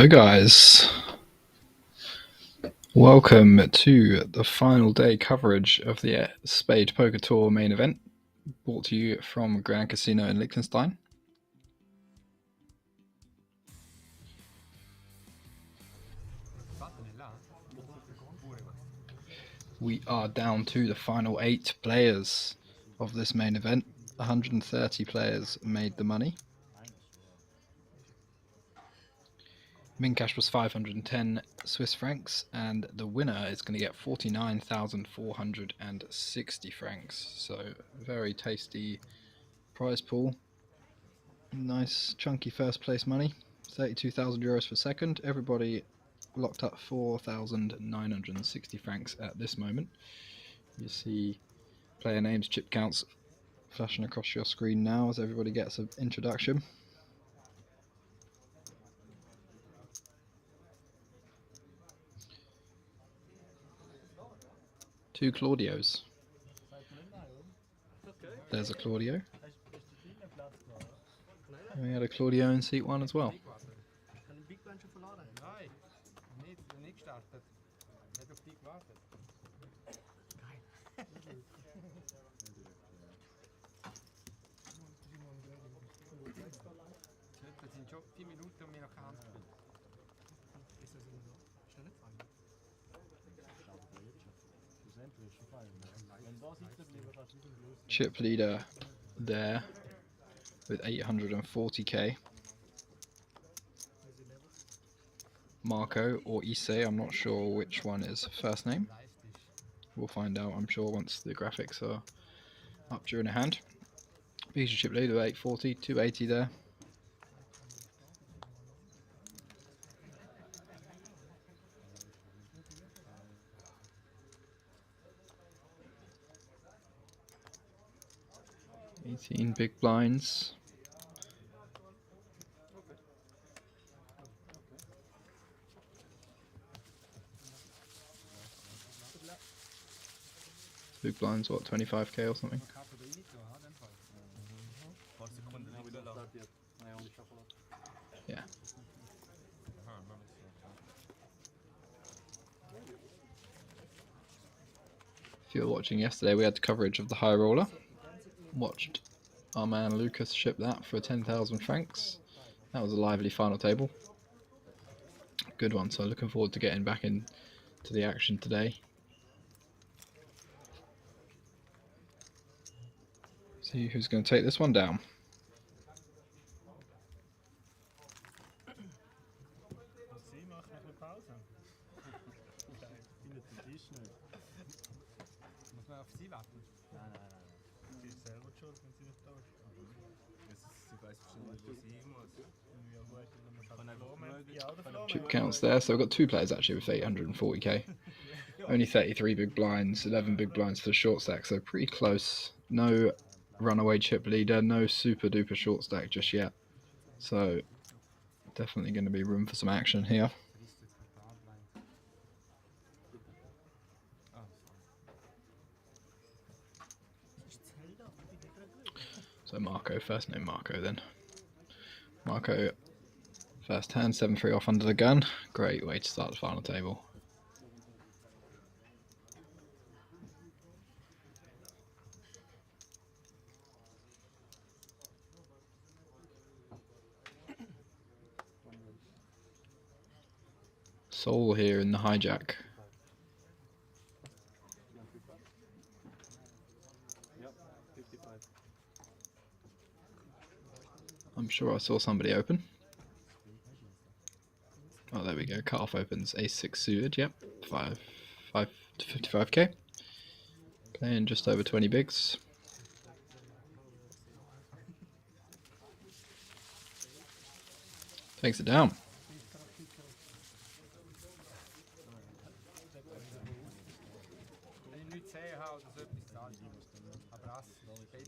Hello guys, welcome to the final day coverage of the Spadepoker Tour main event, brought to you from Grand Casino in Liechtenstein. We are down to the final 8 players of this main event. 130 players made the money. Min cash was 510 Swiss francs, and the winner is going to get 49,460 francs. So, very tasty prize pool. Nice chunky first place money. 32,000 euros for second. Everybody locked up 4,960 francs at this moment. You see player names, chip counts flashing across your screen now as everybody gets an introduction. Two Claudios. There's a Claudio. And we had a Claudio in seat 1 as well. Chip leader there with 840k. Marco or Isse, I'm not sure which one is first name. We'll find out, I'm sure, once the graphics are up during a hand. Beacher chip leader with 840, 280 there. $18 big blinds. Big blinds, what, 25k or something? Yeah. If you were watching yesterday, we had coverage of the high roller. Watched our man Lucas ship that for 10,000 francs. That was a lively final table. Good one, so looking forward to getting back into the action today. See who's going to take this one down. Chip counts there, so we've got two players actually with 840k. Only 33 big blinds, 11 big blinds for the short stack, so pretty close. No runaway chip leader, no super duper short stack just yet. So definitely going to be room for some action here. So Marco, first name Marco then. Marco, first hand, 7-3 off under the gun. Great way to start the final table. Soul here in the hijack. I'm sure I saw somebody open. Oh, there we go. Cutoff opens ace-6 suited. Yep, 5 to 55k. Playing just over 20 bigs. Takes it down.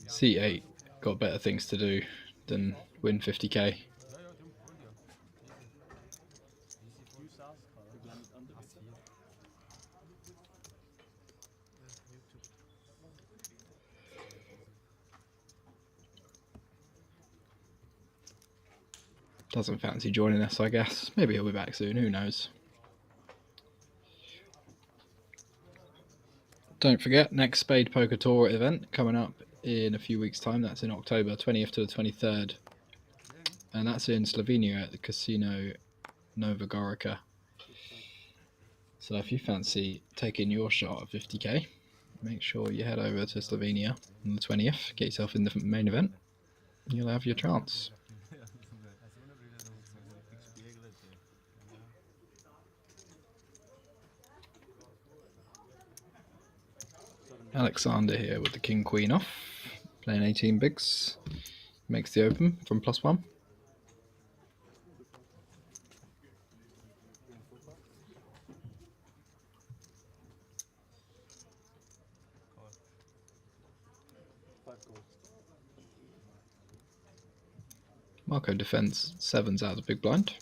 C8 got better things to do than win 50k. doesn't fancy joining us, I guess. Maybe he'll be back soon, who knows. Don't forget, next Spadepoker Tour event coming up in a few weeks' time. That's in October 20th to the 23rd. And that's in Slovenia at the Casino Nova Gorica. So if you fancy taking your shot at 50k, make sure you head over to Slovenia on the 20th, get yourself in the main event, and you'll have your chance. Alexander here with the King Queen off, playing 18 bigs, makes the open from +1. Marco defends 7s out of the big blind.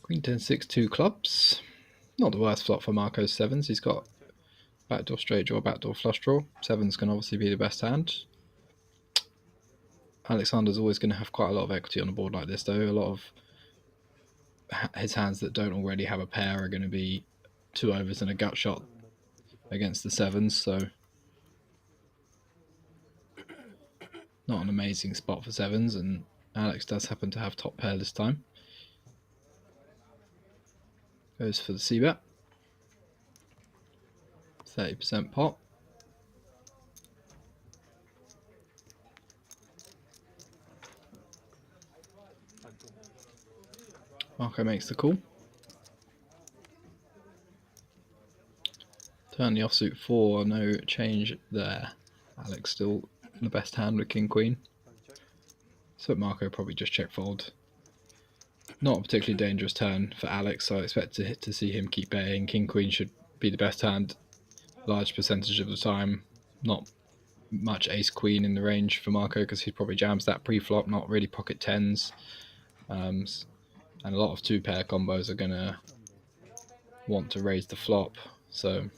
Queen 10 6 2 clubs. Not the worst flop for Marco's 7s. He's got backdoor straight draw, backdoor flush draw. 7s can obviously be the best hand. Alexander's always going to have quite a lot of equity on a board like this, though. A lot of his hands that don't already have a pair are going to be 2 overs and a gut shot against the 7s, so not an amazing spot for 7s, and Alex does happen to have top pair this time. Goes for the c-bet. 30% pot. Marco makes the call. Turn the offsuit 4, no change there. Alex still the best hand with King Queen. So Marco probably just check fold. Not a particularly dangerous turn for Alex, so I expect to see him keep betting. King Queen should be the best hand large percentage of the time. Not much ace queen in the range for Marco because he probably jams that pre-flop, not really pocket 10s. And a lot of 2-pair combos are going to want to raise the flop, so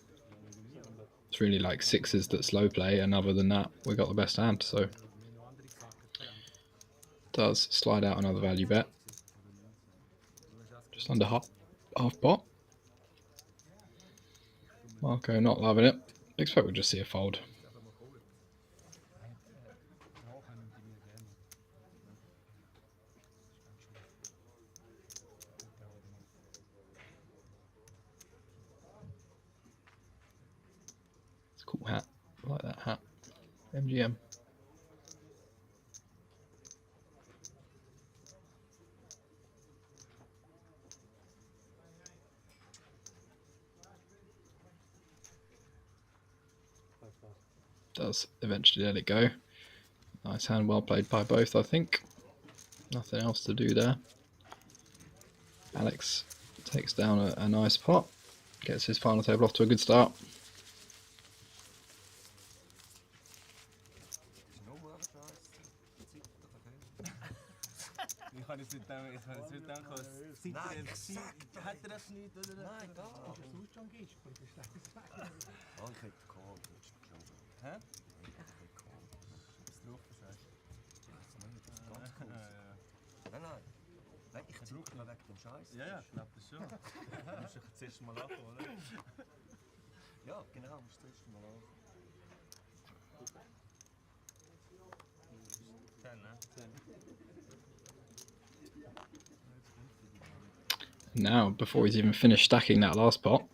it's really like 6s that slow play, and other than that we got the best hand. So does slide out another value bet, just under half pot. Marco not loving it. Expect we'll just see a fold. It's a cool hat. I like that hat. MGM. Does eventually let it go. Nice hand, well played by both, I think. Nothing else to do there. Alex takes down a nice pot, gets his final table off to a good start. Ich brauche mal wegen dem Scheiß. Ja, ich glaube das schon. Du musst dich zuerst mal lachen, oder? Ja, genau, musst du zuerst mal lachen. 10, ne? 10. Now, before he's even finished stacking that last pot,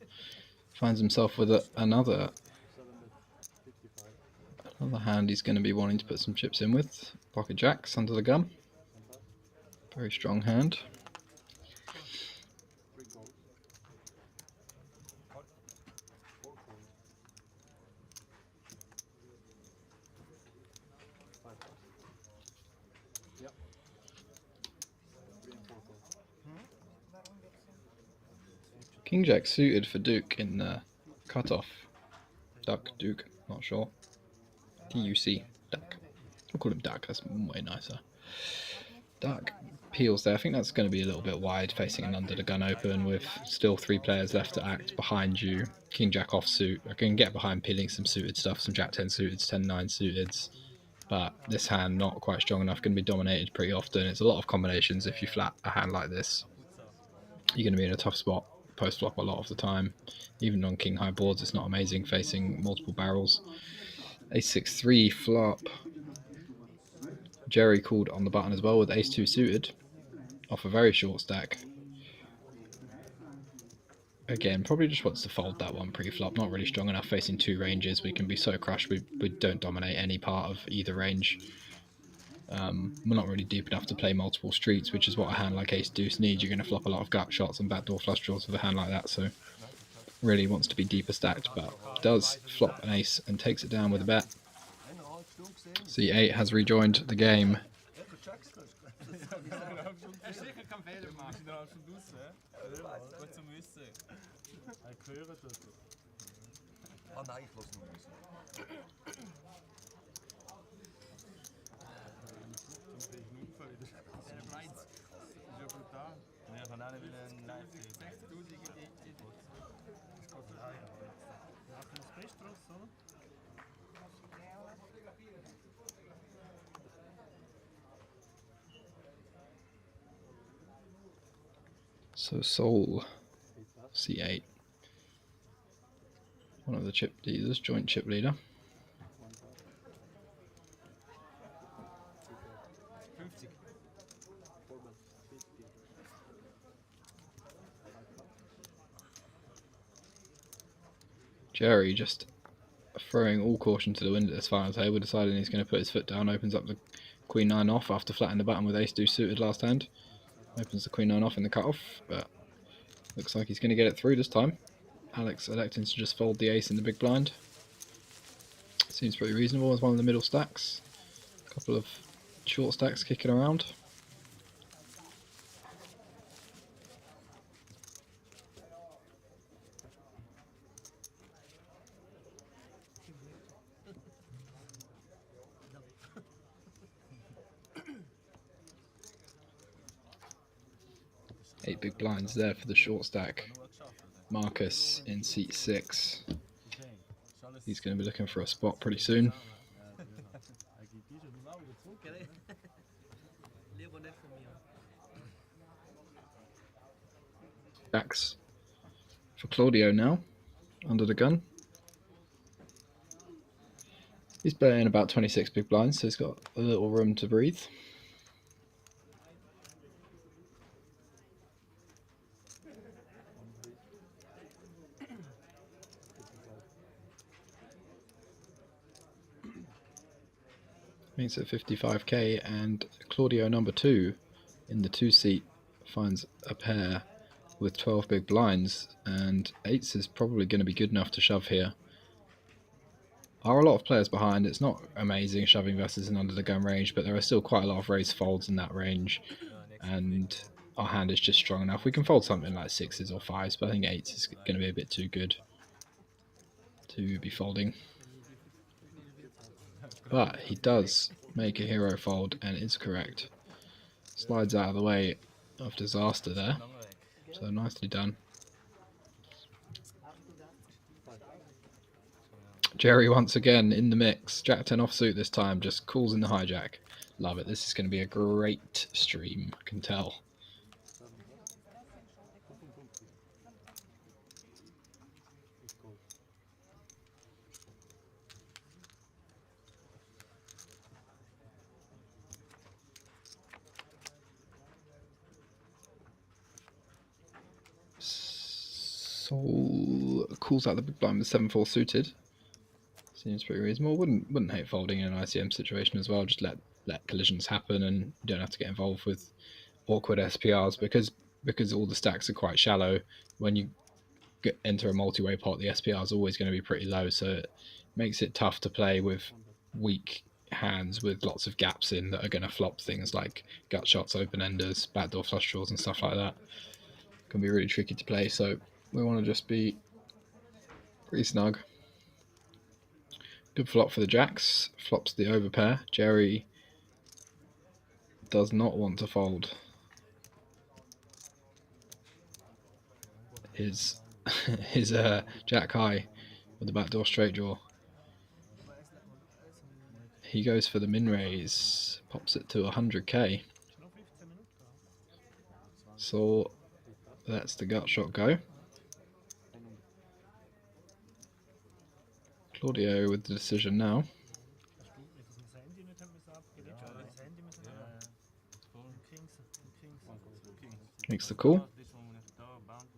finds himself with another hand he's going to be wanting to put some chips in with. Pocket jacks under the gun. Very strong hand. King Jack suited for Duke in the cutoff. Duck, Duke, not sure. DUC, Duck. I'll call him Duck, that's way nicer. Duck. peels there. I think that's going to be a little bit wide, facing an under the gun open with still 3 players left to act behind you. King Jack offsuit. I can get behind peeling some suited stuff, some Jack 10 suited, 10-9 suited. But this hand not quite strong enough, going to be dominated pretty often. It's a lot of combinations. If you flat a hand like this, you're going to be in a tough spot post flop a lot of the time. Even on king high boards, it's not amazing facing multiple barrels. Ace 6-3 flop. Jerry called on the button as well with ace 2 suited off a very short stack. Again, probably just wants to fold that one pre-flop. Not really strong enough facing 2 ranges. We can be so crushed we don't dominate any part of either range. We're not really deep enough to play multiple streets, which is what a hand like ace deuce needs. You're going to flop a lot of gut shots and backdoor flush draws with a hand like that, so really wants to be deeper stacked, but does flop an ace and takes it down with a bet. C8 has rejoined the game. So Soul C8, one of the chip leaders, joint chip leader. Jerry just throwing all caution to the wind at this final table, deciding he's going to put his foot down, opens up the queen 9 off after flattening the button with ace deuce suited last hand. Opens the queen 9 off in the cutoff, but looks like he's going to get it through this time. Alex electing to just fold the ace in the big blind. Seems pretty reasonable as one of the middle stacks. A couple of short stacks kicking around. Eight big blinds there for the short stack. Marcus in seat 6. He's going to be looking for a spot pretty soon. Jacks for Claudio now, under the gun. He's playing about 26 big blinds, so he's got a little room to breathe. Makes it 55k, and Claudio number 2 in the 2 seat finds a pair with 12 big blinds, and 8s is probably going to be good enough to shove here. Are a lot of players behind. It's not amazing shoving versus an under the gun range, but there are still quite a lot of raise folds in that range, and our hand is just strong enough. We can fold something like 6s or 5s, but I think 8s is going to be a bit too good to be folding. But he does make a hero fold, and it's correct. Slides out of the way of disaster there, so nicely done. Jerry once again in the mix. Jack 10 offsuit this time, just calls in the hijack. Love it. This is going to be a great stream, I can tell. Soul calls out the big blind with 7-4 suited. Seems pretty reasonable. Wouldn't hate folding in an ICM situation as well. Just let collisions happen, and you don't have to get involved with awkward SPRs because all the stacks are quite shallow. When you enter a multi-way pot, the SPR is always going to be pretty low, so it makes it tough to play with weak hands with lots of gaps in that are going to flop things like gut shots, open enders, backdoor flush draws, and stuff like that. Can be really tricky to play, so we want to just be pretty snug. Good flop for the jacks. Flops the overpair. Jerry does not want to fold his his jack high with the backdoor straight draw. He goes for the min raise, pops it to 100k. So that's the gut shot go. Claudio with the decision now. Makes the call.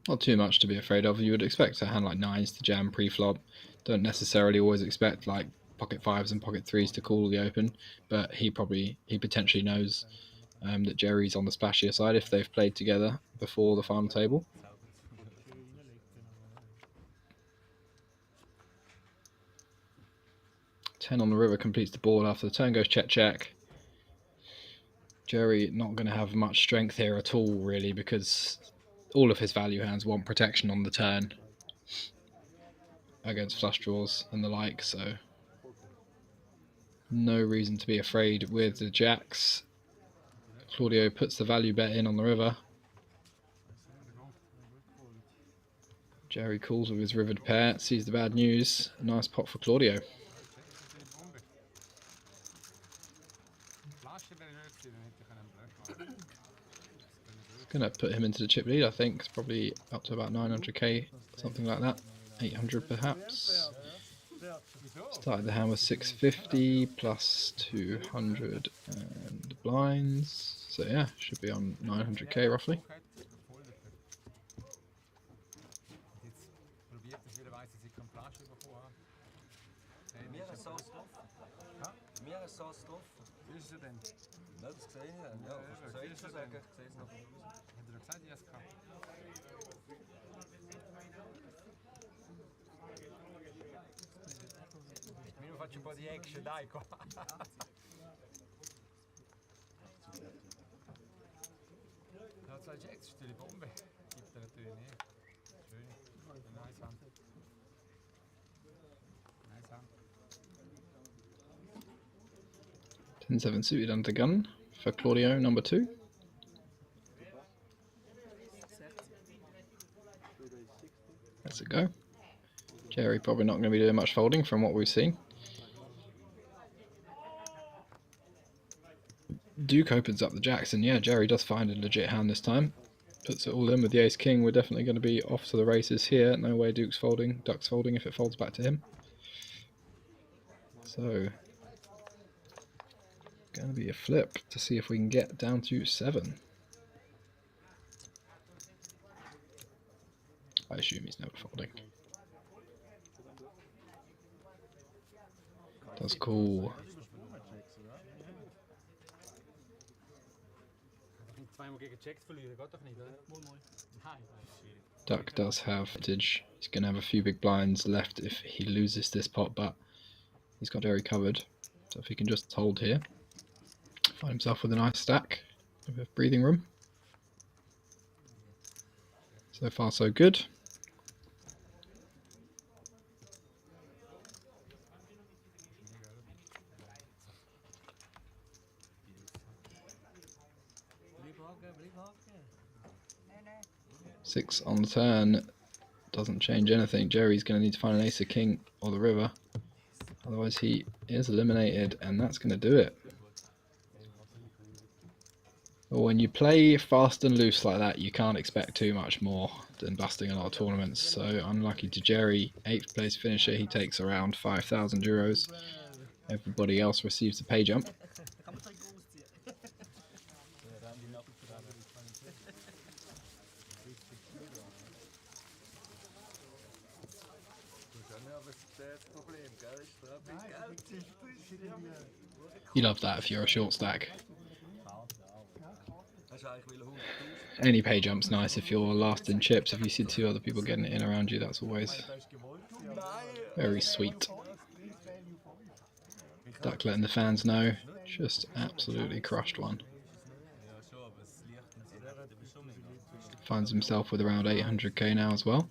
Not too much to be afraid of. You would expect a hand like nines to jam pre-flop. Don't necessarily always expect like pocket fives and pocket threes to call the open, but he potentially knows that Jerry's on the splashier side if they've played together before the final table. Ten on the river completes the board after the turn goes check check. Jerry not going to have much strength here at all really, because all of his value hands want protection on the turn against flush draws and the like, so no reason to be afraid with the jacks. Claudio puts the value bet in on the river. Jerry calls with his rivered pair, sees the bad news. A nice pot for Claudio. Gonna put him into the chip lead, I think. It's probably up to about 900k, something like that. 800 perhaps. Started the hand with 650 plus 200 and blinds. So yeah, should be on 900k roughly. Faccio un po' di action, dai qua. Ja, zwei Jacks, stille Bombe. Gibt er natürlich nicht. Schön. Nice Hand. Nice Hand. 10-7 suited under the gun for Claudio, number 2. Let's it go. Jerry probably not going to be doing much folding from what we've seen. Duke opens up the jacks, and yeah, Jerry does find a legit hand this time. Puts it all in with the ace king. We're definitely going to be off to the races here. No way Duke's folding. Duck's folding if it folds back to him. So, going to be a flip to see if we can get down to 7. I assume he's never folding. That's cool. Duck does have footage. He's going to have a few big blinds left if he loses this pot, but he's got Jerry covered. So if he can just hold here, find himself with a nice stack of breathing room. So far so good. Six on the turn doesn't change anything. Jerry's going to need to find an ace of king or the river, otherwise he is eliminated, and that's going to do it. Well, when you play fast and loose like that, you can't expect too much more than busting a lot of tournaments. So unlucky to Jerry, 8th place finisher. He takes around 5,000 euros. Everybody else receives a pay jump. You love that if you're a short stack. Any pay jump's nice if you're last in chips. If you see 2 other people getting it in around you, that's always very sweet. Duck letting the fans know, just absolutely crushed one. Finds himself with around 800k now as well.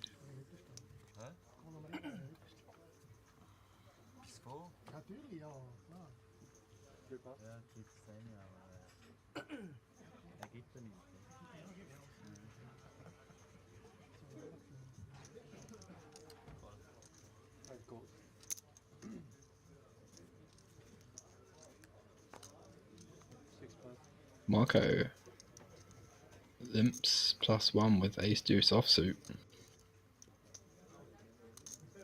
Marco limps +1 with ace deuce offsuit.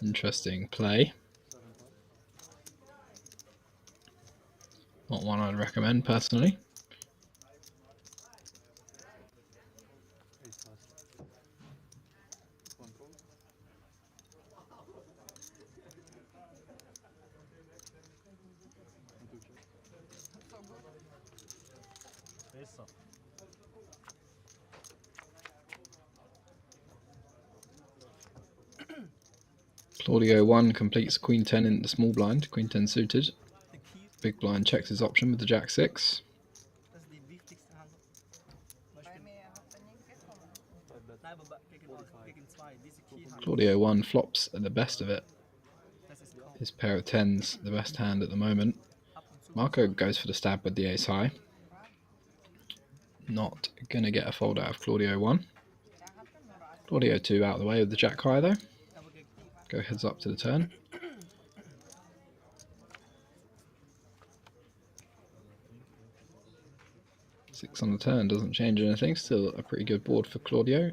Interesting play. Not one I'd recommend personally. Besser. Claudio 1 completes Queen 10 in the small blind, Queen 10 suited. Big blind checks his option with the Jack 6. Das ist die wichtigste Hand. Claudio 1 flops at the best of it. His pair of 10s, the best hand at the moment. Marco goes for the stab with the ace high. Not going to get a fold out of Claudio 1. Claudio 2 out of the way with the Jack high though. Go heads up to the turn. Six on the turn doesn't change anything, still a pretty good board for Claudio.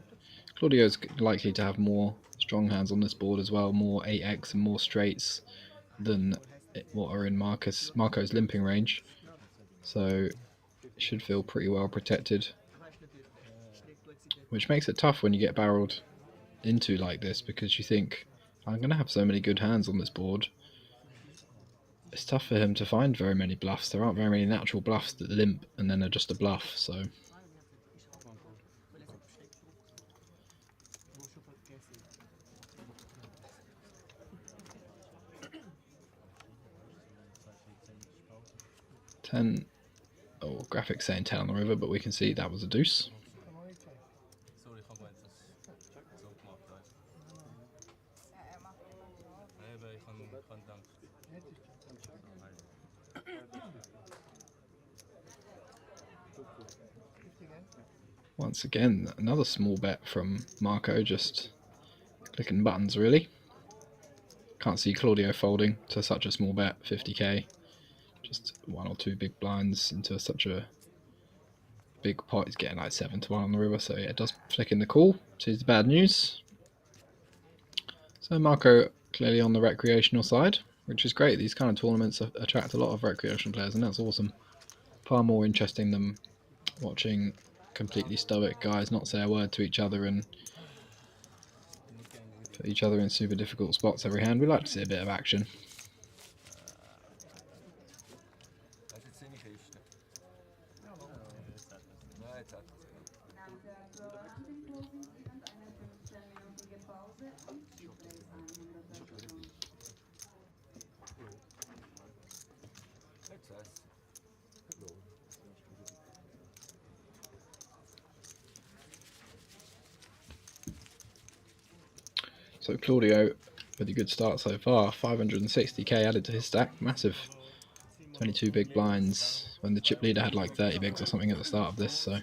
Claudio's likely to have more strong hands on this board as well, more 8x and more straights than what are in Marco's limping range. So should feel pretty well protected, which makes it tough when you get barreled into like this, because you think, I'm going to have so many good hands on this board. It's tough for him to find very many bluffs. There aren't very many natural bluffs that limp and then are just a bluff, so... graphics saying 10 on the river, but we can see that was a deuce. Once again, another small bet from Marco, just clicking buttons really. Can't see Claudio folding to such a small bet, 50k. Just one or two big blinds into such a big pot. He's getting like 7-1 on the river, so yeah, it does flick in the call, which is the bad news. So Marco clearly on the recreational side, which is great. These kind of tournaments attract a lot of recreational players, and that's awesome. Far more interesting than watching completely stoic guys not say a word to each other and put each other in super difficult spots every hand. We like to see a bit of action. So Claudio with a good start so far, 560k added to his stack, massive. 22 big blinds when the chip leader had like 30 bigs or something at the start of this, so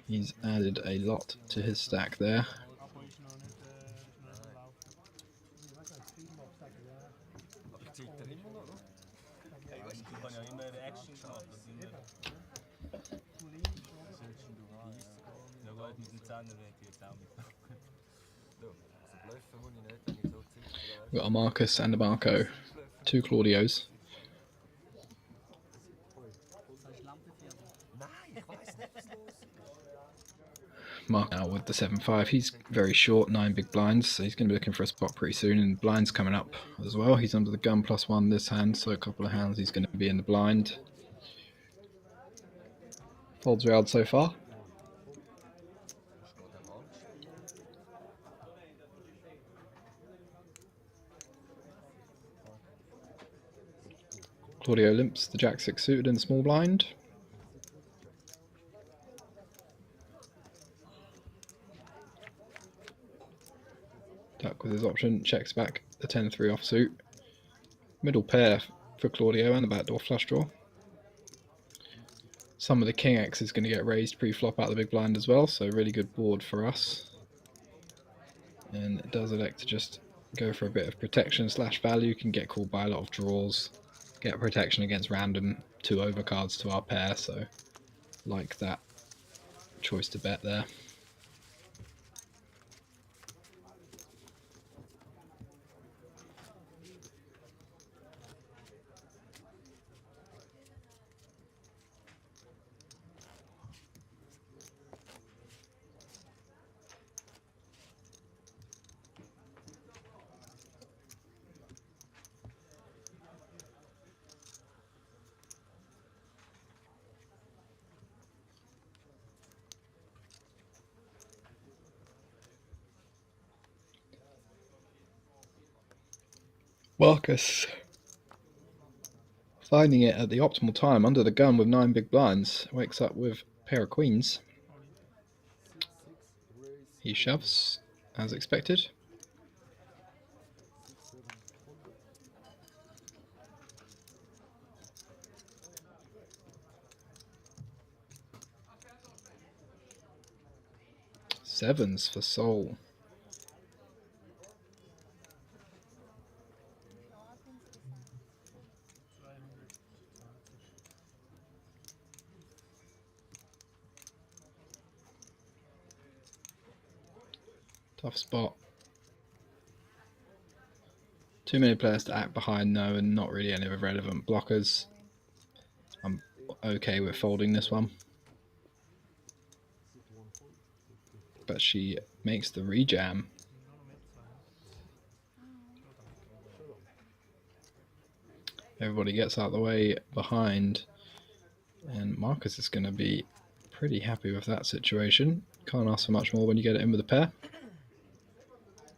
he's added a lot to his stack there. We've got a Marcus and a Marco, two Claudios. Mark now with the 7-5. He's very short, 9 big blinds, so he's going to be looking for a spot pretty soon, and blinds coming up as well. He's under the gun +1 this hand, so a couple of hands he's going to be in the blind. Folds railed so far. Claudio limps the Jack 6 suited in the small blind. Duck with his option, checks back the 10-3 offsuit. Middle pair for Claudio and the backdoor flush draw. Some of the King X is going to get raised pre-flop out of the big blind as well, so really good board for us. And it does elect to just go for a bit of protection / value, can get called by a lot of draws, get protection against random 2 overcards to our pair, so like that choice to bet there. Marcus finding it at the optimal time under the gun with 9 big blinds. Wakes up with a pair of queens. He shoves as expected. Sevens for Sol. Tough spot. Too many players to act behind though, and not really any of relevant blockers. I'm okay with folding this one. But she makes the rejam. Everybody gets out of the way behind, and Marcus is going to be pretty happy with that situation. Can't ask for much more when you get it in with a pair.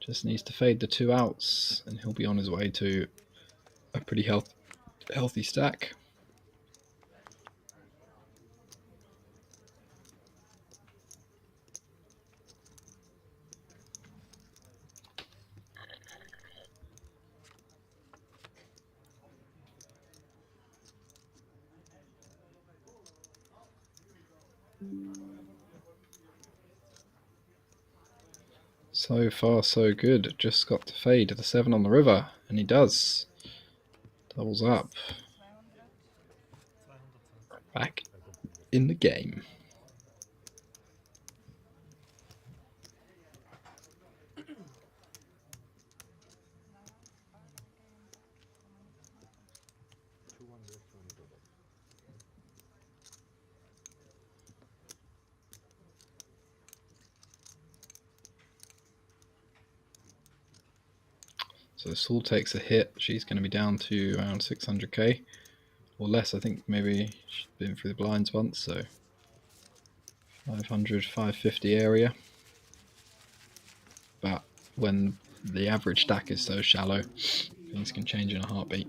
Just needs to fade the 2 outs, and he'll be on his way to a pretty healthy stack. So far so good. Just got to fade the 7 on the river, and he does. Doubles up. Back in the game. So Saul takes a hit. She's going to be down to around 600k or less. I think maybe she's been through the blinds once, so 500, 550 area. But when the average stack is so shallow, things can change in a heartbeat.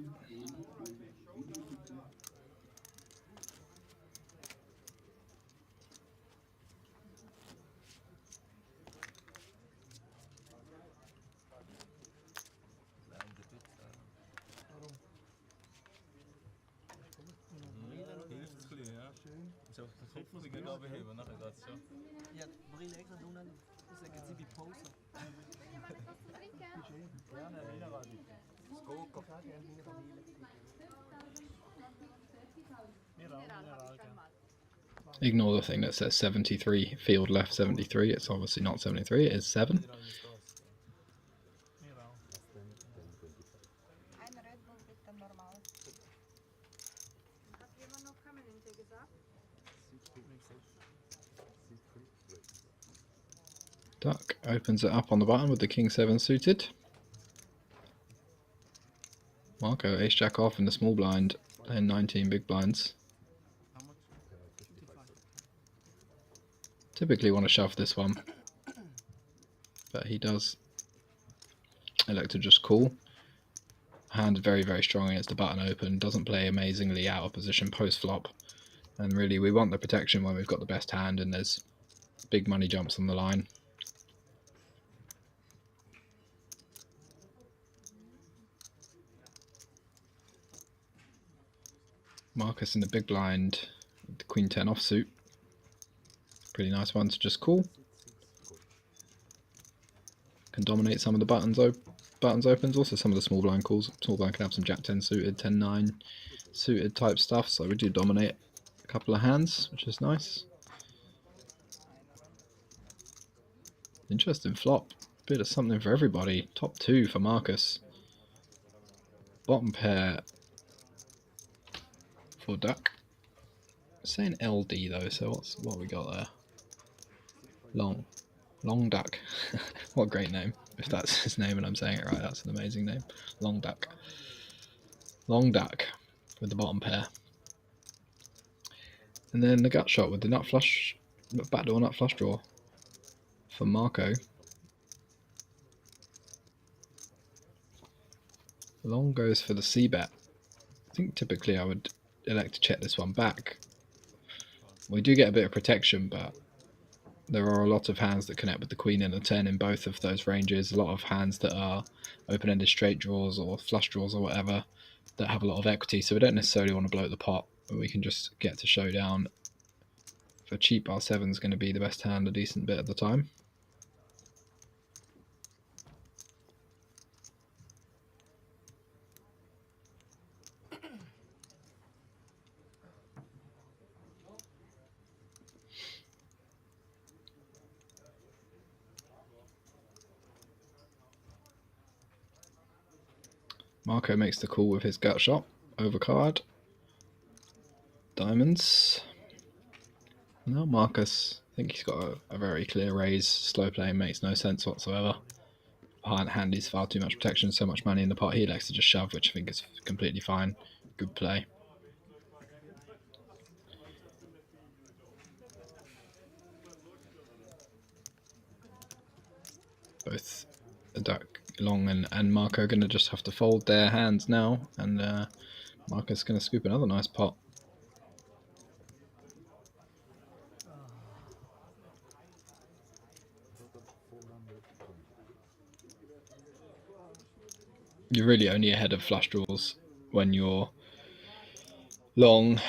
Ja, brille extra doen dan is dat ik die pauze. Ja, Ignore the thing that says 73, field left 73. It's obviously not 73, it is 7. Duck opens it up on the button with the king 7 suited. Marco ace jack off in the small blind and 19 big blinds. Typically want to shove this one, but he does elect to just call. Hand very, very strong against the button open, doesn't play amazingly out of position post flop, and really we want the protection when we've got the best hand and there's big money jumps on the line. Marcus in the big blind with the queen 10 offsuit. Pretty nice one to just call. Can dominate some of the buttons opens, also some of the small blind calls. Small blind can have some jack 10 suited, 10-9 suited type stuff, so we do dominate a couple of hands, which is nice. Interesting flop. Bit of something for everybody. Top 2 for Marcus. Bottom pair for Duck. It's saying LD though, so what we got there? Long Duck. What a great name. If that's his name and I'm saying it right, that's an amazing name. Long Duck. Long Duck with the bottom pair. And then the gut shot with the nut flush, backdoor nut flush draw for Marco. Long goes for the C-bet. I think typically I would elect to check this one back. We do get a bit of protection, but there are a lot of hands that connect with the queen and the 10 in both of those ranges. A lot of hands that are open-ended straight draws or flush draws or whatever that have a lot of equity, so we don't necessarily want to bloat the pot, but we can just get to showdown. For cheap, R7 is going to be the best hand a decent bit of the time. Marco makes the call with his gut shot, overcard, diamonds. Now Marcus, I think he's got a very clear raise. Slow playing makes no sense whatsoever. Behind hand, he's far too much protection, so much money in the pot. He likes to just shove, which I think is completely fine. Good play. Both Duck, Long and Marco are going to just have to fold their hands now, and Marcus is going to scoop another nice pot. You're really only ahead of flush draws when you're long,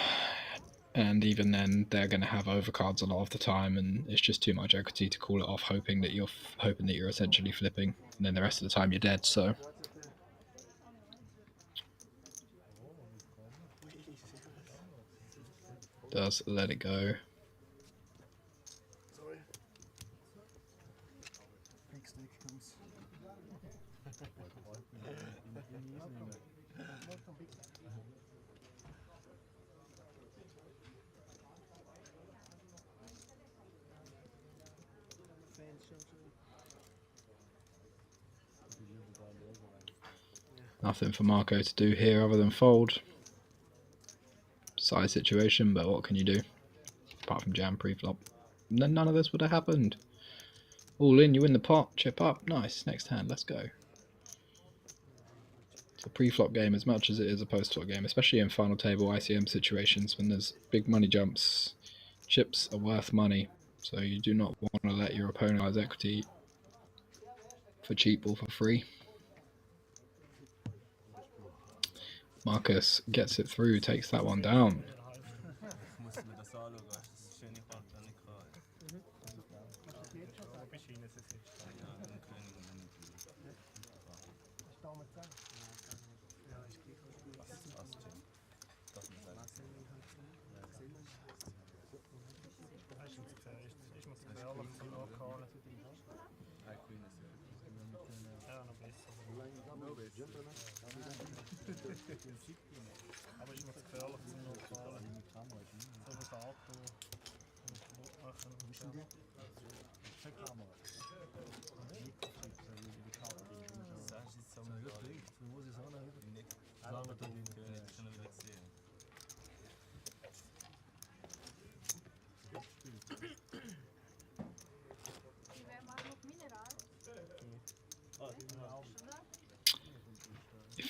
and even then they're going to have overcards a lot of the time, and it's just too much equity to call it off, hoping that you're essentially flipping, and then the rest of the time you're dead. So does let it go. Nothing for Marco to do here other than fold. Side situation, but what can you do? Apart from jam pre-flop. None of this would have happened. All in, you win the pot, chip up. Nice, next hand, let's go. It's a pre-flop game as much as it is a post-flop game, especially in final table ICM situations when there's big money jumps. Chips are worth money, so you do not want to let your opponent realize equity for cheap or for free. Marcus gets it through, takes that one down.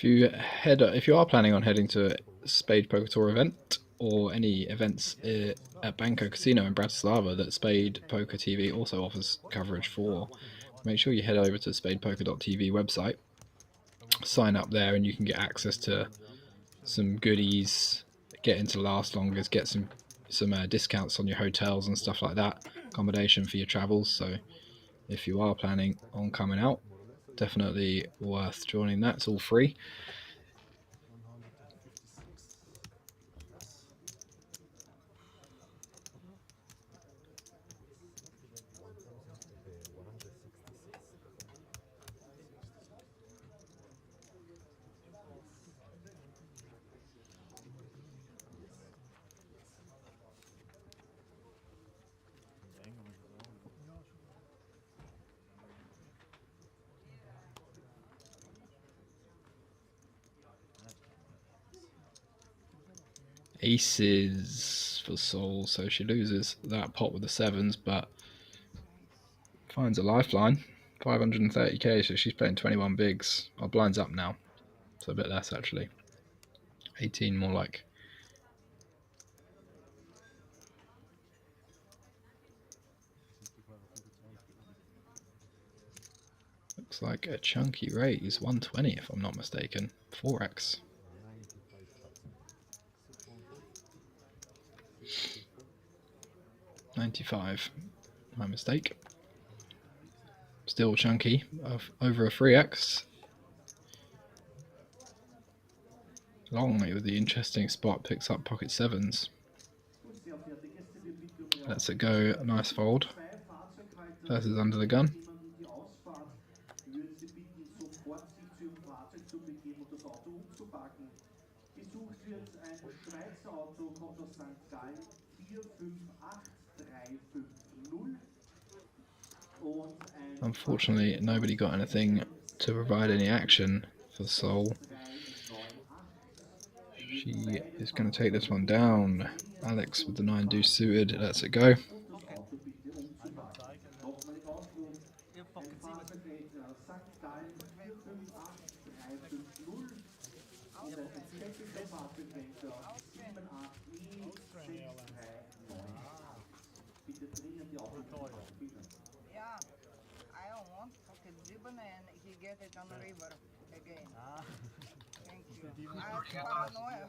If you are planning on heading to a Spadepoker Tour event or any events at Banco Casino in Bratislava that Spadepoker TV also offers coverage for, make sure you head over to the spadepoker.tv website, sign up there, and you can get access to some goodies, get into last longest, get some discounts on your hotels and stuff like that, accommodation for your travels. So if you are planning on coming out, definitely worth joining that. It's all free. Aces for Sol, so she loses that pot with the sevens, but finds a lifeline. 530k, so she's playing 21 bigs. Our blind's up now, so a bit less actually. 18 more like. Looks like a chunky raise, 120 if I'm not mistaken. 4x. $95. My mistake. Still chunky, over a 3x. Longley with the interesting spot picks up pocket sevens. Lets it go, nice fold. Versus under the gun. Gesucht wird ein Schweizer Auto, kommt aus St. Gallen, 458350. Unfortunately, nobody got anything to provide any action for Sol. She is going to take this one down. Alex with the 9 deuce suited, lets it go. Yeah, I don't want pocket ribbon and he get it on the river again. Thank you. I have paranoia.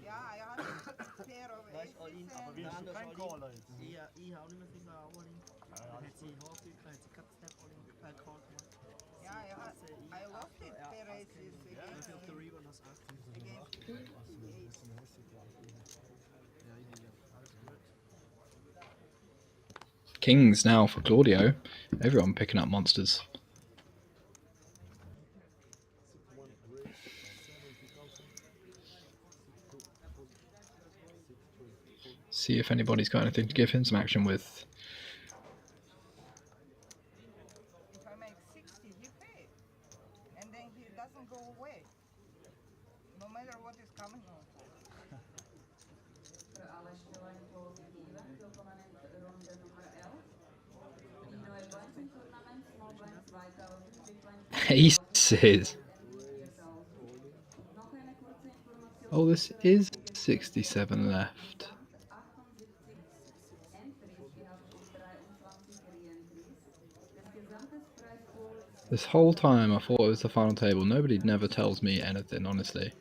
Ja, I have a pair of aces and... Ich habe nicht mehr viel Auer. Yeah, I lost it pair aces against Kings now for Claudio. Everyone picking up monsters. See if anybody's got anything to give him some action with. If I make 60, he pays. And then he doesn't go away. No matter what is coming on. Aces. Oh, this is 67 left. This whole time I thought it was the final table. Nobody never tells me anything, honestly.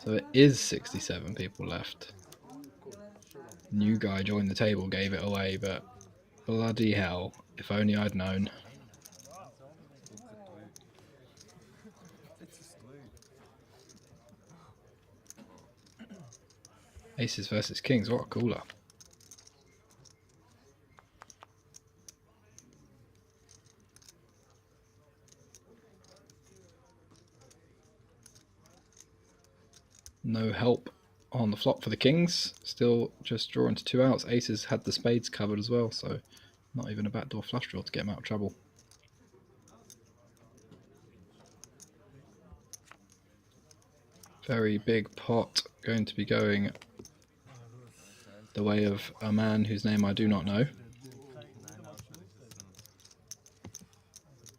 So it is 67 people left. New guy joined the table, gave it away, but bloody hell, if only I'd known. Aces versus kings, what a cooler. No help on the flop for the kings. Still just drawing to 2 outs. Aces had the spades covered as well, so not even a backdoor flush draw to get him out of trouble. Very big pot, going to be going the way of a man whose name I do not know.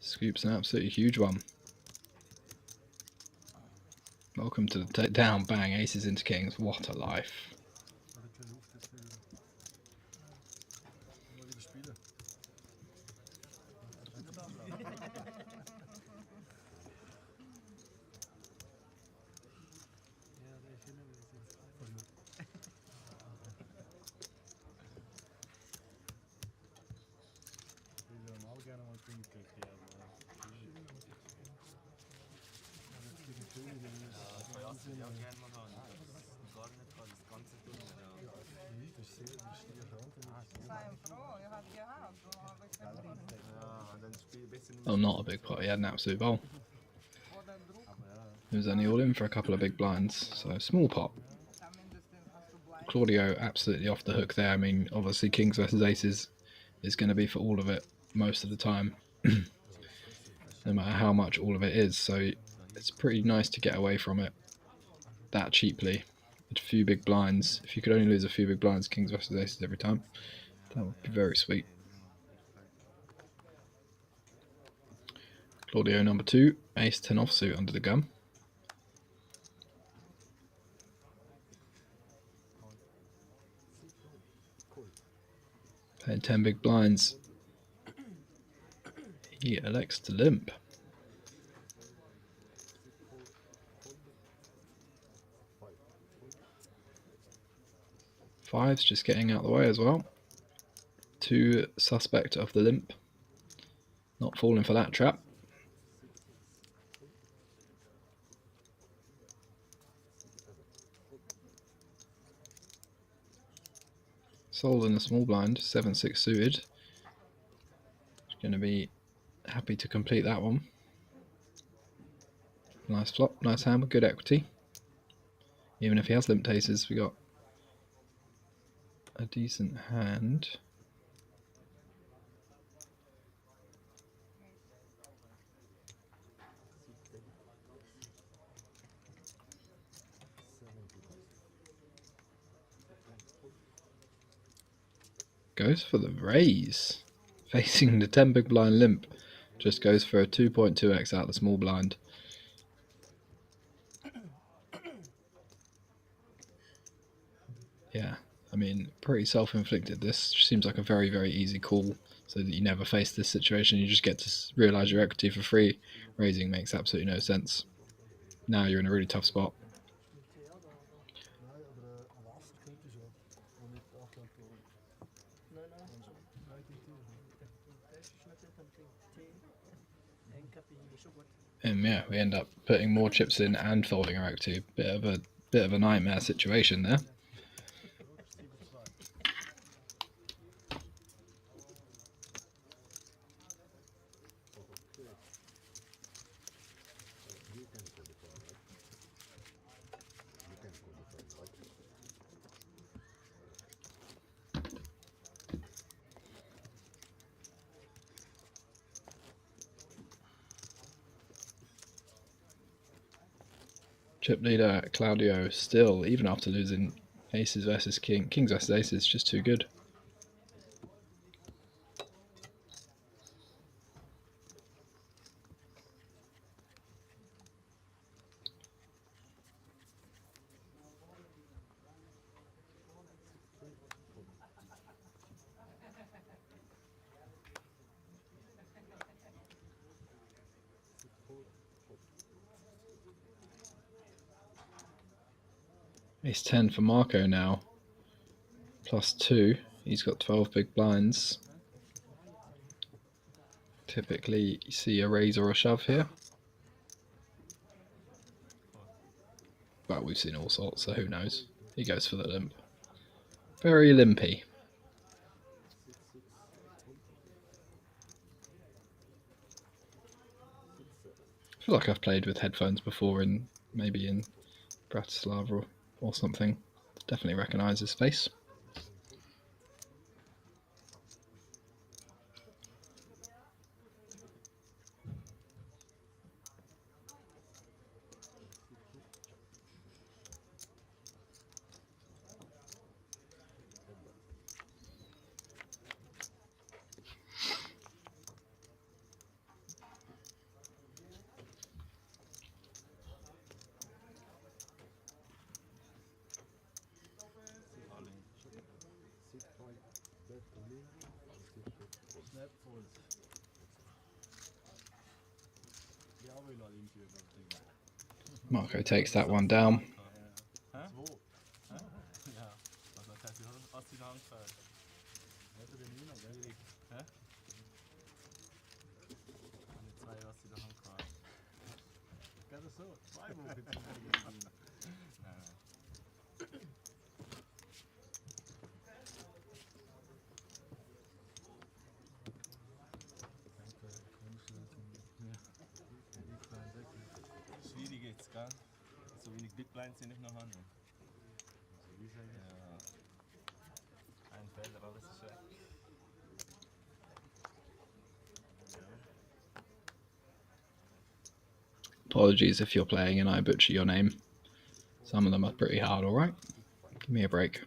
Scoops an absolutely huge one. Welcome to the takedown. Bang, aces into kings. What a life. Oh, not a big pot. He had an absolute bowl. He was only all in for a couple of big blinds, so small pot. Claudio absolutely off the hook there. I mean, obviously kings versus aces is going to be for all of it most of the time, no matter how much all of it is. So it's pretty nice to get away from it. that cheaply. A few big blinds. If you could only lose a few big blinds, kings versus aces every time, that would be very sweet. Claudio number 2, ace 10 offsuit under the gun. Playing 10 big blinds. He elects to limp. Fives just getting out of the way as well. 2 suspect of the limp. Not falling for that trap. Sold in the small blind, 7-6 suited. Going to be happy to complete that one. Nice flop, nice hand with good equity. Even if he has limped aces, we got a decent hand. Goes for the raise. Facing the 10 big blind limp. Just goes for a 2.2x out the small blind. Yeah, I mean, pretty self-inflicted. This seems like a very, very easy call, so that you never face this situation. You just get to realise your equity for free. Raising makes absolutely no sense. Now you're in a really tough spot. And yeah, we end up putting more chips in and folding our equity. Bit of a nightmare situation there. Chip leader Claudio still, even after losing aces versus kings versus aces, just too good. Ace 10 for Marco now. +2. He's got 12 big blinds. Typically you see a raise or a shove here. Well, we've seen all sorts, so who knows. He goes for the limp. Very limpy. I feel like I've played with headphones before, maybe in Bratislava or something. Definitely recognise his face. Marco takes that one down. Schwierig jetzt, gell? So wenig Big Blinds sind ich noch an. Ja. Ein Fehler, alles ist weg. Apologies if you're playing and I butcher your name. Some of them are pretty hard, alright? Give me a break.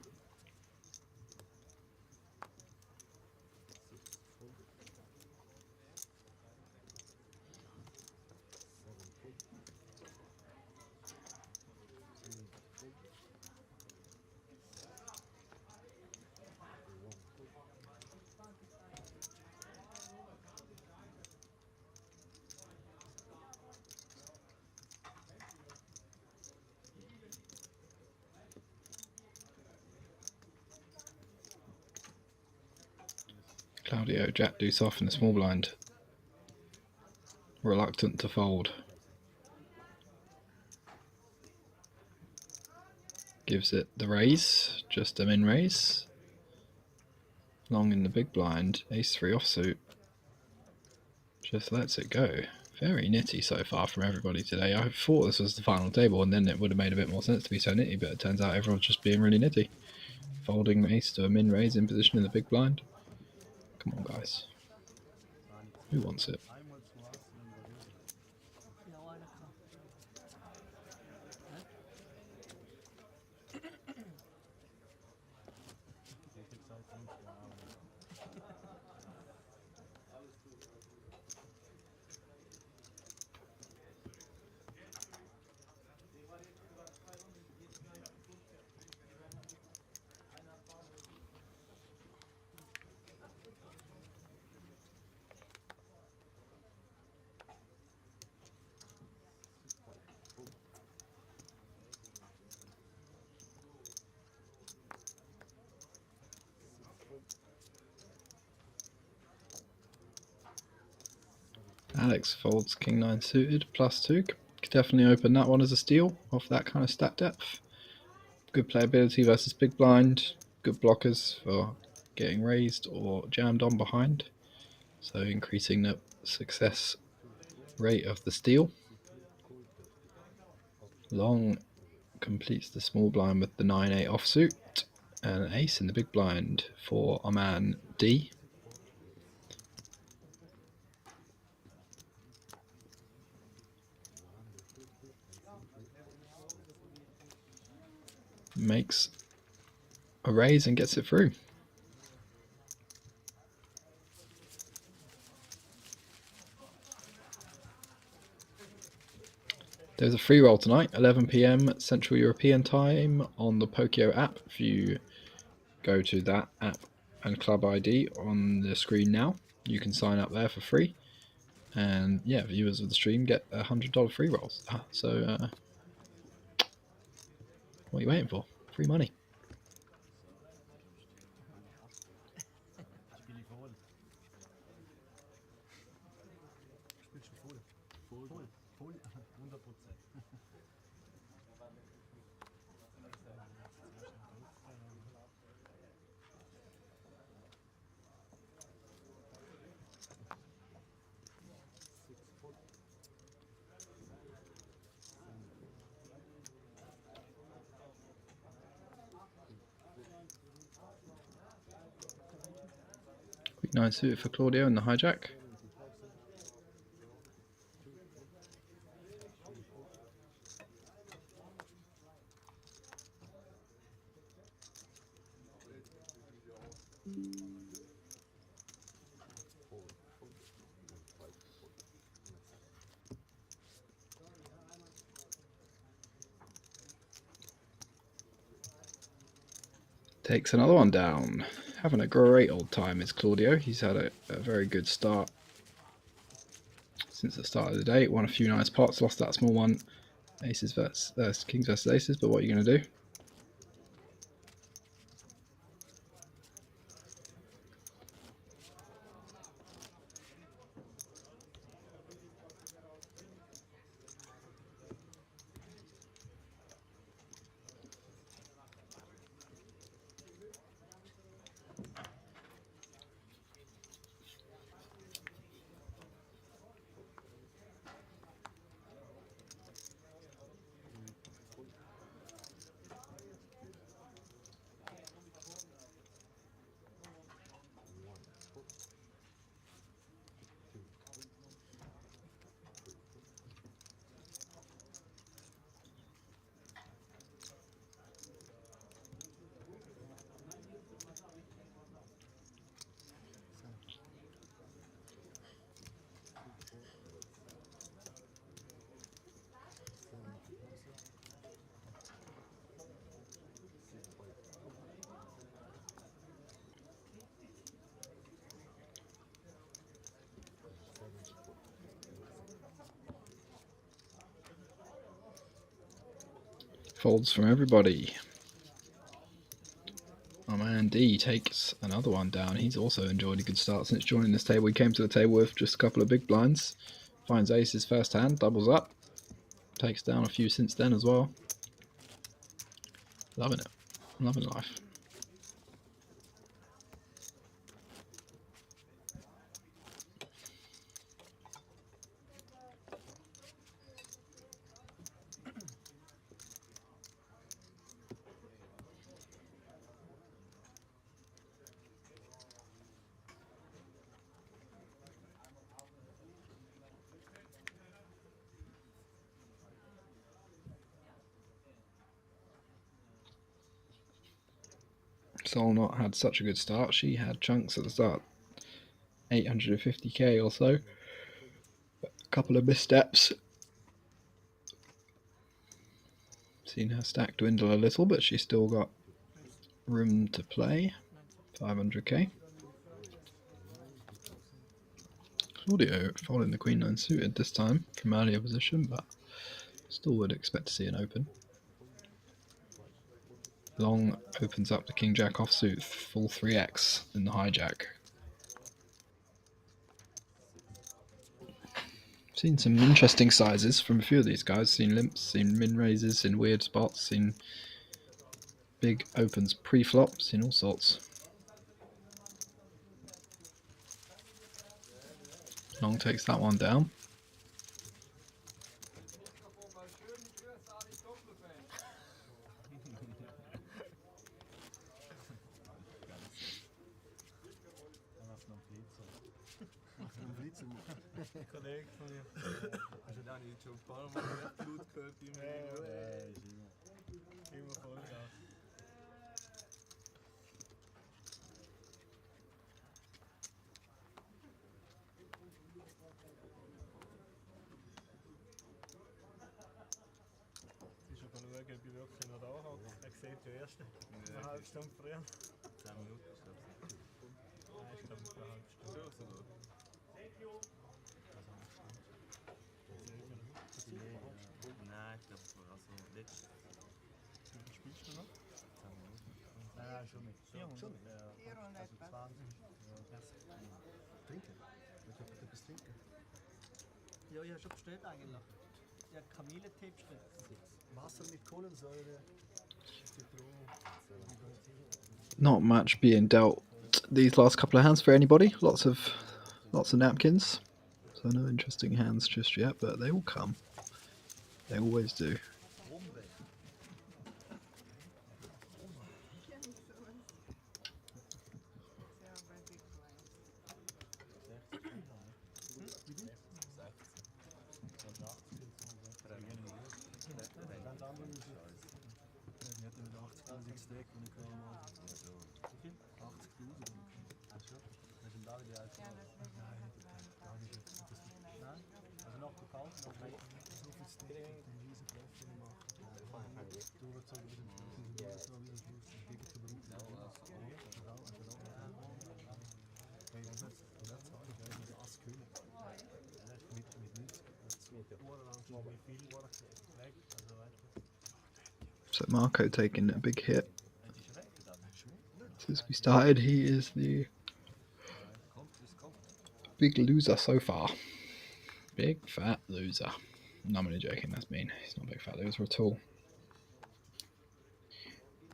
Claudio, Jack deuce off in the small blind. Reluctant to fold. Gives it the raise, just a min raise. Long in the big blind, ace 3 offsuit. Just lets it go. Very nitty so far from everybody today. I thought this was the final table and then it would have made a bit more sense to be so nitty, but it turns out everyone's just being really nitty. Folding ace to a min raise in position in the big blind. Come on, guys. Who wants it? Alex folds king 9 suited, +2. Could definitely open that one as a steal off that kind of stat depth. Good playability versus big blind. Good blockers for getting raised or jammed on behind. So increasing the success rate of the steal. Long completes the small blind with the 9-8 offsuit. And an ace in the big blind for a man D. Makes a raise and gets it through. There's a free roll tonight, 11 PM Central European time on the Pokio app. If you go to that app and club ID on the screen now, you can sign up there for free. And yeah, viewers of the stream get $100 free rolls. So what are you waiting for? Free money. Quick 9 suited for Claudio and the hijack. Takes another one down. Having a great old time is Claudio. He's had a very good start since the start of the day. Won a few nice pots, lost that small one. Aces versus kings versus aces, but what are you going to do? Folds from everybody. Oh man, D takes another one down. He's also enjoyed a good start since joining this table. He came to the table with just a couple of big blinds. Finds aces first hand, doubles up. Takes down a few since then as well. Loving it. Loving life. Solnot had such a good start. She had chunks at the start. 850k or so. A couple of missteps. Seen her stack dwindle a little, but she's still got room to play. 500k. Claudio folding the queen nine suited this time from earlier position, but still would expect to see an open. Long opens up the king jack offsuit, full 3x in the hijack. Seen some interesting sizes from a few of these guys. Seen limps, seen min raises in weird spots, seen big opens pre-flop, seen all sorts. Long takes that one down. Kollege von mir. Hast du da nicht schon ein paar Mal Blut gehört im Video? Immer Vollgas. Ich habe schauen, ob ich wirklich noch da habe. Er sieht den ersten. Eine halbe Stunde früher. 10 Minuten ist das. Nein, ich glaube, eine halbe Stunde. Nein, ich glaube, also letztes. Wie spielst du noch? 10 Minuten. Nein, schon nicht. Schon nicht? Ja, also 20. Trinken? Willst du etwas trinken? Ja, ich habe schon bestellt eigentlich. Ja, Kamillentee bestellt. Wasser mit Kohlensäure. Not much being dealt these last couple of hands for anybody. Lots of napkins. So no interesting hands just yet, but they will come. They always do. So Marco taking a big hit. Since we started, he is the big loser so far. Big fat loser. No, I'm only joking, that's mean. He's not a big fat loser at all.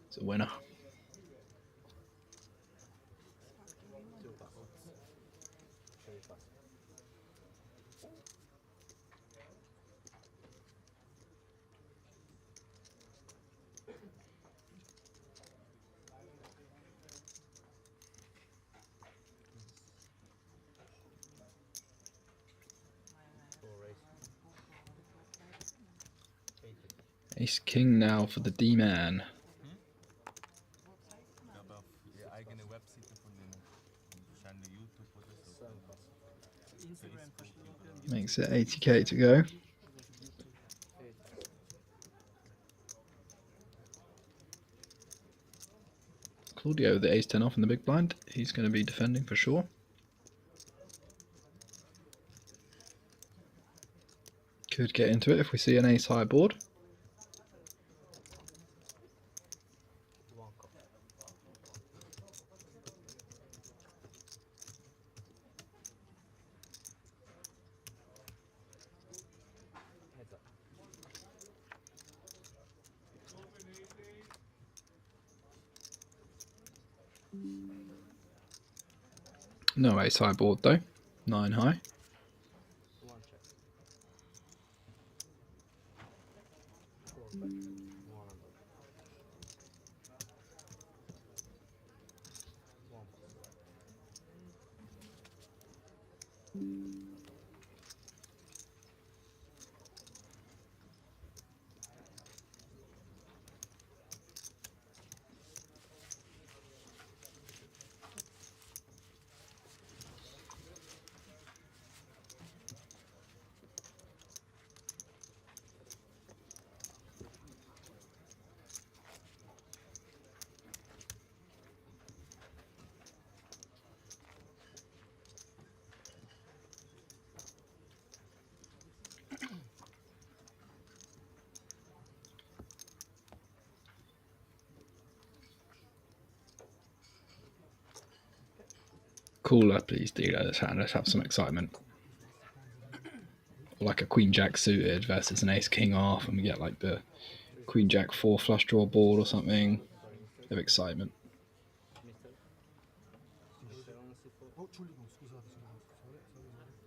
He's a winner. Ace King now for the D-Man. Makes it 80k to go. Claudio with the ace-10 off in the big blind. He's going to be defending for sure. Could get into it if we see an ace-high board. No ace high board though. 9 high. One check. Four bet. 100. One pass. Cooler, please, dealer. Let's have some excitement. Like a queen jack suited versus an ace king off, and we get like the queen jack 4 flush draw board or something of excitement. Mister. Mister on the C4. Oh, Entschuldigung, scusate, sorry. Wie schnell.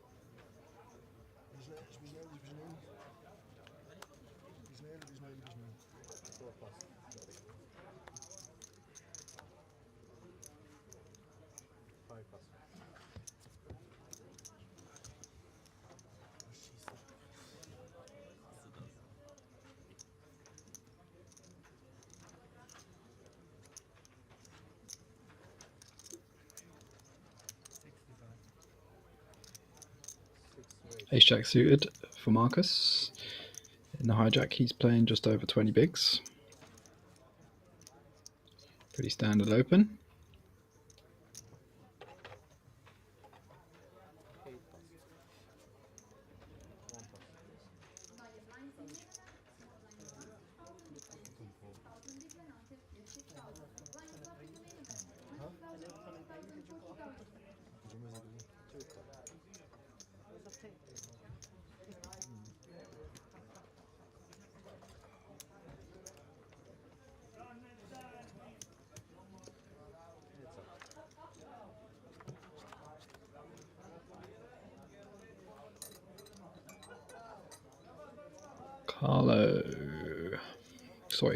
4 pass. 5 pass. Ace jack suited for Marcus. In the hijack, he's playing just over 20 bigs. Pretty standard open. 8 pass. 1 pass.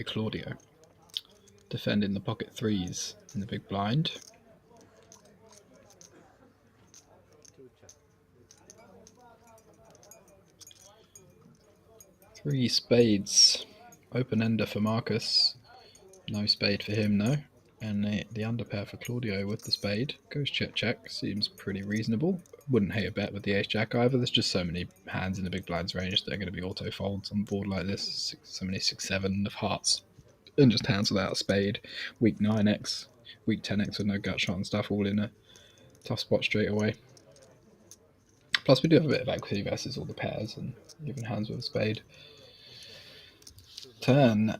Claudio, defending the pocket threes in the big blind. 2 check. 3 spades. Open ender for Marcus. No spade for him, no. And the underpair for Claudio with the spade. Goes check. Seems pretty reasonable. Wouldn't hate a bet with the ace jack either. There's just so many hands in the big blinds range that are going to be auto folds on the board like this. So many 6-7 of hearts. And just hands without a spade. Weak 9x, weak 10x with no gut shot and stuff, all in a tough spot straight away. Plus we do have a bit of equity versus all the pairs and even hands with a spade. Turn.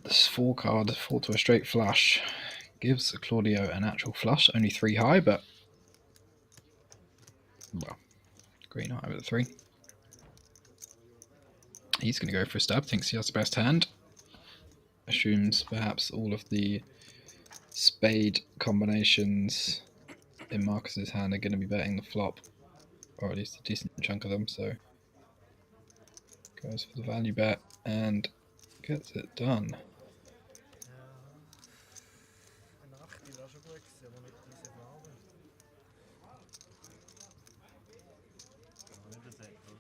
This 4 card fall to a straight flush. Gives Claudio a natural flush, only 3 high, but well, green high with a 3. He's going to go for a stab, thinks he has the best hand. Assumes perhaps all of the spade combinations in Marcus's hand are going to be betting the flop, or at least a decent chunk of them, so goes for the value bet and gets it done. Eine 8 wäre schon gut gewesen, aber nicht diese Farbe. Nicht das Eck, oder?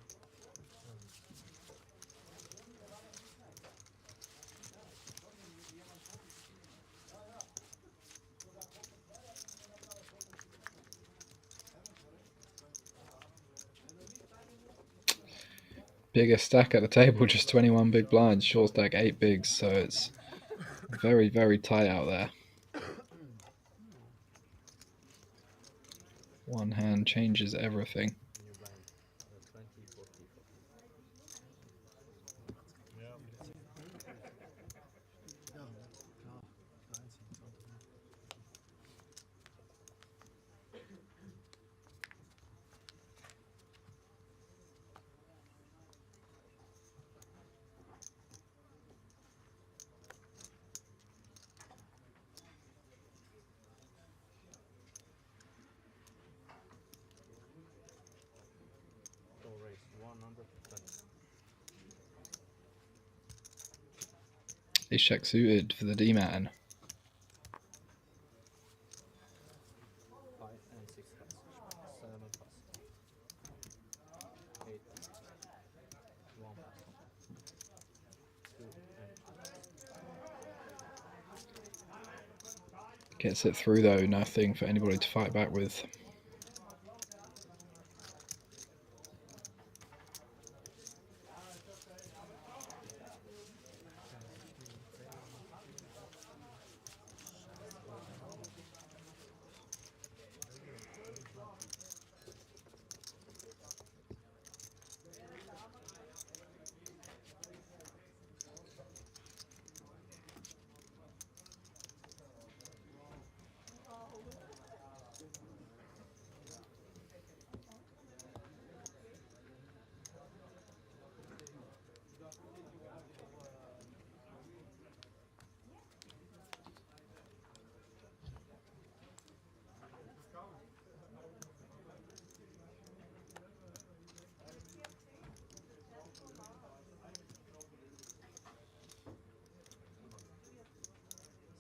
Biggest stack at the table, just 21 big blinds. Short stack 8 bigs, so it's very, very tight out there. One hand changes everything. New blind. 20, 40, 40. Ja, klar. Einziehen, 20. Ace check suited for the D-man. 5 and 6 plus. 7 plus. 8 plus. 1 plus. 2 and Gets it through though, nothing for anybody to fight back with.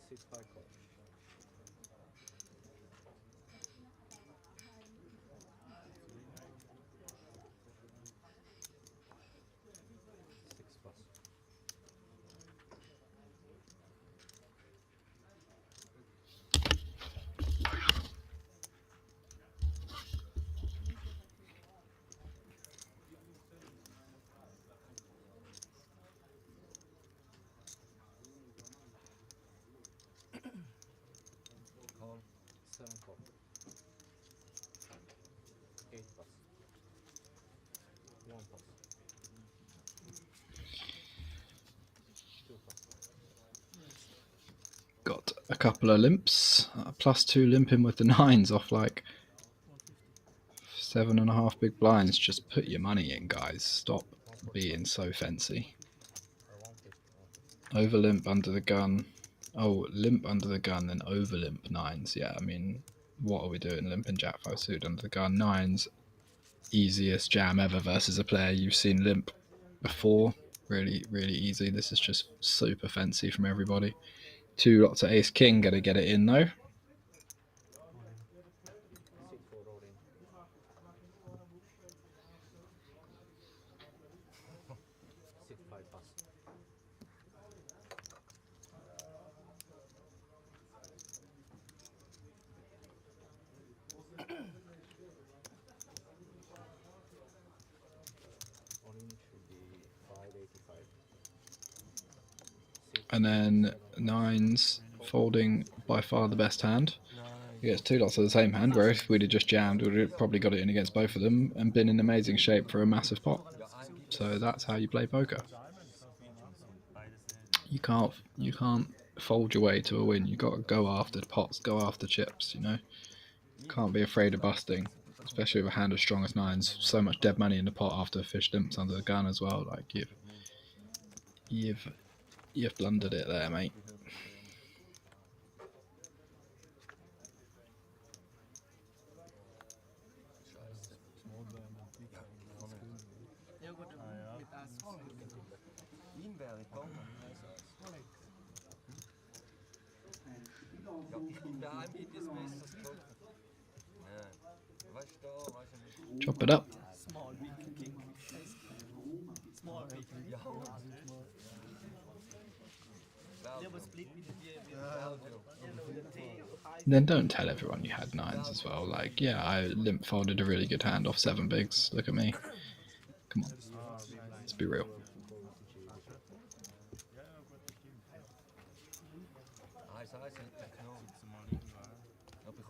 Six by call. 6 plus. Call. 7 call. 8 plus. 1 plus. 2 plus. Got a couple of limps. +2 limping with the 9s off like 7.5 big blinds. Just put your money in, guys. Stop being so fancy. Over limp under the gun. Oh, limp under the gun, then over limp 9s. Yeah, I mean, what are we doing? Limp and jack 5 suited under the gun. 9s, easiest jam ever versus a player you've seen limp before. Really, really easy. This is just super fancy from everybody. 2 lots of ace king, gotta get it in though. 6 4 all in. 6 5 plus. All in should be 585. And then 9s folding by far the best hand. He gets 2 lots of the same hand, where if we'd have just jammed, we'd have probably got it in against both of them and been in amazing shape for a massive pot. So that's how you play poker. You can't fold your way to a win. You got to go after the pots, go after chips. You know, can't be afraid of busting, especially with a hand as strong as 9s. So much dead money in the pot after fish limps under the gun as well. Like you've blundered it there, mate. Chop it up. Then don't tell everyone you had 9s as well. Like, yeah, I limp folded a really good hand off 7 bigs. Look at me. Come on, let's be real.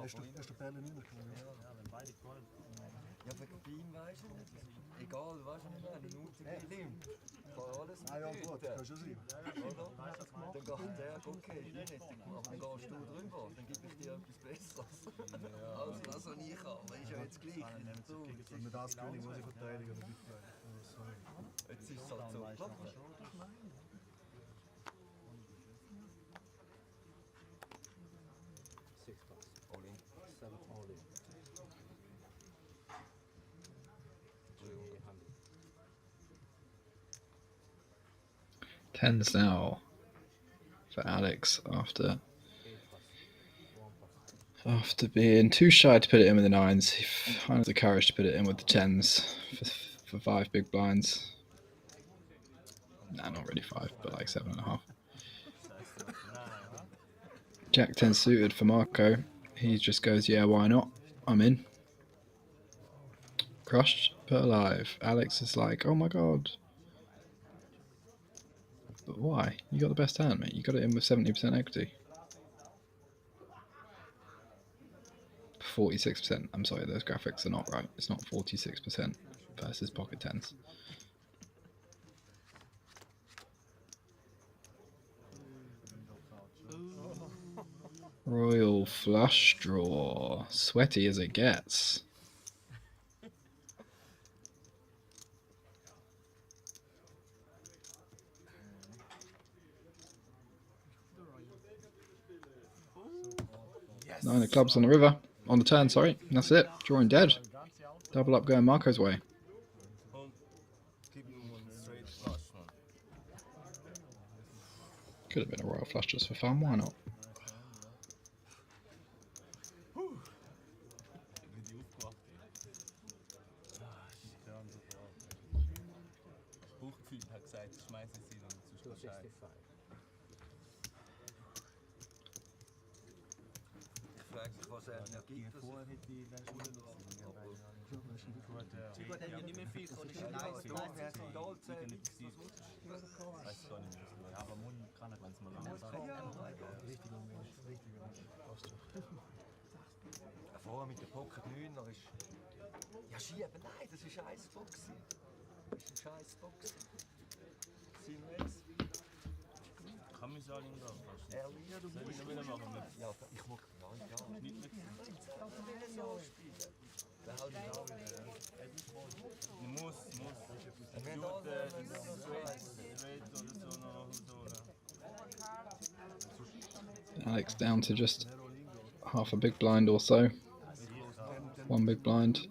Hast du Bälle nicht mehr genommen? Ja, wegen Beam weißt du nicht. Egal, weißt du nicht, eine Minute gelimmt. Kann alles Ah ja, gut, kann schon sein. oder? Dann geht der, okay, ich nicht, aber dann gehst du drüber, dann gebe ich dir etwas Besseres. Als das, was ich habe, ist ja jetzt gleich. Wenn man das gewinnt, muss ich verteidigen. Jetzt ist es halt so. All in. 7 all in. 300. Tens now for Alex after being too shy to put it in with the nines. He finally has the courage to put it in with the tens for 5 big blinds. Nah, not really 5, but like 7.5. Jack 10 suited for Marco. He just goes, yeah, why not? I'm in. Crushed, but alive. Alex is like, oh my god. But why? You got the best hand, mate. You got it in with 70% equity. 46%. I'm sorry, those graphics are not right. It's not 46% versus pocket tens. Royal flush draw. Sweaty as it gets. Yes. 9 of clubs on the river. On the turn, sorry. That's it. Drawing dead. Double up going Marco's way. Could have been a royal flush just for fun, why not? Vorher mit der Poker 9er ist. Ja, schieben, nein, das ist ein Box. Das ist ein scheiß Box. Kann mich sagen, da fast. Ja, du musst wieder machen. Ja, ich mag ja nicht mehr. So spielen. Da hau ich auch wieder. Muss. Alex down to just half a big blind or so. One big blind.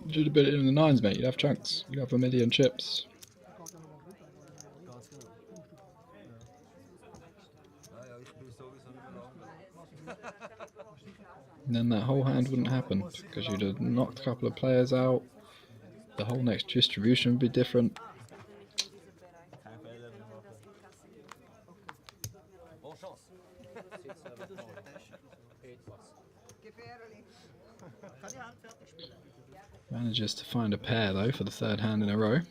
You should have put it in the nines, mate. You'd have chunks. You'd have 1,000,000 chips. And then that whole hand wouldn't happen because you'd have knocked a couple of players out. The whole next distribution would be different. Manages to find a pair though for the 3rd hand in a row.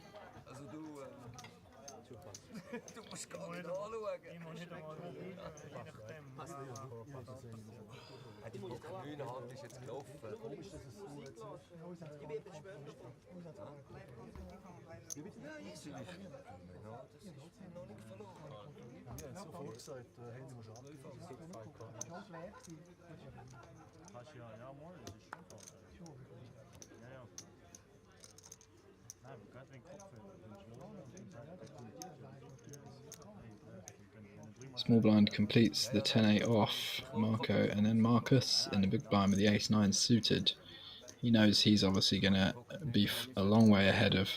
Small blind completes the 10-8 off Marco, and then Marcus in the big blind with the ace-9 suited. He knows he's obviously going to be a long way ahead of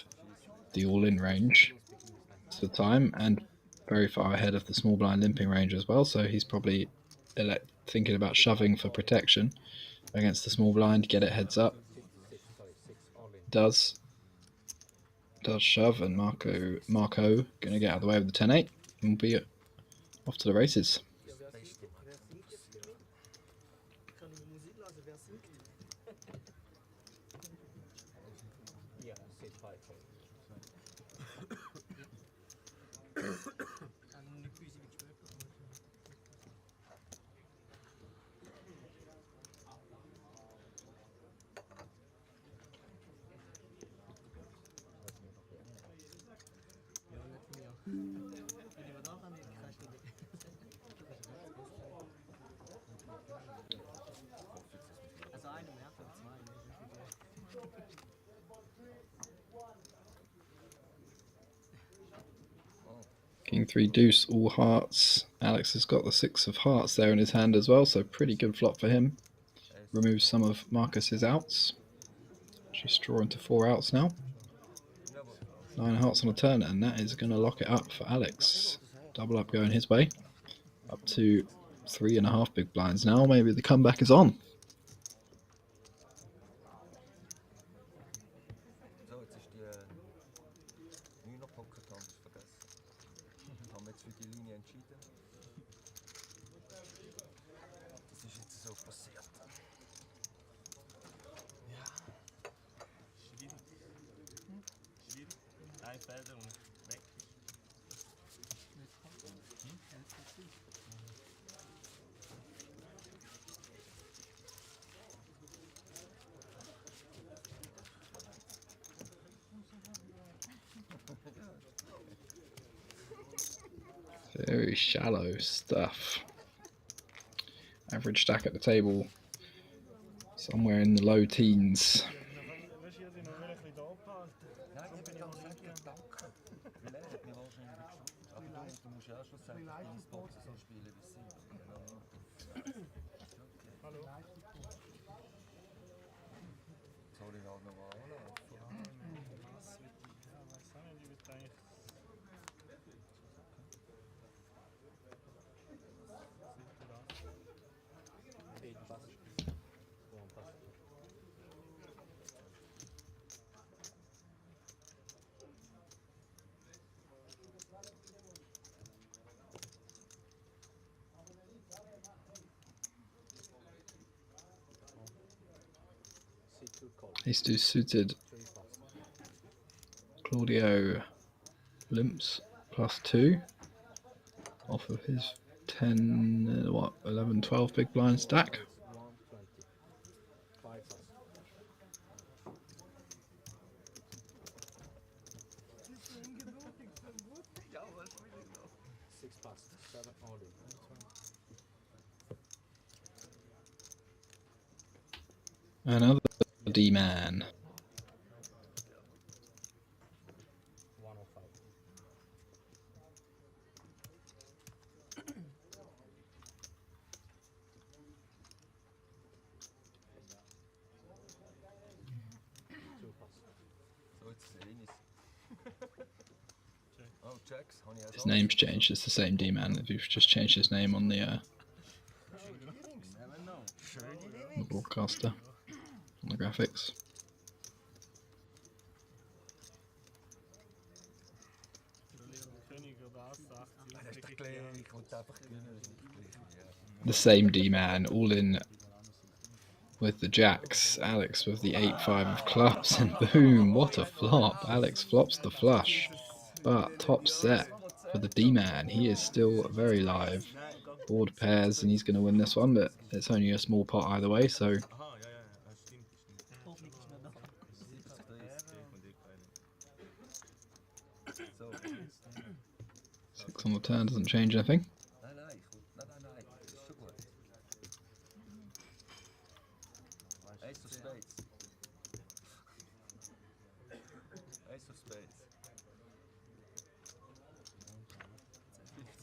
the all-in range at the time, and very far ahead of the small blind limping range as well, so he's probably thinking about shoving for protection against the small blind, get it heads up. Does shove, and Marco going to get out of the way with the 10-8 and will be off to the races. King 3 deuce, all hearts. Alex has got the 6 of hearts there in his hand as well, so pretty good flop for him. Removes some of Marcus's outs. Just draw into 4 outs now. 9 hearts on a turn, and that is going to lock it up for Alex. Double up going his way. Up to 3.5 big blinds now. Maybe the comeback is on. So, jetzt ist die 9er Poker dran, das vergessen. Haben wir jetzt für die Linie entschieden. Das ist jetzt so passiert. Ja. Schwierig. Schwierig. Ein Felder und weg. Very shallow stuff. Average stack at the table, somewhere in the low teens. Weißt du, ich noch ein bisschen da behalten. Nein, eben, ja, danke. Weil er hat mir wahrscheinlich geschaut. Aber du musst ja auch schlussendlich deine Spots so spielen, wie sie sind. Hallo? Soll ich halt noch mal anlaufen? Ja, was wird ich? Ja, weiß auch nicht, ich würde eigentlich. Ace deuce suited. Claudio limps +2 off of his 10, 11, 12 big blind stack. Another D-man. So, jetzt sehe ich es. Oh, Jacks, habe ich auch His name's changed. It's the same D-man. We've just changed his name on the broadcaster, on the graphics. The same D-man, all in with the jacks. Alex with the 8-5 of clubs, and boom, what a flop. Alex flops the flush, but top set for the D-man. He is still very live. Board pairs, and he's going to win this one, but it's only a small pot either way, so... Six on the turn doesn't change anything. Ace of spades. Ace of spades.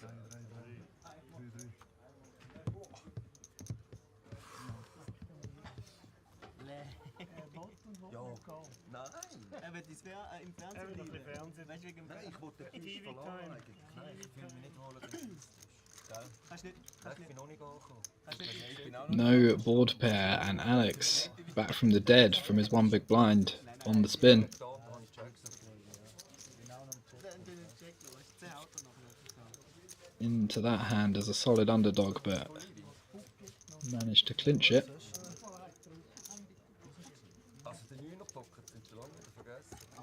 Ja, nein! Er wird im Fernsehen bleiben. Weißt du, wegen dem Nein, ich wollte den Tisch verloren eigentlich. Nein, ich will mich nicht holen, den Tisch. Ich bin noch nicht angekommen. No board pair, and Alex back from the dead from his one big blind on the spin. Into that hand as a solid underdog, but managed to clinch it.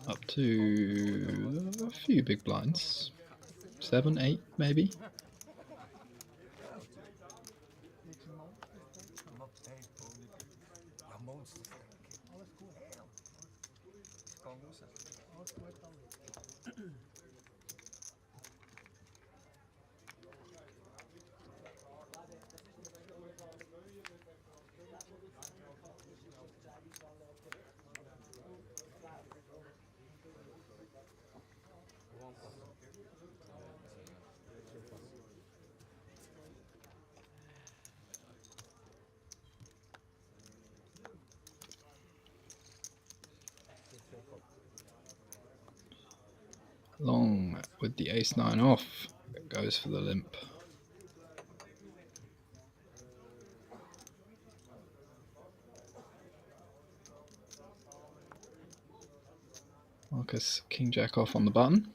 Up to a few big blinds. 7, 8 maybe. Long with the ace-9 off, goes for the limp. Marcus king-jack off on the button.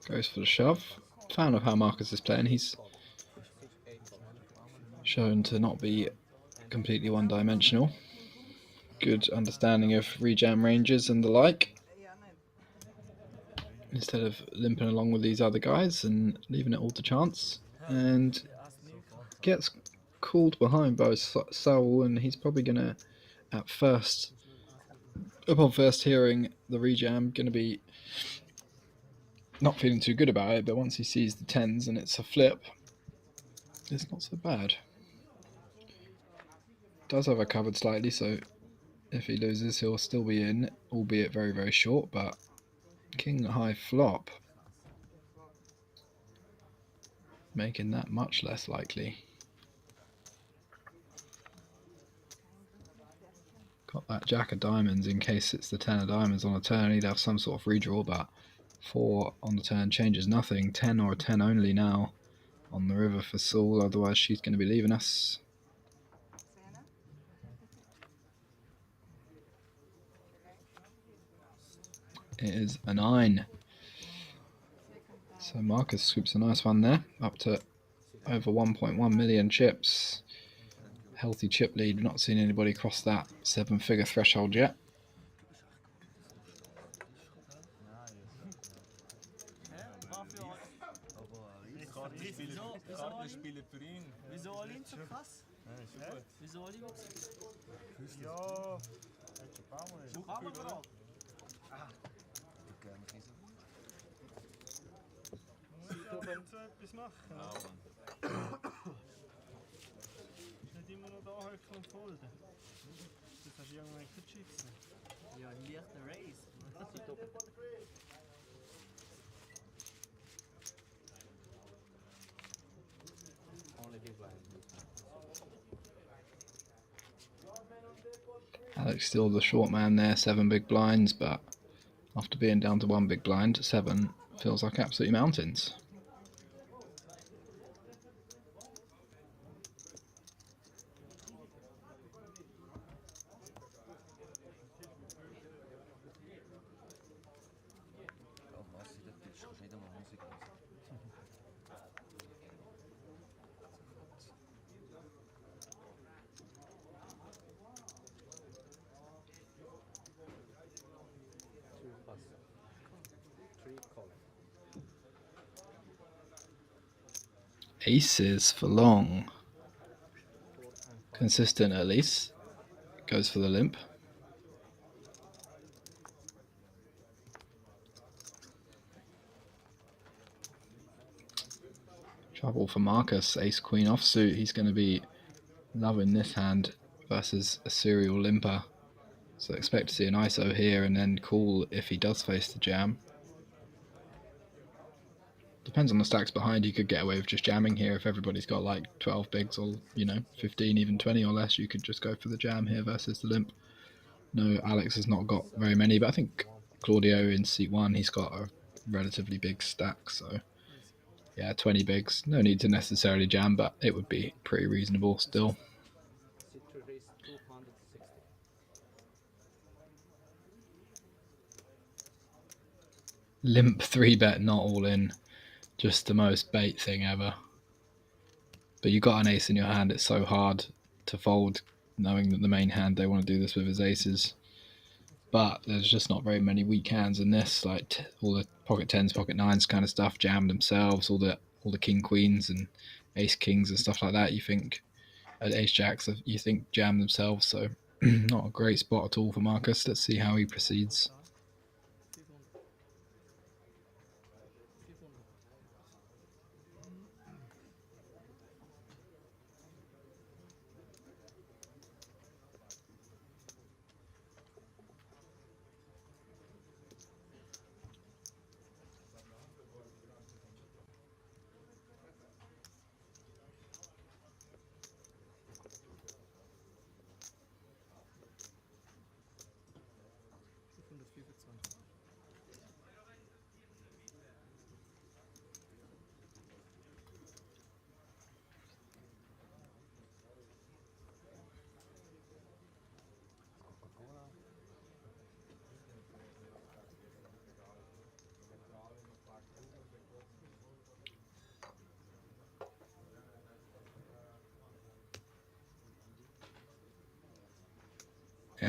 Goes for the shove. Fan of how Marcus is playing. He's shown to not be completely one-dimensional. Good understanding of rejam ranges and the like. Instead of limping along with these other guys and leaving it all to chance. And gets called behind by Saul, and he's probably going to, at first, upon first hearing the rejam, going to be not feeling too good about it, but once he sees the 10s and it's a flip, it's not so bad. Does have a covered slightly, so if he loses he'll still be in, albeit very, very short, but king high flop, making that much less likely. Got that jack of diamonds in case it's the 10 of diamonds on a turn. He'd have some sort of redraw, but 4 on the turn changes nothing. 10 or a 10 only now on the river for Saul, otherwise she's going to be leaving us. It is a 9. So Marcus scoops a nice one there, up to over 1.1 million chips. Healthy chip lead. We've not seen anybody cross that 7-figure threshold yet. Wieso All-In so krass? Wieso All-In? Ja, hättest du ein paar Mal. Schon paar Mal gefragt. Muss ja so etwas machen. Ist nicht immer noch da hocken und folgen. Das hast du irgendwann keine Chips mehr. Ja, ein leichter Race. Alex still the short man there, 7 big blinds, but after being down to 1 big blind, 7 feels like absolutely mountains. Aces for long. Consistent at least. Goes for the limp. Trouble for Marcus. Ace queen offsuit. He's going to be loving this hand versus a serial limper. So expect to see an ISO here and then call if he does face the jam. Depends on the stacks behind. You could get away with just jamming here if everybody's got like 12 bigs or 15, even 20 or less. You could just go for the jam here versus the limp. No, Alex has not got very many, but I think Claudio in seat 1, he's got a relatively big stack. So yeah, 20 bigs. No need to necessarily jam, but it would be pretty reasonable still. Limp 3-bet, not all in. Just the most bait thing ever. But you got an ace in your hand, it's so hard to fold knowing that the main hand they want to do this with is aces. But there's just not very many weak hands in this, like all the pocket 10s, pocket 9s kind of stuff jam themselves, all the king queens and ace kings and stuff like that. You think at ace jacks, you think jam themselves, so not a great spot at all for Marcus. Let's see how he proceeds.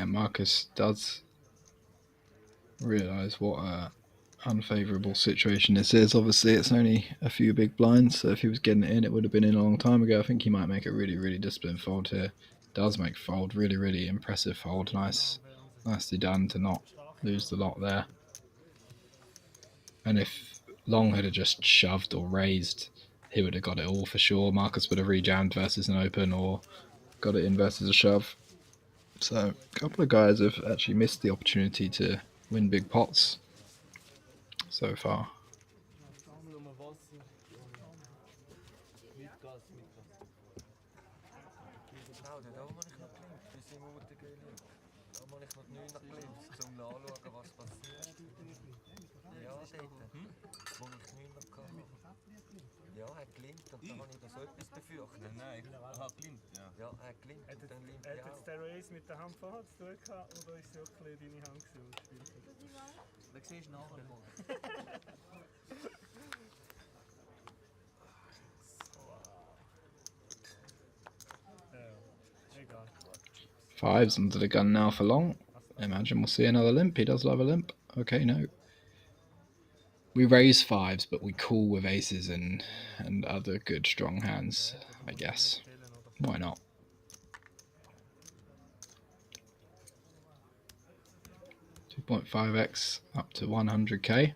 Yeah, Marcus does realise what a unfavourable situation this is. Obviously, it's only a few big blinds, so if he was getting it in, it would have been in a long time ago. I think he might make a really, really disciplined fold here. Does make fold, really, really impressive fold. Nicely done to not lose the lot there. And if Long had just shoved or raised, he would have got it all for sure. Marcus would have rejammed versus an open or got it in versus a shove. So a couple of guys have actually missed the opportunity to win big pots so far. Genau, da habe ich noch gelinkt, bis im Mutige gelinkt. Da habe ich noch 9 gelinkt, um nachzuschauen, was passiert. Ja, dort, wo ich 9 hatte. Ja, er hat gelinkt und dann habe ich da so etwas befürchtet. Nein, er hat gelinkt, ja. Ja, er hat gelinkt und dann linkt er auch. Hat jetzt der Race mit der Hand vorher zu tun gehabt, oder ist es wirklich deine Hand, die du gespielt hast? Da siehst du nachher mal. Fives under the gun now for Long. I imagine we'll see another limp. He does love a limp. Okay, no. We raise fives, but we call with aces and other good strong hands, I guess. Why not? .5x up to 100k.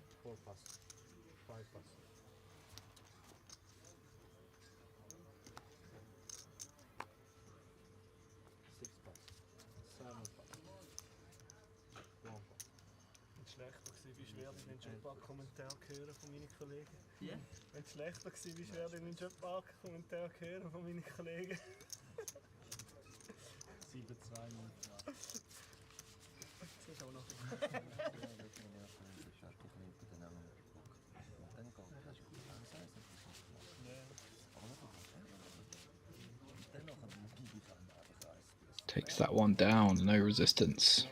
Kommentar hören von meinen Kollegen. Ja? Wenn es schlechter gewesen wäre, schwer den Kommentar hören von meinen Kollegen. 7-2 Das ist auch noch. Takes that one down, no resistance.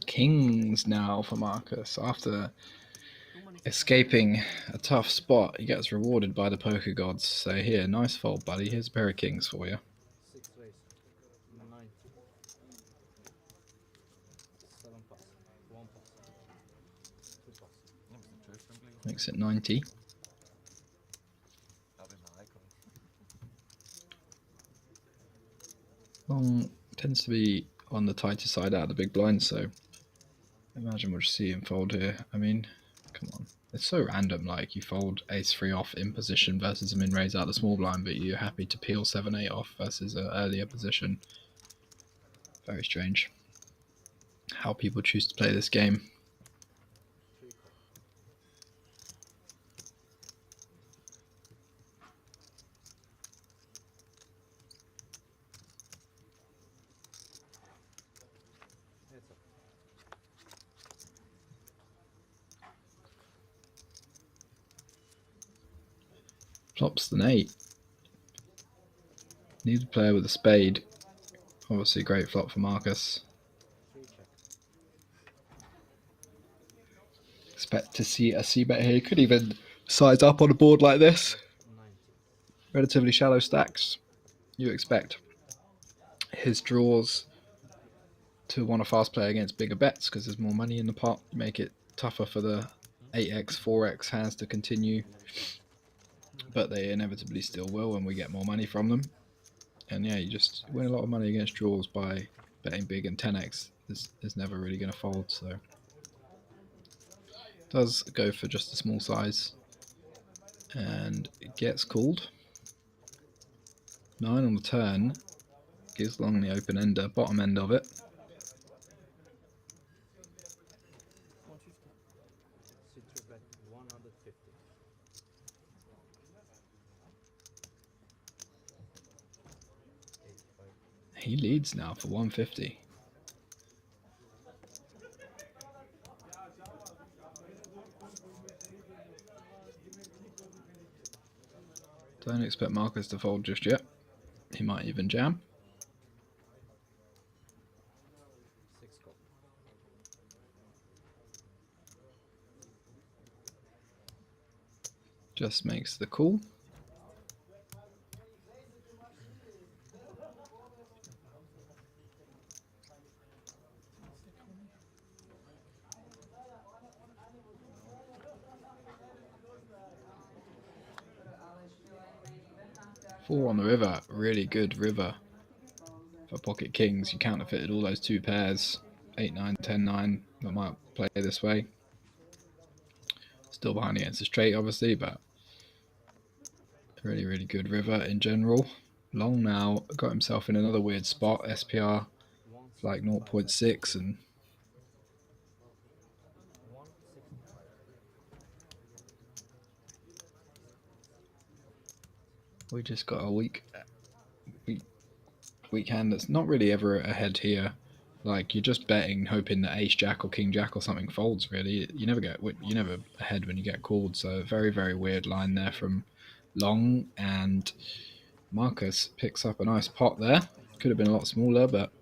Kings now for Marcus. After escaping a tough spot, he gets rewarded by the poker gods. So here, nice fold, buddy. Here's a pair of kings for you. Makes it 90. Long tends to be on the tighter side out of the big blind, so I imagine we'll just see him fold here. I mean, come on. It's so random, like you fold ace-3 off in position versus a min-raise out the small blind, but you're happy to peel 7-8 off versus an earlier position. Very strange how people choose to play this game. Flops an 8. Need a player with a spade. Obviously a great flop for Marcus. Expect to see a c-bet here. Could even size up on a board like this. Relatively shallow stacks. You expect his draws to want to fast play against bigger bets because there's more money in the pot. Make it tougher for the 8x, 4x hands to continue. But they inevitably still will when we get more money from them. And yeah, you just win a lot of money against draws by betting big, and 10x is never really going to fold. So Does go for just a small size and it gets called. 9 on the turn, gives long the open ender, bottom end of it. He leads now for 150. Don't expect Marcus to fold just yet. He might even jam. Just makes the call. Four on the river, really good river for pocket kings. You counterfeited all those two pairs, 8-9, 10-9, that might play this way. Still behind against the straight obviously, but really, really good river in general. Long now, got himself in another weird spot, SPR like 0.6 and we just got a weak hand that's not really ever ahead here. Like, you're just betting, hoping that ace jack or king jack or something folds. Really, you never ahead when you get called. So very, very weird line there from Long, and Marcus picks up a nice pot there. Could have been a lot smaller, but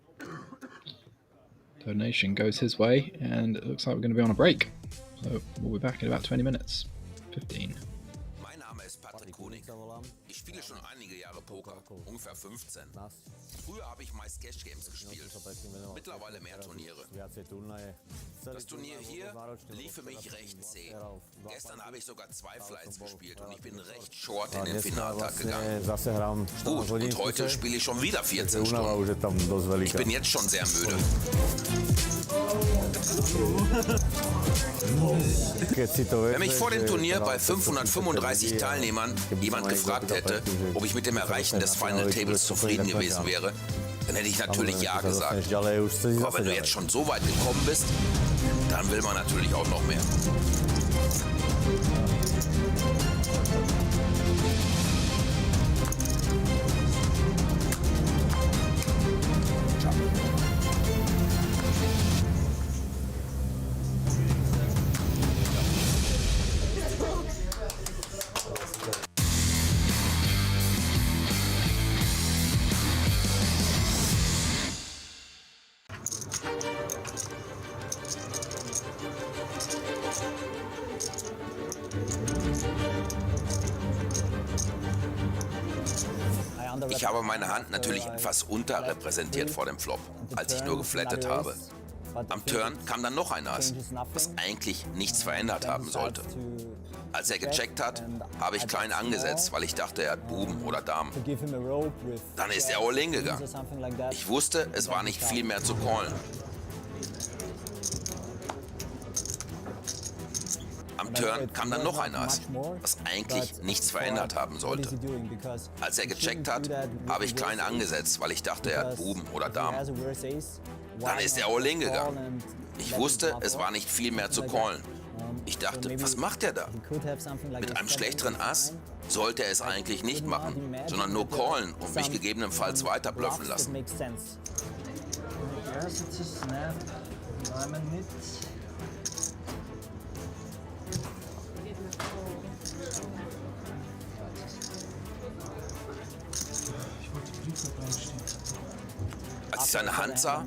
donation goes his way, and it looks like we're going to be on a break. So we'll be back in about 20 minutes, 15. Ich spiele schon einige Jahre Poker, ungefähr 15. Früher habe ich meist Cash Games gespielt, mittlerweile mehr Turniere. Das Turnier hier lief für mich recht zäh. Gestern habe ich sogar 2 Flights gespielt und ich bin recht short in den Finaltag gegangen. Gut, und heute spiele ich schon wieder 14 Stunden. Ich bin jetzt schon sehr müde. Wenn mich vor dem Turnier bei 535 Teilnehmern jemand gefragt hätte, ob ich mit dem Erreichen des Final Tables zufrieden gewesen wäre, dann hätte ich natürlich ja gesagt. Aber wenn du jetzt schon so weit gekommen bist, dann will man natürlich auch noch mehr. Ich habe meine Hand natürlich etwas unterrepräsentiert vor dem Flop, als ich nur geflattet habe. Am Turn kam dann noch ein Ass, was eigentlich nichts verändert haben sollte. Als er gecheckt hat, habe ich klein angesetzt, weil ich dachte, er hat Buben oder Damen. Dann ist er all in gegangen. Ich wusste, es war nicht viel mehr zu callen. Am Turn kam dann noch ein Ass, was eigentlich nichts verändert haben sollte. Als er gecheckt hat, habe ich klein angesetzt, weil ich dachte, er hat Buben oder Damen. Dann ist er all in gegangen. Ich wusste, es war nicht viel mehr zu callen. Ich dachte, was macht er da? Mit einem schlechteren Ass sollte er es eigentlich nicht machen, sondern nur callen und mich gegebenenfalls weiter bluffen lassen. Als ich seine Hand sah,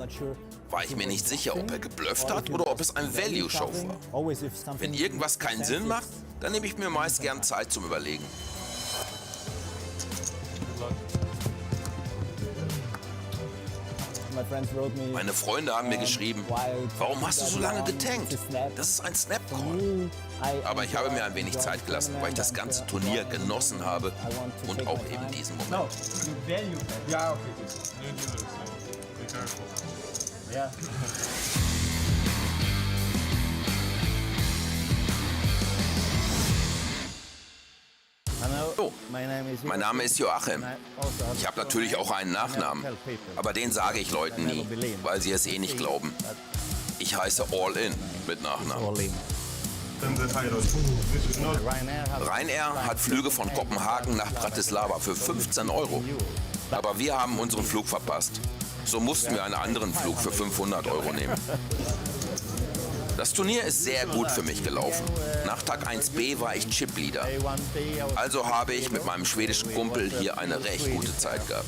war ich mir nicht sicher, ob er geblufft hat oder ob es ein Value-Show war. Wenn irgendwas keinen Sinn macht, dann nehme ich mir meist gern Zeit zum Überlegen. Meine Freunde haben mir geschrieben, warum hast du so lange getankt? Das ist ein Snap-Call. Aber ich habe mir ein wenig Zeit gelassen, weil ich das ganze Turnier genossen habe und auch eben diesen Moment. Ja, okay. Ja. Hallo, mein Name ist Joachim. Ich habe natürlich auch einen Nachnamen, aber den sage ich Leuten nie, weil sie es eh nicht glauben. Ich heiße All In mit Nachnamen. Ryanair hat Flüge von Kopenhagen nach Bratislava für 15 €. Aber wir haben unseren Flug verpasst. So mussten wir einen anderen Flug für 500 € nehmen. Das Turnier ist sehr gut für mich gelaufen. Nach Tag 1b war ich Chipleader. Also habe ich mit meinem schwedischen Kumpel hier eine recht gute Zeit gehabt.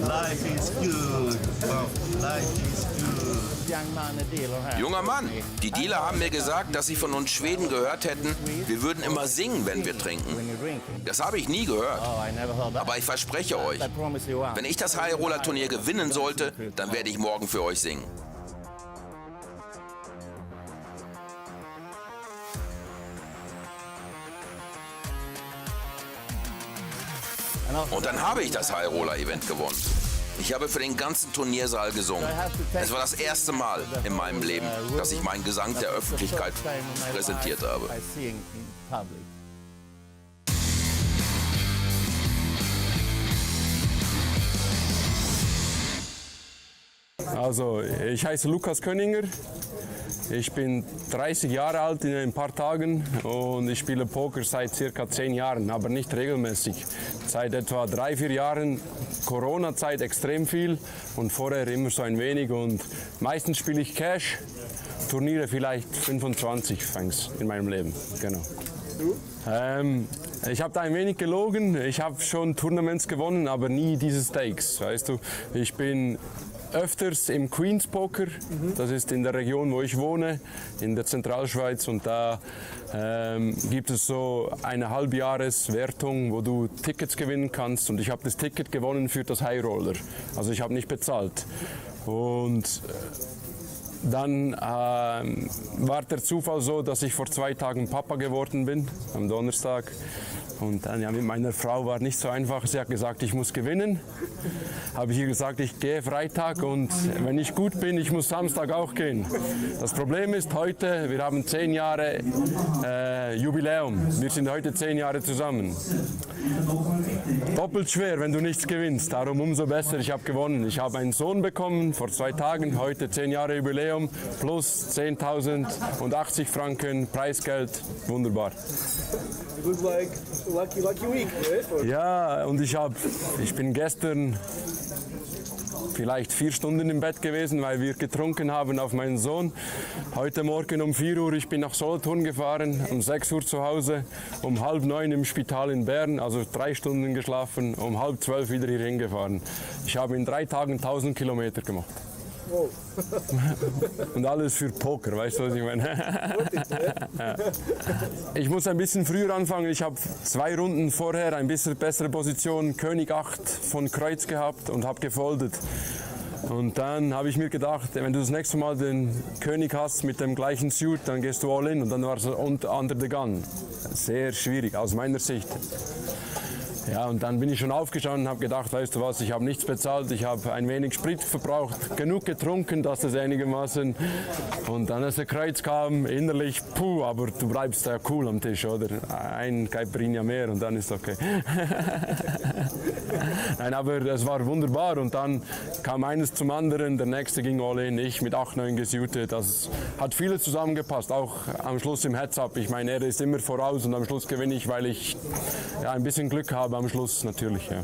Life is good. Life is good. Junger Mann, die Dealer haben mir gesagt, dass sie von uns Schweden gehört hätten, wir würden immer singen, wenn wir trinken. Das habe ich nie gehört. Aber ich verspreche euch, wenn ich das High-Roller-Turnier gewinnen sollte, dann werde ich morgen für euch singen. Und dann habe ich das High-Roller-Event gewonnen. Ich habe für den ganzen Turniersaal gesungen. Es war das erste Mal in meinem Leben, dass ich meinen Gesang der Öffentlichkeit präsentiert habe. Also, ich heiße Lukas Könninger. Ich bin 30 Jahre alt in ein paar Tagen und ich spiele Poker seit circa 10 Jahren, aber nicht regelmäßig. Seit etwa 3-4 Jahren, Corona-Zeit extrem viel und vorher immer so ein wenig. Und meistens spiele ich Cash, Turniere vielleicht 25 fängs in meinem Leben. Genau. Ich habe da ein wenig gelogen. Ich habe schon Tournaments gewonnen, aber nie diese Stakes. Weißt du, ich bin öfters im Queens Poker, das ist in der Region, wo ich wohne, in der Zentralschweiz, und da gibt es so eine Halbjahreswertung, wo du Tickets gewinnen kannst, und ich habe das Ticket gewonnen für das High Roller, also ich habe nicht bezahlt. Und dann war der Zufall so, dass ich vor 2 Tagen Papa geworden bin, am Donnerstag. Und dann, ja, mit meiner Frau war nicht so einfach. Sie hat gesagt, ich muss gewinnen. Habe ich ihr gesagt, ich gehe Freitag und wenn ich gut bin, ich muss Samstag auch gehen. Das Problem ist heute, wir haben 10 Jahre Jubiläum. Wir sind heute 10 Jahre zusammen. Doppelt schwer, wenn du nichts gewinnst. Darum umso besser, ich habe gewonnen. Ich habe einen Sohn bekommen vor 2 Tagen, heute 10 Jahre Jubiläum, plus 10.080 Franken Preisgeld. Wunderbar. It looks like lucky week, right? Ja, und ich bin gestern vielleicht 4 Stunden im Bett gewesen, weil wir getrunken haben auf meinen Sohn. Heute Morgen um 4 Uhr, ich bin nach Solothurn gefahren, um 6 Uhr zu Hause, um 8:30 im Spital in Bern, also 3 Stunden geschlafen, um 11:30 wieder hier hingefahren. Ich habe in 3 Tagen 1000 Kilometer gemacht. Wow. Und alles für Poker, weißt du, was ich meine? Ich muss ein bisschen früher anfangen. Ich habe 2 Runden vorher ein bisschen bessere Position, König 8 von Kreuz gehabt und habe gefoldet. Und dann habe ich mir gedacht, wenn du das nächste Mal den König hast mit dem gleichen Suit, dann gehst du all in, und dann war es under the gun. Sehr schwierig aus meiner Sicht. Ja, und dann bin ich schon aufgestanden und habe gedacht, weißt du was, ich habe nichts bezahlt, ich habe ein wenig Sprit verbraucht, genug getrunken, dass das einigermaßen. Und dann, als der Kreuz kam, innerlich, puh, aber du bleibst ja cool am Tisch, oder? Ein Caipirinha mehr und dann ist okay. Nein, aber es war wunderbar, und dann kam eines zum anderen, der nächste ging all in, ich mit 8-9 gesuited. Das hat vieles zusammengepasst, auch am Schluss im Heads-Up. Ich meine, er ist immer voraus und am Schluss gewinne ich, weil ich ja, ein bisschen Glück habe am Schluss natürlich. Ja.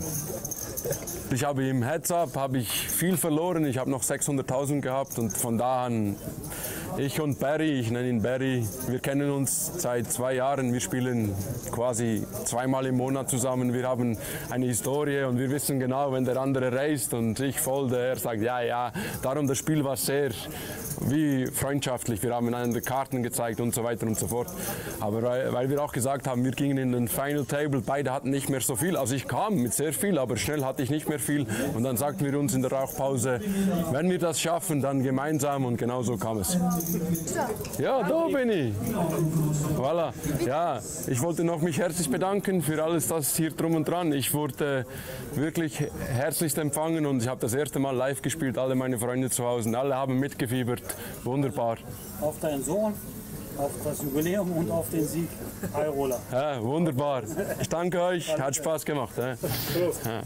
Ich habe im Heads-Up viel verloren, ich habe noch 600.000 gehabt, und von da an, ich und Barry, ich nenne ihn Barry, wir kennen uns seit 2 Jahren, wir spielen quasi 2-mal im Monat zusammen, wir haben eine Historie und wir wissen genau, wenn der andere raced und ich folge, er sagt ja, darum das Spiel war sehr wie freundschaftlich, wir haben einander Karten gezeigt und so weiter und so fort. Aber weil wir auch gesagt haben, wir gingen in den Final Table, beide hatten nicht mehr so viel, also ich kam mit sehr viel, aber schnell hatte ich nicht mehr viel, und dann sagten wir uns in der Rauchpause, wenn wir das schaffen, dann gemeinsam, und genau so kam es. Ja, da bin ich. Voilà. Ja, ich wollte noch mich herzlich bedanken für alles das hier drum und dran. Ich wurde wirklich herzlichst empfangen und ich habe das erste Mal live gespielt, alle meine Freunde zu Hause, alle haben mitgefiebert. Wunderbar. Auf deinen Sohn? auf das Jubiläum und auf den Sieg. Hi Rola. Ja, wunderbar. Ich danke euch, hat Spaß gemacht. Ja. Ja.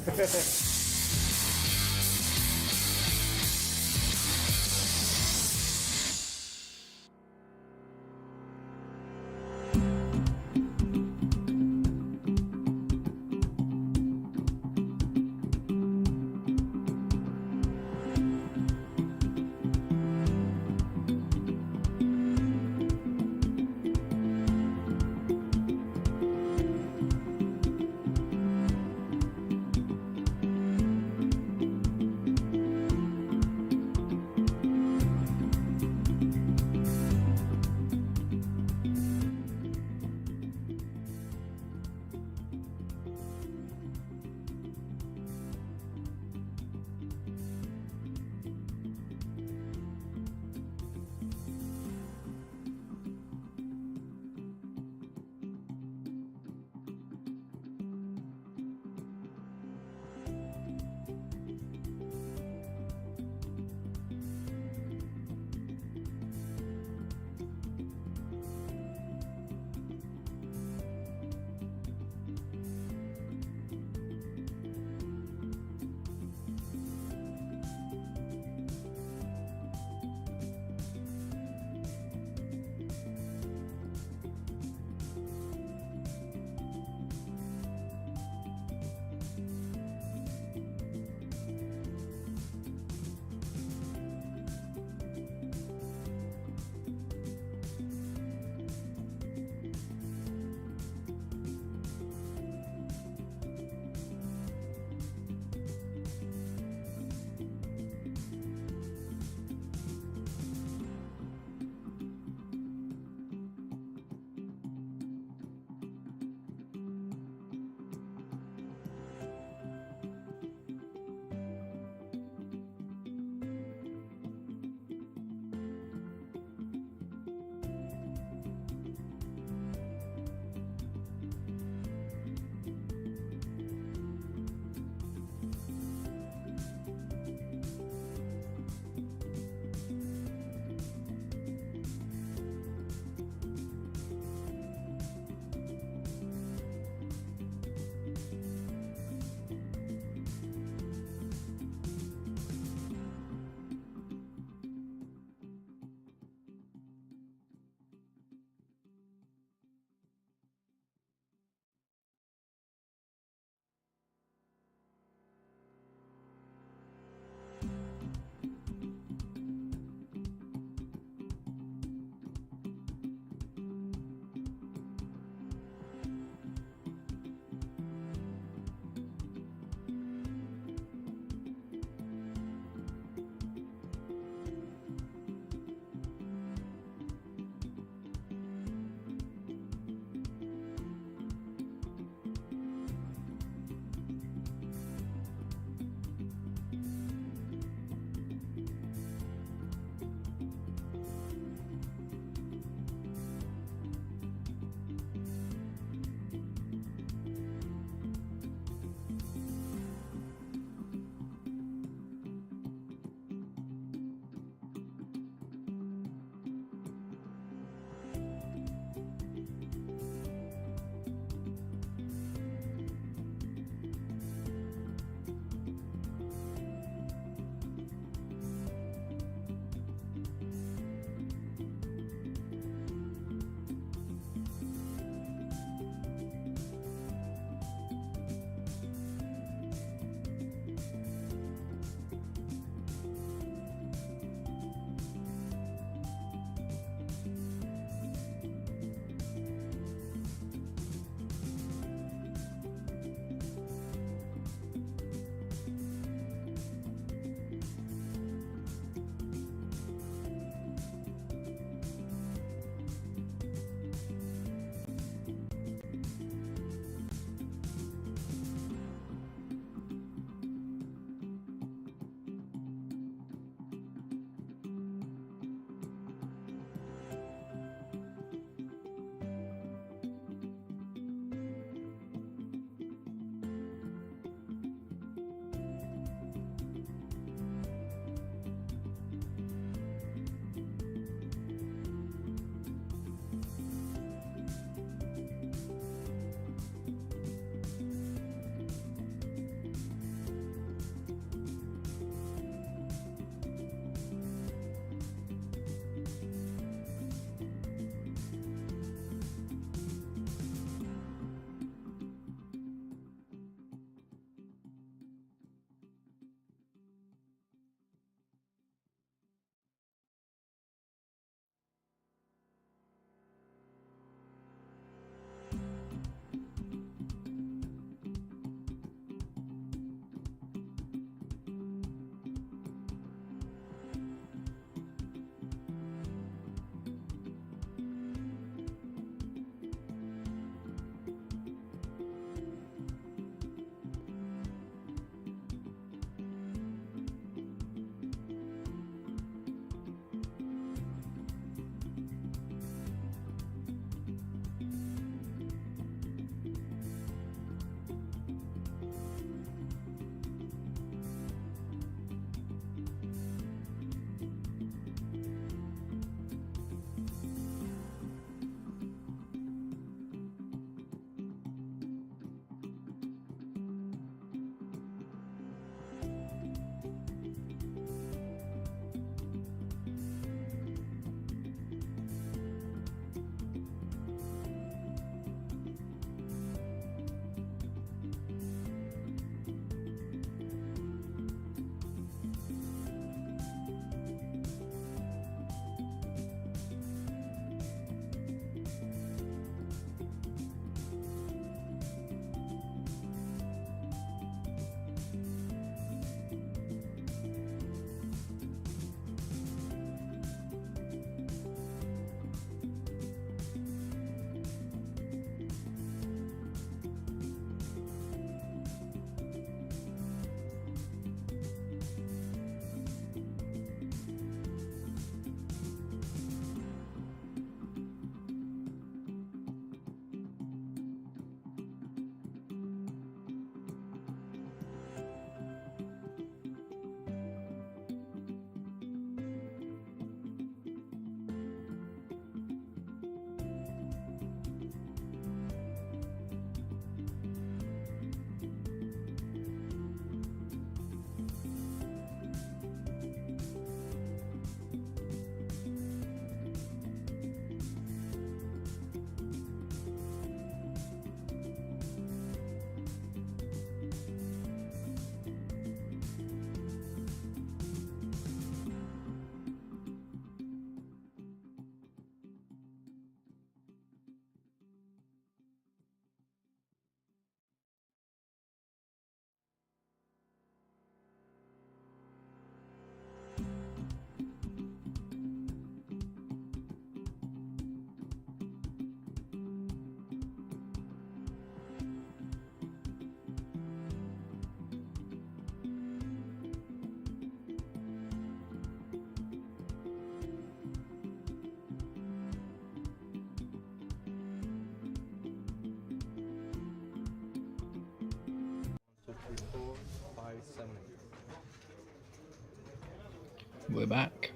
We're back.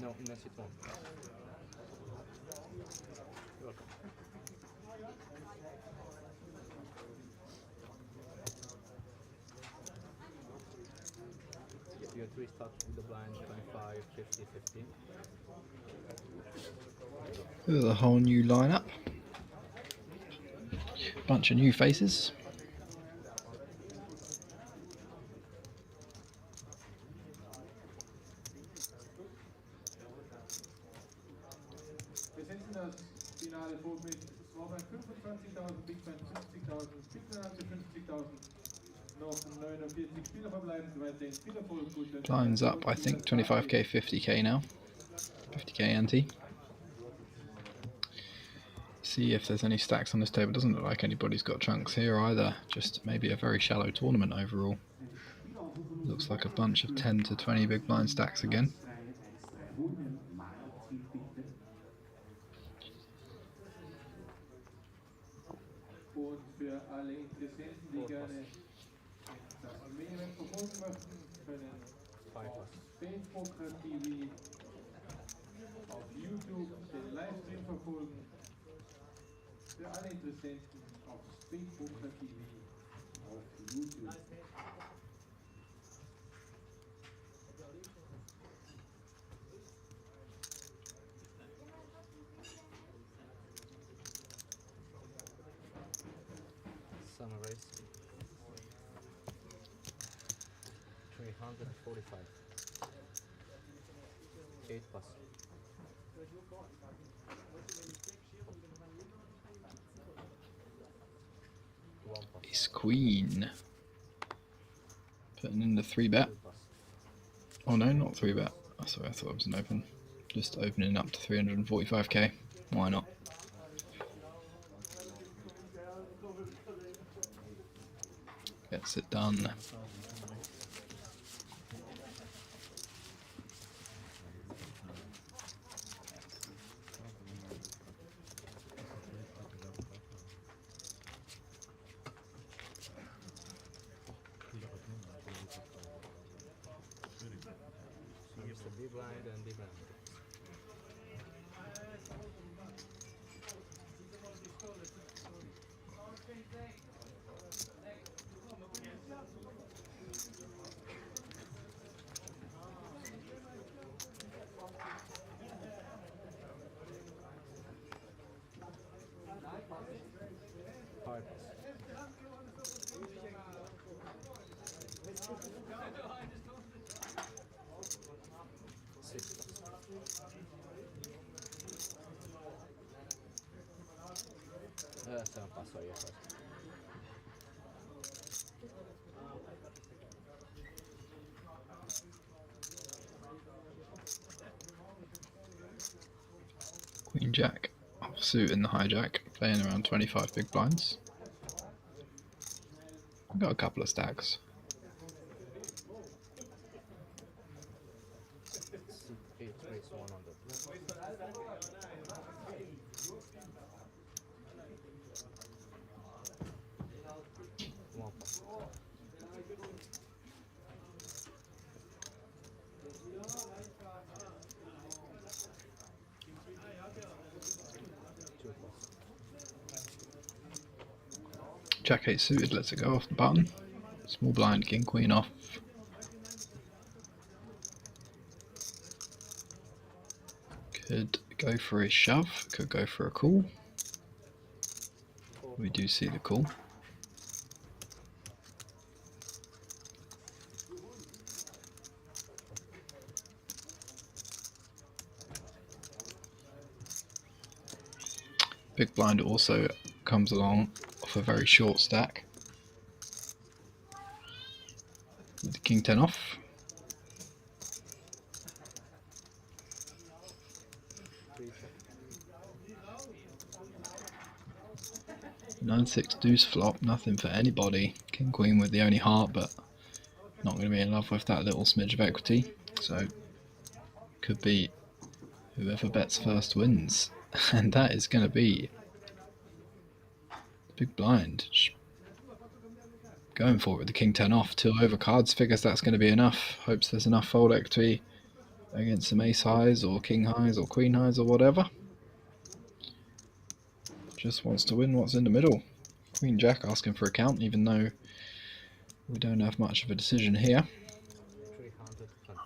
No, that's it one. You three start with the blind 25, 50, 15. There's a whole new lineup. Bunch of new faces. Wir setzen das Finale fort mit Smallblind 25.000, Big Blind 50.000, Big Blind up to 50.000. Noch 49 Spieler verbleiben, weiterhin viel Erfolg. Blinds up, I think 25k, 50k now. 50k ante. See if there's any stacks on this table. Doesn't look like anybody's got chunks here either. Just maybe a very shallow tournament overall. Looks like a bunch of 10 to 20 big blind stacks again. Und für alle Interessenten, die gerne das Main-Event verfolgen möchten, können auf Spadepoker TV auf YouTube den Livestream verfolgen. Für alle Interessenten auf Spadepoker TV auf YouTube. Summer race. 345. 8 plus. Ace Queen. Putting in the 3-bet. Oh no, not 3-bet. Oh, sorry, I thought it was an open. Just opening up to 345k. Why not? Gets it done. Here's the big blind and big blind. Hard. Sen passar jag först. Queen Jack offsuit in the hijack, playing around 25 big blinds. We've got a couple of stacks. Jack 8 suited, lets it go off the button. Small blind, king queen off. Could go for a shove, could go for a call. We do see the call. Big blind also comes along off a very short stack. With the king 10 off. Nine six deuce flop, nothing for anybody. King queen with the only heart, but not going to be in love with that little smidge of equity. So could be whoever bets first wins, and that is going to be big blind. Going for it with the king 10 off, 2 overcards, figures that's going to be enough, hopes there's enough fold equity against some ace highs or king highs or queen highs or whatever. Just wants to win what's in the middle. Queen jack asking for a count, even though we don't have much of a decision here.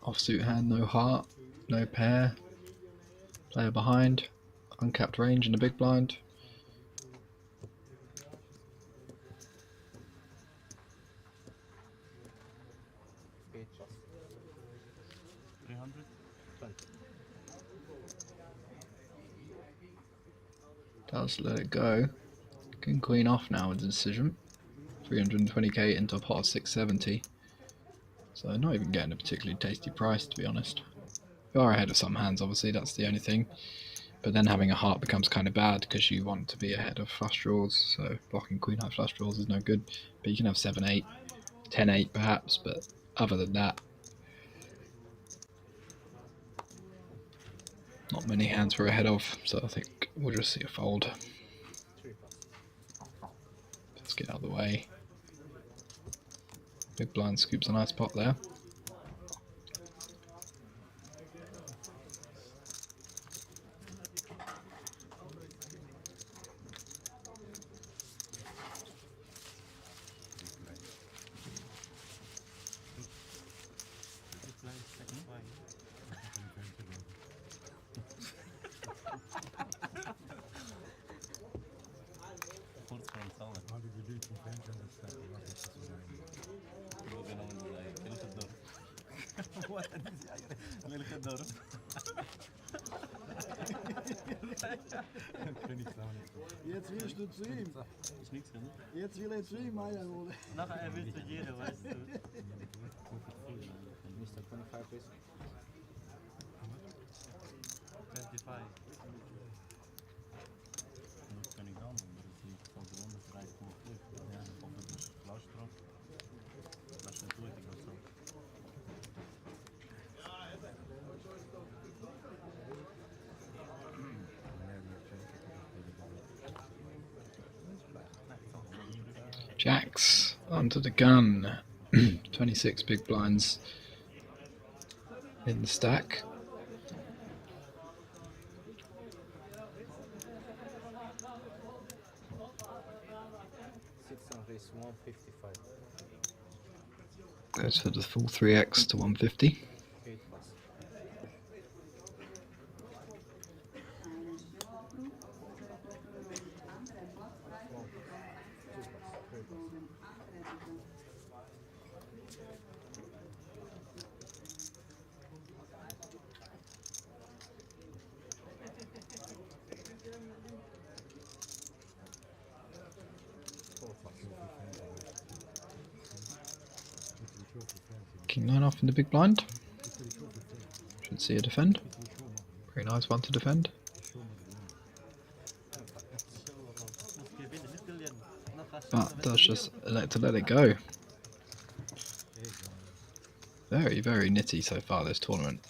Offsuit hand, no heart, no pair, player behind, uncapped range in the big blind. Does let it go. King queen off now with the decision. 320k into a pot of 670. So not even getting a particularly tasty price, to be honest. You are ahead of some hands, obviously, that's the only thing. But then having a heart becomes kind of bad because you want to be ahead of flush draws. So blocking queen high flush draws is no good. But you can have 7-8, 10-8 perhaps, but other than that, not many hands we're ahead of. So I think we'll just see a fold. Let's get out of the way. Big blind scoops a nice pot there. Jetzt willst du zu ihm. Jetzt will er zu ihm einholen. Nachher er will zu jeder, weißt du. Mr. 25 please. 25. Jacks onto the gun. 26 big blinds in the stack. Goes for the full 3x to 150. King 9 off in the big blind. Should see a defend. Very nice one to defend. But does just elect to let it go. Very, very nitty so far this tournament.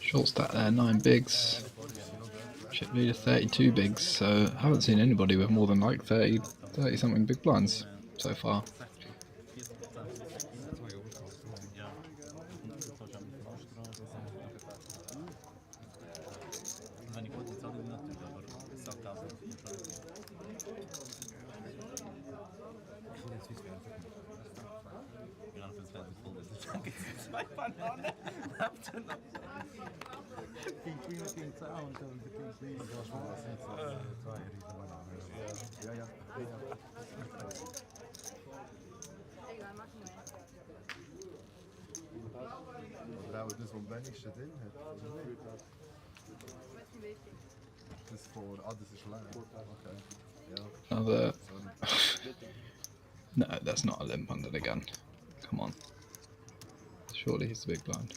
Short stack there, 9 bigs. Chip leader 32 bigs, so I haven't seen anybody with more than like 30 something big blinds so far. Das am wenigsten drin hat. Das ist leer. Okay. Ja. another. No, that's not a limp under the gun. Come on. Surely he's the big blind.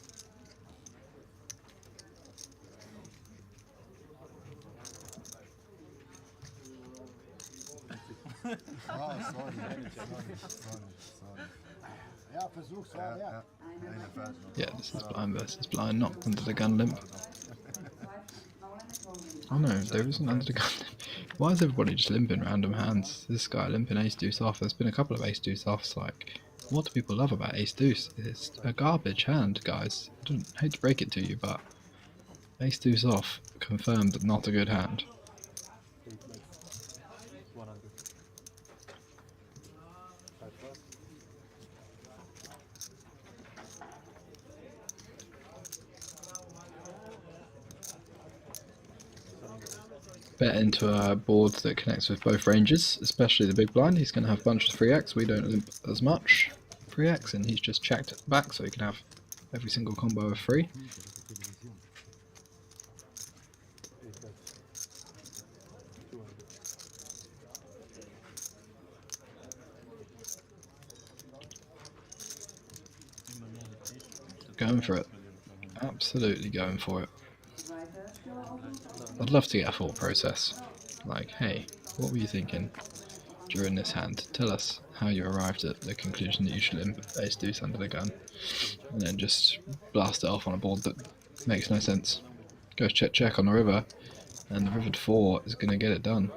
Yeah, this is blind versus blind, not under the gun limp. Oh no, there isn't under the gun limp. Why is everybody just limping random hands? This guy limping ace deuce off. There's been a couple of ace deuce offs. Like, what do people love about ace deuce? It's a garbage hand, guys. I hate to break it to you, but ace deuce off confirmed not a good hand. Bet into a board that connects with both ranges, especially the big blind. He's going to have a bunch of 3x. We don't limp as much 3x, and he's just checked at the back so he can have every single combo of 3. Going for it. Absolutely going for it. I'd love to get a thought process. Like, hey, what were you thinking during this hand? Tell us how you arrived at the conclusion that you should limp ace deuce under the gun. And then just blast it off on a board that makes no sense. Goes check check on the river, and the river to 4 is going to get it done.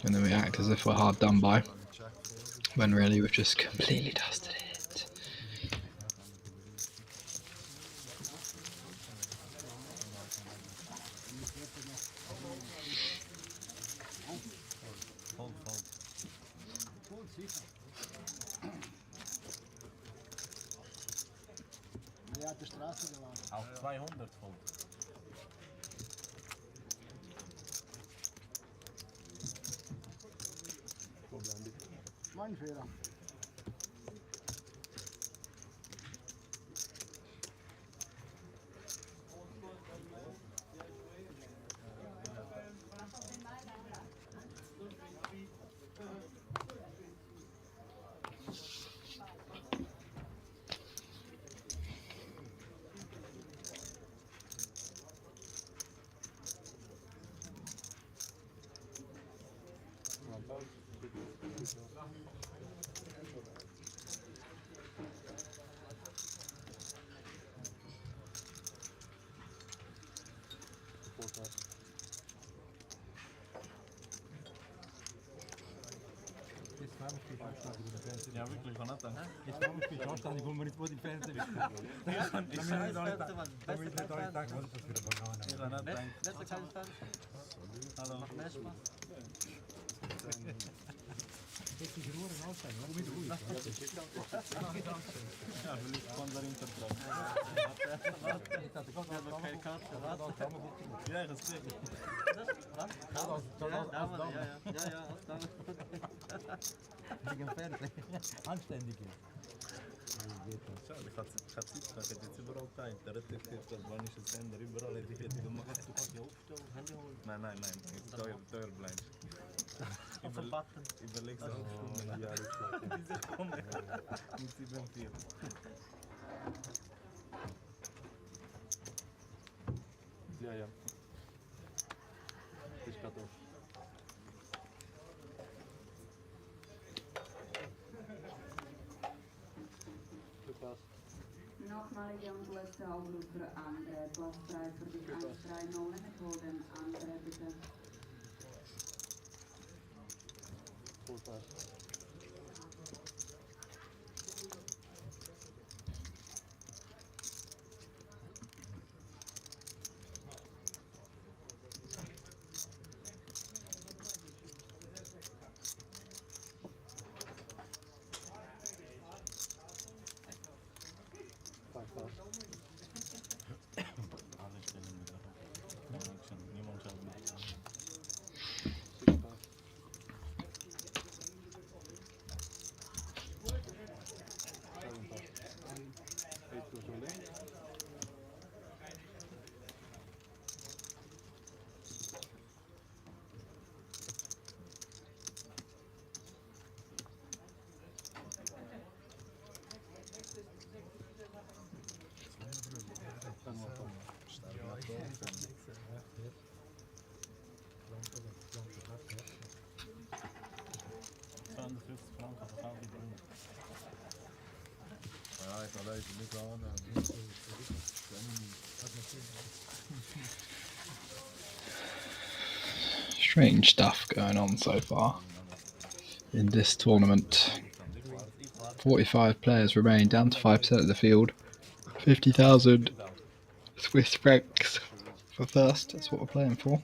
And then we act as if we're hard done by, when really we've just completely dusted it. Auf 200 Volt. Mein Fehler. Ja, wirklich, von Nathan. Ich frage mich, wie anständig, wo man nicht gut im Fernsehen ist. Damit nicht alle denken, was ist das für eine Banane? Ich habe nicht gedacht. Hallo. Das ist Ruhe und Anstrengung, warum nicht ruhig? Ja, vielleicht Sponsoring-Vertrag. Jetzt hat er gerade keine Karte. Ja, ich habe es gesehen. Wegen Fernsehen. Anständig. Schau, ich habe Zeit, ich hätte jetzt überall geteilt. Der hat gesagt, das war nicht ein Sender, überall hätte ich jetzt gemacht. Du kannst ja aufstellen, Handy holen. Nein, jetzt teuer bleibt. Auf den Button. Überleg's auch schon. Ja, alles klar. Diese kommen mit 7-4. Ja. Ich gerade auf. Nochmalige und letzte Aufruf für andere. Platzpreis für die 1-3-0 Methoden. Andere bitte. nicht annehmen. Strange stuff going on so far in this tournament. 45 players remain, down to 5% of the field. 50,000 Swiss francs for first, that's what we're playing for.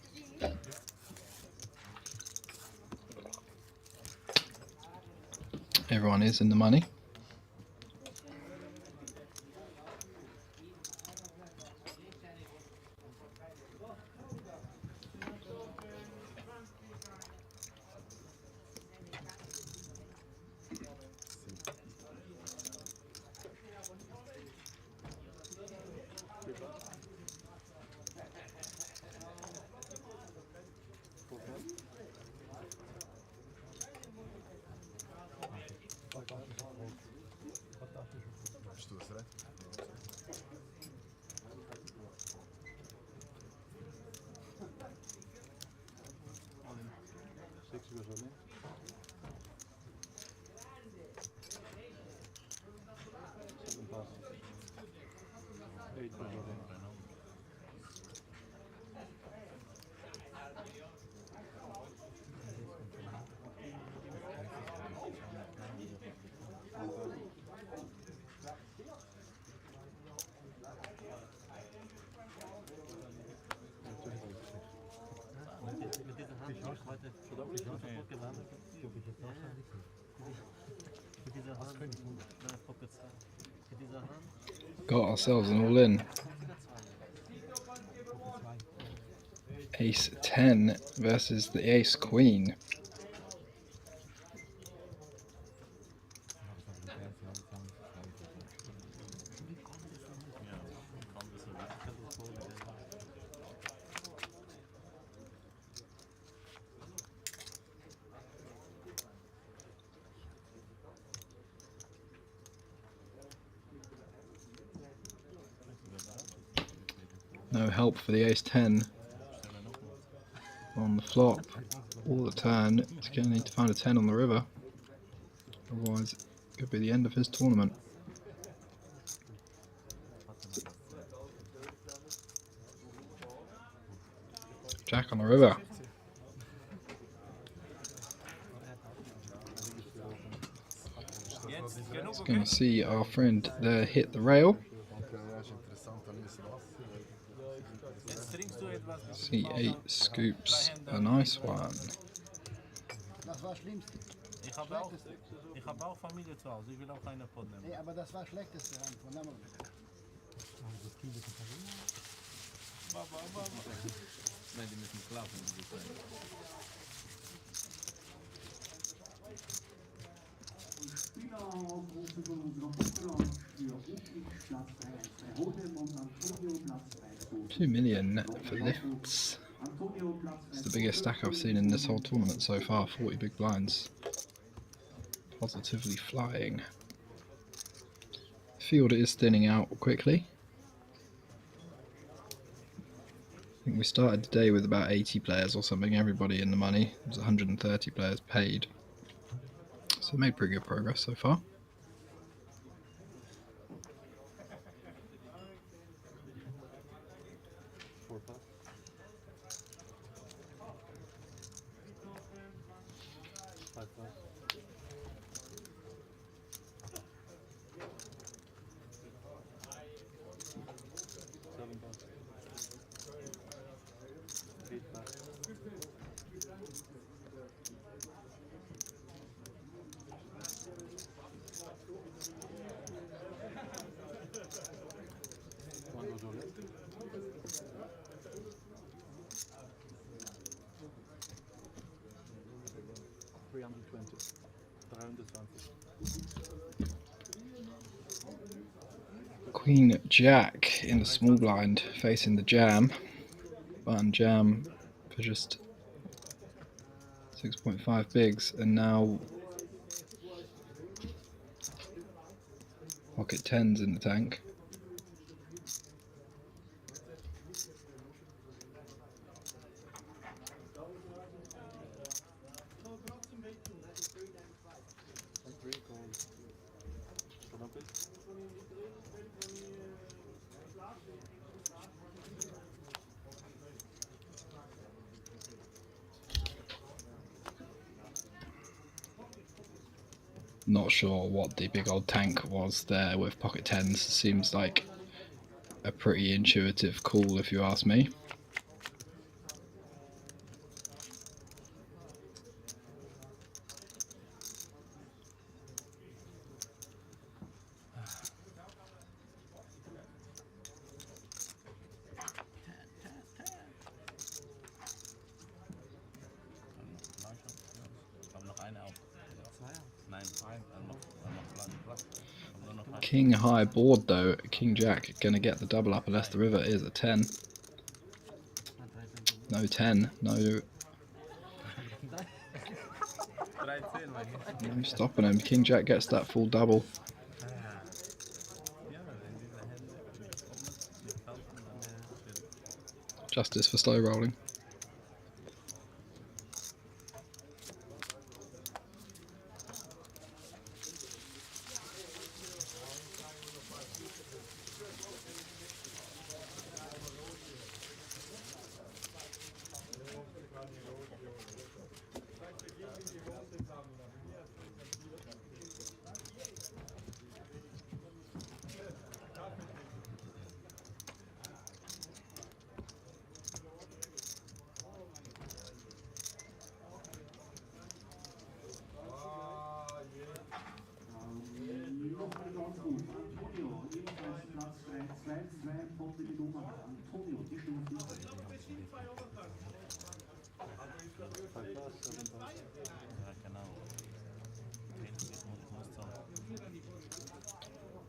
Everyone is in the money. Bist du das recht? Got ourselves an all-in. Ace 10 versus the Ace Queen. No help for the Ace 10 on the flop or the turn. He's going to need to find a 10 on the river, otherwise it could be the end of his tournament. Jack on the river. It's going to see our friend there hit the rail. C8 scoops a nice one. Das war Schlimmste. Ich habe auch Familie zu Hause, ich will auch keine Pot nehmen. Nee, aber das war schlechteste Hand von Namen. Nein, die müssen schlafen. $2 million for lifts. It's the biggest stack I've seen in this whole tournament so far. 40 big blinds. Positively flying. The field is thinning out quickly. I think we started the day with about 80 players or something, everybody in the money. There's 130 players paid. So made pretty good progress so far. Queen Jack in the small blind facing the jam. Button jam for just 6.5 bigs, and now pocket 10s in the tank. Not sure what the big old tank was there with pocket tens. Seems like a pretty intuitive call if you ask me. King high board though, King Jack gonna get the double up unless the river is a 10. No 10, no stopping him. King Jack gets that full double. Justice for slow rolling.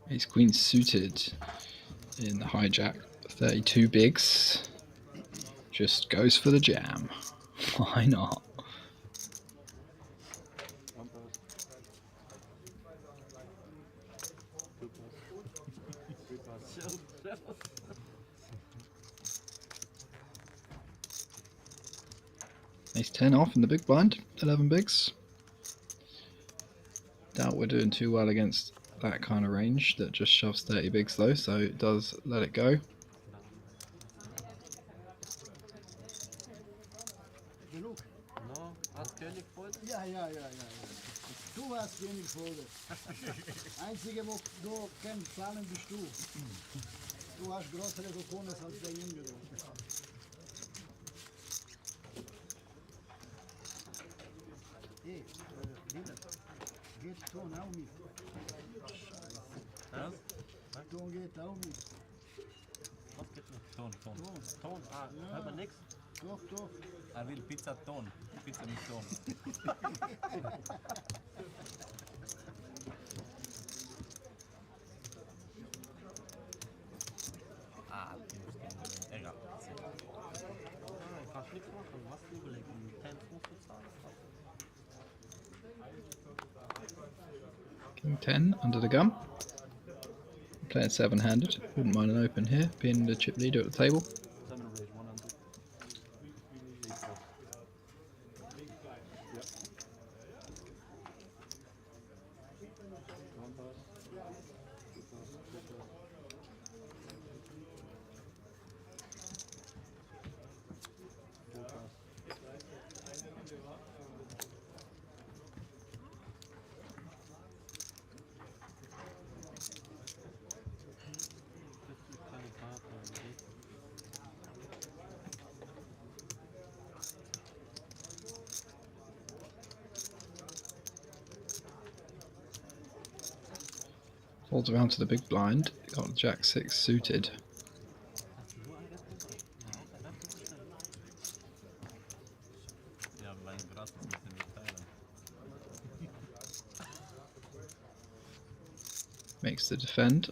Ace queen suited in the hijack, 32 bigs, just goes for the jam. Why not? Ace 10 off in the big blind, 11 bigs. Doubt we're doing too well against that kind of range that just shoves 30 bigs though, so it does let it go. Genug? No, hast König folgt? Ja. Du hast König folgt. Einzige, wo du kein Planen bist du. Du hast größere Kokones als der Jüngere. Hey, geht Ton auch mit. Was? Ton geht auch mit. Was geht mit? Ton. Ton? Ah, ja. Hört man nix? Doch. Er will Pizza Ton. Pizza mit Ton. Egal. Kannst nichts machen. Was du überlegt? 10 Fuß bezahlen? King 10 under the gun. Playing 7-handed. Wouldn't mind an open here, being the chip leader at the table. Folds around to the big blind, got Jack 6 suited. Makes the defend.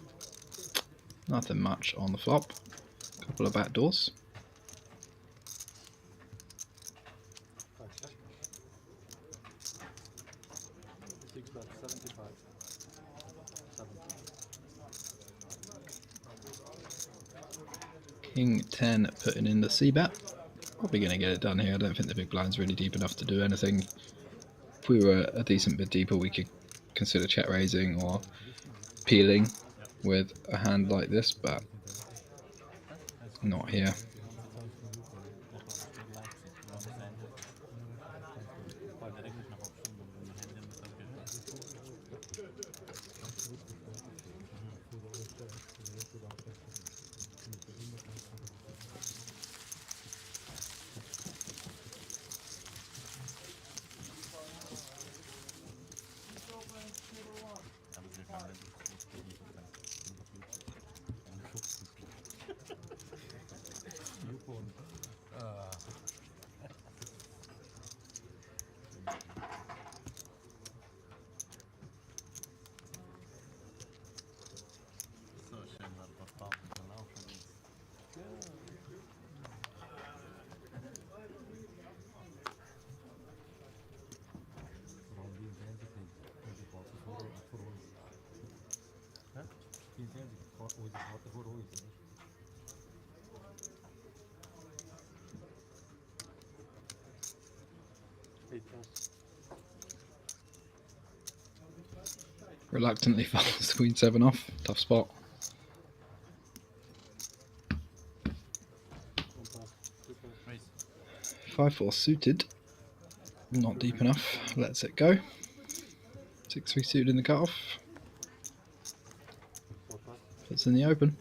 Nothing much on the flop. Couple of backdoors. King 10 putting in the c-bet. Probably going to get it done here. I don't think the big blind's really deep enough to do anything. If we were a decent bit deeper, we could consider check raising or peeling. with a hand like this, but not here. Reluctantly folds the Queen 7 off. Tough spot. 5-4 suited. Not deep enough. Lets it go. 6-3 suited in the cutoff. Puts in the open.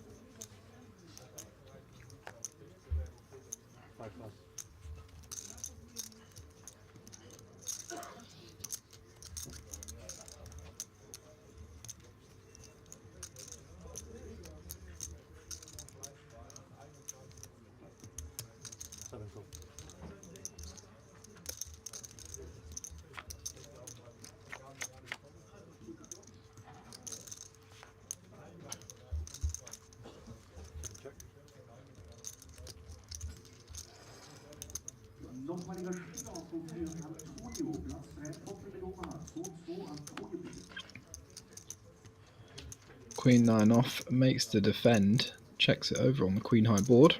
Nochmaliger Spielausflug für Antonio. Platz 3, Top Nummer 2-2 Antonio bitte. Queen 9 off, makes the defend, checks it over on the Queen high board.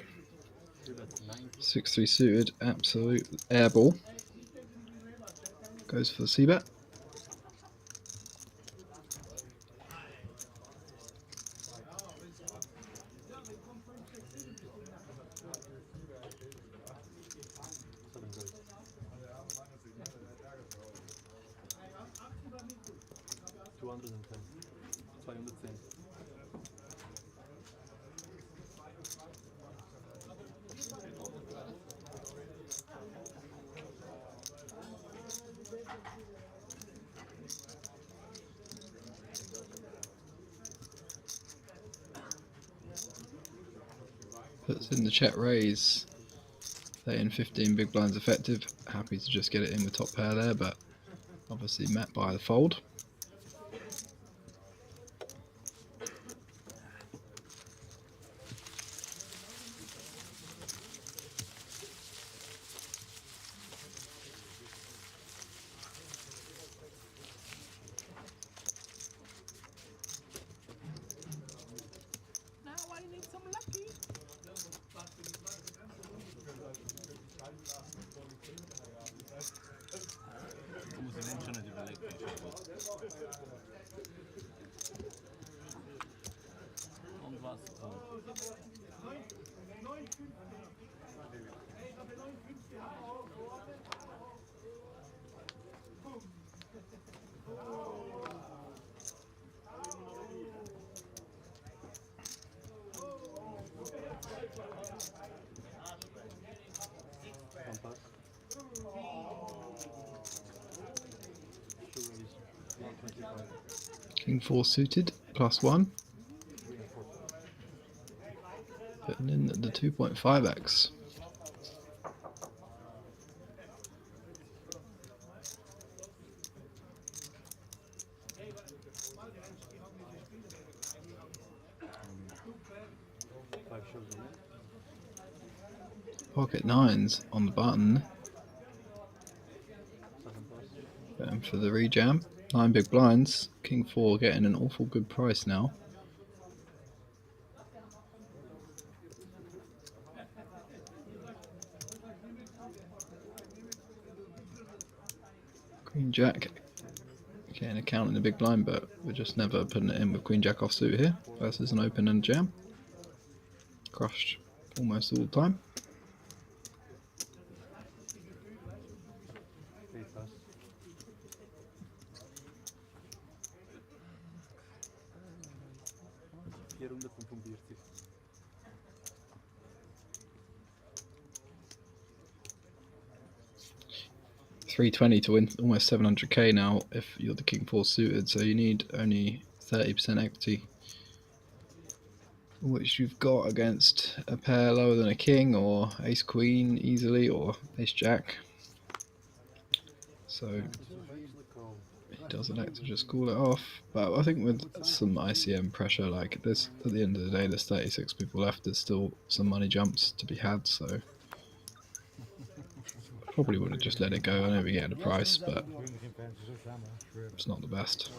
6-3 suited, absolute airball. Goes for the c-bet. Puts in the check raise, saying 15 big blinds effective. Happy to just get it in with top pair there, but obviously met by the fold. King 4 suited, +1. Putting in the 2.5x. Pocket 9s on the button. Going for the rejam. 9 big blinds. King 4 getting an awful good price now. Queen Jack getting a count in the big blind, but we're just never putting it in with Queen Jack offsuit here versus an open and jam. Crushed almost all the time. $320 to win almost 700k now if you're the king 4 suited, so you need only 30% equity, which you've got against a pair lower than a king or ace queen easily, or ace jack. So he does elect to just call it off, but I think with some ICM pressure like this, at the end of the day there's 36 people left, there's still some money jumps to be had, so probably would have just let it go. I know we get a price, but it's not the best.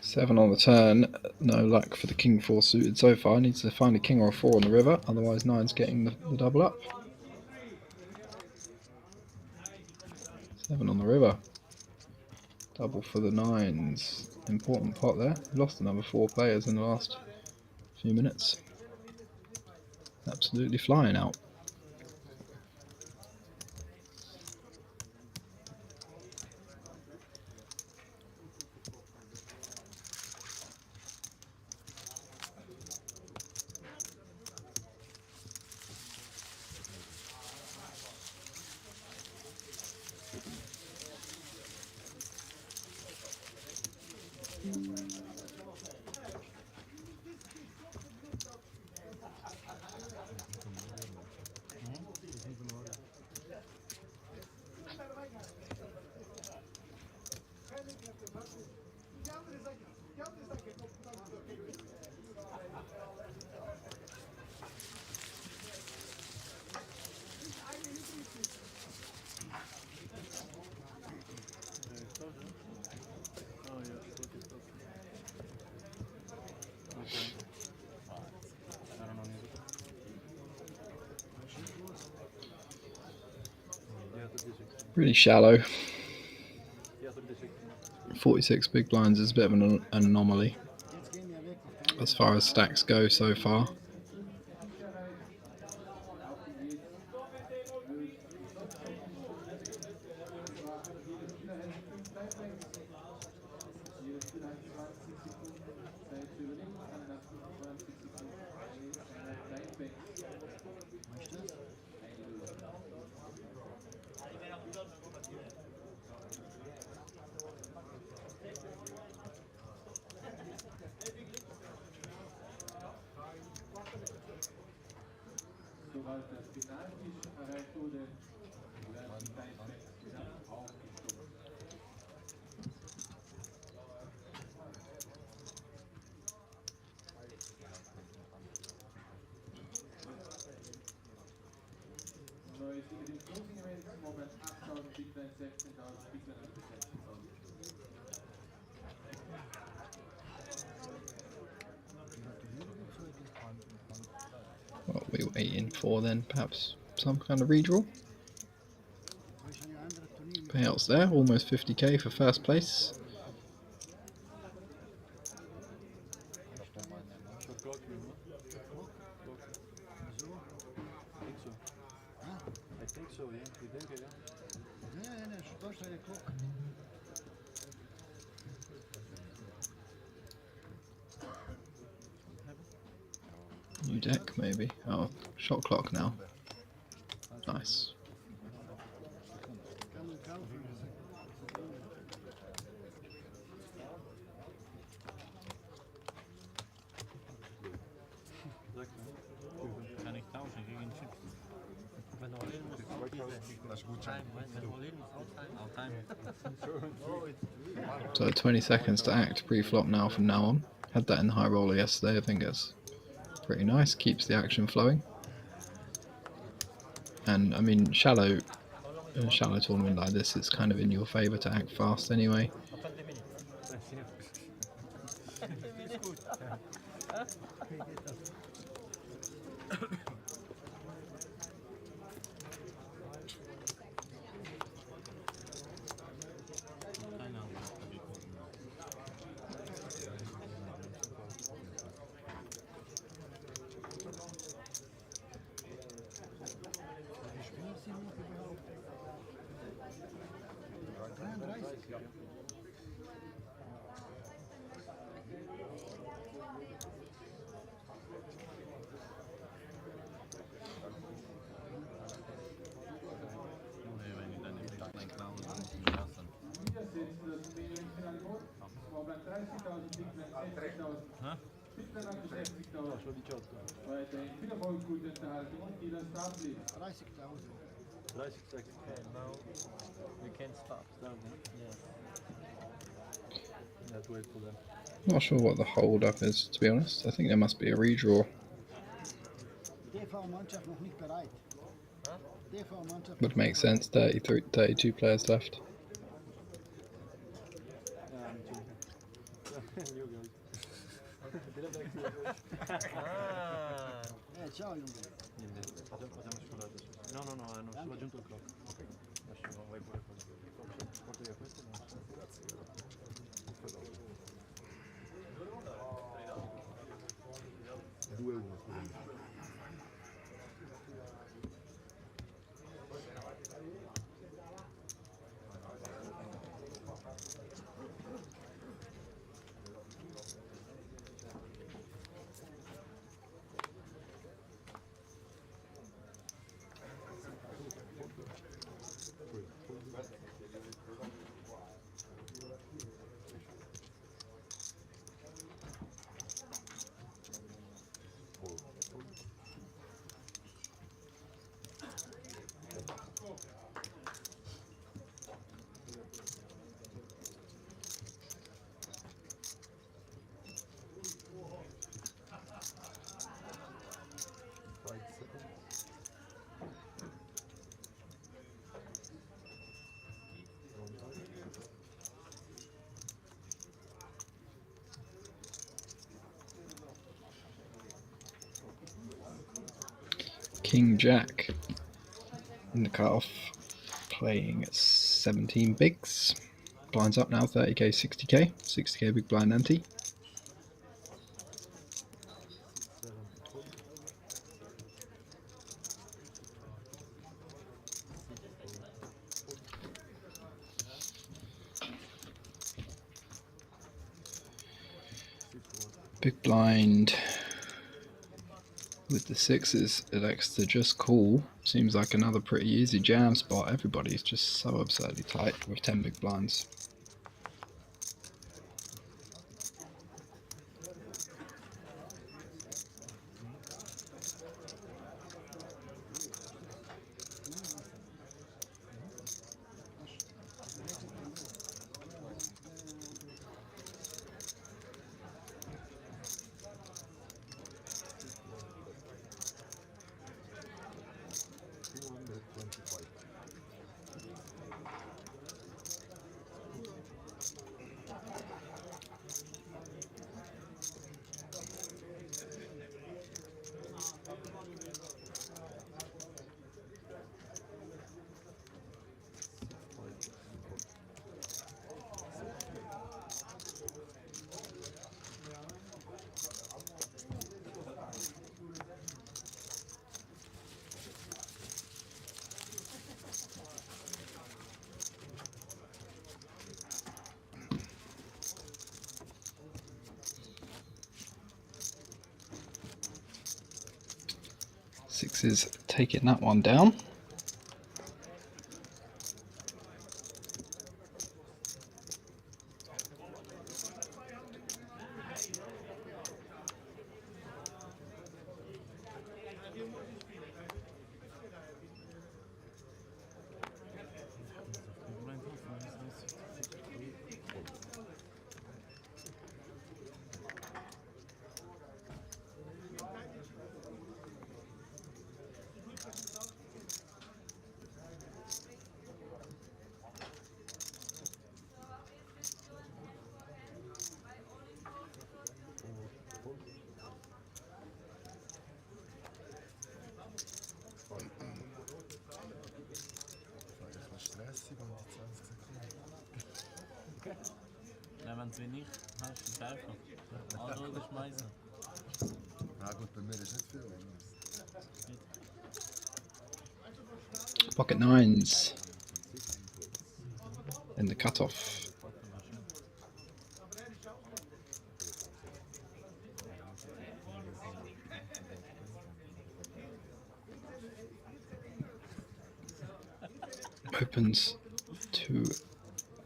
7 on the turn, no luck for the king 4 suited so far. Needs to find a king or a 4 on the river, otherwise 9's getting the double up. 7 on the river, double for the 9s. Important pot there. Lost another 4 players in the last few minutes. Absolutely flying out. Really shallow. 46 big blinds is a bit of an anomaly as far as stacks go so far. Sobald das Finaltisch erreicht wurde, werden die Timestamps wieder aufgestoßen. Neues über den Closing Events, Moment 8.000 Big Blind, 16.000 Big Blind, 16.000. What are we waiting for then? Perhaps some kind of redraw? Payouts there, almost 50k for first place. New deck, maybe. Oh, shot clock now. Nice. Kann ich tauschen gegen Chips? Wenn all in muss, das ist gut. Wenn all in muss, all time. So 20 seconds to act pre-flop now from now on. Had that in the high roller yesterday. I think it's pretty nice. Keeps the action flowing. And I mean, shallow tournament like this, it's kind of in your favour to act fast anyway. Now we can stop. Yes. Let's wait for them. Not sure what the hold up is, to be honest. I think there must be a redraw. Would make sense. 32 players left. Ciao Junge. No, hanno solo aggiunto il clock. Lasciamo, vai pure quello. Porto via questo e non so. Grazie. 2-1, scusami. King Jack in the cutoff, playing 17 bigs. Blinds up now, 30k, 60k, 60k big blind ante. Big blind with the sixes elects to just call. Seems like another pretty easy jam spot. Everybody's just so absurdly tight with 10 big blinds. Sixes taking that one down. Ganz wie ich, hast du es einfach. Andere oder schmeißen. Na gut, bei mir ist nicht viel. Pocket nines in the cutoff. Opens to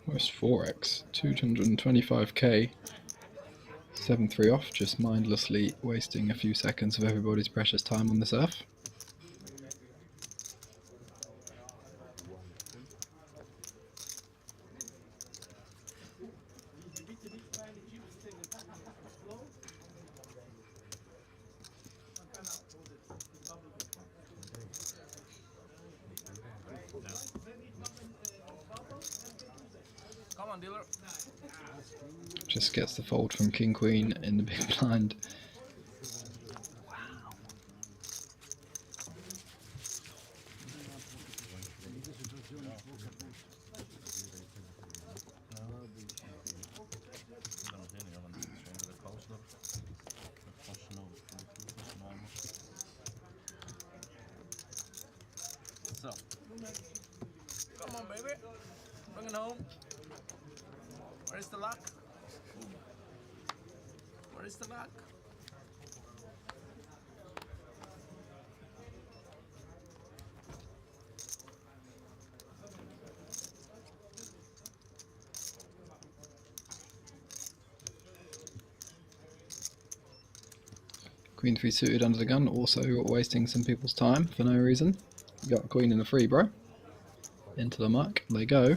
almost 4x, 225k, 7-3 off, just mindlessly wasting a few seconds of everybody's precious time on this earth. Come on, dealer. Just gets the fold from King Queen in the big blind. So. Come on, baby. Bring it home. Where's the luck? Where's the luck? Queen 3 suited under the gun, also wasting some people's time for no reason. You got queen in the free, bro. Into the muck, they go.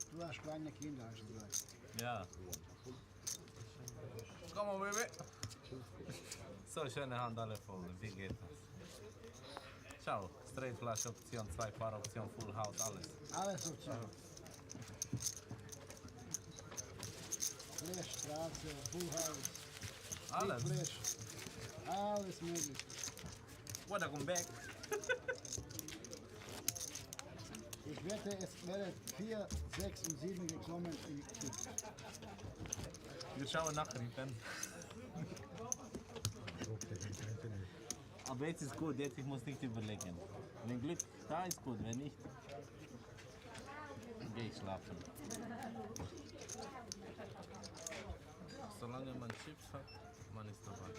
Du hast kleine Kinder, hast du gesagt. Ja. Come on, baby. So, schöne Hand alle voll. Wie geht das? Ciao. Straight Flush Option, 2 Paar Option, Full House, alles. Alles Option. Flash, Straße, Full House. Alles. Flash. Alles möglich. Wanna come back? Ich wette, es wäre 4, 6 und 7 gekommen im Kick. Wir schauen nachher dann. Aber jetzt ist gut, jetzt ich muss nicht überlegen. Wenn Glück da ist gut, wenn nicht, gehe ich schlafen. Solange man Chips hat, man ist dabei.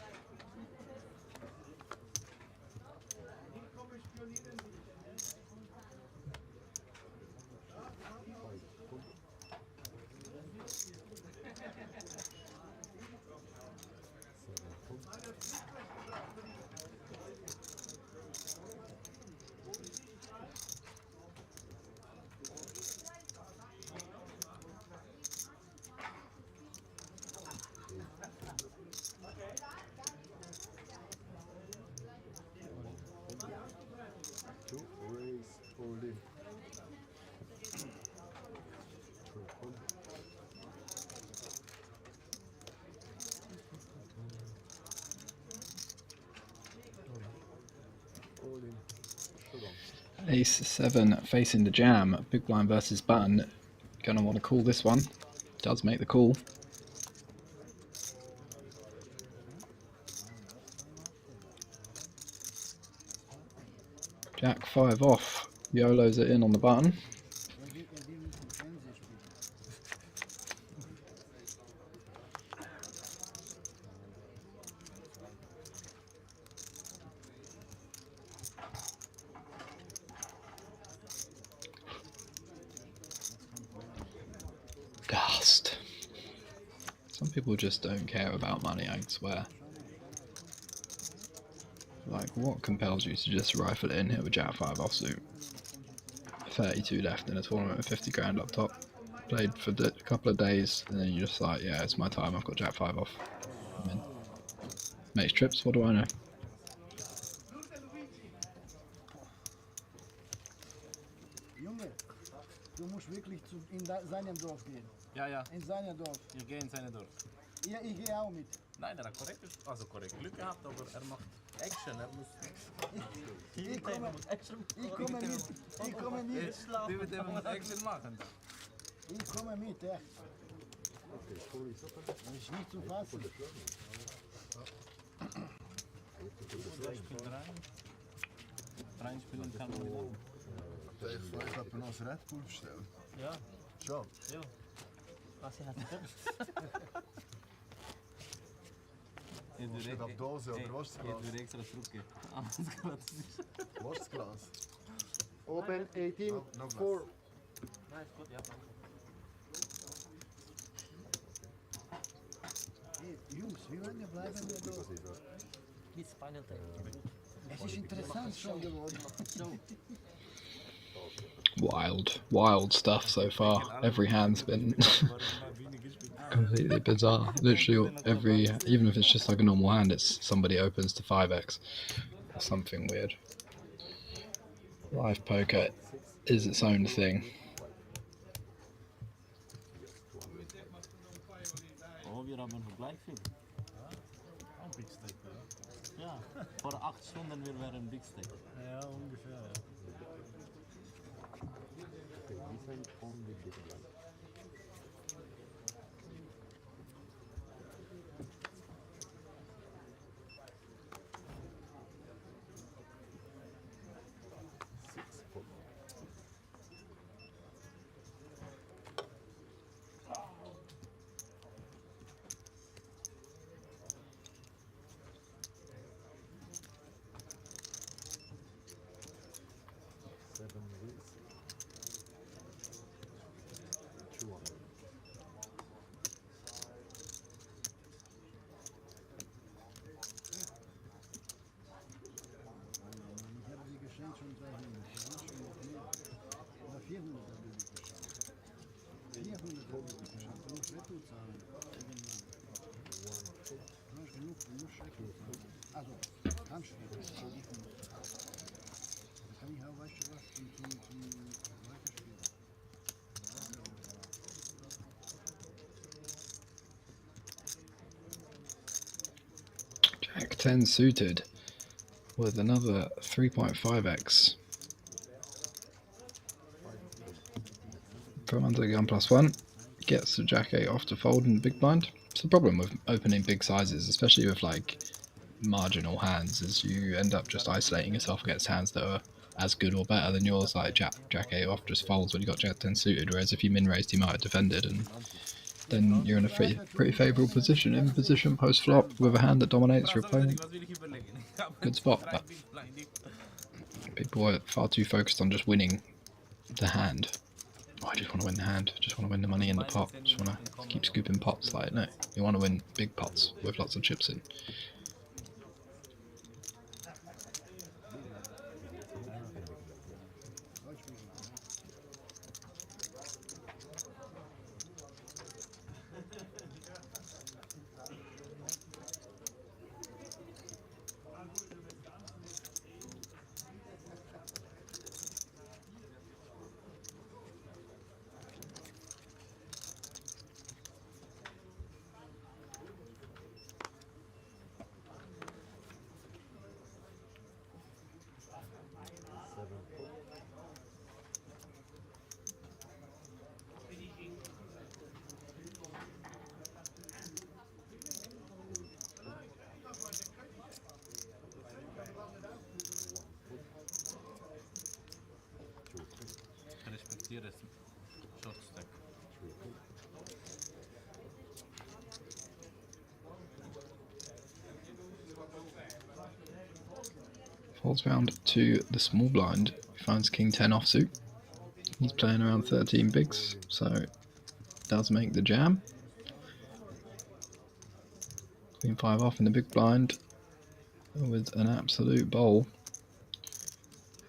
Ace-7 facing the jam, big blind versus button. Gonna want to call this one. Does make the call. Jack 5 off, YOLOs it in on the button. Dust. Some people just don't care about money, I swear. Like, what compels you to just rifle it in here with Jack 5 offsuit? 32 left in a tournament with 50 grand up top. Played for a couple of days, and then you're just like, yeah, it's my time, I've got Jack 5 off. I'm in. Makes trips, what do I know? Junge, du musst wirklich in seinem Dorf gehen. Ja, ja. In seinem Dorf. Ich gehe in seine Dorf. Ja, ich gehe auch mit. Nein, er hat korrekt Glück gehabt, aber er macht Action. Er muss. Ich komme mit. Ich komme mit. Die mit dem muss Action machen. Ich komme mit, echt. Das ist nicht zu fassen. Ich bin rein spielen kann man nicht. Ich habe noch das Red Bull bestellt. Ja. Schon? Ja. Was hat Steht auf Dose, oder was ist das Glas? Ich würde extra zurückgehen. Was ist das Glas? Open 18, No 4. Nein, ist gut, ja. Hey, Jungs, wie lange bleiben wir da? Bis Final Day. Es ist interessant schon geworden. Wild stuff so far. Every hand's been completely bizarre. Literally every, even if it's just like a normal hand, it's somebody opens to 5x or something weird. Live poker is its own thing. Oh, wir haben gleich viel. Ein Big Steak, ja. Ja, vor 8 Stunden wir wären Big Steak. Ja, ungefähr, ja. Ich habe sie geschenkt schon 300. Oder 400 habe ich geschenkt. 400 habe ich geschenkt. Du musst Retto zahlen. Du hast genug, du musst Retto zahlen. Also, kannst du Retto zahlen. Da kann ich auch, weißt du was, zum Weiterspielen. Jack 10 suited with another 3.5x. From under the gun +1, gets the Jack 8 off to fold in the big blind. It's the problem with opening big sizes, especially with like marginal hands, is you end up just isolating yourself against hands that are as good or better than yours. Like Jack 8 off just folds when you got Jack 10 suited, whereas if you min raised, you might have defended, and then you're in a pretty favourable position. In position post flop with a hand that dominates your opponent. Good spot, but people are far too focused on just winning the hand. Oh, I just want to win the hand. Just want to win the money in the pot. Just want to keep scooping pots. Like, no, you want to win big pots with lots of chips in. Respektiere es. Short stack. Folds round to the small blind. He finds King 10 offsuit. He's playing around 13 bigs, so does make the jam. Queen 5 off in the big blind with an absolute bowl.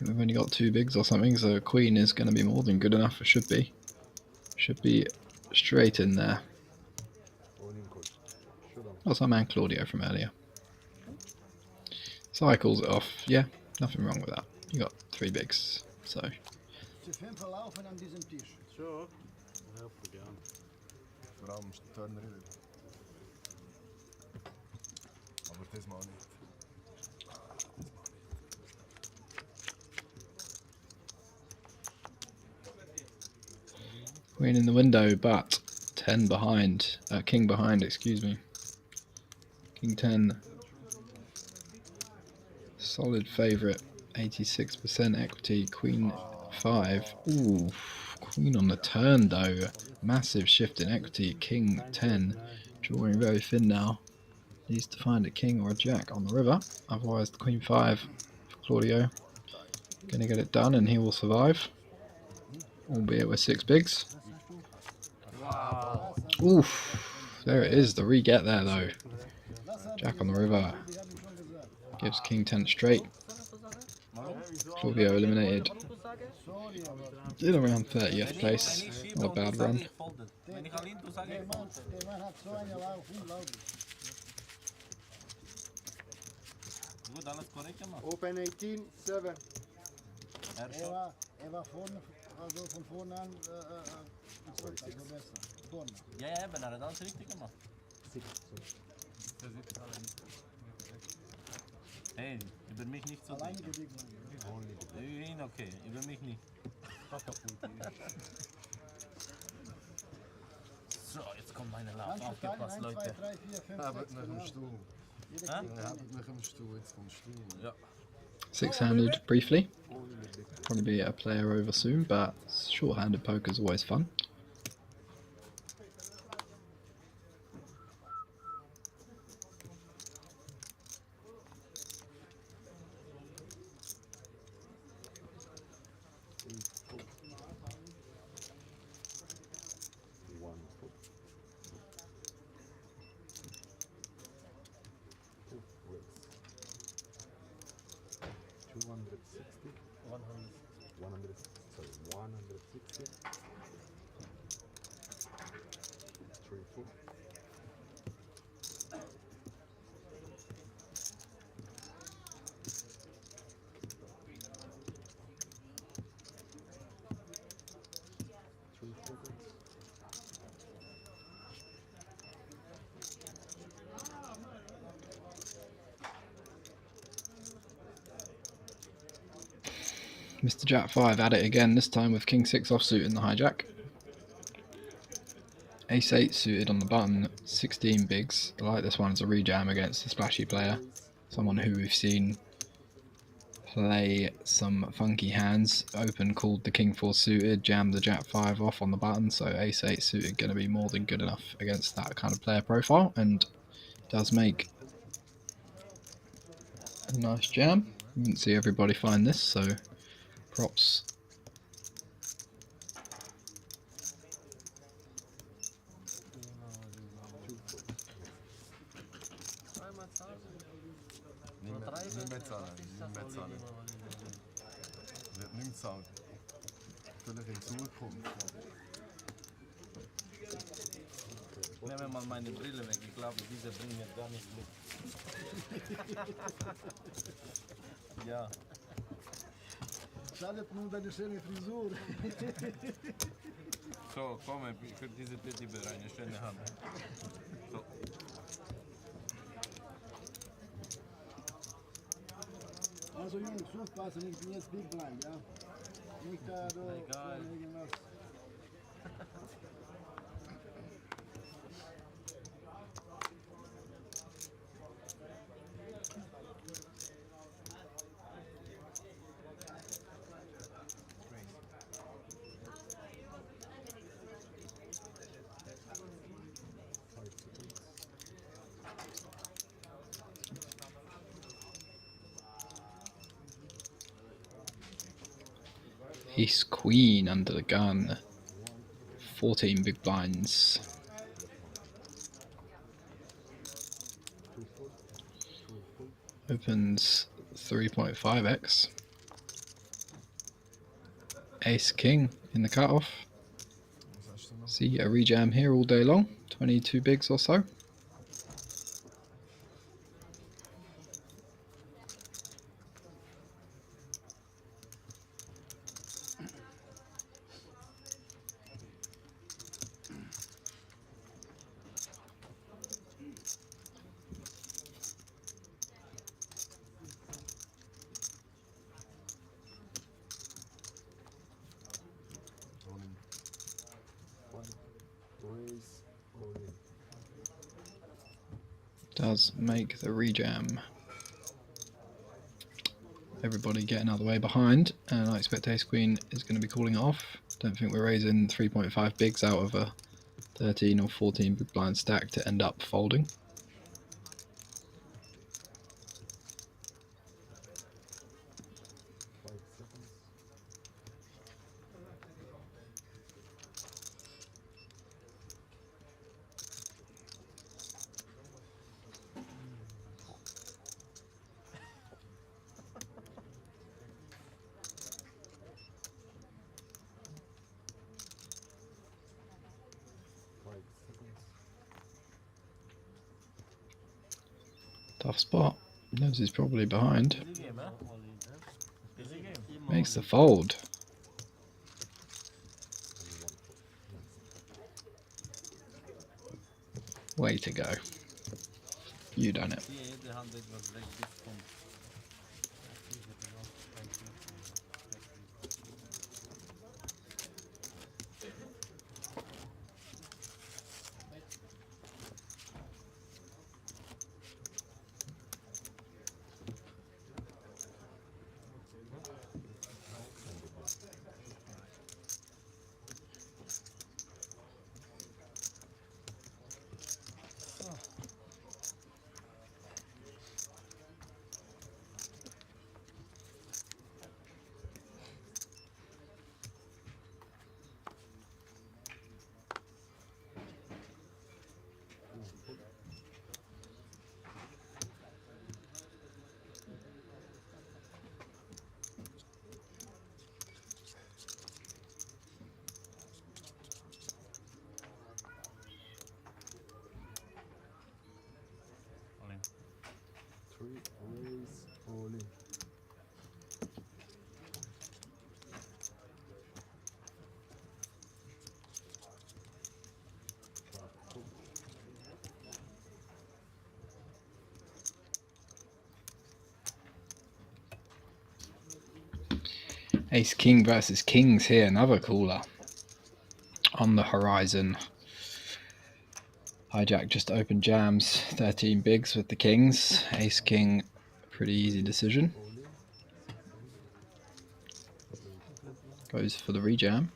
I think we've only got 2 bigs or something, so Queen is going to be more than good enough. It should be. Should be straight in there. That's our man Claudio from earlier. Cycles it off. Yeah, nothing wrong with that. You got 3 bigs, so erste 5 laufen an diesem Tisch. Schon? Ja, voll gern. Vor allem ist der Turner nicht. Aber das mal nicht. Queen in the window, but 10 behind. King behind, excuse me. King 10. Solid favourite. 86% equity. Queen 5. Ooh. Queen on the turn though. Massive shift in equity. King 10. Drawing very thin now. Needs to find a king or a jack on the river. Otherwise the Queen 5 for Claudio. Gonna get it done and he will survive. Albeit with 6 bigs. Wow. Oof. There it is. The re-get there though. Jack on the river. Gives King 10 straight. Claudio eliminated. In around 30th place. Not a bad run. Open 18, 7. Er war vorne, also von vorne an zurück, also besser. Vorne. Ja, ben er dan richtig gemacht. Hey, über mich nicht so Alleine denken. bewegen. Okay, über mich nicht. So, jetzt kommt meine Lauf. Aufgepasst, Leute. 1, 2, 3, 4, 5, Habt 6, mich im genau. Stuhl. Habt mich im Stuhl, jetzt vom Stuhl. Ja. 6-handed briefly. Probably be a player over soon, but short-handed poker is always fun. Mr. Jack 5 at it again, this time with King 6 offsuit in the hijack. Ace 8 suited on the button, 16 bigs. I like this one as a rejam against a splashy player. Someone who we've seen play some funky hands. Open called the King 4 suited, jammed the Jack 5 off on the button, so Ace 8 suited going to be more than good enough against that kind of player profile, and does make a nice jam. You didn't see everybody find this, so props. Nicht mehr zahlen. Wird nicht zahlen. Vielleicht in Zukunft. Nehme mal meine Brille weg. Ich glaube, diese bringen mir gar nicht mit. Ja. Schadet nur deine schöne Frisur. So, komm, für diese Teddybär eine schöne Hand. So. Also Jungs, aufpassen, ich bin jetzt Big Blind, ja? Nicht da, irgendwas. Ace Queen under the gun. 14 big blinds. Opens 3.5x. Ace King in the cutoff. See a rejam here all day long. 22 bigs or so. does make the rejam. Everybody getting out of the way behind, and I expect Ace Queen is going to be calling it off. Don't think we're raising 3.5 bigs out of a 13 or 14 big blind stack to end up folding. Tough spot. Knows he's probably behind. Makes the fold. Way to go. You done it. Ace King versus Kings here, another cooler on the horizon. Hijack just opened jams, 13 bigs with the Kings. Ace King, pretty easy decision. Goes for the rejam.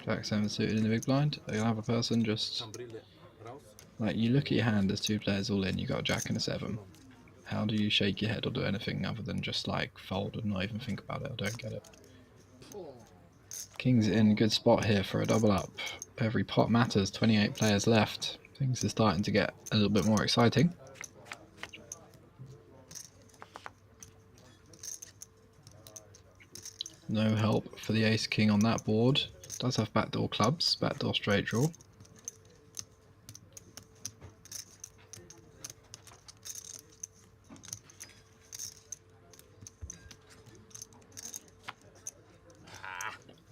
Jack 7 suited in the big blind. You'll have a person just like, you look at your hand, there's two players all in, you got a Jack and a 7. How do you shake your head or do anything other than just like fold and not even think about it? I don't get it. King's in a good spot here for a double up. Every pot matters, 28 players left. Things are starting to get a little bit more exciting. No help for the Ace King on that board. Does have backdoor clubs, backdoor straight draw.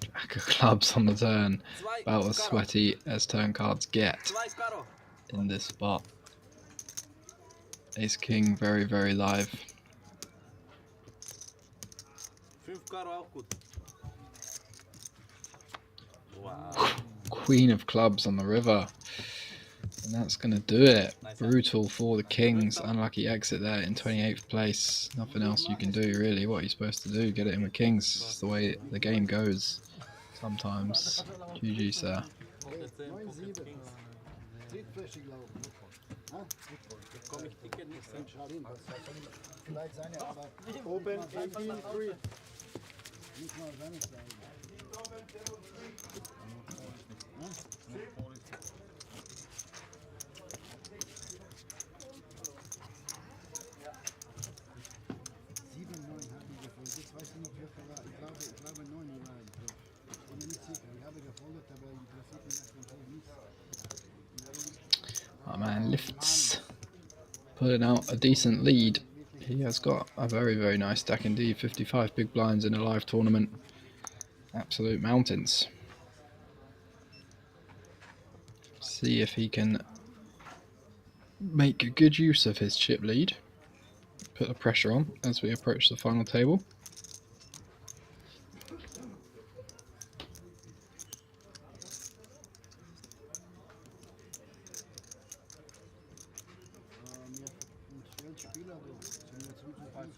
Jack of clubs on the turn. About as sweaty as turn cards get in this spot. Ace King very, very live. Queen of clubs on the river. And that's going to do it. Brutal for the Kings. Unlucky exit there in 28th place. Nothing else you can do really. What are you supposed to do? Get it in with Kings. It's the way the game goes sometimes. GG, sir. Open 18-3. Oh man, Lifts putting out a decent lead. He has got a very, very nice stack indeed. 55 big blinds in a live tournament. Absolute mountains. See if he can make good use of his chip lead. Put the pressure on as we approach the final table. Das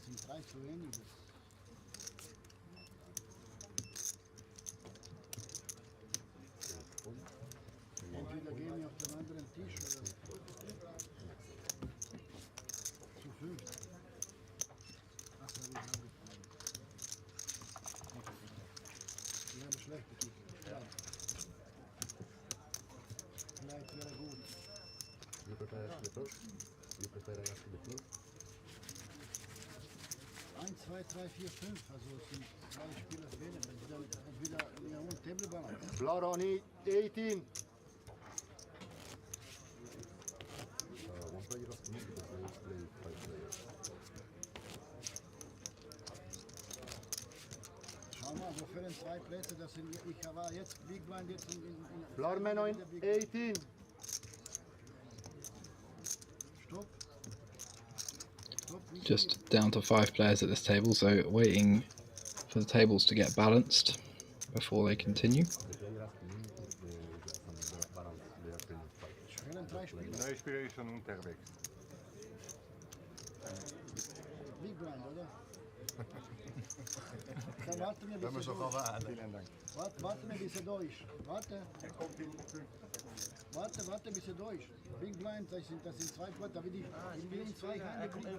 sind 3 zu wenig. Entweder gehen wir auf den anderen Tisch oder zu 5. Ach, da habe ich angefallen. Ich habe schlecht gekickt. Ja. Vielleicht wäre gut. You prepare the first. You prepare after the first. 1, 2, 3, 4, 5. Also es sind 2 Spieler fehlen. Entweder wir holen Table Balance. Floor on 18. One player of the because they play 5 players. Schau mal, wo fehlen 2 Plätze. Das sind, ich war jetzt Big Blind jetzt in Floor man on 18. Stopp. Just down to 5 players at this table, so waiting for the tables to get balanced before they continue. Neue Spieler ist schon unterwegs. Big Blind, oder? Dann warten wir, bis Können wir schon er durch. Vielen Dank. Warten wir, bis er durch. Warte, bis er durch. Big Blind, das sind 2 Plätze. Da will ich in 2 keine Big Blind.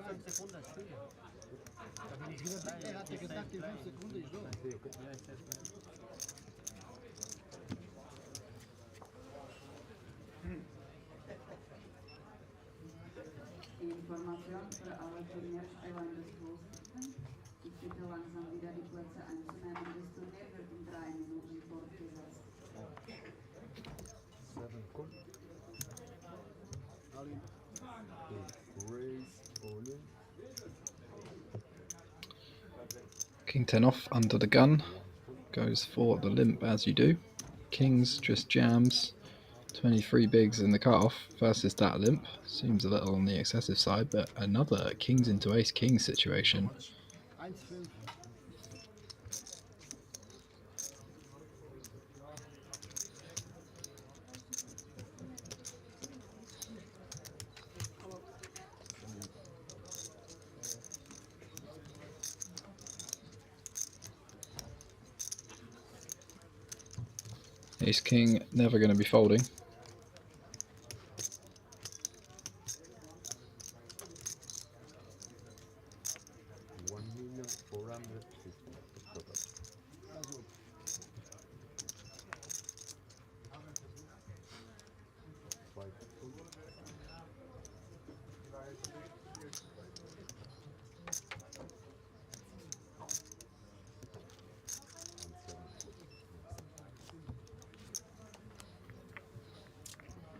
Er hat ja gesagt, in 5 Sekunden ist durch. Information für alle Turnierspieler in das Großteam. Ich bitte langsam wieder die Plätze einzunehmen. Das Turnier wird in 3 Minuten fortgesetzt. 7 come. Raise all in. King 10 off under the gun, goes for the limp as you do. Kings just jams, 23 bigs in the cutoff versus that limp. Seems a little on the excessive side, but another kings into ace king situation. Ace king never going to be folding.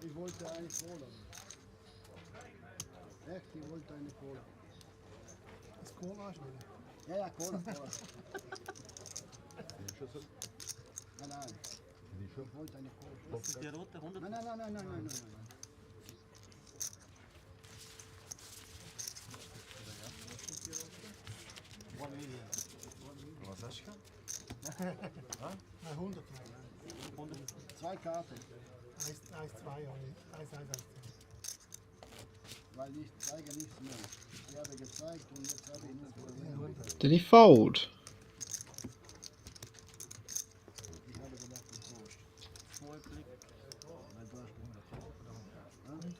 Ich wollte eine Cola. Echt, ich wollte eine Cola. Das Cola ist wieder? Ja, Cola. Nein. Ich wollte eine Cola. Das ist die rote 100? Nein. Was hast du gehabt? 100. 2 Karten. 1, 2, 1, 1. Weil ich zeige nichts mehr. Ich habe gezeigt und jetzt habe ich nur Probleme. Did he fold? Ich habe gedacht, das ist wurscht. Vollklick. Weil du hast 100.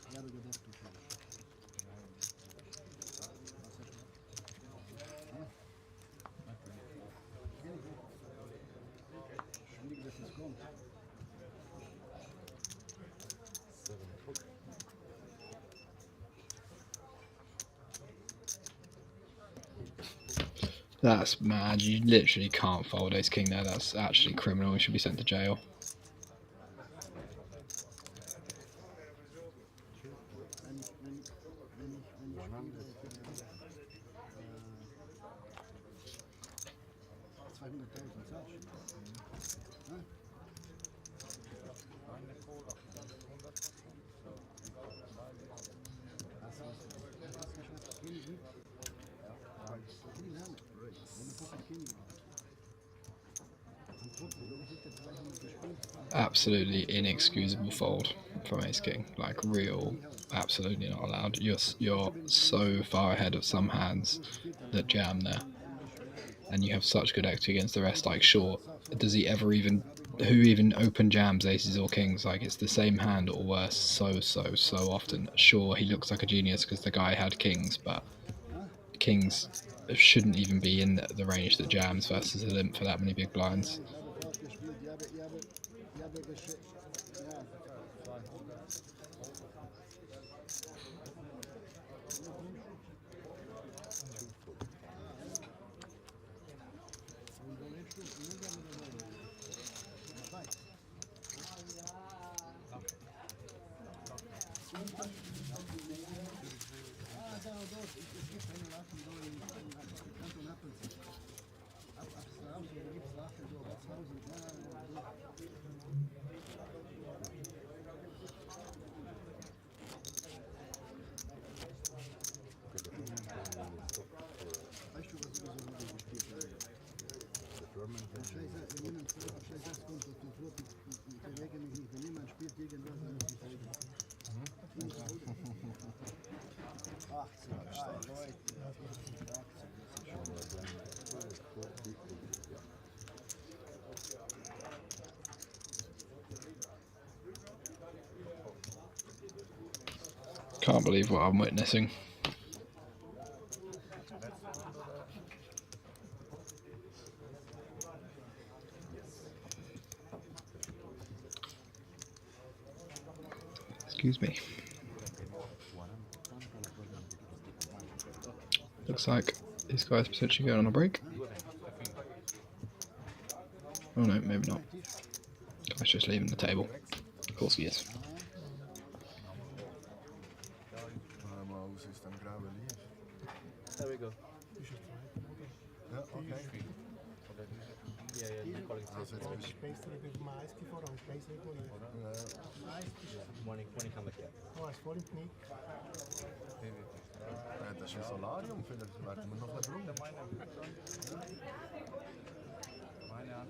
Ich habe gedacht, du fällst. Schwierig, dass es kommt. That's mad. You literally can't fold ace king there. That's actually criminal. He should be sent to jail. absolutely inexcusable fold from ace king. Like real, absolutely not allowed. You're so far ahead of some hands that jam there, and you have such good equity against the rest. Like, sure, does he ever even? Who even open jams aces or kings? Like, it's the same hand or worse so often. Sure, he looks like a genius because the guy had kings, but kings shouldn't even be in the range that jams versus a limp for that many big blinds. Can't believe what I'm witnessing. Excuse me. Looks like these guys potentially going on a break. Oh no, maybe not. Guy's just leaving the table. Of course he is. There we go. Ja, okay. Morning gaan we kijken. Ja, das ist ein Solarium, vielleicht werden wir noch ein Brunnen. Meine Hand.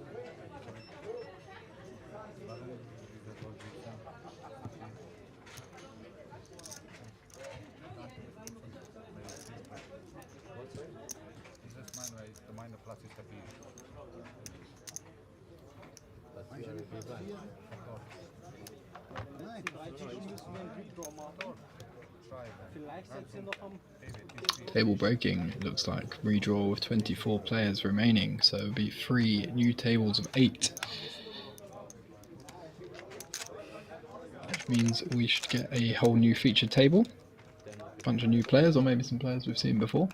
Meine Platz ist stabil. Table breaking, looks like redraw with 24 players remaining, so it'll be 3 new tables of 8. Which means we should get a whole new featured table, a bunch of new players, or maybe some players we've seen before.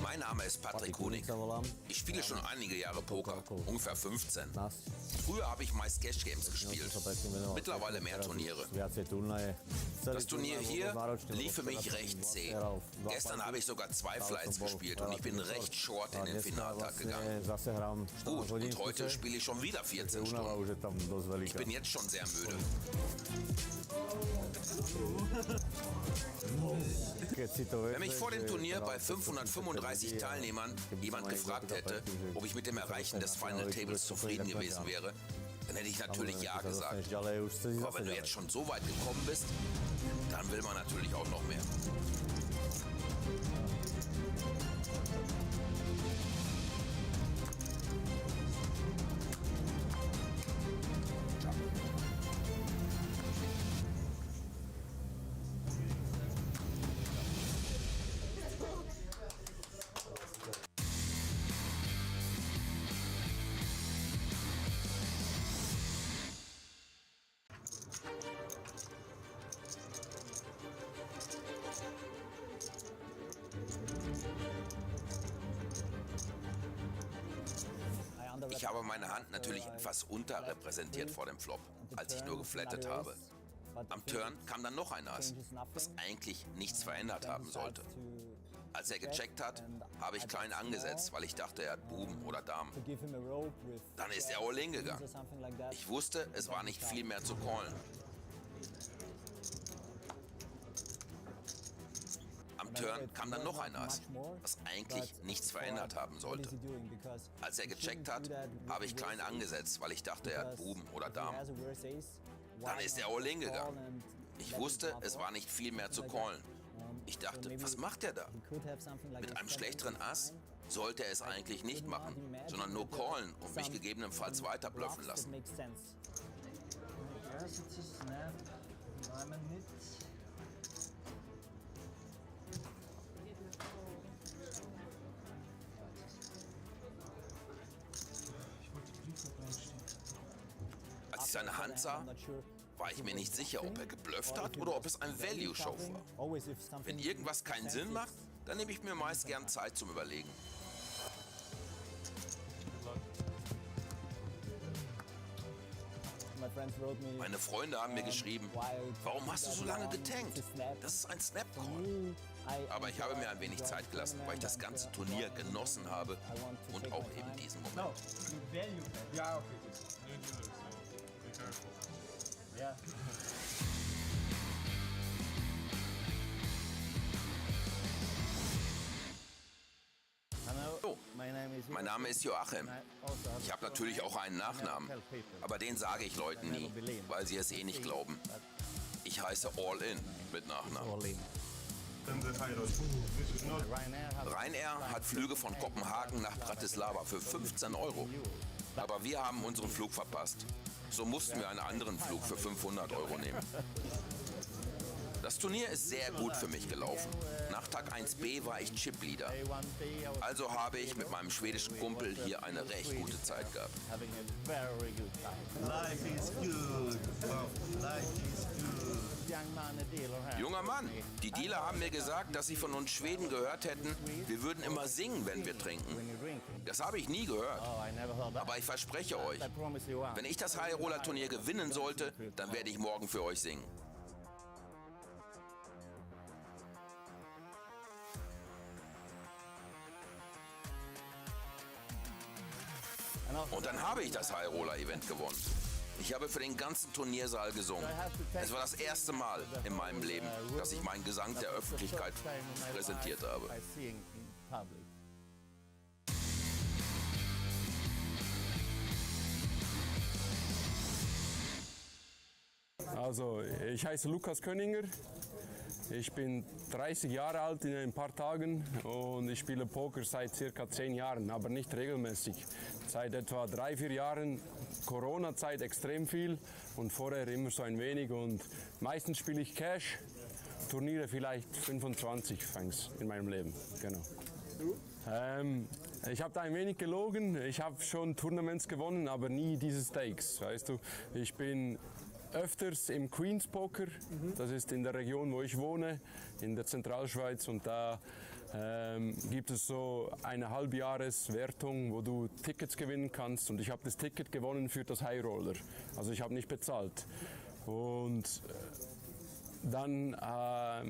Mein Name ist Patrick Honig. Ich spiele schon einige Jahre Poker, ungefähr 15. Früher habe ich meist Cash Games gespielt, mittlerweile mehr Turniere. Das Turnier hier lief für mich recht zäh. Gestern habe ich sogar 2 Flights gespielt und ich bin recht short in den Finaltag gegangen. Gut, und heute spiele ich schon wieder 14 Stunden. Ich bin jetzt schon sehr müde. Wenn mich vor dem Turnier bei 535 Teilnehmern jemand gefragt hätte, ob ich mit dem Erreichen des Final Tables zufrieden gewesen wäre, dann hätte ich natürlich ja gesagt. Aber wenn du jetzt schon so weit gekommen bist, dann will man natürlich auch noch mehr. Ich habe meine Hand natürlich etwas unterrepräsentiert vor dem Flop, als ich nur geflattet habe. Am Turn kam dann noch ein Ass, was eigentlich nichts verändert haben sollte. Als er gecheckt hat, habe ich klein angesetzt, weil ich dachte, er hat Buben oder Damen. Dann ist er all in gegangen. Ich wusste, es war nicht viel mehr zu callen. Am Turn kam dann noch ein Ass, was eigentlich nichts verändert haben sollte. Als er gecheckt hat, habe ich klein angesetzt, weil ich dachte, er hat Buben oder Damen. Dann ist er all in gegangen. Ich wusste, es war nicht viel mehr zu callen. Ich dachte, was macht er da? Mit einem schlechteren Ass sollte er es eigentlich nicht machen, sondern nur callen und mich gegebenenfalls weiter bluffen lassen. Als ich seine Hand sah, war ich mir nicht sicher, ob er geblufft hat oder ob es ein Value-Show war. Wenn irgendwas keinen Sinn macht, dann nehme ich mir meist gern Zeit zum Überlegen. Meine Freunde haben mir geschrieben, warum hast du so lange getankt? Das ist ein Snap-Call. Aber ich habe mir ein wenig Zeit gelassen, weil ich das ganze Turnier genossen habe und auch eben diesen Moment. Ja, okay. Ja. Oh, mein Name ist Joachim. Ich habe natürlich auch einen Nachnamen, aber den sage ich Leuten nie, weil sie es eh nicht glauben. Ich heiße All In mit Nachnamen. Ryanair hat Flüge von Kopenhagen nach Bratislava für 15 €. Aber wir haben unseren Flug verpasst. So mussten wir einen anderen Flug für 500 € nehmen. Das Turnier ist sehr gut für mich gelaufen. Nach Tag 1b war ich Chip-Leader. Also habe ich mit meinem schwedischen Kumpel hier eine recht gute Zeit gehabt. Life is good. Life is good. Junger Mann, die Dealer haben mir gesagt, dass sie von uns Schweden gehört hätten, wir würden immer singen, wenn wir trinken. Das habe ich nie gehört. Aber ich verspreche euch, wenn ich das High-Roller-Turnier gewinnen sollte, dann werde ich morgen für euch singen. Und dann habe ich das High-Roller-Event gewonnen. Ich habe für den ganzen Turniersaal gesungen. Es war das erste Mal in meinem Leben, dass ich meinen Gesang der Öffentlichkeit präsentiert habe. Also, ich heiße Lukas Könninger. Ich bin 30 Jahre alt in ein paar Tagen und ich spiele Poker seit circa 10 Jahren, aber nicht regelmäßig. Seit etwa 3-4 Jahren, Corona-Zeit extrem viel und vorher immer so ein wenig. Und meistens spiele ich Cash, Turniere vielleicht 25 fängs in meinem Leben. Genau. Ich habe da ein wenig gelogen. Ich habe schon Tournaments gewonnen, aber nie diese Stakes. Weißt du, ich bin öfters im Queens Poker, das ist in der Region, wo ich wohne, in der Zentralschweiz, und da gibt es so eine Halbjahreswertung, wo du Tickets gewinnen kannst, und ich habe das Ticket gewonnen für das High Roller, also ich habe nicht bezahlt. Und dann war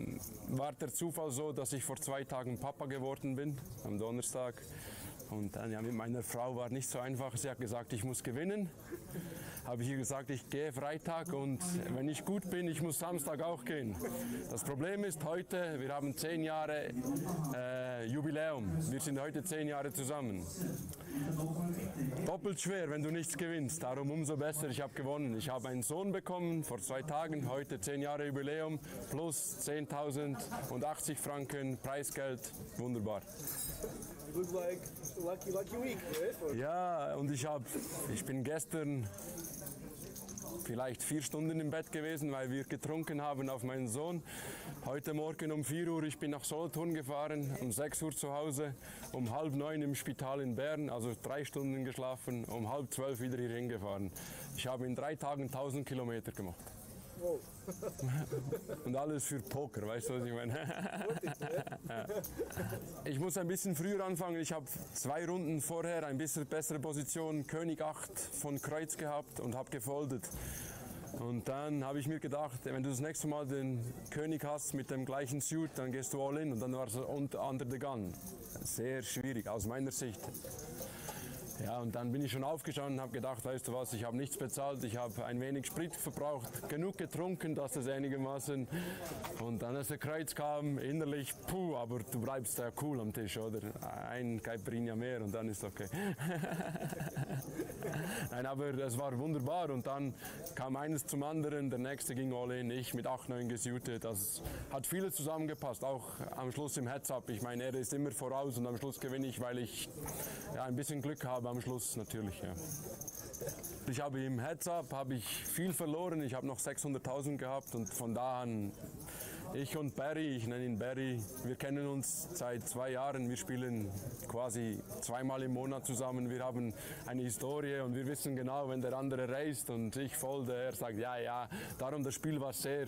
der Zufall so, dass ich vor 2 Tagen Papa geworden bin, am Donnerstag. Und dann, ja, mit meiner Frau war nicht so einfach. Sie hat gesagt, ich muss gewinnen. Habe ich ihr gesagt, ich gehe Freitag und wenn ich gut bin, ich muss Samstag auch gehen. Das Problem ist heute, wir haben 10 Jahre Jubiläum. Wir sind heute 10 Jahre zusammen. Doppelt schwer, wenn du nichts gewinnst. Darum umso besser, ich habe gewonnen. Ich habe einen Sohn bekommen vor 2 Tagen, heute 10 Jahre Jubiläum, plus 10.080 Franken Preisgeld. Wunderbar. Looks like lucky week, right? Ja, und ich bin gestern vielleicht 4 Stunden im Bett gewesen, weil wir getrunken haben auf meinen Sohn. Heute Morgen um 4 Uhr, ich bin nach Solothurn gefahren, um 6 Uhr zu Hause, um 8:30 im Spital in Bern, also 3 Stunden geschlafen, um 11:30 wieder hier hingefahren. Ich habe in 3 Tagen 1000 Kilometer gemacht. Wow. Und alles für Poker, weißt du, was ich meine? Ich muss ein bisschen früher anfangen. Ich habe 2 Runden vorher ein bisschen bessere Position, König 8 von Kreuz gehabt und habe gefoldet. Und dann habe ich mir gedacht, wenn du das nächste Mal den König hast mit dem gleichen Suit, dann gehst du all in. Und dann war es under the gun. Sehr schwierig aus meiner Sicht. Ja, und dann bin ich schon aufgestanden und habe gedacht, weißt du was, ich habe nichts bezahlt, ich habe ein wenig Sprit verbraucht, genug getrunken, dass das einigermaßen. Und dann, als der Kreuz kam, innerlich, puh, aber du bleibst ja cool am Tisch, oder? Ein Caipirinha mehr und dann ist okay. Nein, aber es war wunderbar und dann kam eines zum anderen, der nächste ging all in, ich mit 8-9 gesuited. Das hat vieles zusammengepasst, auch am Schluss im Heads-Up. Ich meine, er ist immer voraus und am Schluss gewinne ich, weil ich ja, ein bisschen Glück habe am Schluss natürlich. Ja. Ich habe im Heads-Up viel verloren, ich habe noch 600.000 gehabt und von da an, ich und Barry, ich nenne ihn Barry, wir kennen uns seit 2 Jahren, wir spielen quasi 2-mal im Monat zusammen, wir haben eine Historie und wir wissen genau, wenn der andere raced und ich folge, er sagt ja, darum das Spiel war sehr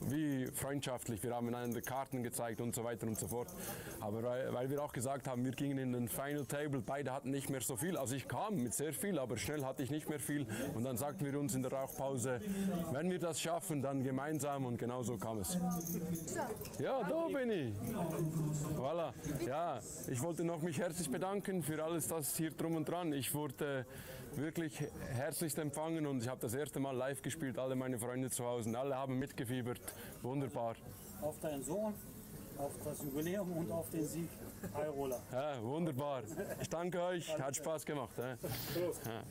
wie freundschaftlich, wir haben einander Karten gezeigt und so weiter und so fort. Aber weil wir auch gesagt haben, wir gingen in den Final Table, beide hatten nicht mehr so viel, also ich kam mit sehr viel, aber schnell hatte ich nicht mehr viel und dann sagten wir uns in der Rauchpause, wenn wir das schaffen, dann gemeinsam und genau so kam es. Ja, da bin ich. Voilà. Ja, ich wollte noch mich herzlich bedanken für alles das hier drum und dran. Ich wurde wirklich herzlichst empfangen und ich habe das erste Mal live gespielt, alle meine Freunde zu Hause und alle haben mitgefiebert. Wunderbar. Auf deinen Sohn, auf das Jubiläum und auf den Sieg. Hi Roller. Ja, wunderbar. Ich danke euch, hat Spaß gemacht. Ja. Ja.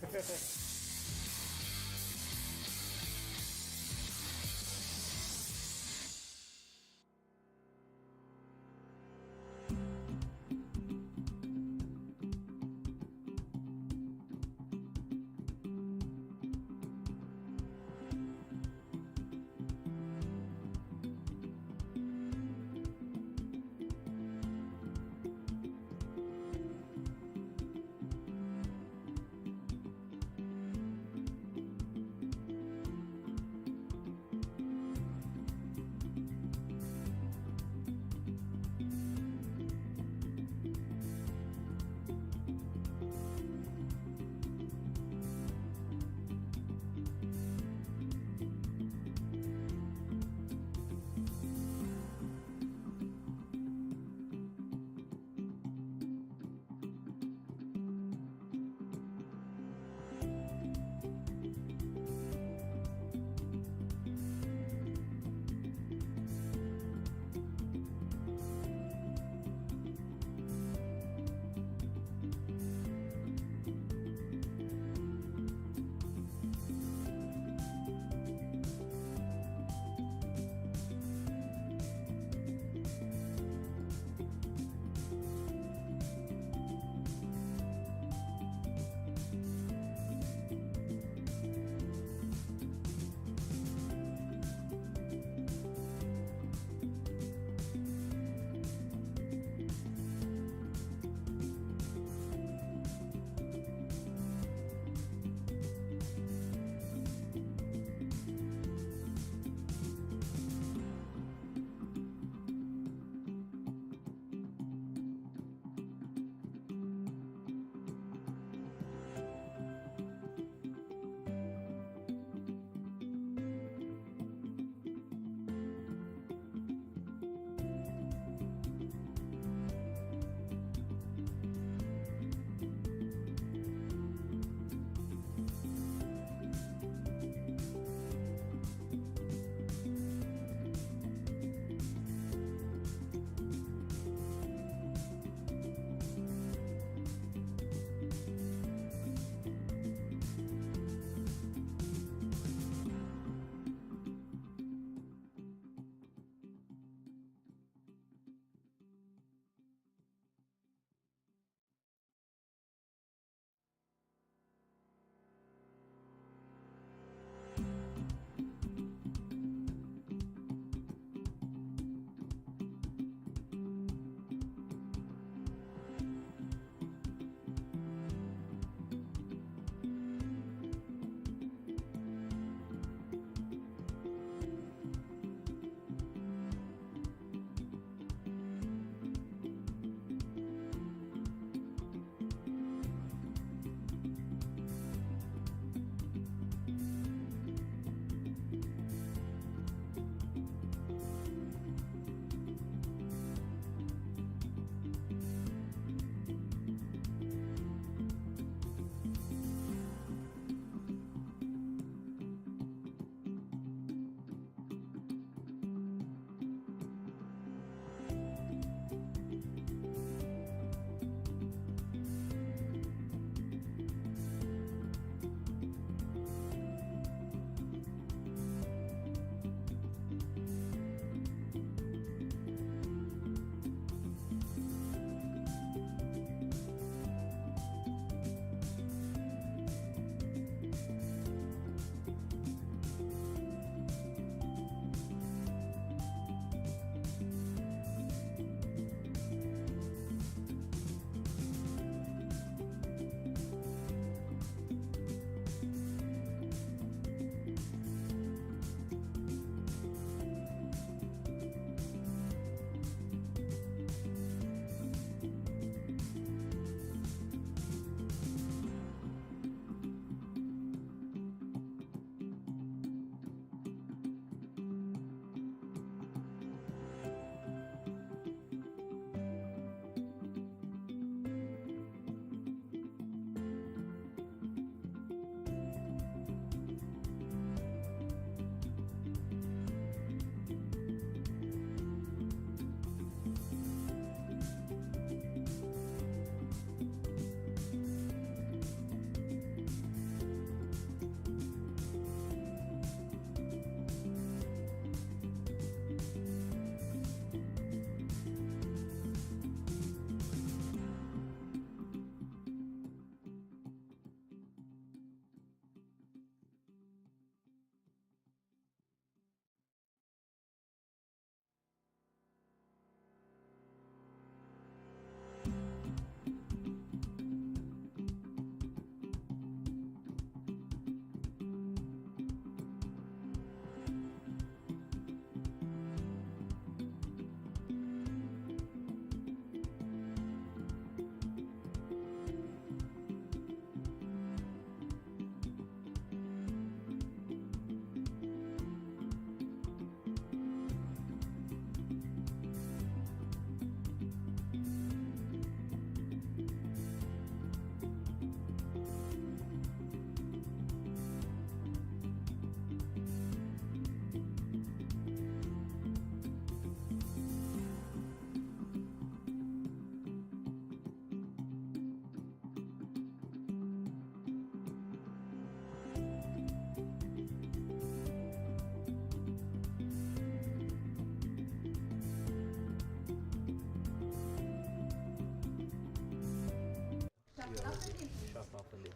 Shut off a little.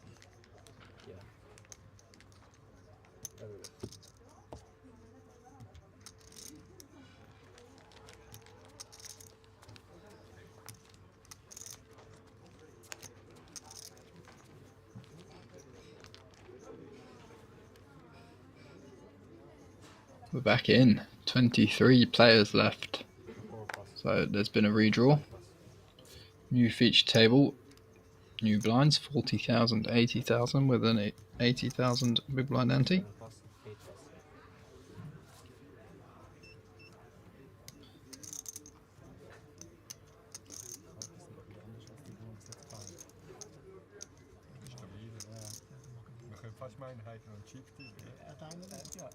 Yeah. Very good. We're back in. 23 players left. So there's been a redraw. New feature table. New blinds. 40,000, 80,000 with an 80,000 big blind ante. Man könnte fast meinen, er hätte noch einen Chip drin. Ja,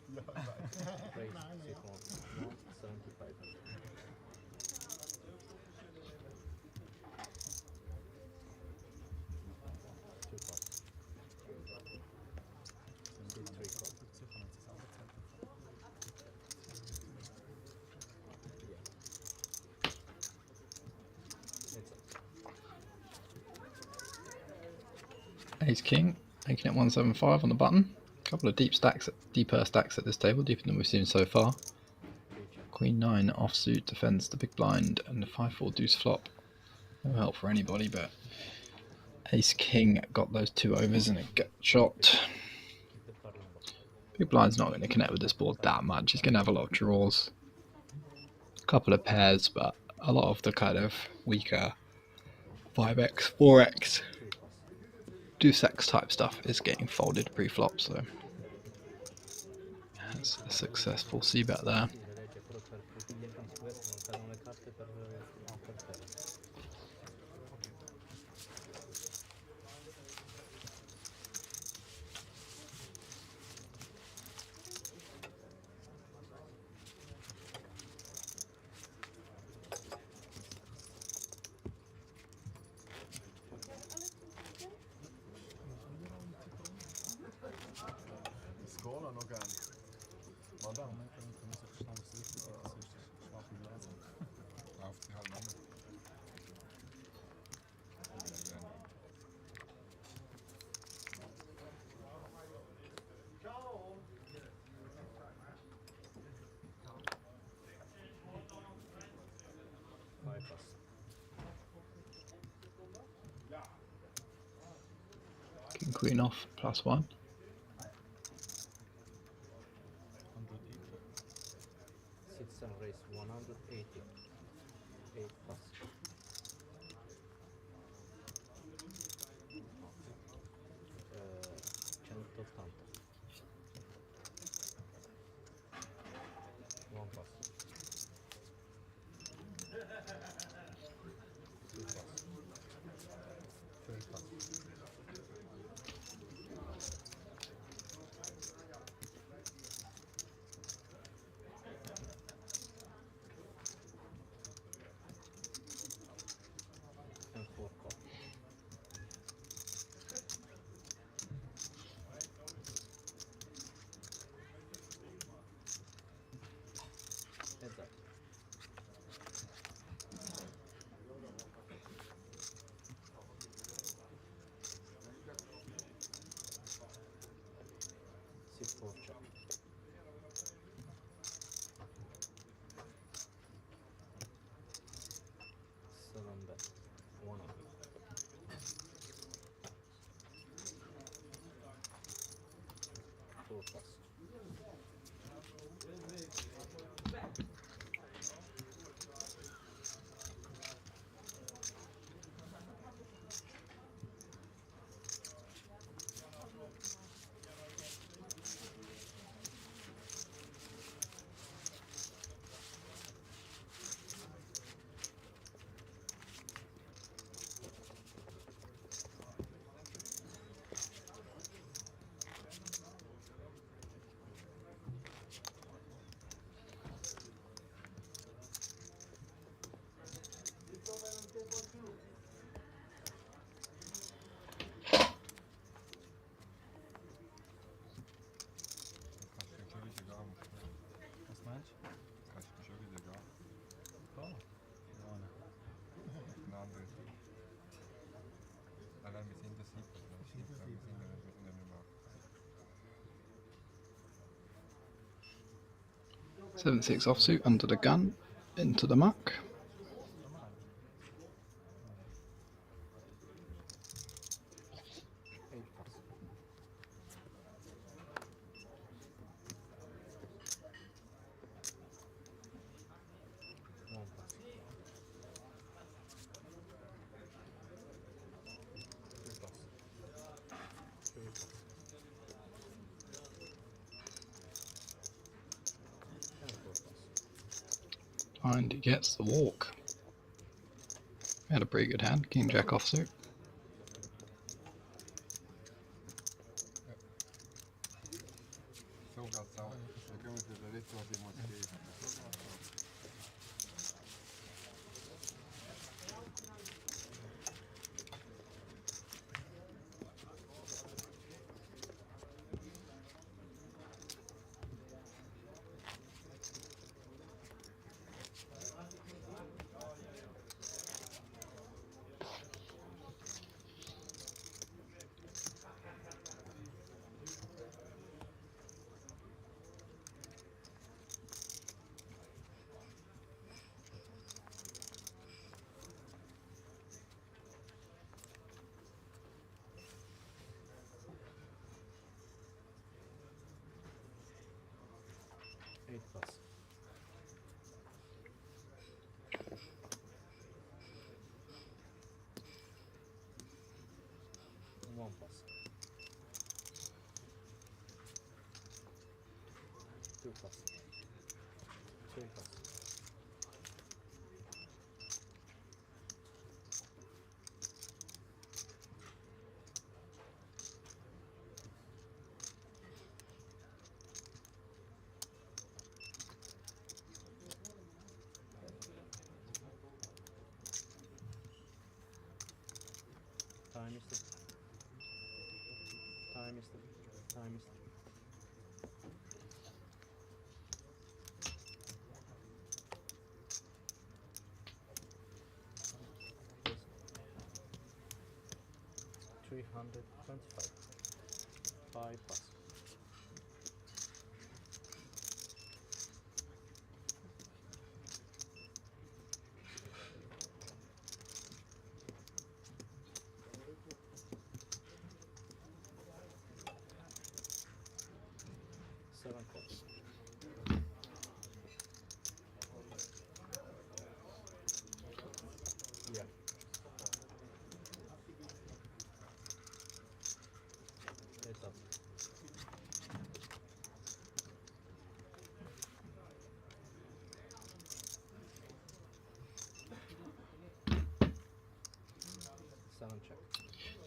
Ace King, making it 175 on the button. A couple of deeper stacks at this table, deeper than we've seen so far. Queen 9 offsuit defends the big blind, and the 5-4 deuce flop. No help for anybody, but Ace King got those 2 overs and a gut shot. Big blind's not going to connect with this board that much. He's going to have a lot of draws, a couple of pairs, but a lot of the kind of weaker 5x, 4x, deuce X type stuff is getting folded pre-flop, so that's a successful c-bet there. Skola noch gern. Madame. Kauft sie halt noch. King queen off, +1. Sits and raise 180. 8 plus. 180. 1 plus. 2 plus. 3 plus. 7-6 offsuit under the gun, into the muck. And he gets the walk. Had a pretty good hand, King Jack offsuit. Time is 325. 5 plus.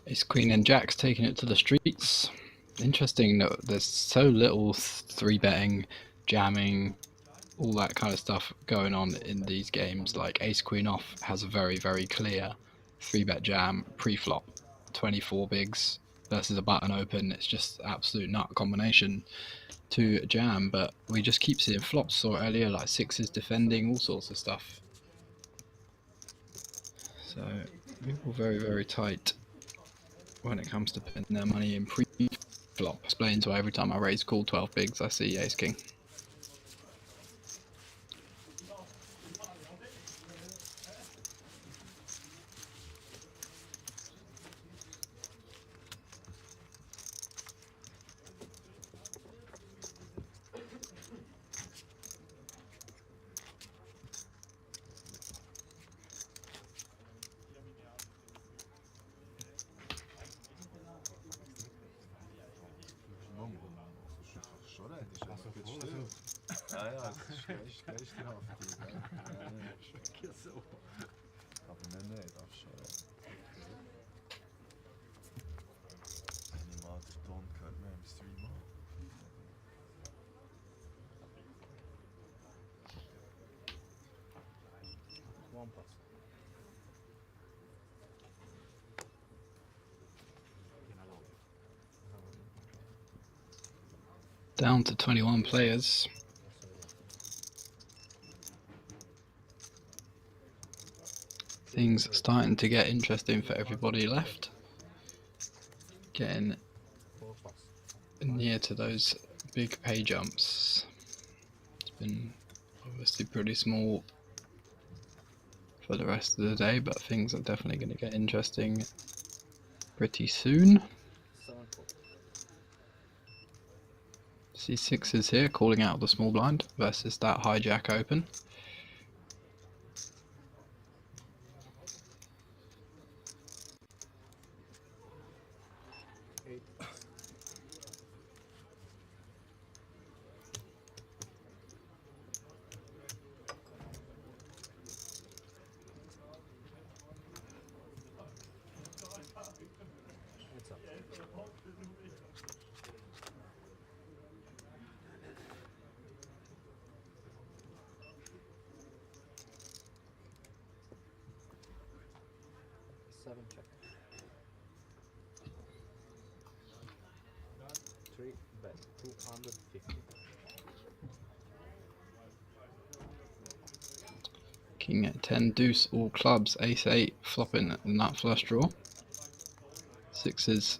Ace Queen and Jack's taking it to the streets. Interesting that there's so little 3-betting, jamming, all that kind of stuff going on in these games. Like Ace Queen off has a very, very clear 3-bet jam pre-flop, 24 bigs versus a button open. It's just absolute nut combination to jam, but we just keep seeing flops. Saw earlier like sixes defending, all sorts of stuff. So people very, very tight when it comes to putting their money in pre-flop. Explains why every time I raise call 12 bigs I see Ace King. Ja, ja, das ist geisterhaft. Ja, so. Aber nein, darfst schon. Wenn ich mal den Ton gehört habe im Streamer. One pass. Down to 21 players. Things starting to get interesting for everybody left. Getting near to those big pay jumps. It's been Obviously pretty small for the rest of the day, but things are definitely going to get interesting pretty soon. See sixes here calling out the small blind versus that hijack open. Seven check. 3 bet 250. King at 10 deuce all clubs, ace 8 flopping nut flush draw. Sixes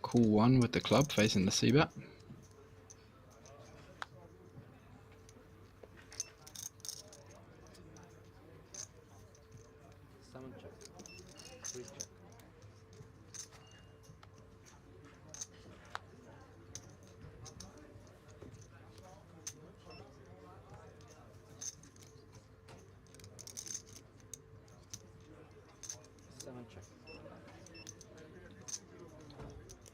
call one with the club facing the c-bet. Seven check. 3 check. Seven check.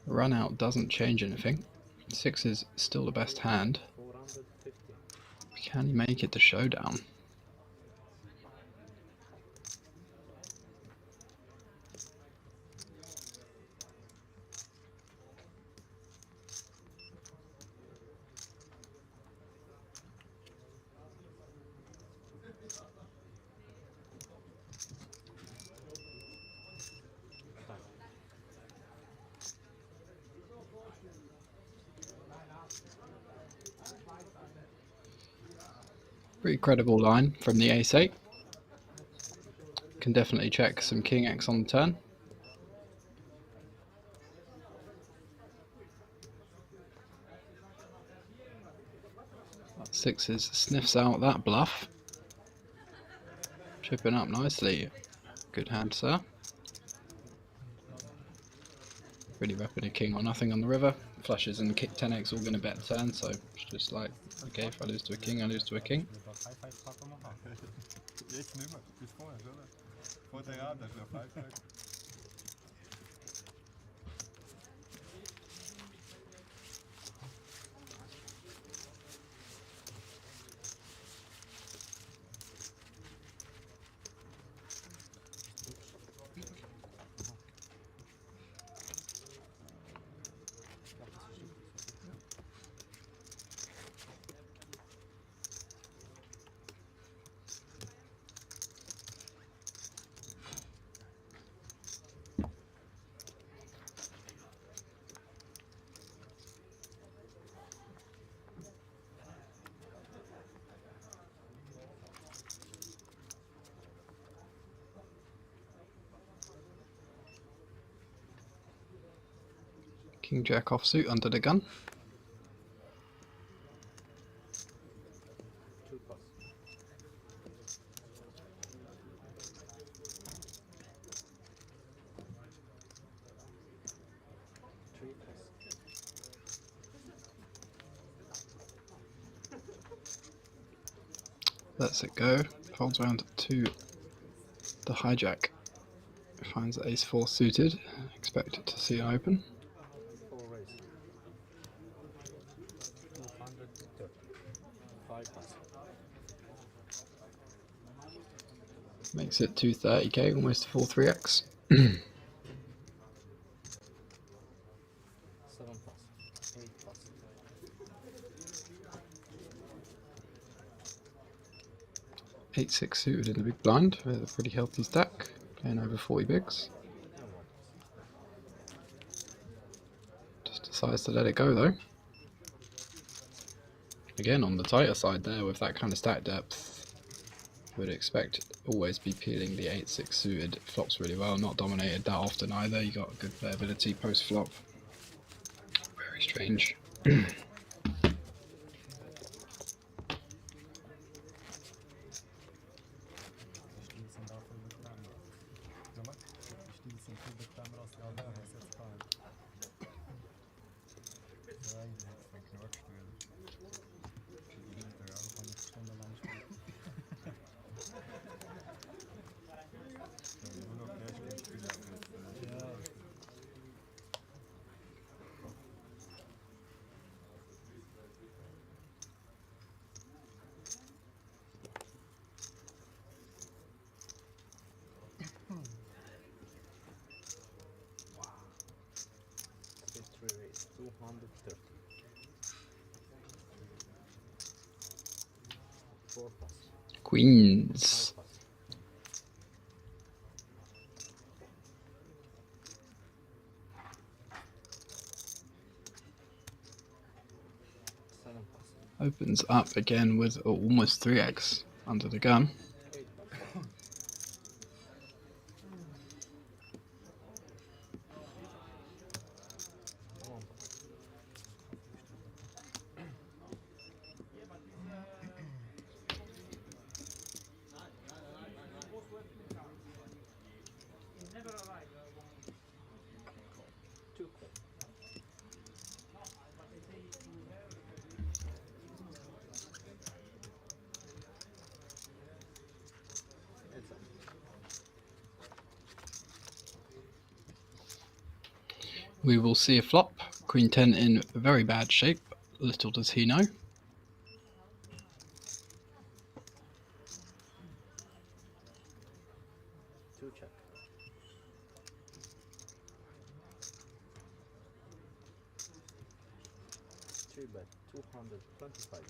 Run out doesn't change anything. Six is still the best hand. 450. Can he make it to showdown? Pretty credible line from the ace 8. Can definitely check some king x on the turn. Sixes sniffs out that bluff. Chipping up nicely. Good hand, sir. Really repping a king or nothing on the river. Flushes and 10x all going to bet the turn, so it's just like, okay, if I lose to a king, I lose to a king. Jetzt nicht mehr, bis vorher, oder? Vor der Abend, das war 5-5. King jack offsuit under the gun. Lets it go. Folds around to the hijack. Finds the ace 4 suited. Expect to see an open. Makes it 230k, almost a full 3x. 7 plus. 8 plus. 8-6 suited in the big blind with a pretty healthy stack, playing over 40 bigs. Just decides to let it go though. Again on the tighter side there with that kind of stack depth, would expect always be peeling the 8-6 suited. Flops really well, not dominated that often either. You got good playability post flop. Very strange. 30. 4 pass. Queens. 5 pass. 7 pass. Opens up again with almost 3x under the gun. 8 pass. We will see a flop. Queen 10 in very bad shape. Little does he know. Two check. Three bet 225.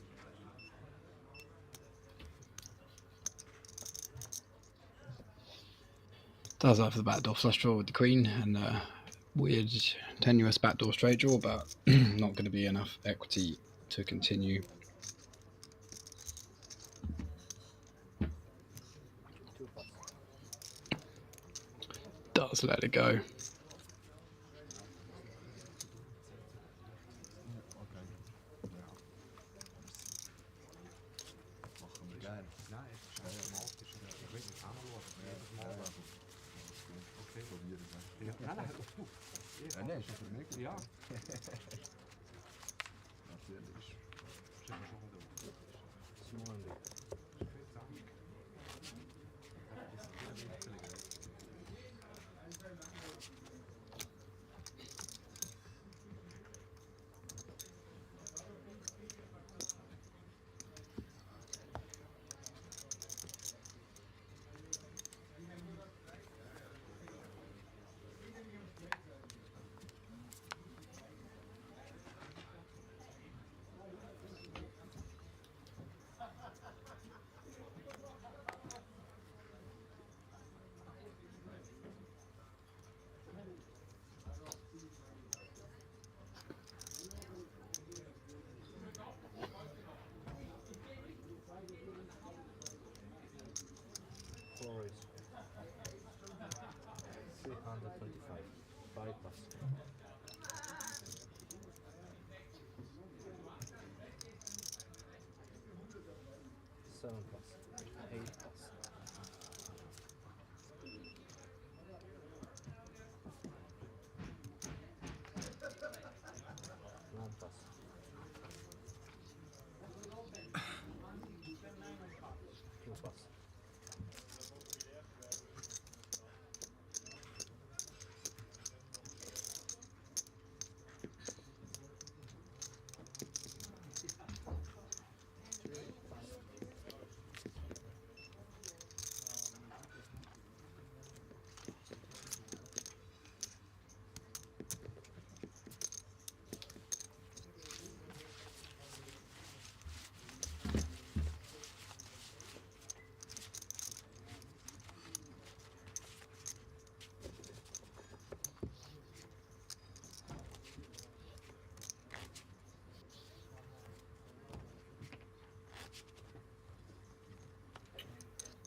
Does have the backdoor flush draw with the queen and a weird tenuous backdoor straight draw, but not going to be enough equity to continue. Does let it go. Nein, ist ja für mich. Ja. Natürlich. Four is 325. 5 pass. 7 pass. 8 pass. 1 pass. 2 pass.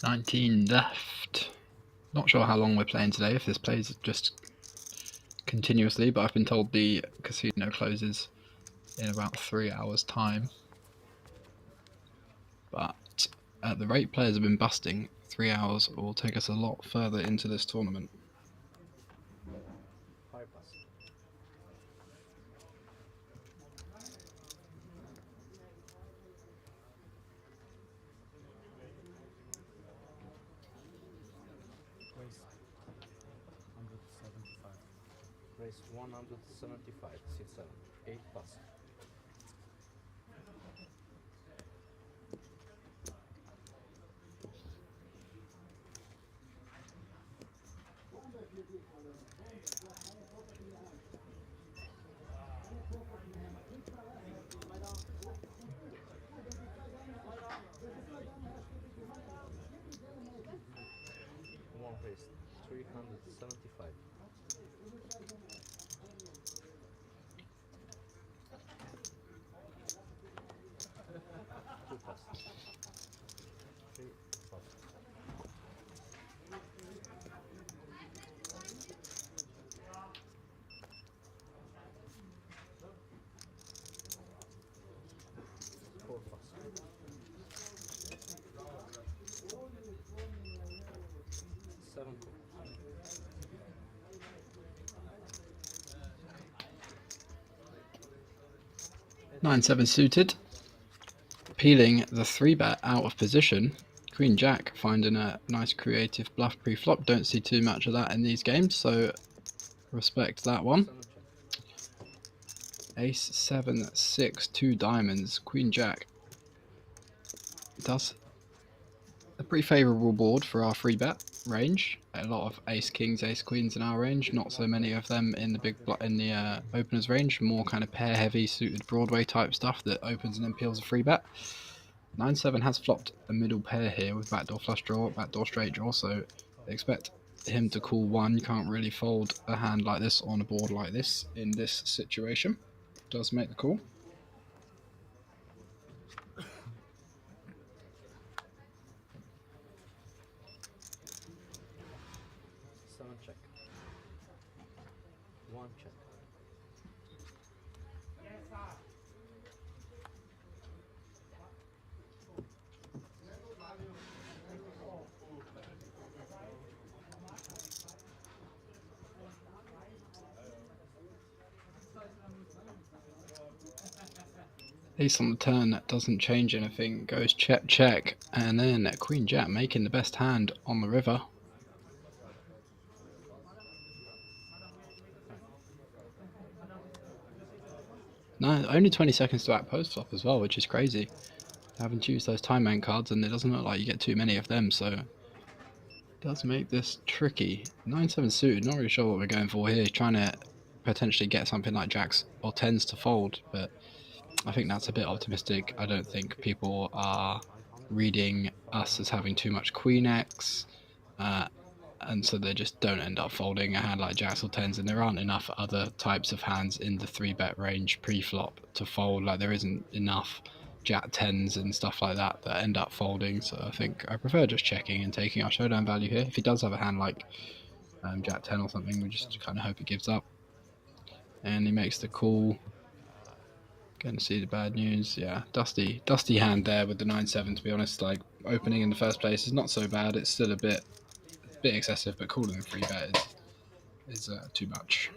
19 left. Not sure how long we're playing today, if this plays just continuously, but I've been told the casino closes in about 3 hours time. But at the rate players have been busting, 3 hours will take us a lot further into this tournament. 5 pass. 175. Raise 175. 6 7. 8 pass. 100. 375. Two pass. Three pass. 4 pass. 7 call. 9-7 suited. Peeling the 3-bet out of position. Queen Jack finding a nice creative bluff pre-flop. Don't see too much of that in these games, so respect that one. Ace 7 6 2 diamonds. Queen Jack does a pretty favourable board for our 3-bet range. A lot of ace kings, ace queens in our range. Not so many of them in the openers range. More kind of pair heavy suited Broadway type stuff that opens and then peels a 3-bet. 9-7 has flopped a middle pair here with backdoor flush draw, backdoor straight draw, so expect him to call one. You can't really fold a hand like this on a board like this in this situation. Does make the call. Seven check. 1 check. Ace on the turn doesn't change anything, goes check check, and then Queen Jack making the best hand on the river. No, only 20 seconds to act post flop as well, which is crazy. Having to use those time man cards, and it doesn't look like you get too many of them, so it does make this tricky. 9-7 suited, not really sure what we're going for here. He's trying to potentially get something like jacks or tens to fold, but I think that's a bit optimistic. I don't think people are reading us as having too much queen X, and so they just don't end up folding a hand like jacks or tens, and there aren't enough other types of hands in the 3-bet range pre-flop to fold. Like, there isn't enough jack tens and stuff like that that end up folding, so I think I prefer just checking and taking our showdown value here. If he does have a hand like jack 10 or something, we just kind of hope it gives up. And he makes the call. Going to see the bad news. Yeah, dusty hand there with the 9-7, to be honest. Like, opening in the first place is not so bad. It's still a bit excessive, but calling the 3-bet is too much.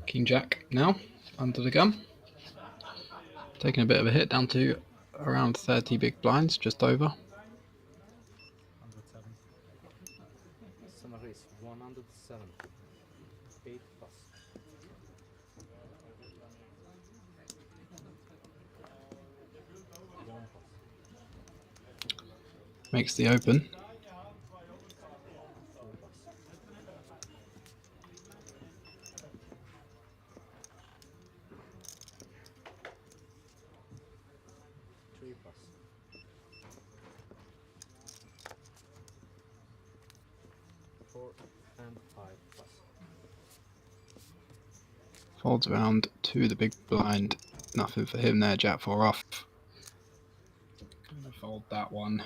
King Jack now, under the gun. Taking a bit of a hit, down to around 30 big blinds, just over. 107. Summer race 107. 8 plus. Makes the open. Folds around to the big blind. Nothing for him there, jack 4 off. Gonna fold that one.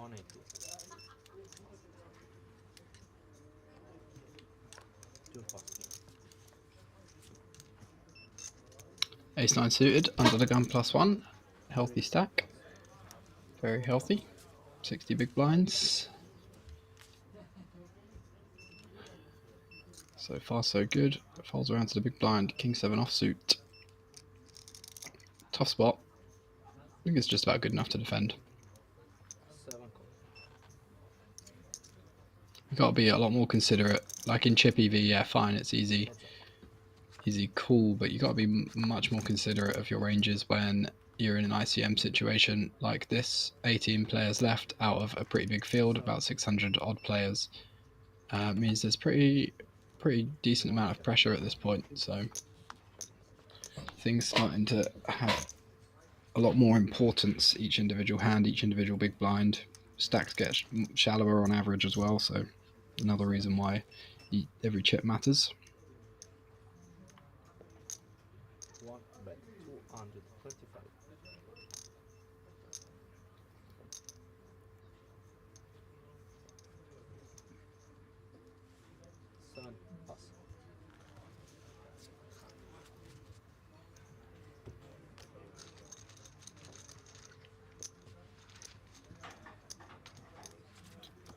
180. Too fast. Ace-9 suited, under the gun +1. Healthy stack. Very healthy. 60 big blinds. So far so good. Folds around to the big blind. King-7 offsuit. Tough spot. I think it's just about good enough to defend. 7 call. You've got to be a lot more considerate. Like in chip EV, yeah, fine, it's easy call, but you've got to be much more considerate of your ranges when you're in an ICM situation like this. 18 players left out of a pretty big field, about 600 odd players. Means there's pretty decent amount of pressure at this point, so things starting to have a lot more importance. Each individual hand, each individual big blind. Stacks get shallower on average as well, so another reason why every chip matters. 1 bet 225. Seven pass.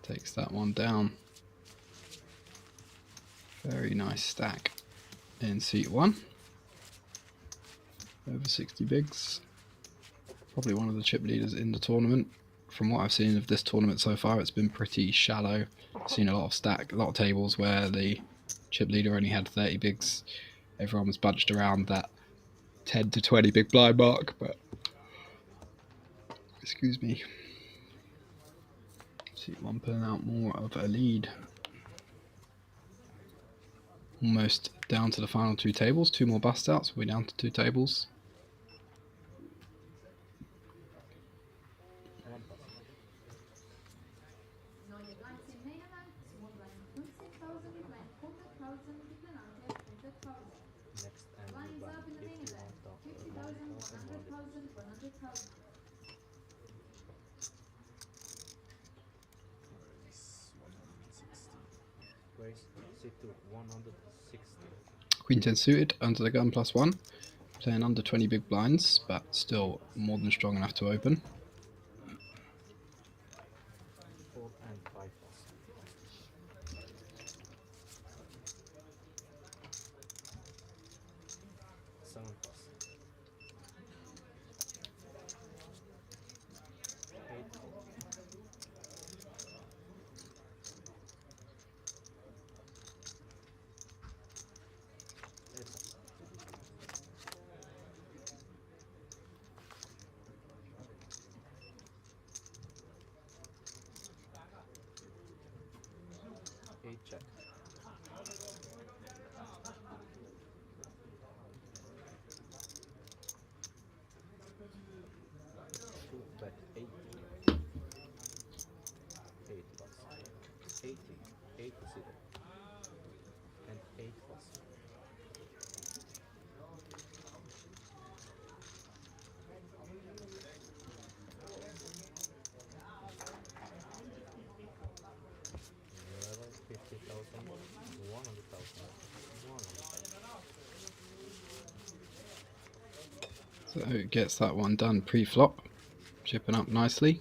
Takes that one down. Very nice stack in seat 1. Over 60 bigs. Probably one of the chip leaders in the tournament. From what I've seen of this tournament so far, it's been pretty shallow. I've seen a lot of tables where the chip leader only had 30 bigs. Everyone was bunched around that 10 to 20 big blind mark, but excuse me. Seat 1 pulling out more of a lead. Almost down to the final 2 tables. 2 more bust outs. We're down to 2 tables. Next and you buy 51,000. Raise sit to 160. Queen 10 suited, under the gun +1. Playing under 20 big blinds, but still more than strong enough to open. 4 and 5 pass. 7 pass. 8 call. 8 pass. 8 check. 2 bet 8. 8 plus 80. 8 to 0. And 8 plus. Level 50,000, 100,000, 100,000. So it gets that one done pre-flop. Chipping up nicely.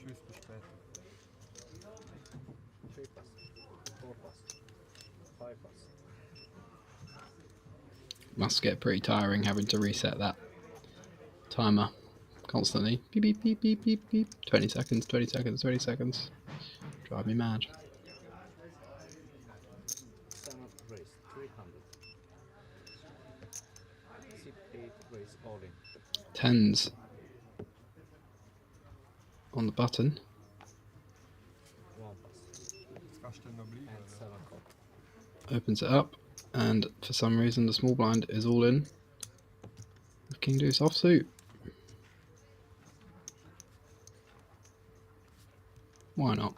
Tschüss, bis später. 3 pass, 4 pass, 5 pass. Must get pretty tiring having to reset that timer constantly. Beep, beep, beep, beep, beep, beep. 20 seconds, 20 seconds, 20 seconds. Drive me mad. 7 raise, 300. Zip 8 raise, all in. Tens on the button. 1 pass. Kannst du noch bleiben? And 7 call. Opens it up, and for some reason the small blind is all in with King Deuce offsuit. Why not?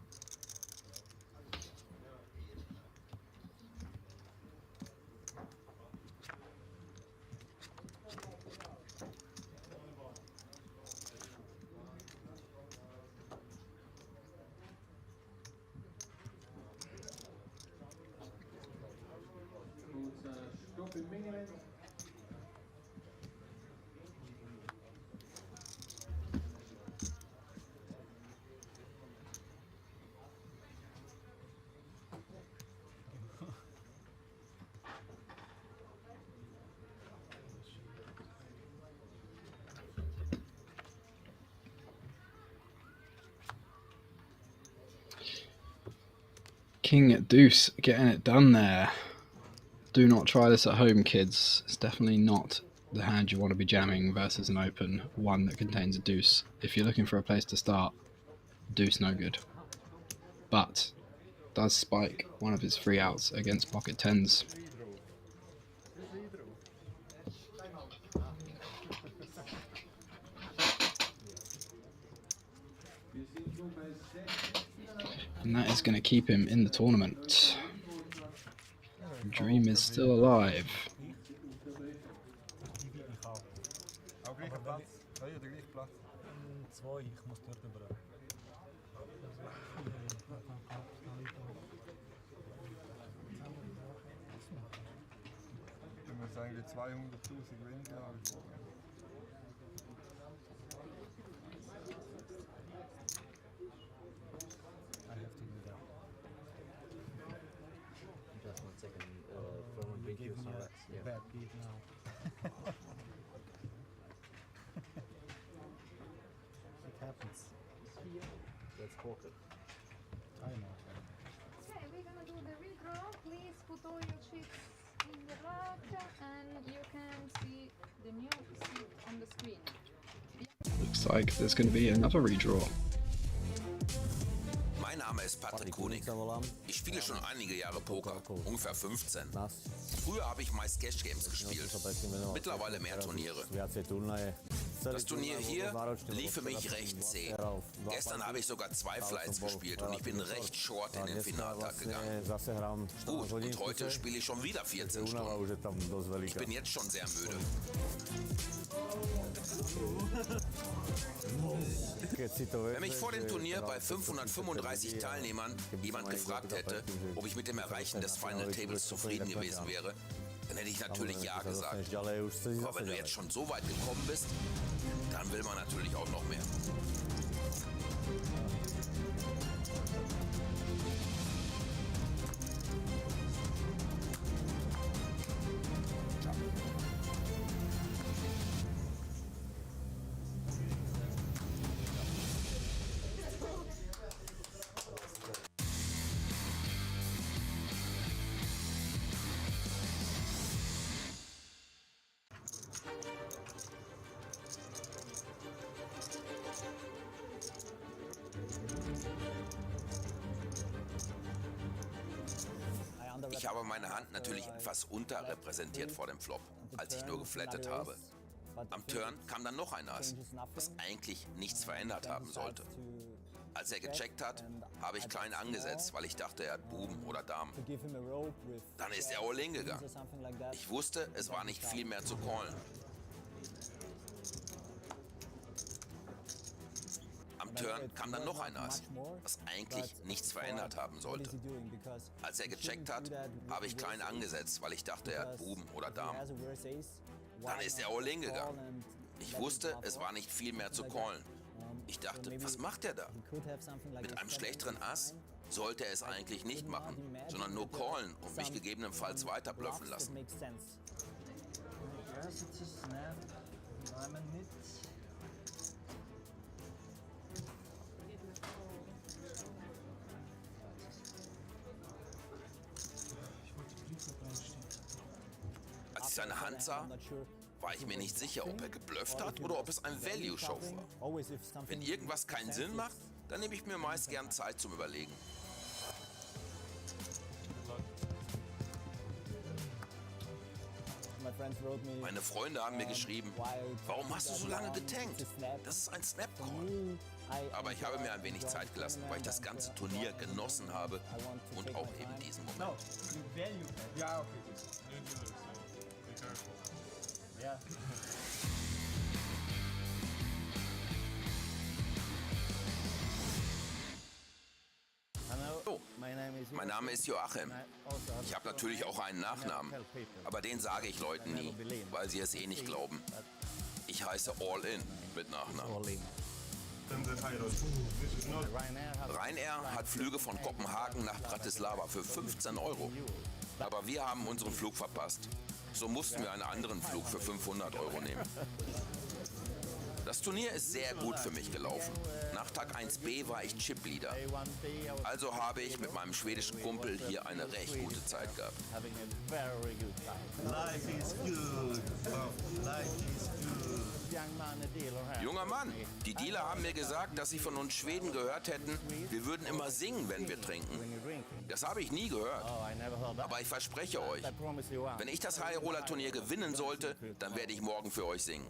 Stop im Main Event. King Deuce getting it done there. Do not try this at home, kids. It's definitely not the hand you want to be jamming versus an open one that contains a deuce. If you're looking for a place to start, deuce no good. But does spike one of his free outs against pocket tens. And that is going to keep him in the tournament. Dream is still alive. Auch gleicher Platz. Ja, der gleiche Platz. 2, ich muss dort über. Wenn wir sagen, 200.000 weniger als vorher. Just 1 second. From a big Give me use, a bad beat now. It happens. That's poker. I know. Okay, we're gonna do the redraw. Please put all your chips in the rack and you can see the new seat on the screen. Looks like there's going to be another redraw. Mein Name ist Patrick Konig. Ich spiele schon einige Jahre Poker, ungefähr 15. Früher habe ich meist Cash Games gespielt, mittlerweile mehr Turniere. Das Turnier hier lief für mich recht zäh. Gestern habe ich sogar 2 Flights gespielt und ich bin recht short in den Finaltag gegangen. Gut, und heute spiele ich schon wieder 14 Stunden. Ich bin jetzt schon sehr müde. Wenn mich vor dem Turnier bei 535 Teilnehmern jemand gefragt hätte, ob ich mit dem Erreichen des Final Tables zufrieden gewesen wäre, dann hätte ich natürlich ja gesagt. Aber wenn du jetzt schon so weit gekommen bist, dann will man natürlich auch noch mehr. Ich habe meine Hand natürlich etwas unterrepräsentiert vor dem Flop, als ich nur geflattet habe. Am Turn kam dann noch ein Ass, was eigentlich nichts verändert haben sollte. Als er gecheckt hat, habe ich klein angesetzt, weil ich dachte, er hat Buben oder Damen. Dann ist er all in gegangen. Ich wusste, es war nicht viel mehr zu callen. Am Turn kam dann noch ein Ass, was eigentlich nichts verändert haben sollte. Als er gecheckt hat, habe ich klein angesetzt, weil ich dachte, er hat Buben oder Damen. Dann ist er all in gegangen. Ich wusste, es war nicht viel mehr zu callen. Ich dachte, was macht er da? Mit einem schlechteren Ass sollte er es eigentlich nicht machen, sondern nur callen und mich gegebenenfalls weiter bluffen lassen. ich seine Hand sah, war ich mir nicht sicher, ob er geblufft hat oder ob es ein Value-Show war. Wenn irgendwas keinen Sinn macht, dann nehme ich mir meist gern Zeit zum Überlegen. Meine Freunde haben mir geschrieben, warum hast du so lange getankt? Das ist ein Snap-Call. Aber ich habe mir ein wenig Zeit gelassen, weil ich das ganze Turnier genossen habe und auch eben diesen Moment. Ja, okay, gut. Be careful. Ja. So, mein Name ist Joachim. Ich habe natürlich auch einen Nachnamen, aber den sage ich Leuten nie, weil sie es eh nicht glauben. Ich heiße All In mit Nachnamen. Ryanair hat Flüge von Kopenhagen nach Bratislava für 15 €. Aber wir haben unseren Flug verpasst. So mussten wir einen anderen Flug für 500 € nehmen. Das Turnier ist sehr gut für mich gelaufen. Nach Tag 1b war ich Chip-Leader. Also habe ich mit meinem schwedischen Kumpel hier eine recht gute Zeit gehabt. Life is good. Life is good. Junger Mann, die Dealer haben mir gesagt, dass sie von uns Schweden gehört hätten, wir würden immer singen, wenn wir trinken. Das habe ich nie gehört. Aber ich verspreche euch, wenn ich das High-Roller-Turnier gewinnen sollte, dann werde ich morgen für euch singen.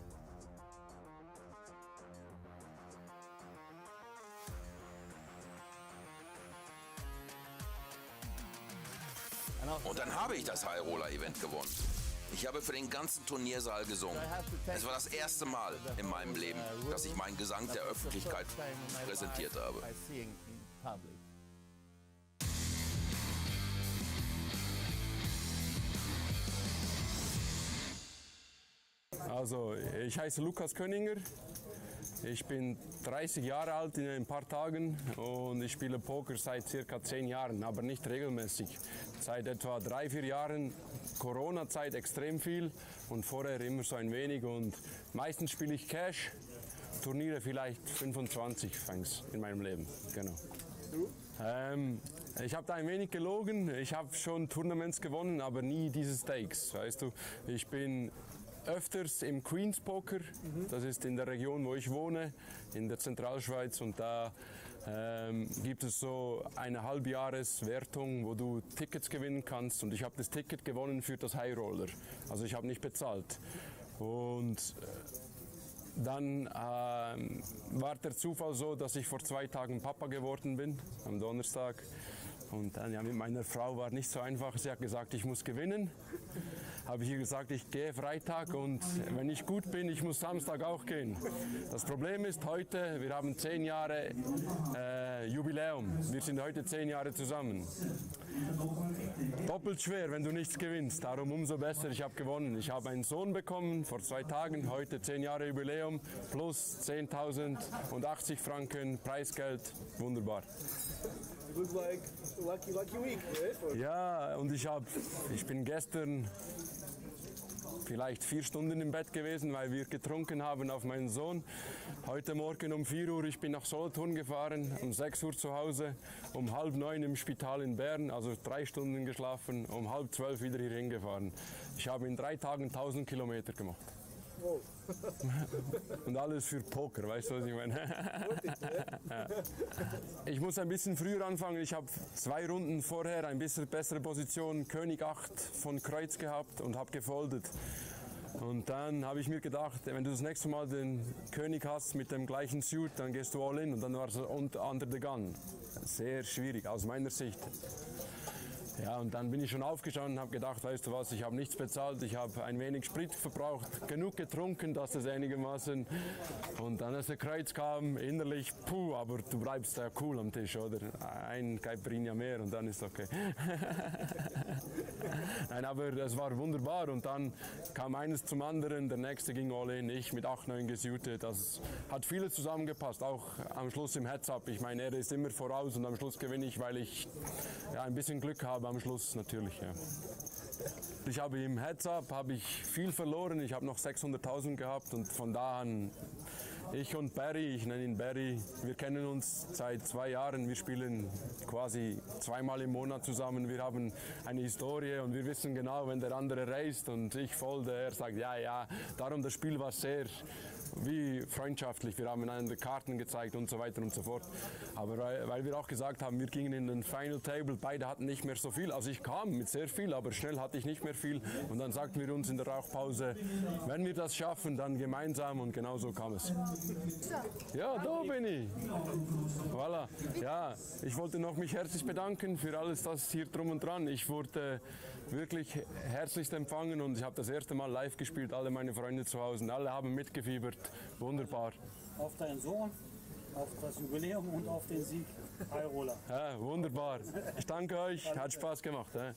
Und dann habe ich das High-Roller-Event gewonnen. Ich habe für den ganzen Turniersaal gesungen. Es war das erste Mal in meinem Leben, dass ich meinen Gesang der Öffentlichkeit präsentiert habe. Also, ich heiße Lukas Könninger. Ich bin 30 Jahre alt in ein paar Tagen und ich spiele Poker seit circa 10 Jahren, aber nicht regelmäßig. Seit etwa 3-4 Jahren, Corona-Zeit extrem viel und vorher immer so ein wenig. Und meistens spiele ich Cash, Turniere vielleicht 25 fängs in meinem Leben. Genau. Ich habe da ein wenig gelogen. Ich habe schon Tournaments gewonnen, aber nie diese Stakes. Weißt du, ich bin öfters im Queens Poker, das ist in der Region, wo ich wohne, in der Zentralschweiz, und da gibt es so eine Halbjahreswertung, wo du Tickets gewinnen kannst, und ich habe das Ticket gewonnen für das High Roller, also ich habe nicht bezahlt. Und dann war der Zufall so, dass ich vor 2 Tagen Papa geworden bin, am Donnerstag. Und dann, ja, mit meiner Frau war nicht so einfach. Sie hat gesagt, ich muss gewinnen. Habe ich ihr gesagt, ich gehe Freitag und wenn ich gut bin, ich muss Samstag auch gehen. Das Problem ist heute, wir haben 10 Jahre Jubiläum. Wir sind heute 10 Jahre zusammen. Doppelt schwer, wenn du nichts gewinnst. Darum umso besser, ich habe gewonnen. Ich habe einen Sohn bekommen vor 2 Tagen, heute 10 Jahre Jubiläum, plus 10.080 Franken Preisgeld. Wunderbar. Looks like lucky week, right? Ja, und ich bin gestern vielleicht 4 Stunden im Bett gewesen, weil wir getrunken haben auf meinen Sohn. Heute Morgen um 4 Uhr, ich bin nach Solothurn gefahren, um 6 Uhr zu Hause, um 8:30 im Spital in Bern, also 3 Stunden geschlafen, um 11:30 wieder hier hingefahren. Ich habe in 3 Tagen 1000 Kilometer gemacht. Wow. Und alles für Poker, weißt du, was ich meine? Ja. Ich muss ein bisschen früher anfangen. Ich habe 2 Runden vorher ein bisschen bessere Position, König 8 von Kreuz gehabt und habe gefoldet. Und dann habe ich mir gedacht, wenn du das nächste Mal den König hast mit dem gleichen Suit, dann gehst du all in, und dann war es under the gun. Sehr schwierig aus meiner Sicht. Ja, und dann bin ich schon aufgestanden und habe gedacht, weißt du was, ich habe nichts bezahlt, ich habe ein wenig Sprit verbraucht, genug getrunken, dass das einigermaßen. Und dann, als der Kreuz kam, innerlich, puh, aber du bleibst ja cool am Tisch, oder? Ein Caipirinha mehr und dann ist okay. Nein, aber es war wunderbar, und dann kam eines zum anderen, der nächste ging all in, ich mit 8-9 gesuitet. Das hat vieles zusammengepasst, auch am Schluss im Heads-Up. Ich meine, er ist immer voraus und am Schluss gewinne ich, weil ich ja, ein bisschen Glück habe am Schluss natürlich. Ja. Ich habe im Heads-Up viel verloren, ich habe noch 600.000 gehabt, und von da an Ich und Barry, ich nenne ihn Barry, wir kennen uns seit 2 Jahren. Wir spielen quasi 2-mal im Monat zusammen. Wir haben eine Historie und wir wissen genau, wenn der andere raced und ich folge, er sagt ja. Darum das Spiel war sehr wie freundschaftlich. Wir haben einander Karten gezeigt und so weiter und so fort. Aber weil wir auch gesagt haben, wir gingen in den Final Table, beide hatten nicht mehr so viel. Also ich kam mit sehr viel, aber schnell hatte ich nicht mehr viel. Und dann sagten wir uns in der Rauchpause, wenn wir das schaffen, dann gemeinsam, und genau so kam es. Ja, da bin ich. Voilà. Ja, ich wollte noch mich herzlich bedanken für alles das hier drum und dran. Ich wurde wirklich herzlichst empfangen und ich habe das erste Mal live gespielt, alle meine Freunde zu Hause, alle haben mitgefiebert, wunderbar. Auf deinen Sohn, auf das Jubiläum und auf den Sieg. Hi Roland. Ja, wunderbar. Ich danke euch, hat Spaß gemacht. Ja.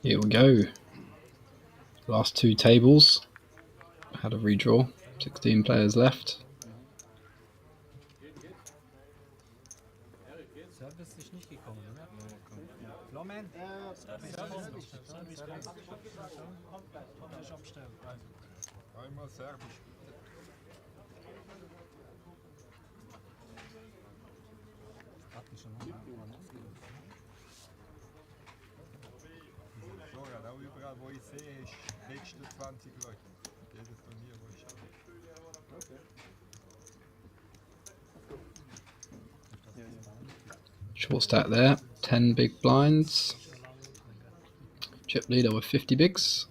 Here we go. Last 2 tables. Had a redraw. 16 players left. Service ist nicht gekommen, oder? Flommen? Service kommt nicht abstellen. Einmal Serbisch. Hatten schon mal. Florian, auch überall wo ich sehe, ist letzte 20 Leute. Jedes Turnier, wo ich schaue. Okay. Short stack there. 10 big blinds. Chip leader with 50 bigs.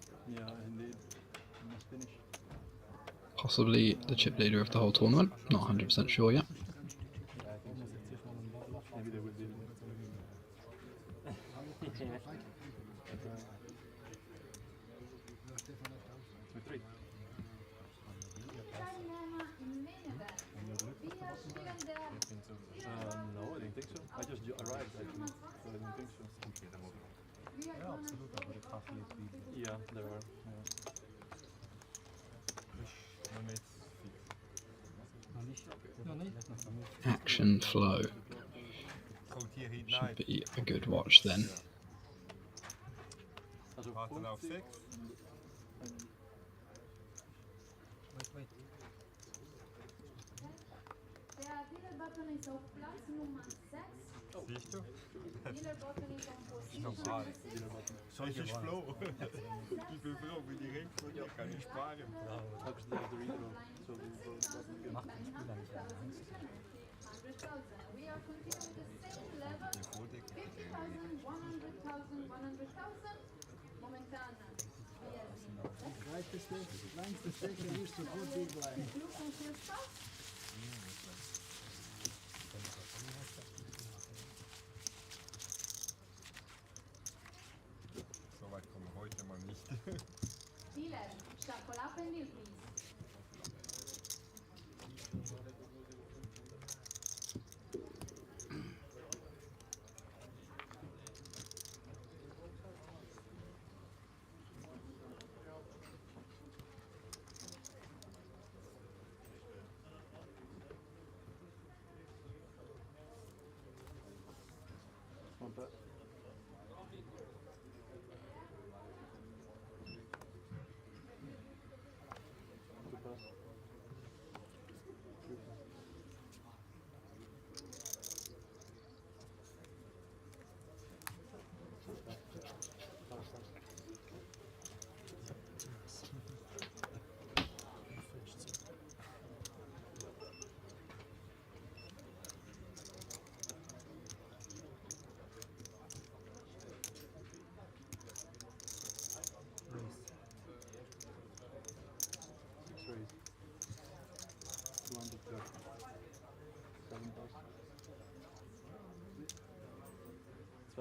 Possibly the chip leader of the whole tournament. Not 100% sure yet. No, I didn't think so. I just arrived actually, so I didn't think so. Ja, absolut, aber der Kaffee ist wie. Yeah, there are. Action flow. Should be a good watch then. Warten auf 6. Der Dealer-Button ist auf Platz Nummer 6. Siehst du? Dealer-Button ist auf Position Normal. 6. Sonst ist Flo. Ich bin froh, wenn ich rechts von dir kann ich sparen. We are continuing the same level. 50,000, 100,000, 100,000. Momentan. Kleinste Stecke nicht so gut big blind. So weit kommen wir heute mal nicht. Dealer, shuffle up and deal, please.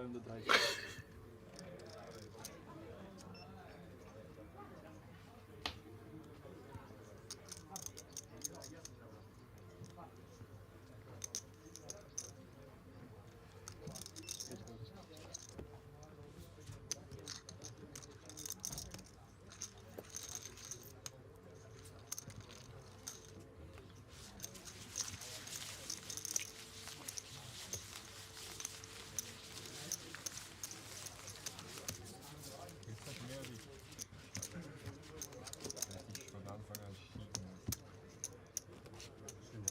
230. Ist das mehr wie? Dass ich von Anfang an schieben muss. Ich habe 2 Schieben.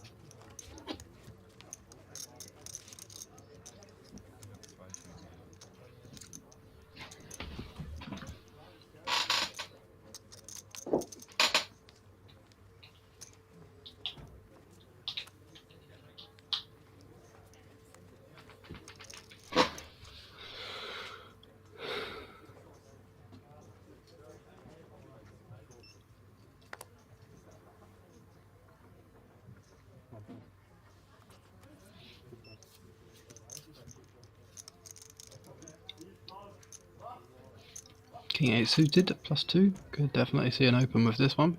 King 8 suited, +2. Could definitely see an open with this one.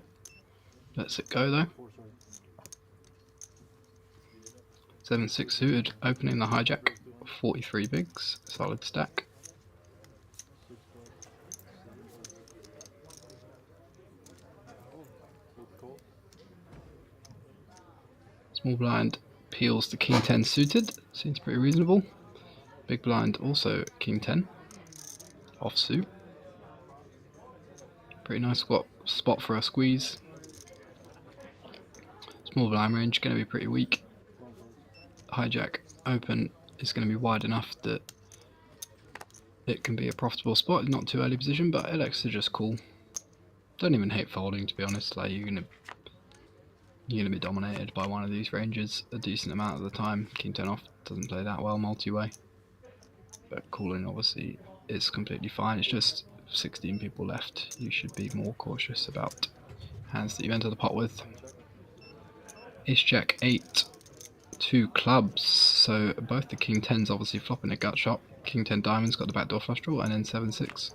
Lets it go though. 7-6 suited, opening the hijack. 43 bigs, solid stack. Small blind peels the King 10 suited, seems pretty reasonable. Big blind also King 10, offsuit. Pretty nice spot for a squeeze. Small blind range going to be pretty weak. Hijack open is going to be wide enough that it can be a profitable spot. Not too early position, but it likes to just call. Don't even hate folding, to be honest. Like you're gonna be dominated by one of these ranges a decent amount of the time. King 10 off doesn't play that well multi-way, but calling obviously is completely fine. It's just 16 people left. You should be more cautious about hands that you enter the pot with. Ace Jack 8, 2 clubs. So both the King 10s obviously flopping a gut shot. King 10 diamonds got the backdoor flush draw, and then 7-6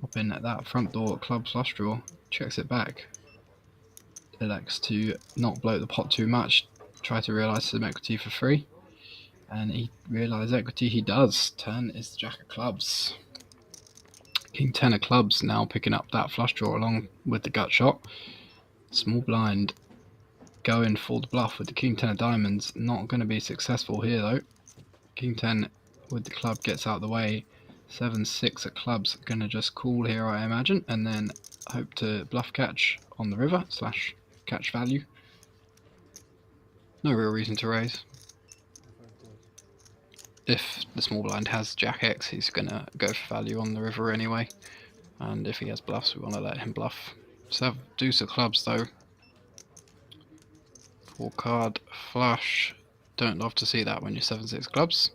flopping at that front door club flush draw. Checks it back. Elects to not bloat the pot too much. Try to realise some equity for free. And he realised equity he does. Turn is the Jack of clubs. King 10 of clubs now picking up that flush draw along with the gut shot. Small blind going for the bluff with the King 10 of diamonds. Not going to be successful here though. King 10 with the club gets out of the way. 7-6 of clubs going to just call here, I imagine, and then hope to bluff catch on the river / catch value. No real reason to raise. If the small blind has Jack X, he's going to go for value on the river anyway. And if he has bluffs, we want to let him bluff. So deuce of clubs though. 4 card flush. Don't love to see that when you're 7-6 clubs.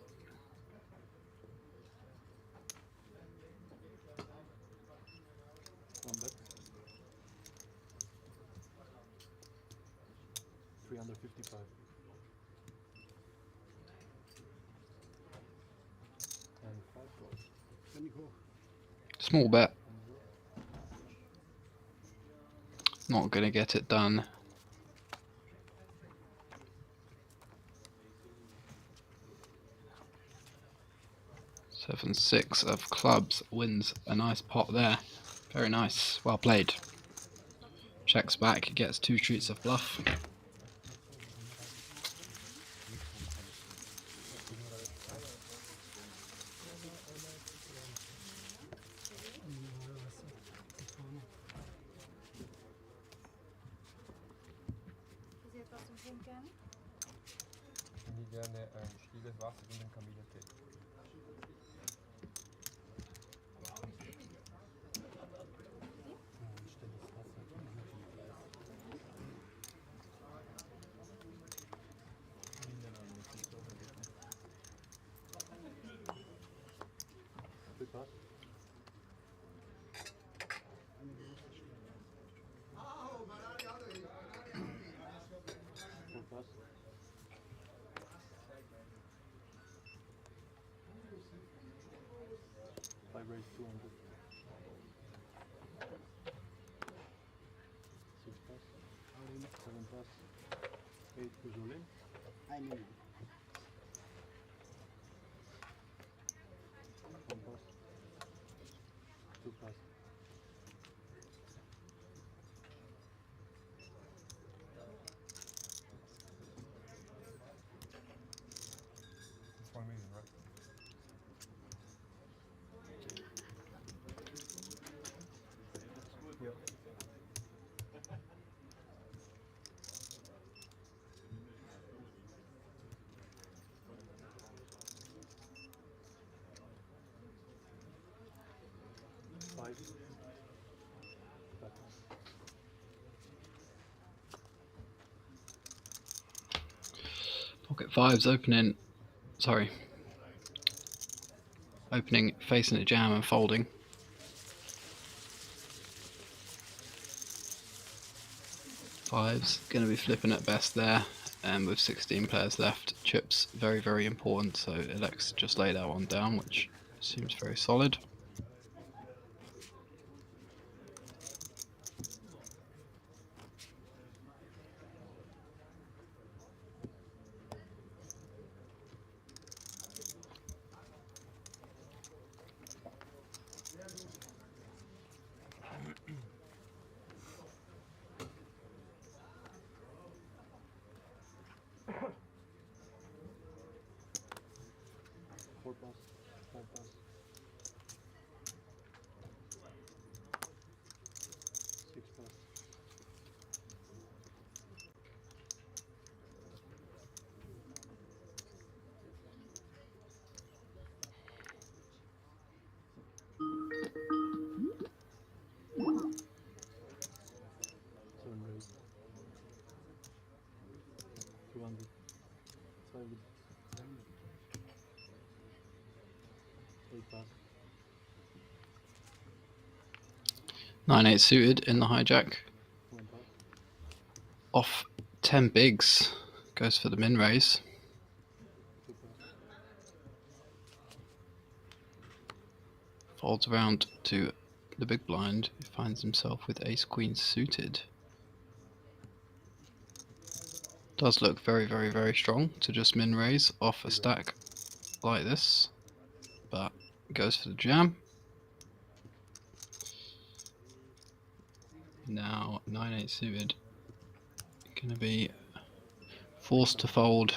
Small bet. Not going to get it done. Seven, 6 of clubs wins a nice pot there. Very nice. Well played. Checks back, gets 2 streets of bluff. Ich hätte gerne ein stilles Wasser und einen Kamillentee. I knew. That's 1 million, right? Yeah. Pocket fives opening, sorry, opening, facing a jam and folding. Fives going to be flipping at best there, and with 16 players left, chips very, very important. So Alex just laid that one down, which seems very solid. Nine eight suited in the hijack. Off 10 bigs, goes for the min raise. Folds around to the big blind, who finds himself with ace queen suited. Does look very, very, very strong to just min raise off a stack like this, but goes for the jam. Now 9-8 suited, going to be forced to fold.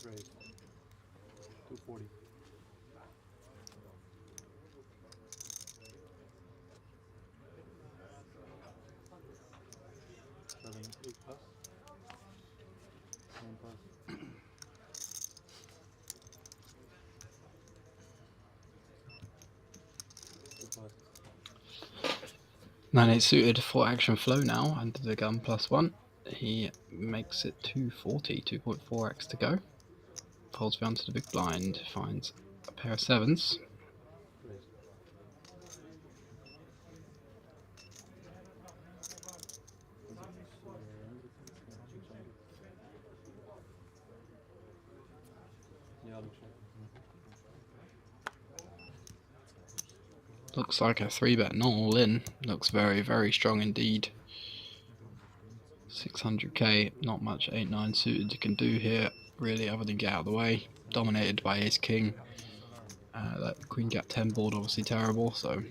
Raise. 240. Seven, 8 plus. 9 plus. 2 plus. 9-8 suited for action flow now, under the gun +1. He makes it 240, 2.4x to go. Folds round to the big blind, finds a pair of sevens. Looks like a 3-bet not all in. Looks very, very strong indeed. 600k, not much 8-9 suited you can do here. really, other than get out of the way. Dominated by ace king. That queen gap 10 board obviously terrible, so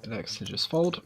elects to just fold.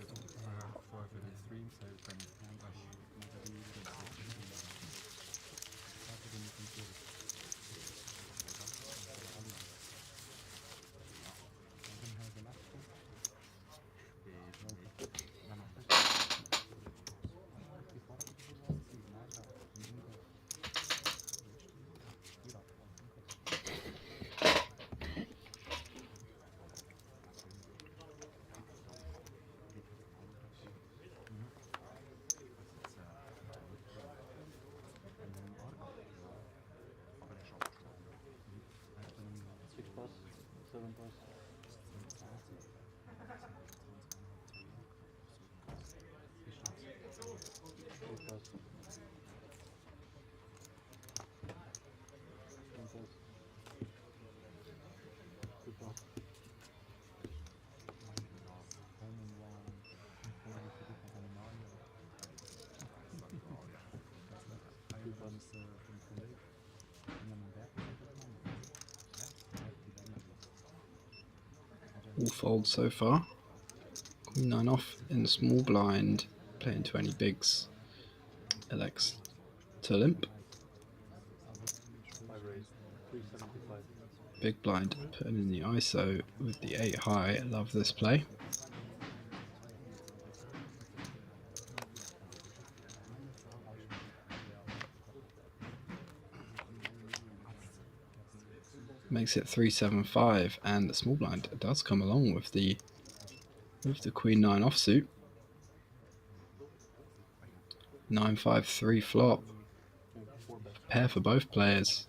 All folds so far. Queen 9 off in the small blind, playing 20 bigs. Elects to limp. Big blind putting in the ISO with the 8 high. Love this play. Makes it 375, and the small blind does come along with the queen 9 offsuit. 9-5-3 flop. Pair for both players.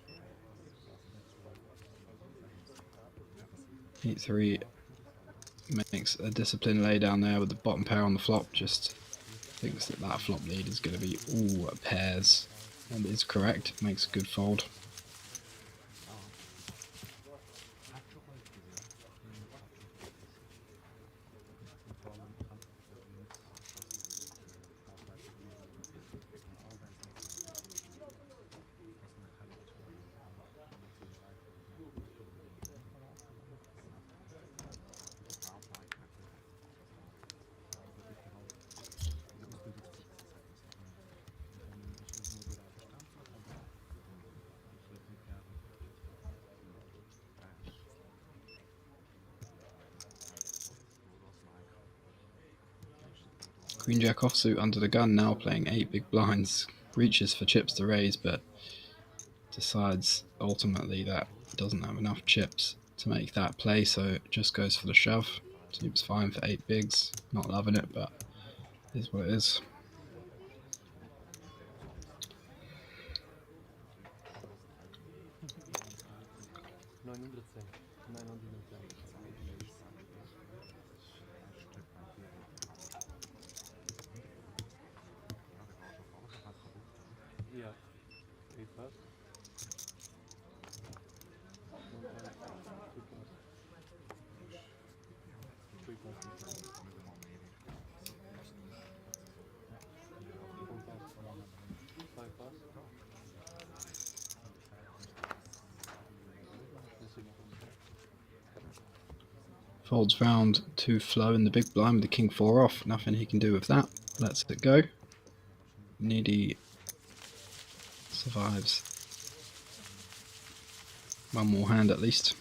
8-3 makes a disciplined lay down there with the bottom pair on the flop. Just thinks that that flop lead is going to be all pairs, and is correct. Makes a good fold. Queen Jack offsuit under the gun, now playing 8 big blinds. Reaches for chips to raise, but decides ultimately that doesn't have enough chips to make that play, so just goes for the shove. Seems fine for 8 bigs. Not loving it, but it is what it is. Folds round to flow in the big blind with the king 4 off. Nothing he can do with that. Lets it go. Needy survives one more hand at least.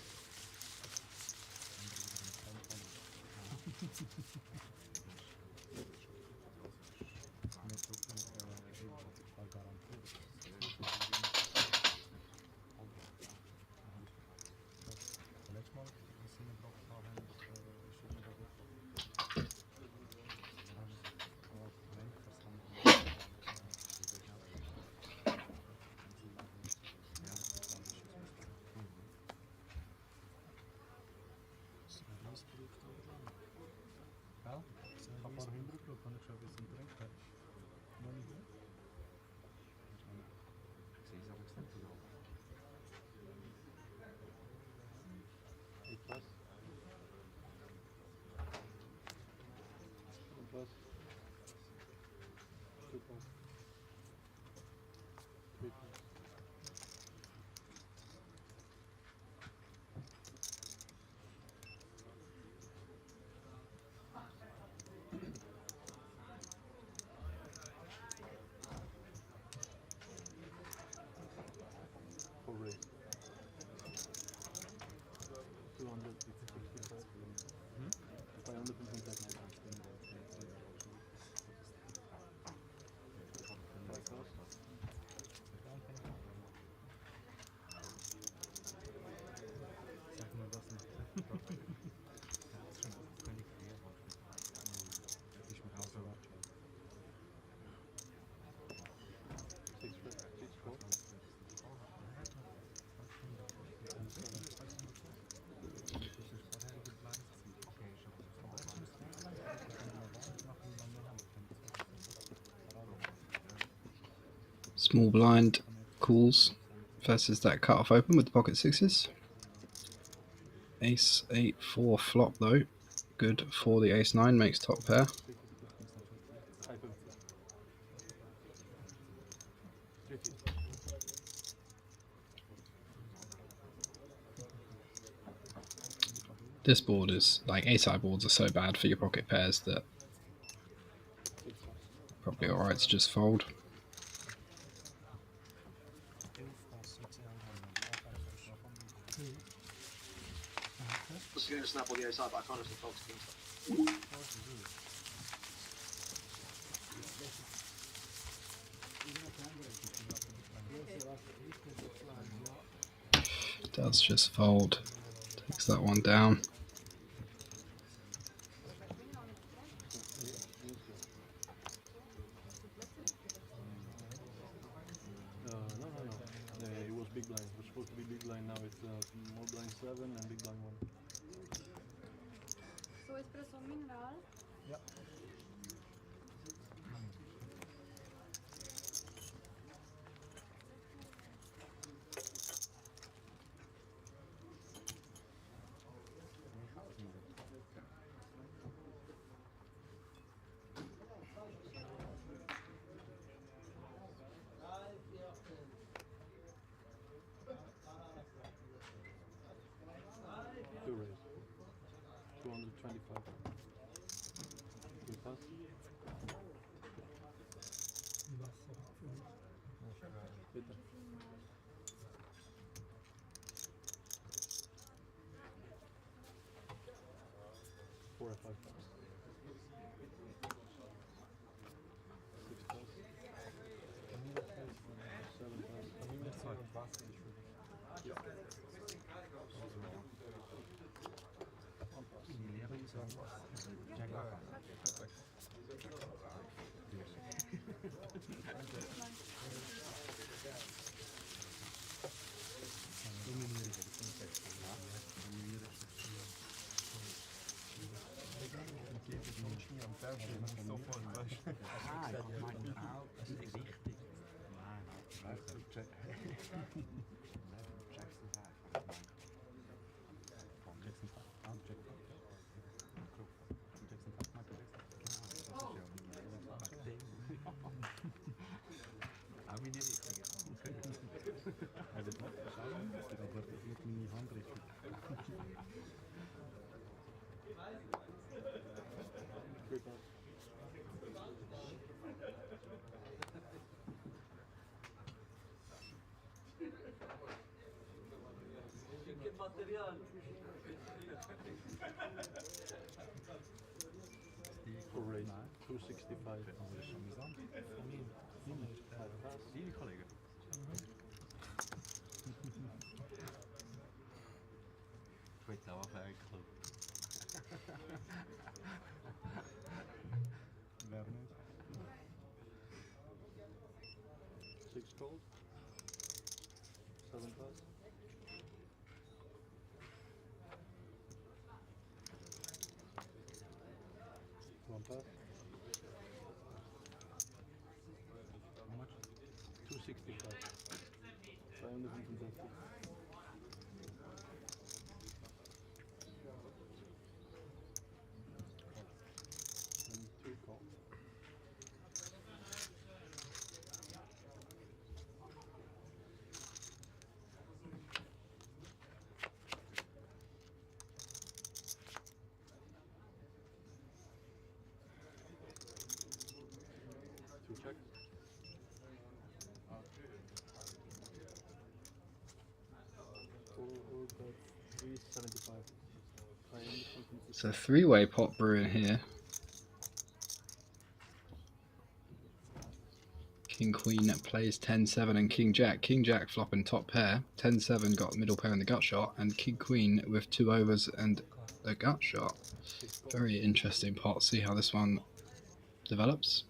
Small blind calls versus that cut off open with the pocket sixes. Ace 8-4 flop though. Good for the ace 9, makes top pair. This board is like ace-high boards are so bad for your pocket pairs that probably alright to just fold. Was going to snap all the ace high, but I can't actually fold to king. Does just fold. Takes that one down. No. It was big blind. It was supposed to be big blind. Now it's small blind 7 and big blind 1. So espresso mineral. Yeah. Two raise. 225. We pass. Bitte. Four or 5 pass. 6 pass. 7 pass. For raise 265. Ik weet nou wel eigenlijk. Werner. 6 gold. 7 pass. 1 pass. How much? 265. 550. And 2 calls. Check. All got 375. It's a three-way pot brewing here. King Queen plays 10-7 and King Jack. King Jack flopping top pair. 10-7 got middle pair in the gut shot, and King Queen with 2 overs and the gut shot. Very interesting pot. See how this one develops.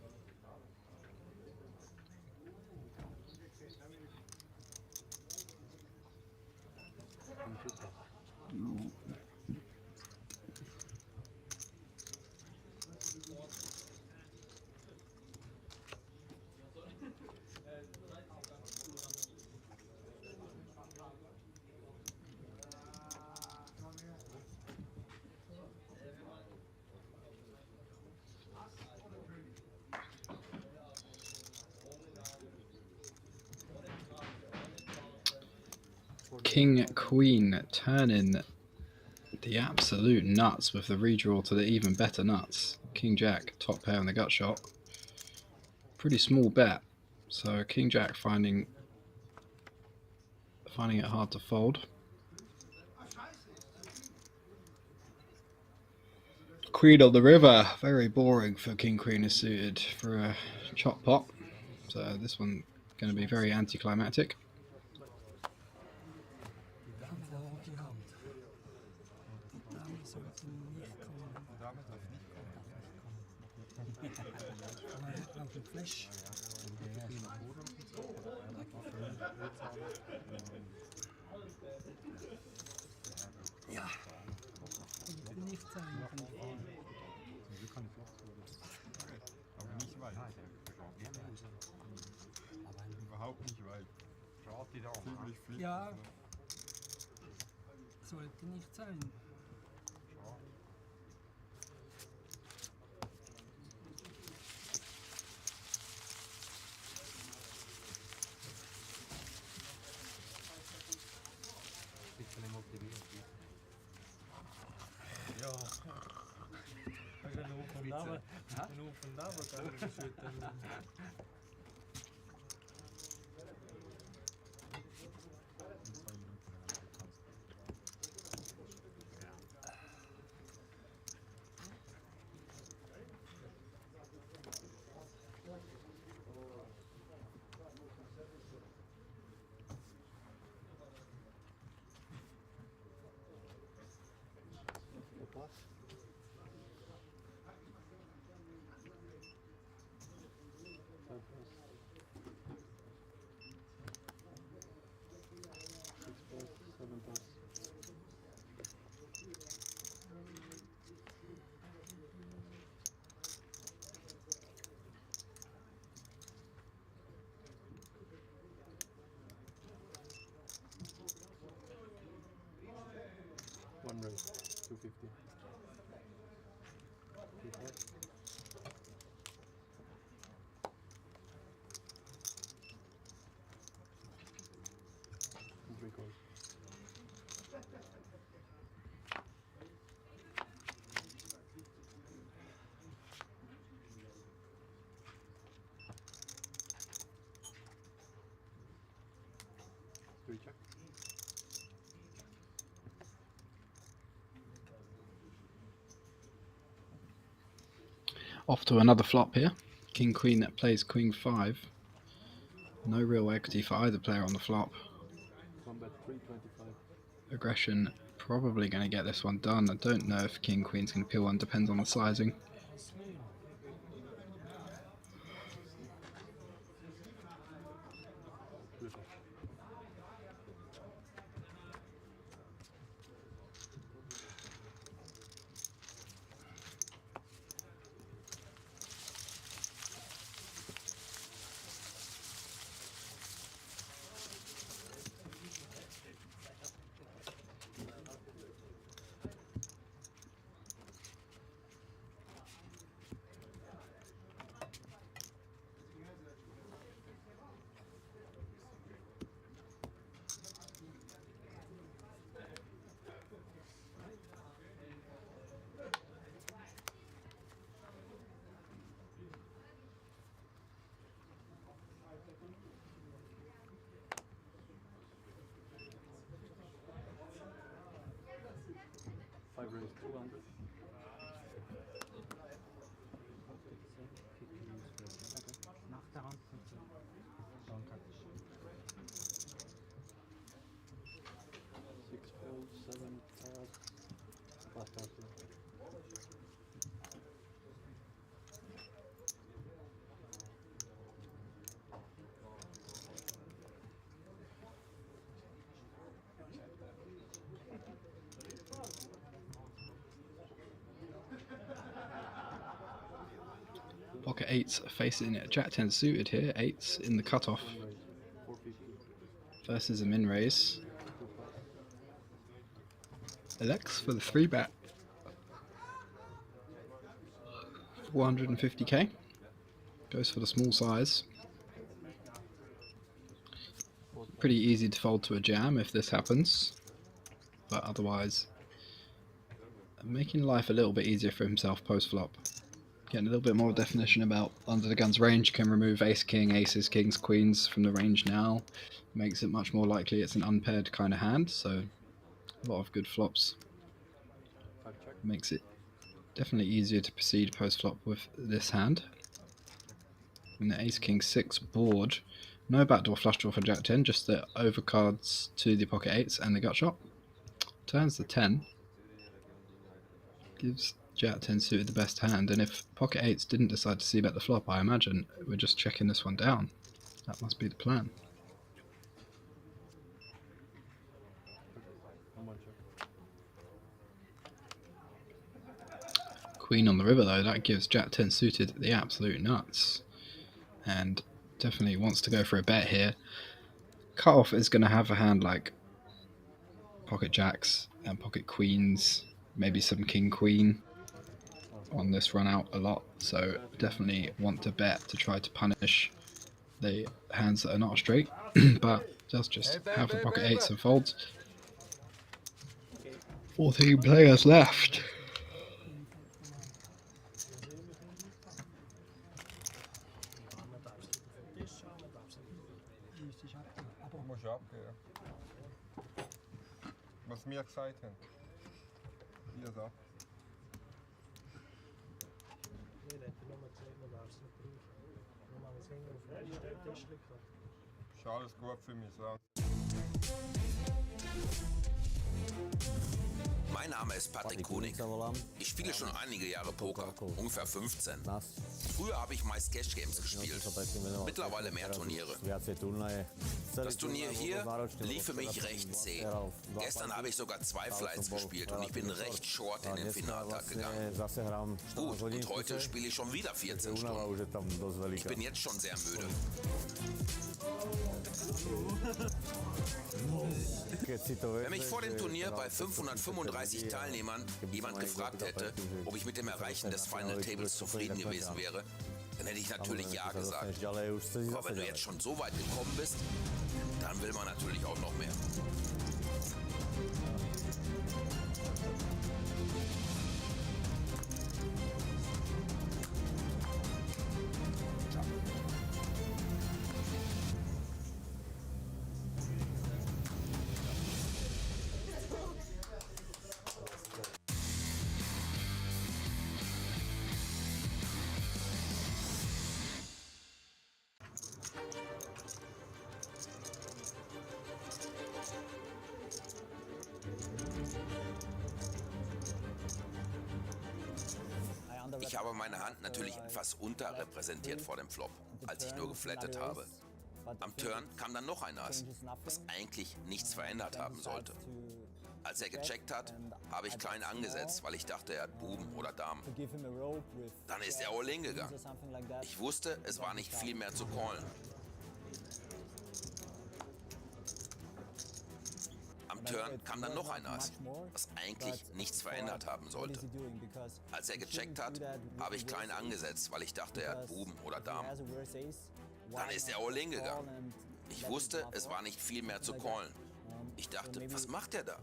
King Queen turning the absolute nuts with the redraw to the even better nuts. King Jack, top pair on the gut shot. Pretty small bet, so King Jack finding it hard to fold. Queen on the river, very boring for King Queen is suited for a chop pot, so this one going to be very anticlimactic. Ja. Nicht sein. Aber nicht weit. Überhaupt nicht weit. Ziemlich flink. Ja. Sollte nicht sein. Ja. Als een oefennamen kan er geschüttet. One raise, 250. Three calls. Three check. Off to another flop here. King Queen that plays Queen 5. No real equity for either player on the flop. One bet 325. Aggression probably going to get this one done. I don't know if King Queen's going to peel one, depends on the sizing. Five raise, 200. Nach der Hand. Six fold, 7 pass, pass. Pocket 8s facing Jack 10 suited here. 8s in the cutoff versus a min raise. Alex for the 3 bet. 450k. Goes for the small size. pretty easy to fold to a jam if this happens, but otherwise making life a little bit easier for himself post-flop. Getting a little bit more definition about under the gun's range. Can remove ace king, aces, kings, queens from the range now. Makes it much more likely it's an unpaired kind of hand, so a lot of good flops. Makes it definitely easier to proceed post-flop with this hand. And the ace king 6 board. No backdoor flush draw for jack 10, just the overcards to the pocket 8s and the gut shot. Turns the 10. Gives jack 10 suited the best hand, and if pocket 8s didn't decide to c-bet the flop, I imagine we're just checking this one down. That must be the plan. Queen on the river though, that gives jack 10 suited the absolute nuts. And definitely wants to go for a bet here. Cutoff is going to have a hand like pocket jacks and pocket queens, maybe some king queen on this run out a lot, so definitely want to bet to try to punish the hands that are not straight, but does just have the pocket 8s and folds. 14 players left. Muss ich abgeben. Was wir gesagt haben. Hier so. Ist alles gut für mich. So. Mein Name ist Patrick Konig. Ich spiele schon einige Jahre Poker, ungefähr 15. Früher habe ich meist Cash Games gespielt, mittlerweile mehr Turniere. Das Turnier hier lief für mich recht zäh. Gestern habe ich sogar 2 Flights gespielt und ich bin recht short in den Finaltag gegangen. Gut, und heute spiele ich schon wieder 14 Stunden. Ich bin jetzt schon sehr müde. Wenn mich vor dem Turnier bei 535 Teilnehmern jemand gefragt hätte, ob ich mit dem Erreichen des Final Tables zufrieden gewesen wäre, dann hätte ich natürlich ja gesagt. Aber wenn du jetzt schon so weit gekommen bist, dann will man natürlich auch noch mehr. Ich habe meine Hand natürlich etwas unterrepräsentiert vor dem Flop, als ich nur geflattet habe. Am Turn kam dann noch ein Ass, was eigentlich nichts verändert haben sollte. Als er gecheckt hat, habe ich klein angesetzt, weil ich dachte, er hat Buben oder Damen. Dann ist er all in gegangen. Ich wusste, es war nicht viel mehr zu callen. Am Turn kam dann noch ein Ass, was eigentlich nichts verändert haben sollte. Als er gecheckt hat, habe ich klein angesetzt, weil ich dachte, er hat Buben oder Damen. Dann ist er all in gegangen. Ich wusste, es war nicht viel mehr zu callen. Ich dachte, was macht er da?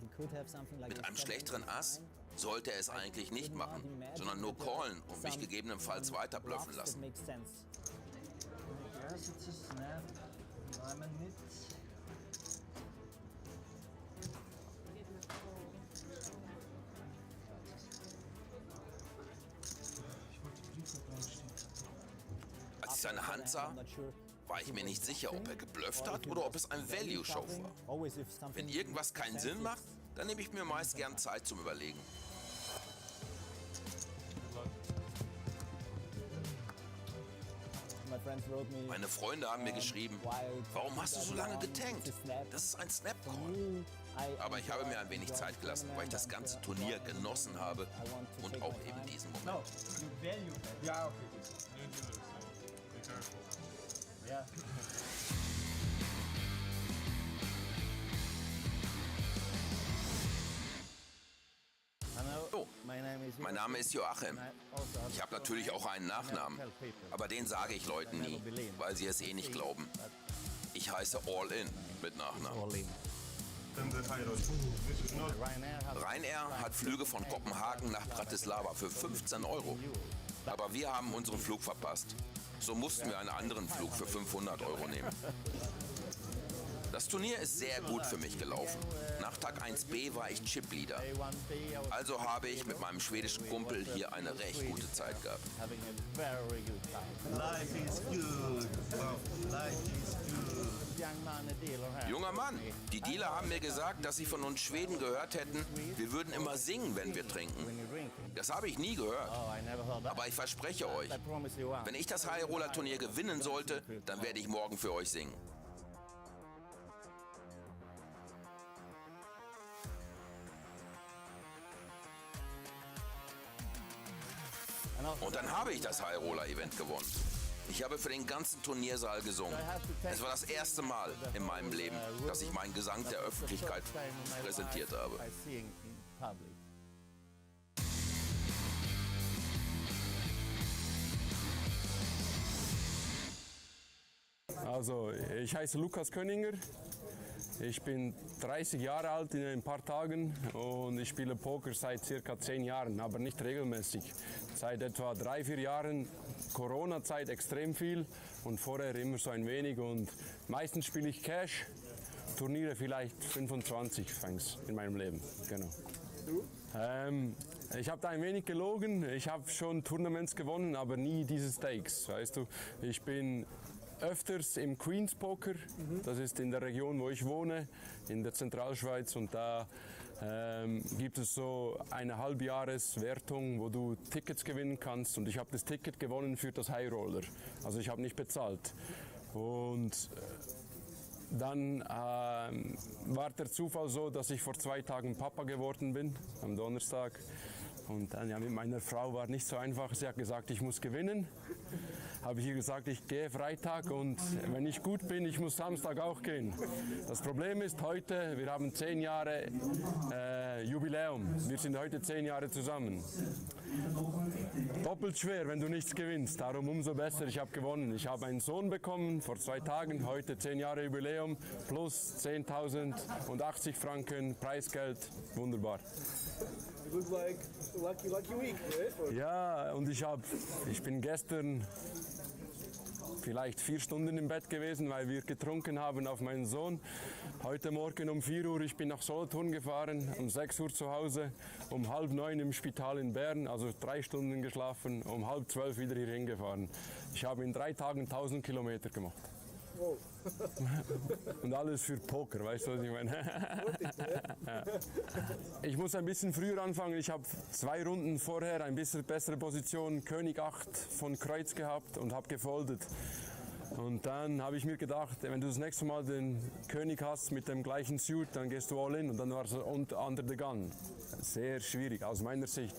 Mit einem schlechteren Ass sollte er es eigentlich nicht machen, sondern nur callen und mich gegebenenfalls weiter bluffen lassen. Als ich seine Hand sah, war ich mir nicht sicher, ob er geblufft hat oder ob es ein Value-Show war. Wenn irgendwas keinen Sinn macht, dann nehme ich mir meist gern Zeit zum Überlegen. Meine Freunde haben mir geschrieben, warum hast du so lange getankt? Das ist ein Snap-Call. Aber ich habe mir ein wenig Zeit gelassen, weil ich das ganze Turnier genossen habe und auch eben diesen Moment. Ja, okay. Yeah. Oh, mein Name ist Joachim. Ich habe natürlich auch einen Nachnamen, aber den sage ich Leuten nie, weil sie es eh nicht glauben. Ich heiße All In. mit Nachnamen. Ryanair hat Flüge von Kopenhagen nach Bratislava für 15 €. Aber wir haben unseren Flug verpasst. So mussten wir einen anderen Flug für 500 € nehmen. Das Turnier ist sehr gut für mich gelaufen. Nach Tag 1b war ich Chipleader. Also habe ich mit meinem schwedischen Kumpel hier eine recht gute Zeit gehabt. Life is good. Life is good. Junger Mann, die Dealer haben mir gesagt, dass sie von uns Schweden gehört hätten, wir würden immer singen, wenn wir trinken. Das habe ich nie gehört. Aber ich verspreche euch, wenn ich das High-Roller-Turnier gewinnen sollte, dann werde ich morgen für euch singen. Und dann habe ich das High-Roller-Event gewonnen. Ich habe für den ganzen Turniersaal gesungen. Es war das erste Mal in meinem Leben, dass ich meinen Gesang der Öffentlichkeit präsentiert habe. Also, ich heiße Lukas Könninger. Ich bin 30 Jahre alt in ein paar Tagen und ich spiele Poker seit circa 10 Jahren, aber nicht regelmäßig. Seit etwa 3-4 Jahren Corona-Zeit extrem viel und vorher immer so ein wenig. Und meistens spiele ich Cash, Turniere vielleicht 25 fängs in meinem Leben. Genau. Ich habe da ein wenig gelogen. Ich habe schon Tournaments gewonnen, aber nie diese Stakes, weißt du. Ich bin öfters im Queens Poker, das ist in der Region, wo ich wohne, in der Zentralschweiz, und da gibt es so eine Halbjahreswertung, wo du Tickets gewinnen kannst, und ich habe das Ticket gewonnen für das High Roller, also ich habe nicht bezahlt. Und dann war der Zufall so, dass ich vor 2 Tagen Papa geworden bin, am Donnerstag. Und dann, ja, mit meiner Frau war nicht so einfach. Sie hat gesagt, ich muss gewinnen. Habe ich ihr gesagt, ich gehe Freitag und wenn ich gut bin, ich muss Samstag auch gehen. Das Problem ist heute, wir haben 10 Jahre Jubiläum. Wir sind heute 10 Jahre zusammen. Doppelt schwer, wenn du nichts gewinnst. Darum umso besser, ich habe gewonnen. Ich habe einen Sohn bekommen vor 2 Tagen, heute 10 Jahre Jubiläum, plus 10.080 Franken Preisgeld. Wunderbar. Looks like lucky week, right? Ja, und ich bin gestern vielleicht 4 Stunden im Bett gewesen, weil wir getrunken haben auf meinen Sohn. Heute Morgen um 4 Uhr, ich bin nach Solothurn gefahren, um 6 Uhr zu Hause, um 8:30 im Spital in Bern, also 3 Stunden geschlafen, um 11:30 wieder hier hingefahren. Ich habe in 3 Tagen 1000 Kilometer gemacht. Wow. Und alles für Poker, weißt du, was ich meine? Ja. Ich muss ein bisschen früher anfangen. Ich habe 2 Runden vorher ein bisschen bessere Position, König 8 von Kreuz gehabt und habe gefoldet. Und dann habe ich mir gedacht, wenn du das nächste Mal den König hast mit dem gleichen Suit, dann gehst du all in, und dann war es under the gun. Sehr schwierig aus meiner Sicht.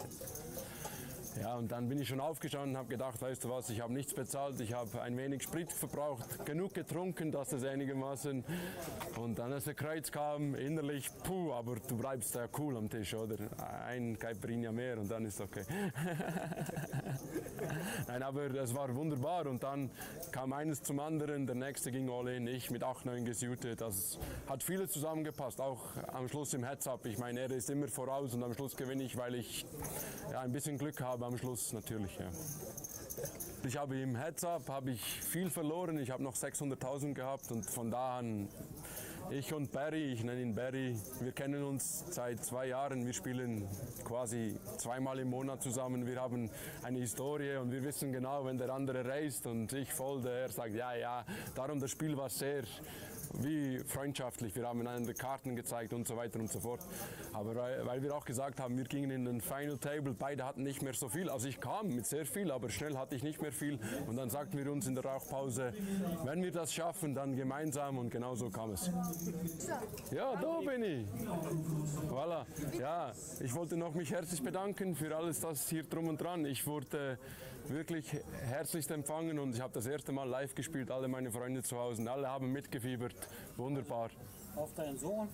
Ja, und dann bin ich schon aufgestanden und habe gedacht, weißt du was, ich habe nichts bezahlt, ich habe ein wenig Sprit verbraucht, genug getrunken, dass das einigermaßen. Und dann, als der Kreuz kam, innerlich, puh, aber du bleibst ja cool am Tisch, oder? Ein Caipirinha mehr und dann ist okay. Nein, aber es war wunderbar, und dann kam eines zum anderen, der nächste ging all in, ich mit 8-9 gesuited. Das hat vieles zusammengepasst, auch am Schluss im Heads-Up. Ich meine, er ist immer voraus und am Schluss gewinne ich, weil ich ja, ein bisschen Glück habe am Schluss natürlich. Ja. Ich habe im Heads-Up viel verloren, ich habe noch 600.000 gehabt, und von da an, ich und Barry, ich nenne ihn Barry, wir kennen uns seit 2 Jahren, wir spielen quasi 2-mal im Monat zusammen, wir haben eine Historie und wir wissen genau, wenn der andere raced und ich folge, er sagt ja, darum das Spiel war sehr wie freundschaftlich, wir haben einander Karten gezeigt und so weiter und so fort. Aber weil wir auch gesagt haben, wir gingen in den Final Table, beide hatten nicht mehr so viel, also ich kam mit sehr viel, aber schnell hatte ich nicht mehr viel, und dann sagten wir uns in der Rauchpause, wenn wir das schaffen, dann gemeinsam, und genau so kam es. Ja, da bin ich. Voilà. Ja, ich wollte noch mich herzlich bedanken für alles das hier drum und dran. Ich wurde wirklich herzlichst empfangen und ich habe das erste Mal live gespielt, alle meine Freunde zu Hause, alle haben mitgefiebert. Wunderbar. Auf deinen Sohn,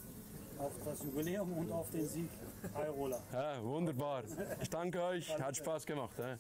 auf das Jubiläum und auf den Sieg. High Roller. Ja, wunderbar. Ich danke euch, hat Spaß gemacht. Ja.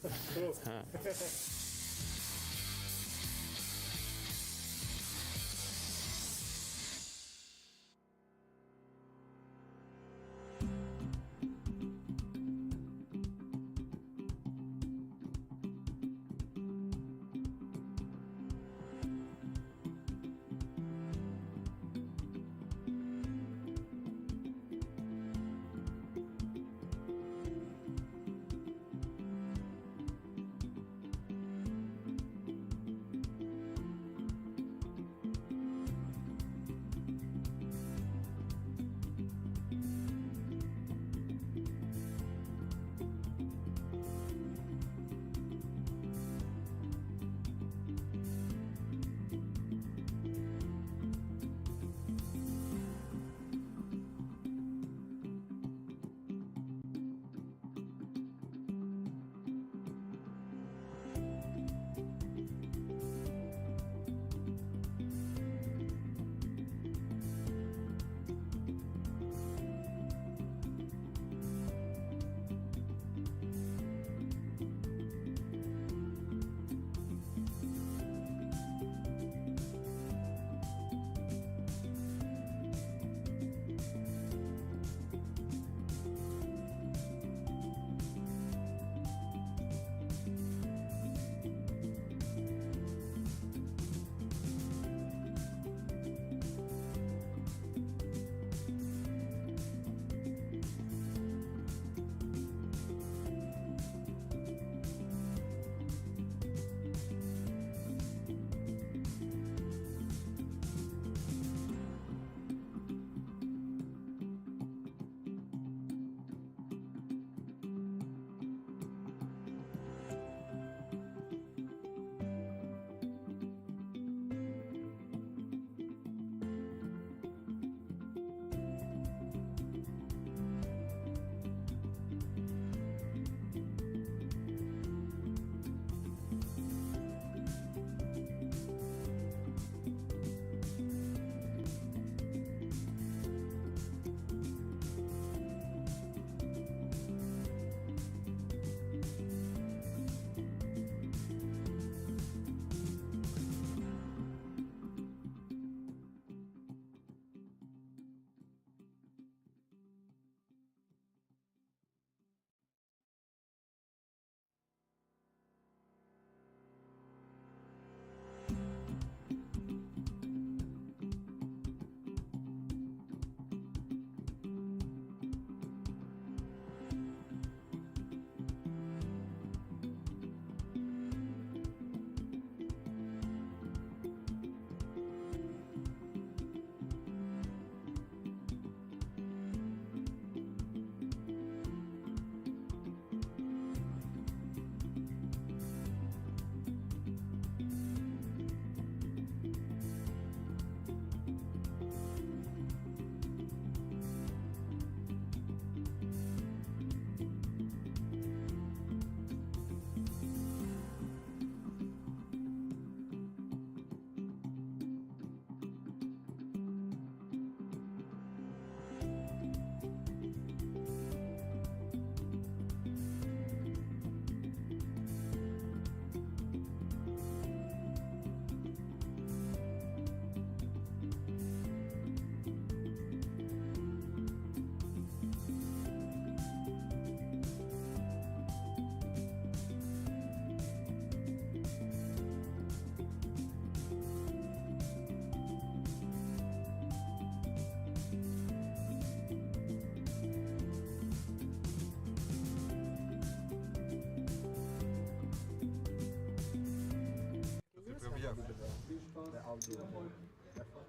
I'll do a whole effort.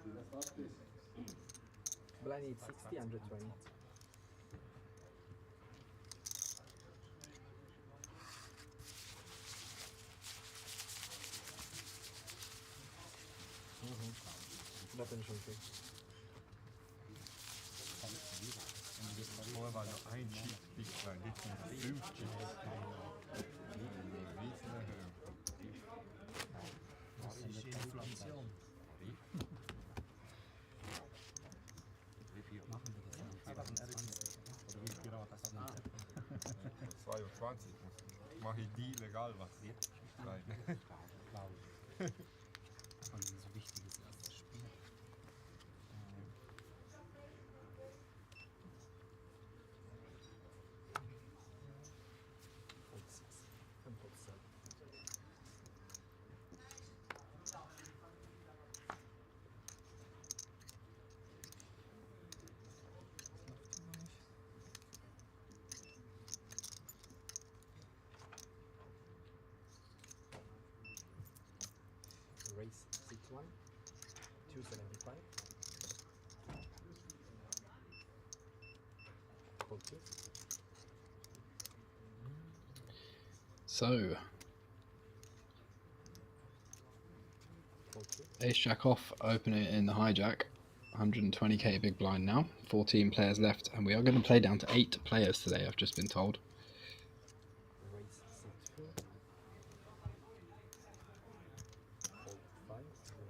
Blind need 60, 120. Da bin ich schon fit. Vorher war noch ein Chip, Big Blind, jetzt sind es 5 Chips. Riesenerhöhung. Das ist Inflation. Machen wir das einfach 20 oder wie viel Grad das hat. 22. Mache ich Deal, egal was. Rein. Vor allem so wichtiges erstes Spiel. Race 6-1, 275. Hold 2. So, ace jack off, open it in the hijack. 120k big blind now. 14 players left, and we are going to play down to 8 players today, I've just been told. Race 6-4. Hold 5.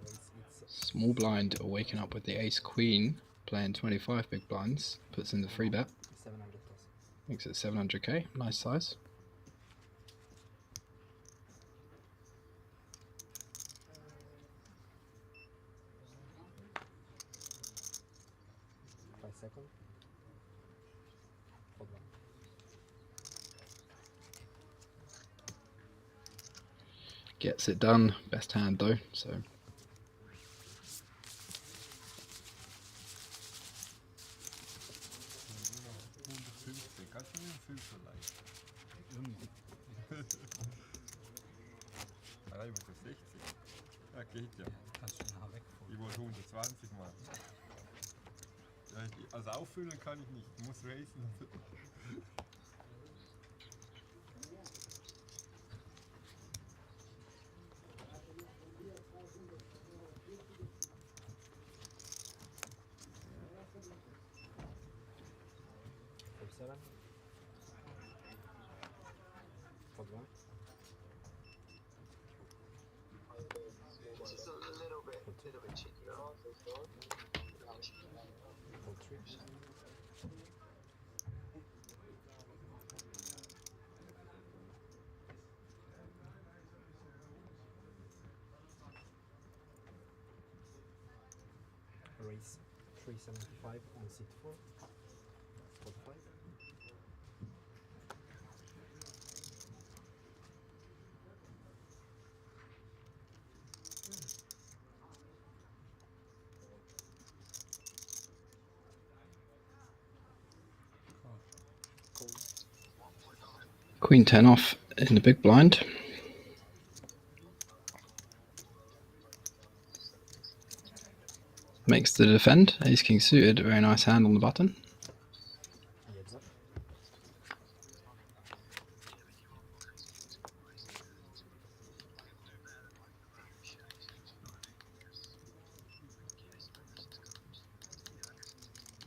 Race Small blind waking up with the ace queen, playing 25 big blinds, puts in the free bet. 700 plus. Makes it 700k, nice size. Second. Hold 1. Gets it done, best hand though, so. 150, kannst du mir einen Fünfer leihen? Allein mit der 60. Ja, geht ja. Kannst du nachher weg. Ich wollte 120 machen. Ja, also auffüllen kann ich nicht, ich muss racen. Hold 7. Hold 1. This is a little bit cheeky. Hold 3. Race 375 on seat 4. Hold 5. Queen 10 off in the big blind. Makes the defend. Ace king suited, very nice hand on the button. Heads up.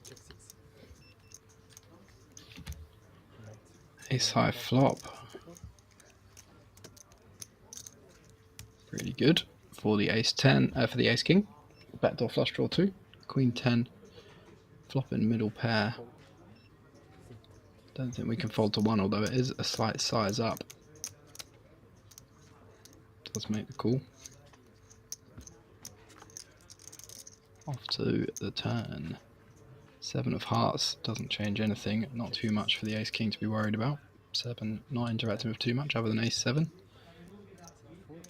Check 6. Ace high flop. Pretty good for the ace 10, for the ace king. Backdoor flush draw 2. Queen 10. Flop in middle pair. Don't think we can fold to 1, although it is a slight size up. Does make the call. Off to the turn. 7 of hearts doesn't change anything. Not too much for the ace king to be worried about. 7 not interacting with too much other than ace 7.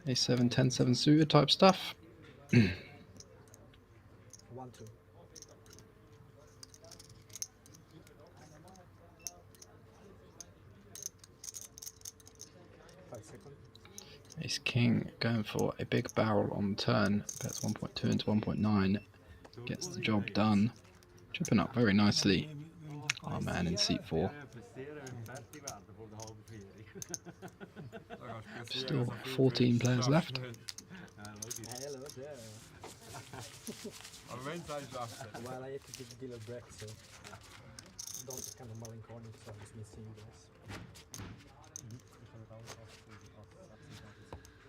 Ace 7, 10, 7 suited type stuff. 1-2. 5 seconds. Ace King going for a big barrel on the turn. Bets 1.2 into 1.9. Gets the job done. Chipping up very nicely. Our man in seat 4. Still 14 players left. Hello there. Well, I had to give Gil a break, so don't kind of melancholic, so I'm just missing you guys.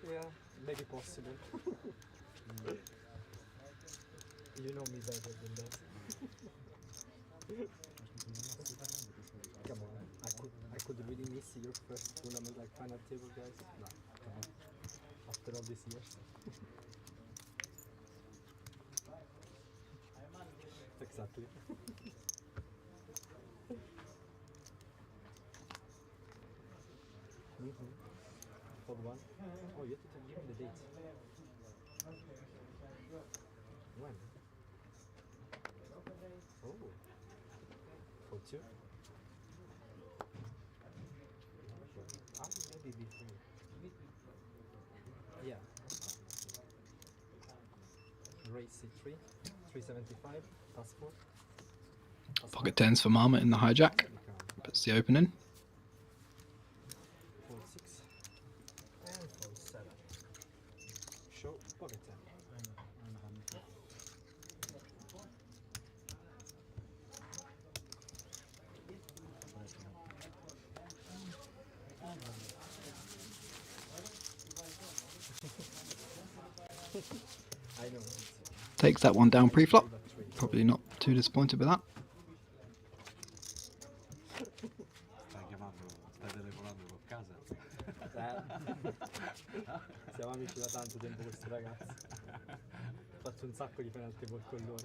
Yeah, maybe possible. You know me better than that. Come on, I could really miss your first tournament like final table, guys. No, come on. After all these years. Exactly. Hold one. Oh, you have to give me the dates. When? Oh. For 2? Ah, maybe before. Yeah. Raise C3, 375, pass 4. Pocket 10s for Marmot in the hijack. Puts the opening. 4, 6. And 4, 7. Show pocket 10. I know. Takes that one down pre-flop. Probably not too disappointed with that. Siamo amici da tanto tempo questi ragazzi. Faccio un sacco di final table con loro.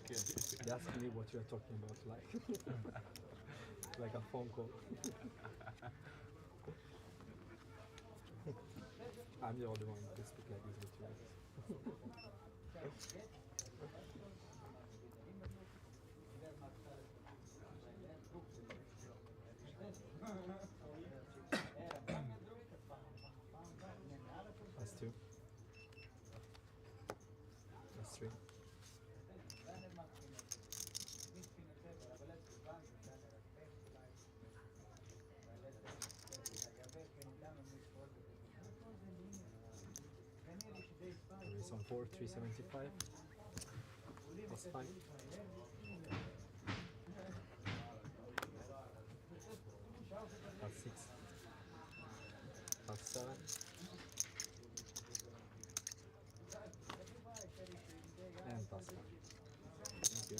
They ask me what you're talking about, like a phone call. I'm the only one who speak like this with you. That's 2. That's 3. Raise on 4, 375. Plus 5. Plus 6. Plus 7. And plus 5. Thank you.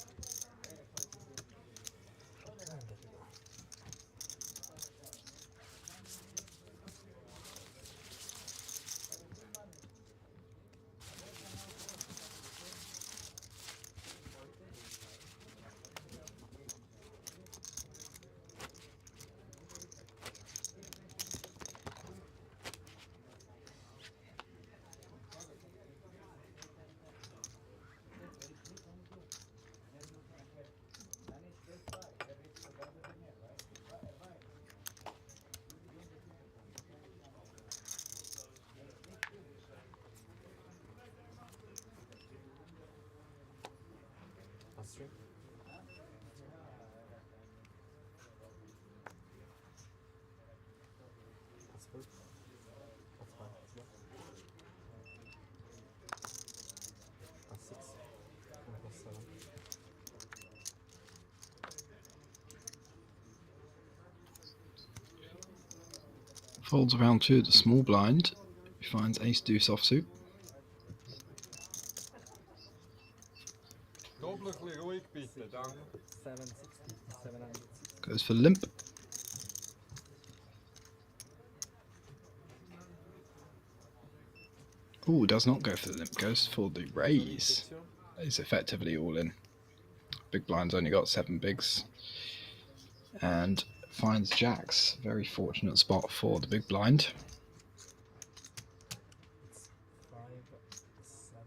Plus 3. Plus 4. Plus 5 as well. Plus 6. And plus 7. Folds around to the small blind. He finds ace deuce offsuit. Ruhig bitte, danke. 760, 700. Goes for limp. Ooh, does not go for the limp. Goes for the raise. Is effectively all in. Big blind's only got 7 bigs. And finds jacks. Very fortunate spot for the big blind. It's 5, 7,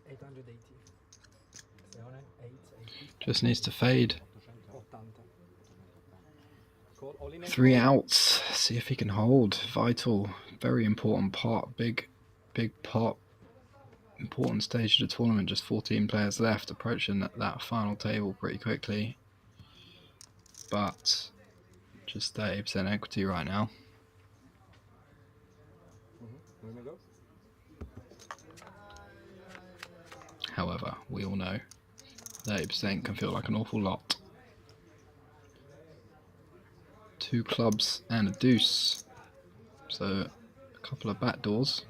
8. 880. 880. Just needs to fade. 80. 3 outs. See if he can hold. Vital, very important part. Big part. Important stage of the tournament. Just 14 players left. Approaching that final table pretty quickly. But just 30% equity right now. However, we all know 30% can feel like an awful lot. 2 clubs and a deuce. So a couple of backdoors.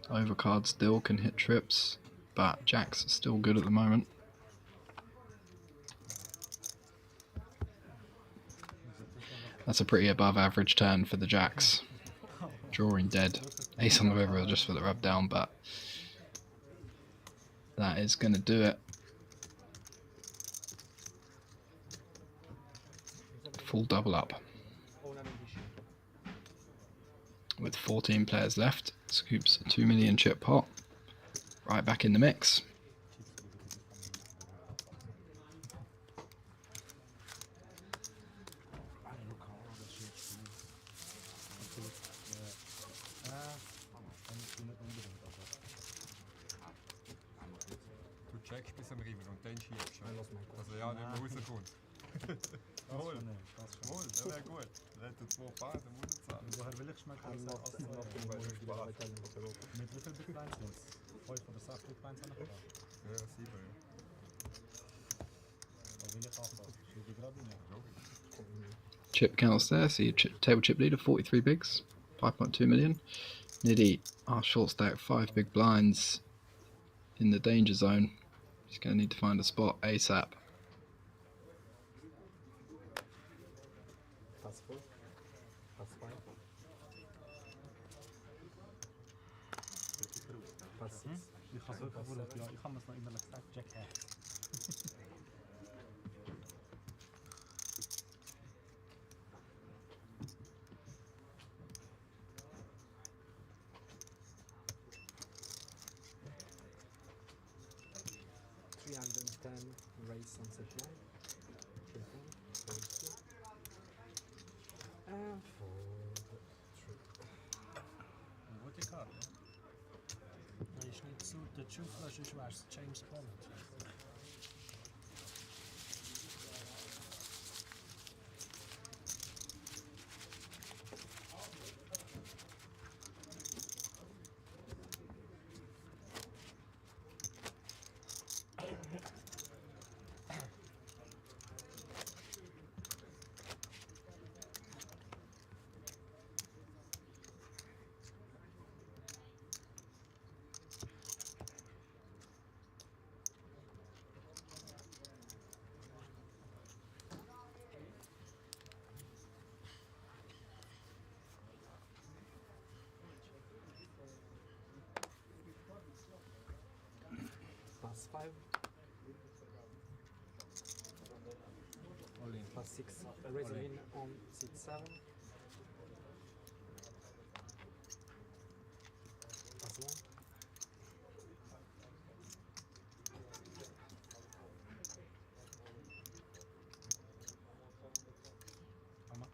Overcard still can hit trips, but jacks are still good at the moment. That's a pretty above average turn for the jacks. Drawing dead. Ace on the river just for the rub down, but that is going to do it. Full double up. With 14 players left, scoops a 2 million chip pot. Right back in the mix. Du checkst bis am River und dann schiebst du. Also ja, nicht mehr rauskommt. Wohl, wohl, das wäre gut. Dann hätte 2 Paar, dann muss er zahlen. Woher will ich schmecken? Mit wie viel Big Blinds sind es? 5 oder 6 Big Blinds haben wir gehabt? Ja, 7, ja. Da will ich auch was. Ich will gerade nicht. Chip counts there, so your table chip leader, 43 bigs, 5.2 million. Niddy, our short stack, 5 big blinds in the danger zone. He's going to need to find a spot ASAP. Pass 4. Pass 5. Pass 6. Ich habe es wirklich gewollt, ja. Ich habe es noch immer gesagt, Jack Hex. Race on set line. Triple, 42. And 4, 3. Gute Karte. Das ist nicht so, der Schufflash ist was, James Bond. Pass 5. All in. Pass 6. Raising in on 6, 7. Pass 1. How much?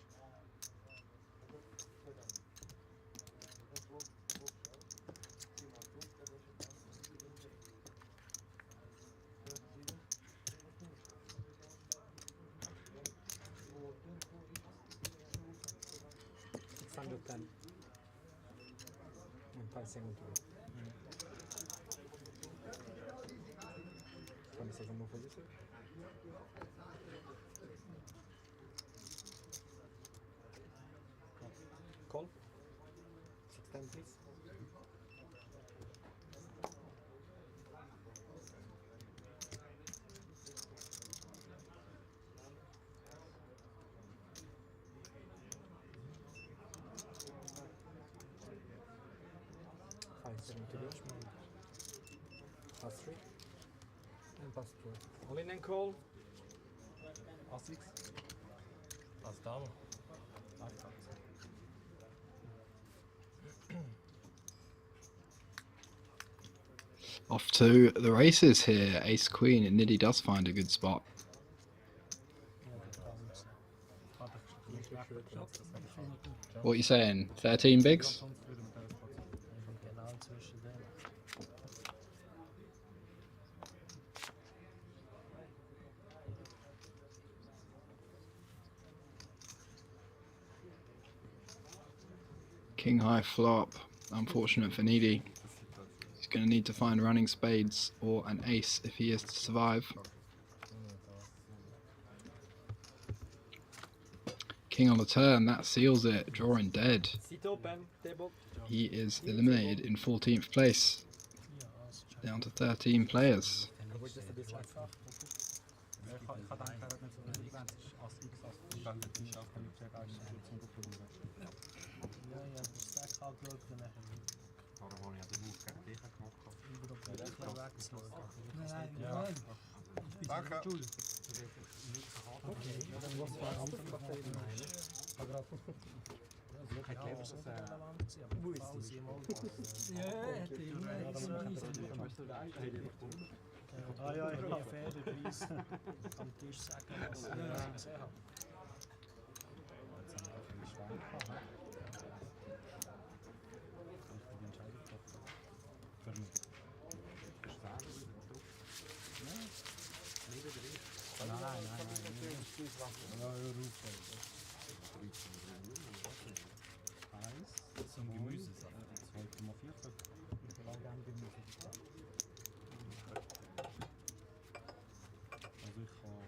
Under 10 and 5 seconds to go. 20 second move for this. Call. 6-10 please. Pass 3 and pass 4. All in and call. Pass 6. Pass down. Off to the races here. Ace Queen, and Niddy does find a good spot. What are you saying? 13 bigs? Genau zwischen denen. King high flop. Unfortunate for Needy. He's going to need to find running spades or an ace if he is to survive. King on the turn, that seals it. Drawing dead. He is eliminated in 14th place. Down to 13 players. Ja, ja, de stack angeschaut und dann Darum habe ich den Move gerne gleich gemacht. Nein, Danke. Okay, dann muss man andere Partei Wo ist die? Ja, die Ah ja, ich habe fairerweise am Tisch sagen lassen, was ich gesehen habe. So ein Gemüsesaft. 2,4. Ich will auch gerne Gemüse. Also ich habe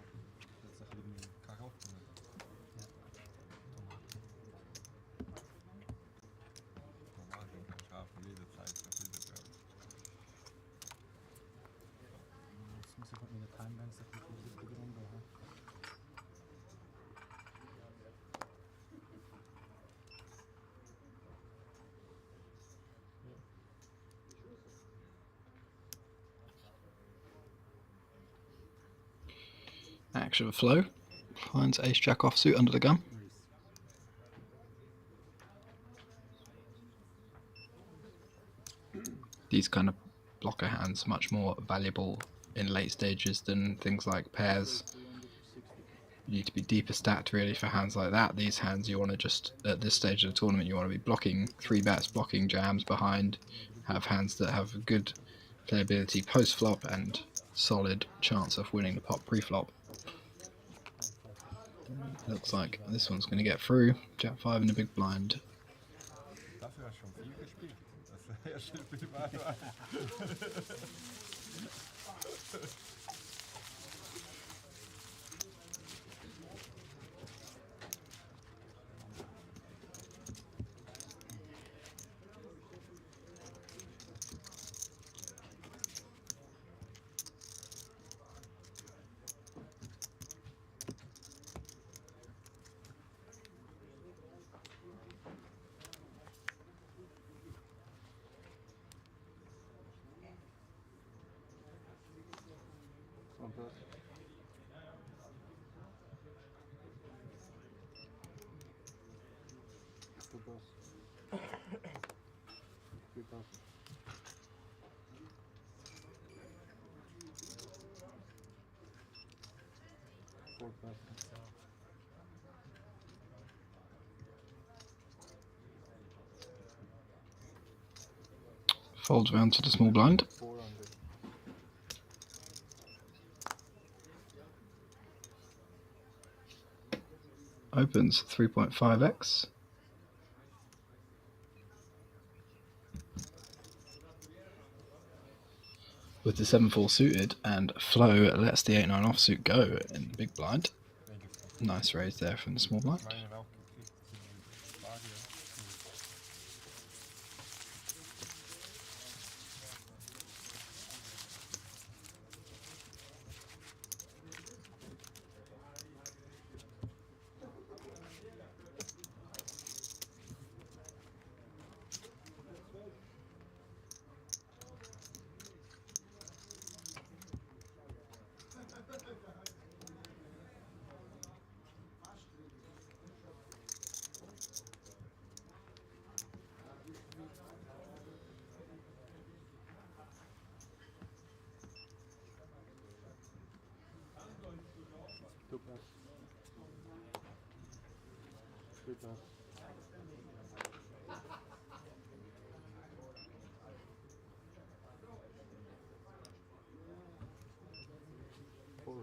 jetzt ein bisschen Karotten. Ja. Tomaten kann scharf jederzeit verfügbar. Jetzt muss ich mit meinen Timebanks ein bisschen vorsichtiger umgehen. Action of flow. Finds ace jack offsuit under the gun. These kind of blocker hands much more valuable in late stages than things like pairs. You need to be deeper stacked really for hands like that. These hands you want to just, at this stage of the tournament, you want to be blocking 3-bets, blocking jams behind, have hands that have good playability post-flop and solid chance of winning the pot pre-flop. Looks like this one's going to get through. Jack 5 in a big blind. Dafür hast du schon viel gespielt. Das erste Spiel war Folds round to the small blind. Opens 3.5x. With the 7-4 suited, and flow lets the 8-9 offsuit go in the big blind. Nice raise there from the small blind.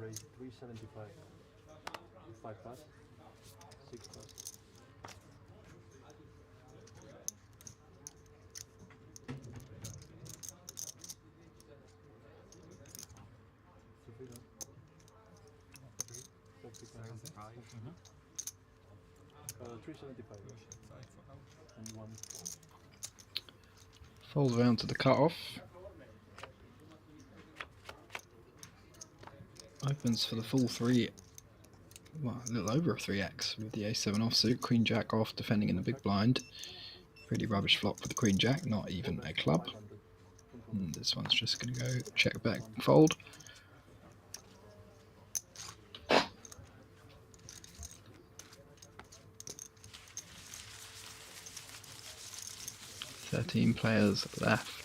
raise 375. 5 pass. 6 pass. Sufficient. 375 and 1. Folds around to the cutoff. Opens for the full 3, well, a little over a 3x with the ace-7 offsuit, queen jack off, defending in the big blind. Pretty rubbish flop for the queen jack, not even a club. And this one's just going to go check back, fold. "13 players left."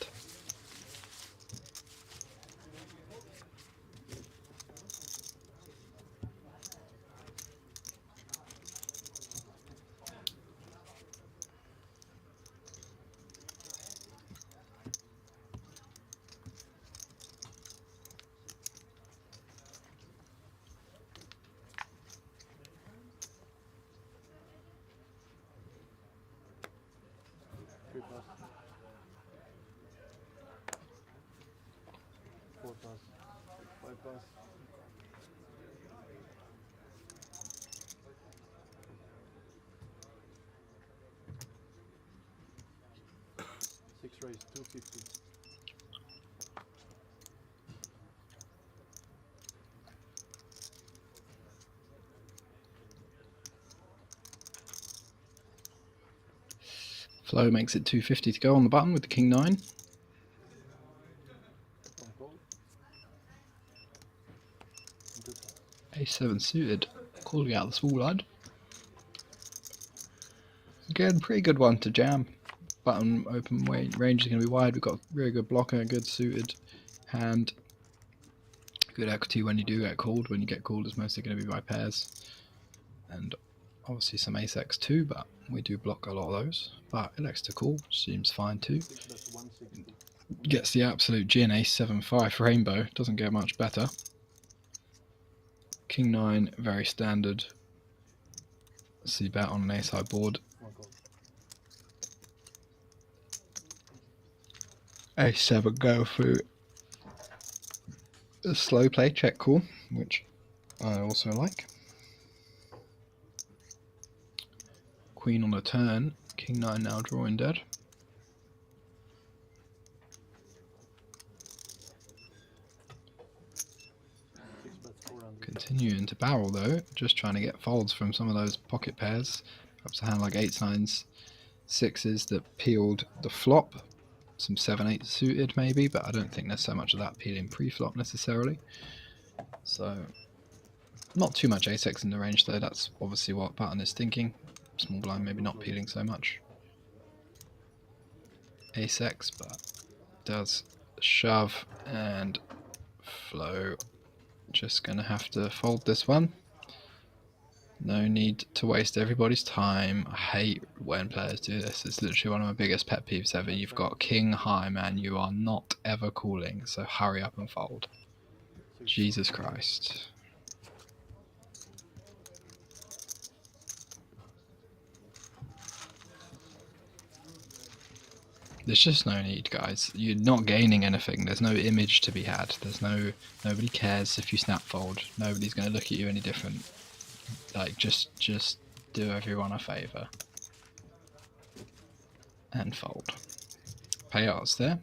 Three pass. 4 pass. 5 pass. 6 raise 250. Flo makes it 250 to go on the button with the king 9. A7 suited, calling out the small blind. Again, pretty good one to jam. Button open range is going to be wide. We've got a really good blocker, a good suited hand. Good equity when you do get called. When you get called, it's mostly going to be by pairs. And obviously some ace-x too, but we do block a lot of those. But it likes to call, seems fine too. Gets the absolute gin, ace-7-5 rainbow, doesn't get much better. King 9, very standard. See bet on an ace-high board. A7 go through a slow play check call, which I also like. Queen on the turn, King 9 now drawing dead. Continuing to barrel though, just trying to get folds from some of those pocket pairs. Perhaps a hand like 8s, 9s, 6s that peeled the flop. Some 7-8 suited maybe, but I don't think there's so much of that peeling pre-flop necessarily. So, not too much ace-x in the range though, that's obviously what Button is thinking. Small blind maybe not peeling so much. Ace-x, but does shove, and Flo just going to have to fold this one. No need to waste everybody's time. I hate when players do this. It's literally one of my biggest pet peeves ever. You've got king high, man. You are not ever calling, so hurry up and fold. Jesus Christ. There's just no need, guys. You're not gaining anything. There's no image to be had. Nobody cares if you snap fold. Nobody's going to look at you any different. Like, just do everyone a favour and fold. Payouts there.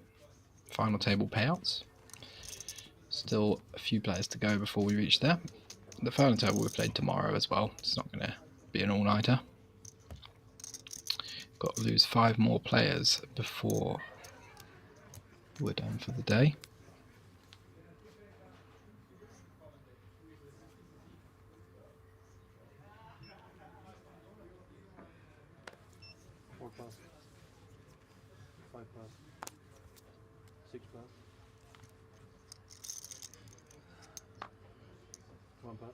Final table payouts. Still a few players to go before we reach there. The final table will be played tomorrow as well. It's not going to be an all-nighter. Got to lose 5 more players before we're done for the day. Pass. 5 pass. 6 pass. 1 pass.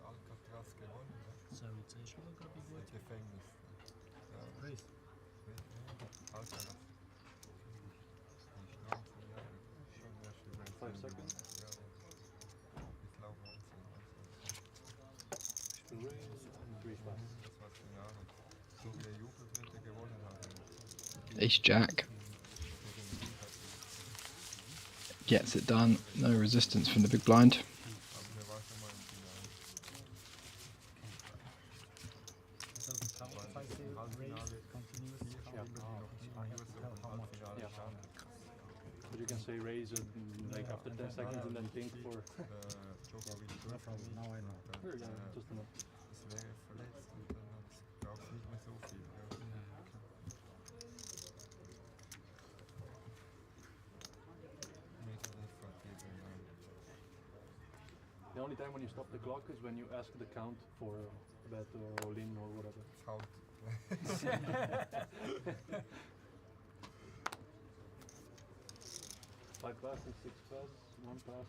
Alcatraz gewonnen, ne? So it's a sugar coffee good. Gefängnis. Ja. Raise. 5 seconds. Ace Jack. Gets it done. No resistance from the big blind. But you can say raise it like after 10 seconds and then think for... No problem, now I know. Sure, yeah, just a minute. The only time when you stop the clock is when you ask the count for bet or all-in or whatever. Count. 5 pass and 6 pass, 1 pass.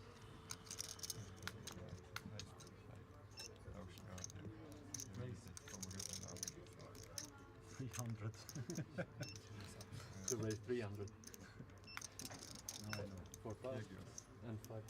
To raise 300. 4 pass and 5.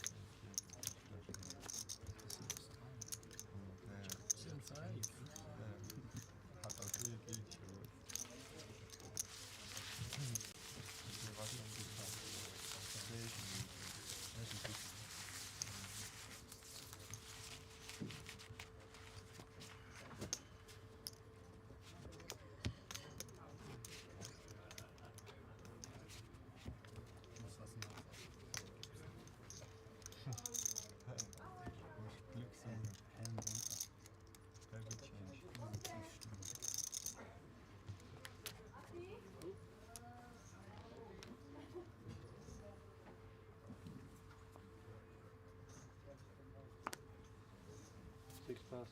Six pass.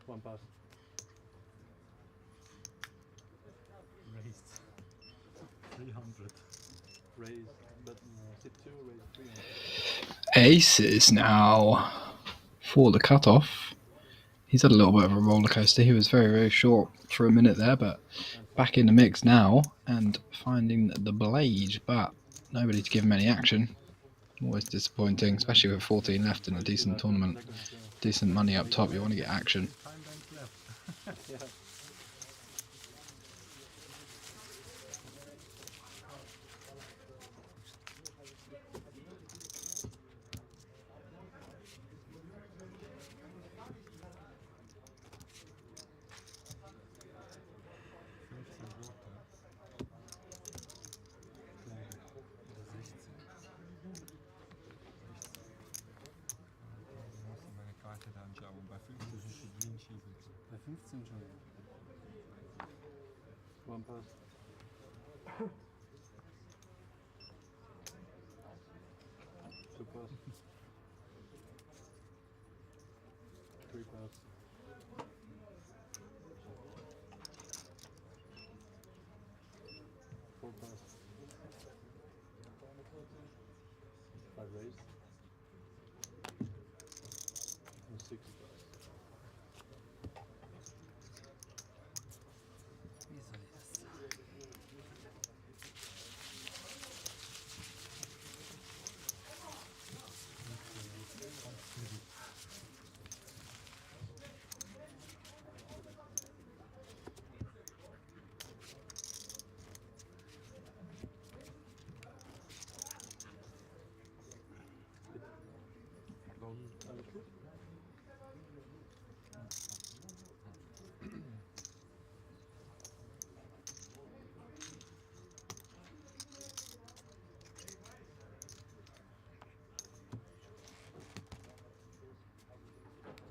1 pass. Raised. 300. Raise, but sit 2, raise 300. Aces now for the cutoff. He's had a little bit of a roller coaster. He was very, very short for a minute there, but back in the mix now and finding the blade, but nobody to give him any action. Always disappointing, especially with 14 left in a decent tournament. Decent money up top, you want to get action. Yeah. Bei 15 schon. 1 pass. 2 pass. 3 pass. 4 pass. 5 raise. And 6 pass. Alles gut?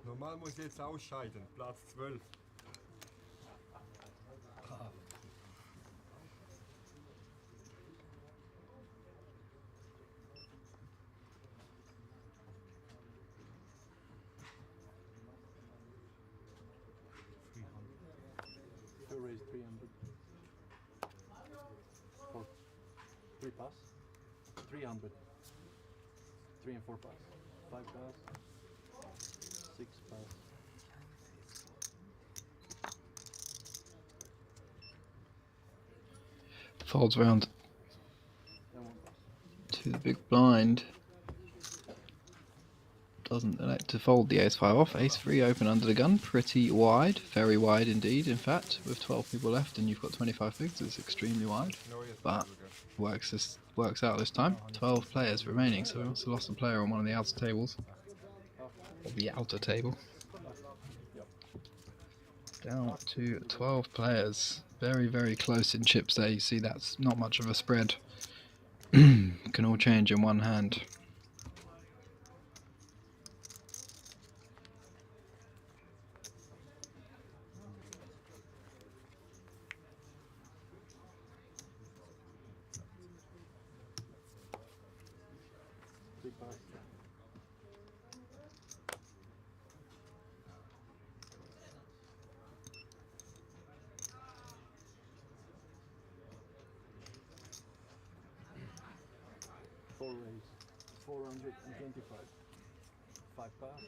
Normal muss ich jetzt ausscheiden, Platz 12. You raise 300. 4. 3 pass. 300. 3 and 4 pass. 5 pass. 6 pass. Folds round to the big blind. Doesn't elect to fold the ace-5 off. Ace-3 open under the gun, pretty wide, very wide indeed. In fact, with 12 people left and you've got 25 bigs, it's extremely wide. But works out this time. 12 players remaining, so we also lost a player on one of the outer tables. Or the outer table. Down to 12 players. Very, very close in chips there. You see that's not much of a spread. Can all change in one hand. Big pass. Four raise. 425. 5 pass.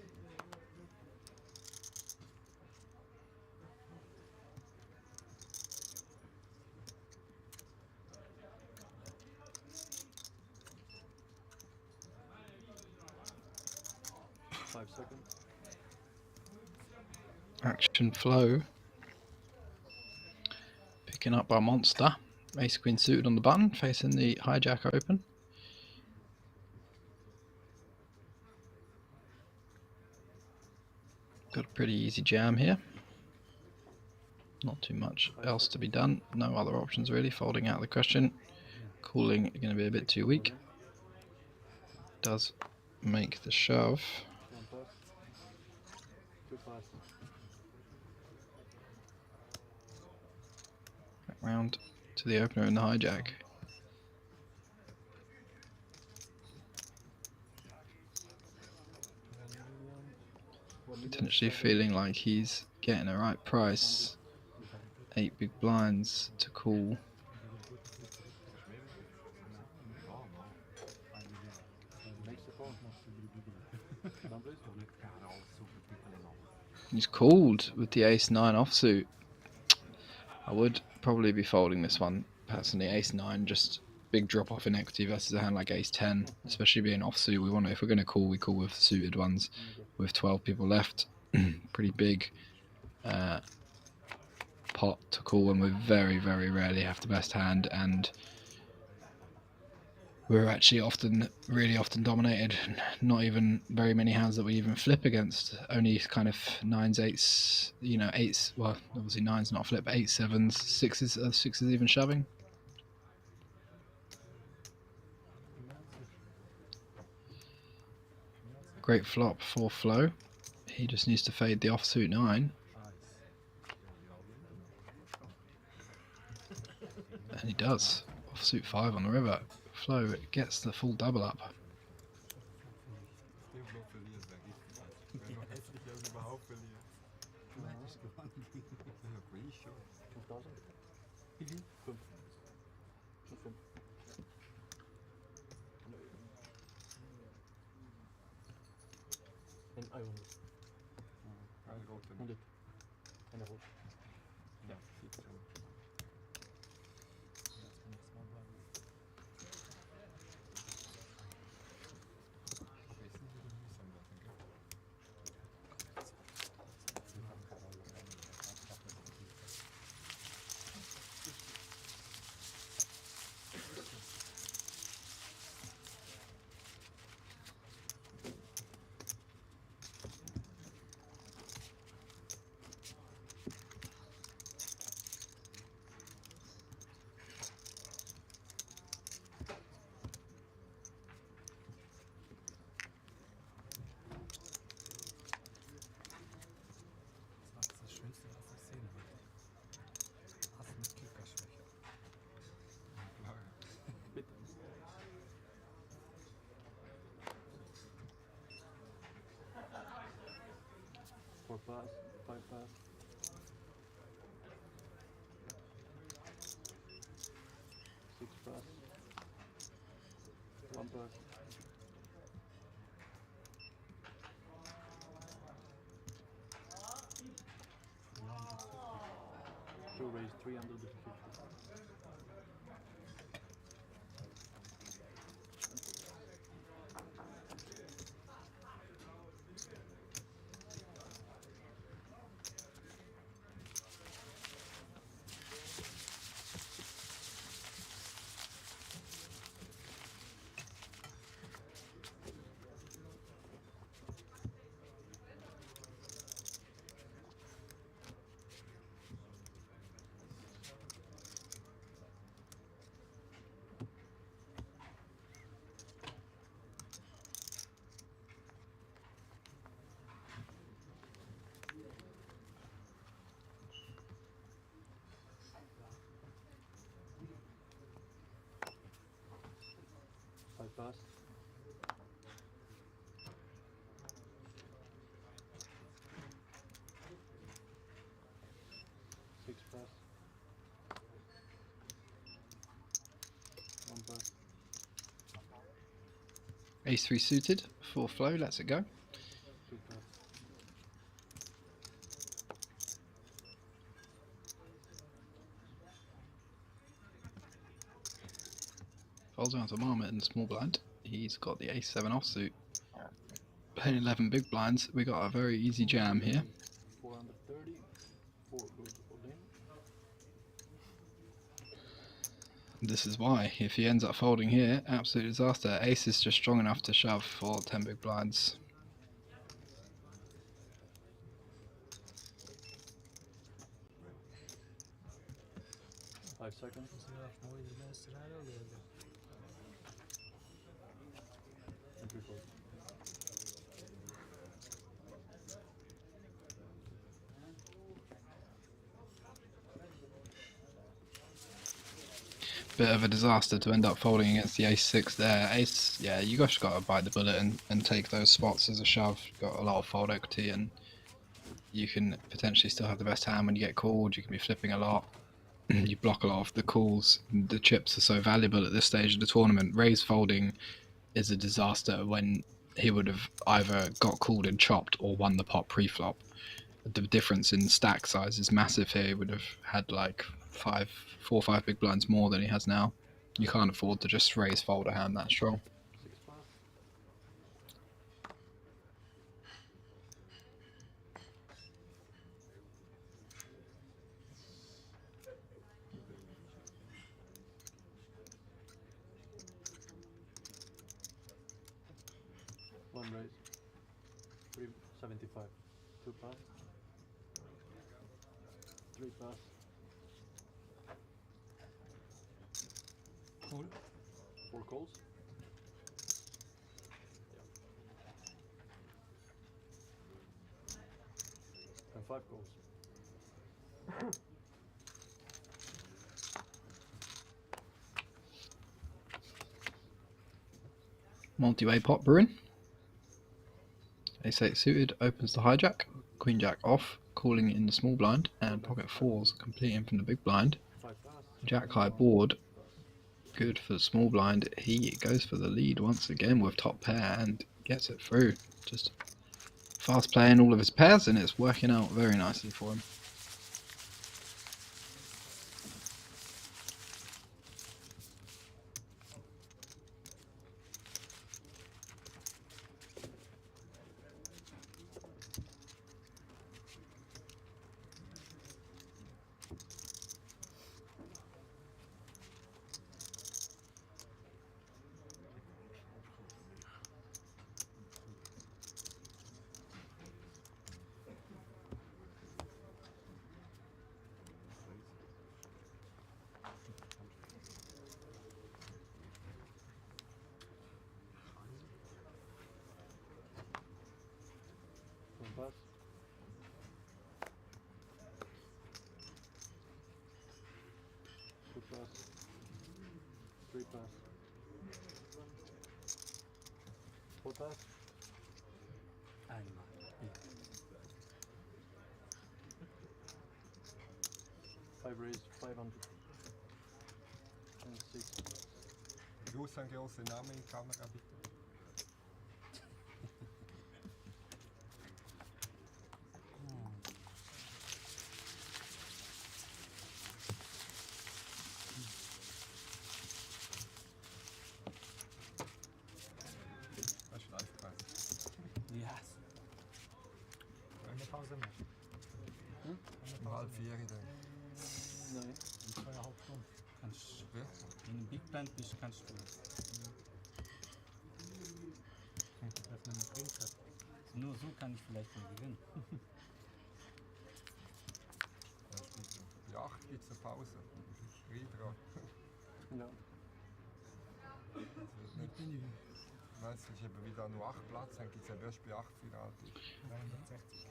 Action flow. Picking up our monster. Ace Queen suited on the button, facing the hijack open. Got a pretty easy jam here. Not too much else to be done. No other options really. Folding out of the question. Calling going to be a bit too weak. Does make the shove. 1 pass. 2 pass. Back round to the opener in the hijack. Potentially feeling like he's getting the right price. 8 big blinds to call. He's called with the ace-9 offsuit. I would probably be folding this one personally. Ace-9, just big drop off in equity versus a hand like ace-10, especially being offsuit. We want to, if we're going to call, we call with suited ones. With 12 people left, pretty big pot to call, and we very, very rarely have the best hand, and we're actually really often dominated. Not even very many hands that we even flip against. Only kind of 9s, 8s, you know, 8s. Well, obviously 9's not flip, but 8s, 7s, 6s, 6s even shoving. Great flop for Flo. He just needs to fade the offsuit 9. And he does. Offsuit 5 on the river. Flo gets the full double up. Four pass, 5 pass. 6 pass. 1 pass. Two raise 350. Ace-3 suited for flow, lets it go. Folds around to Marmot in the small blind. He's got the Ace-7 offsuit. Playing 11 big blinds, we got a very easy jam here. 430, 4 goes all in. This is why, if he ends up folding here, absolute disaster. Ace is just strong enough to shove for 10 big blinds. Five seconds. Bit of a disaster to end up folding against the Ace-6 there. Ace, yeah, you just got to bite the bullet and take those spots as a shove. You've got a lot of fold equity and you can potentially still have the best hand when you get called. You can be flipping a lot. You block a lot of the calls. The chips are so valuable at this stage of the tournament. Raise folding is a disaster when he would have either got called and chopped or won the pot pre-flop. The difference in stack size is massive here. He would have had like 4 or 5 big blinds more than he has now. You can't afford to just raise fold a hand that strong. One raise. 375. 2 pass. 3 pass. Cool. 4 calls. And 5 calls. Multi-way pot brewing. Ace-8 suited opens the hijack. Queen Jack off, calling in the small blind, and pocket fours completing from the big blind. Jack high board, good for the small blind. He goes for the lead once again with top pair and gets it through. Just fast playing all of his pairs and it's working out very nicely for him. Pass. 2 pass. 3 pass. 4 pass. Einmal. 5 raised, 500. And 6. Gruß an große Namen in Kamera bitte. Das ist live krass. Yes. Eine Pause mehr. Um halb 4 dann. Nein. 2,5 Stunden. Kannst Ja. Wenn du Big Blind bist, kannst du. Dass man nicht Drinks hat. Nur so kann ich vielleicht mal gewinnen. Bei 8 gibt es eine Pause. Redraw. Ja. Nein, es ist eben wieder nur 8 Platz, dann gibt es ja erst bei 8 Finale. 360.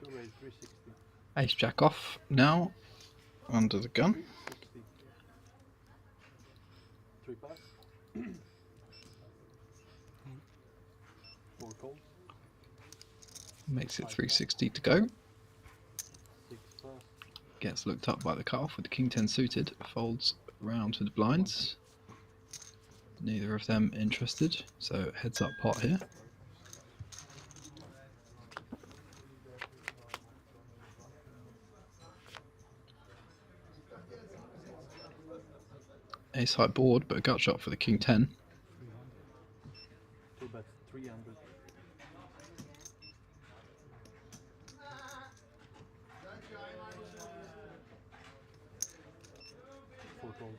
2 raised, 360. Ace Jack off now, under the gun. 3 pass. 4 calls. Makes it 360 to go. 6 pass. Gets looked up by the cutoff with the King 10 suited. Folds round to the blinds. Neither of them interested, so heads up pot here. Ace high board, but a gut shot for the king 10. 2 bets 300. 4 calls.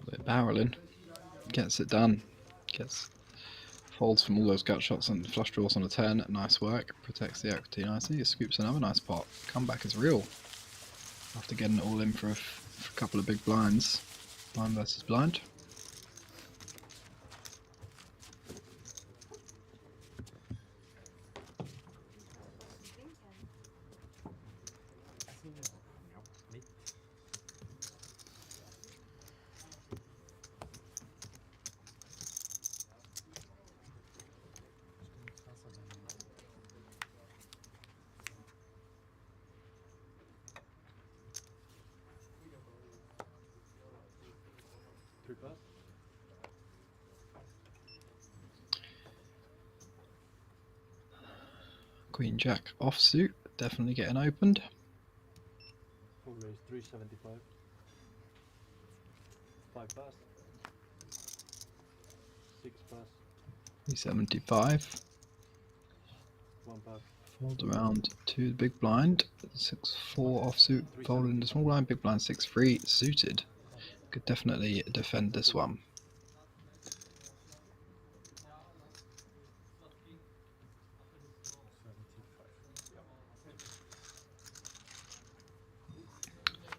But barreling, gets it done. Gets folds from all those gut shots and flush draws on a 10. Nice work. Protects the equity nicely. He scoops another nice pot. Comeback is real. After getting it all in for a couple of big blinds. Blind versus blind. Queen Jack offsuit, definitely getting opened. Full raise 375. 5 pass. 6 pass. 375. 1 pass. Fold around to the big blind. 6-4 offsuit, fold into small blind, big blind 6-3 suited. Could definitely defend this one.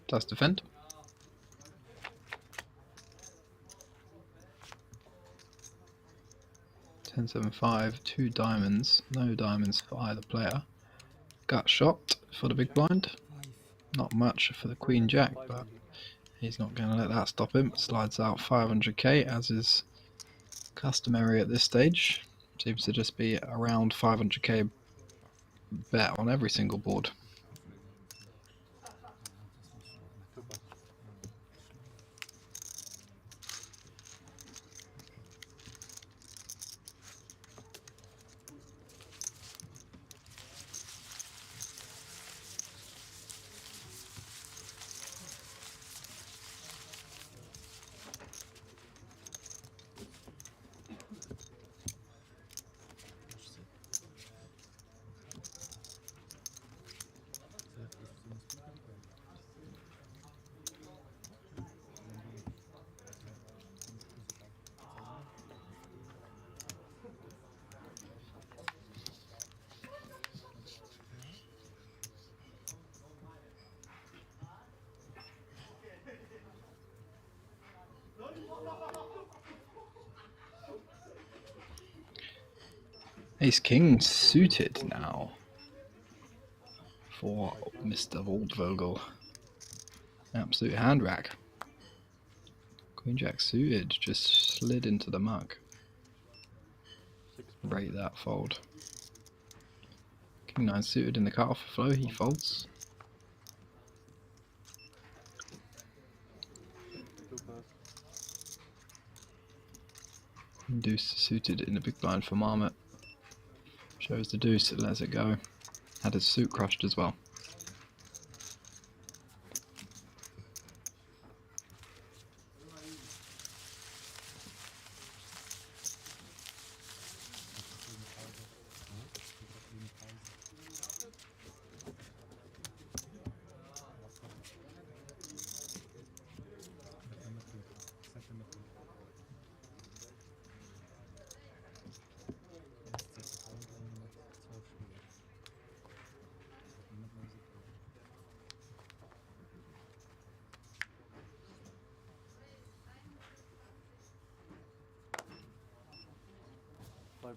Does defend. Ten, 7, 5, 2 diamonds, no diamonds for either player. Gut shot for the big blind. Not much for the Queen Jack, but he's not going to let that stop him. Slides out 500k as is customary at this stage. Seems to just be around 500k bet on every single board. Ace King suited now for Mr. Waldvogel. Absolute hand rack. Queen Jack suited just slid into the muck. Rate that fold. King 9 suited in the cutoff flow, he folds. Deuce suited in the big blind for Marmot. Shows the deuce, it lets it go. Had his suit crushed as well.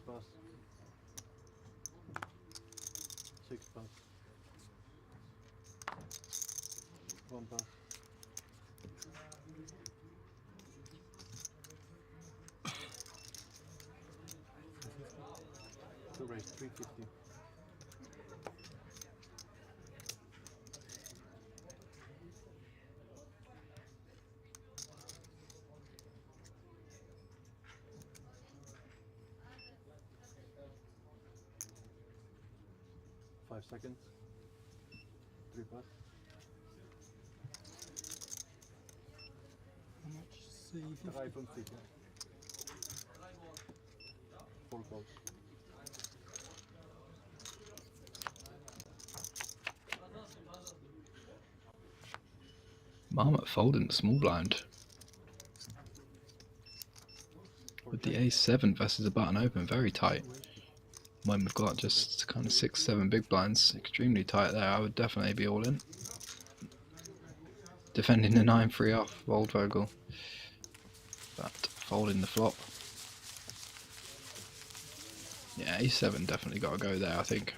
Pass. 6 pass. One pass. Two raise, 350. Five seconds. Three pass. How much? 350. 350. Four calls. Marmot folding the small blind. With the ace-7 versus a button open, very tight. When we've got just kind of 6-7 big blinds, extremely tight there, I would definitely be all in. Defending the 9-3 off, Waldvogel. But folding the flop. Yeah, ace-7 definitely got to go there, I think.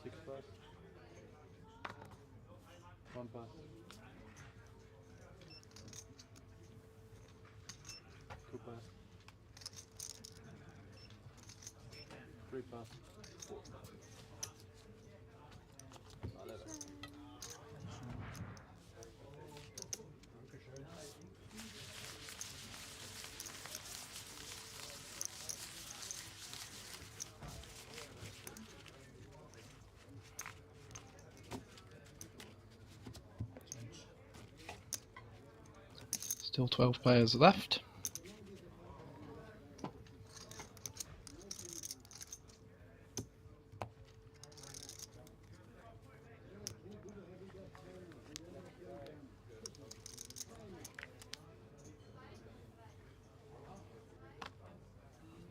Six pass. One pass. Two pass. Three pass. Still 12 players left.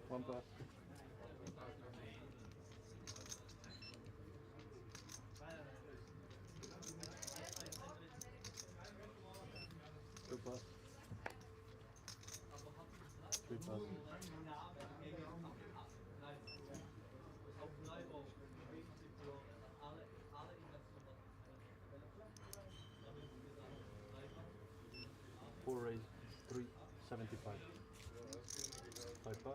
One pass. Two pass. Three pass. Four raise, 375. Five pass.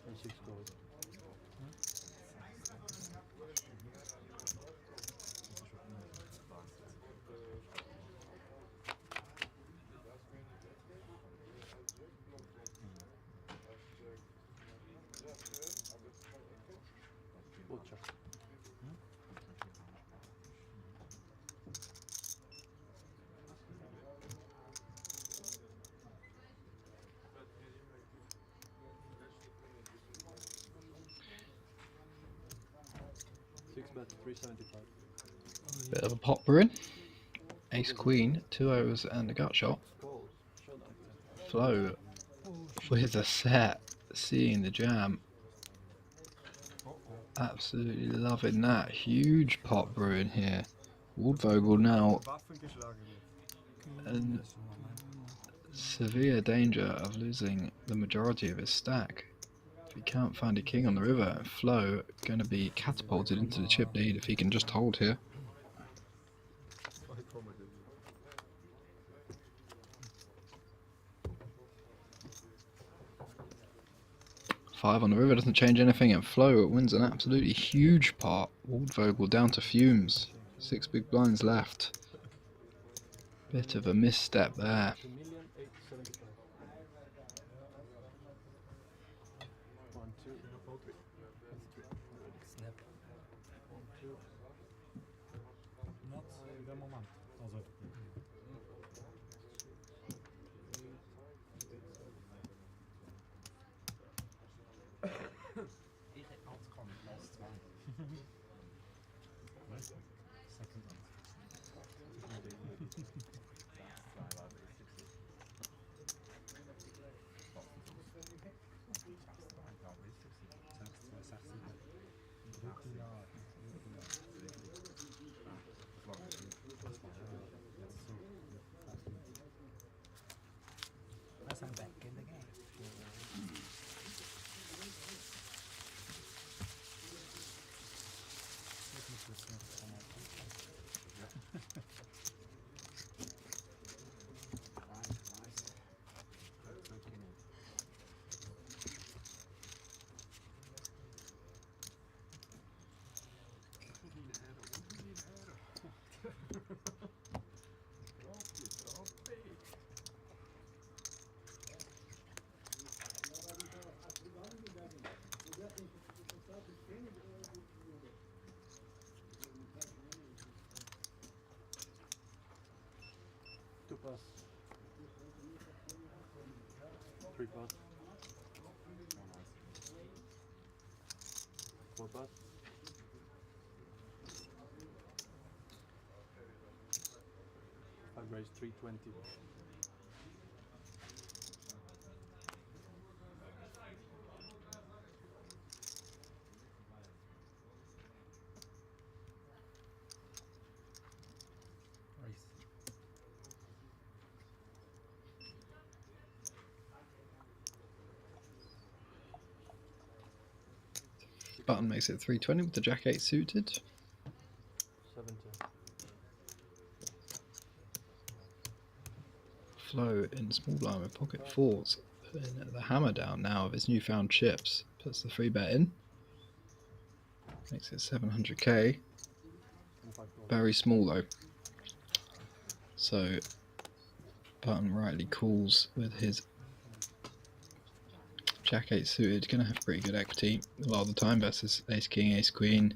And six goals. We'll check. Six bet, 375. Bit of a pop brewing. Ace Queen, 2 O's and a gut shot. Flo with a set, seeing the jam. Absolutely loving that. Huge pot brewing here. Waldvogel now in severe danger of losing the majority of his stack. If he can't find a king on the river, Flo going to be catapulted into the chip lead if he can just hold here. Five on the river doesn't change anything, and Flo wins an absolutely huge part. Waldvogel down to fumes. 6 big blinds left. Bit of a misstep there. 2,875. 1, 2. Snap. 1, 2. Also, Ich hätte als Kampf Plus 2. was? Second one. As I'm back in the game. Two pass. Three pass. Four pass. Five raise 320. Button makes it 320 with the Jack 8 suited. 70. Flo in small blind with pocket fours, putting the hammer down now of his newfound chips. Puts the 3-bet in. Makes it 700k. Very small though. So Button rightly calls with his Jack 8 suited. Gonna have pretty good equity a lot of the time versus Ace King, Ace Queen,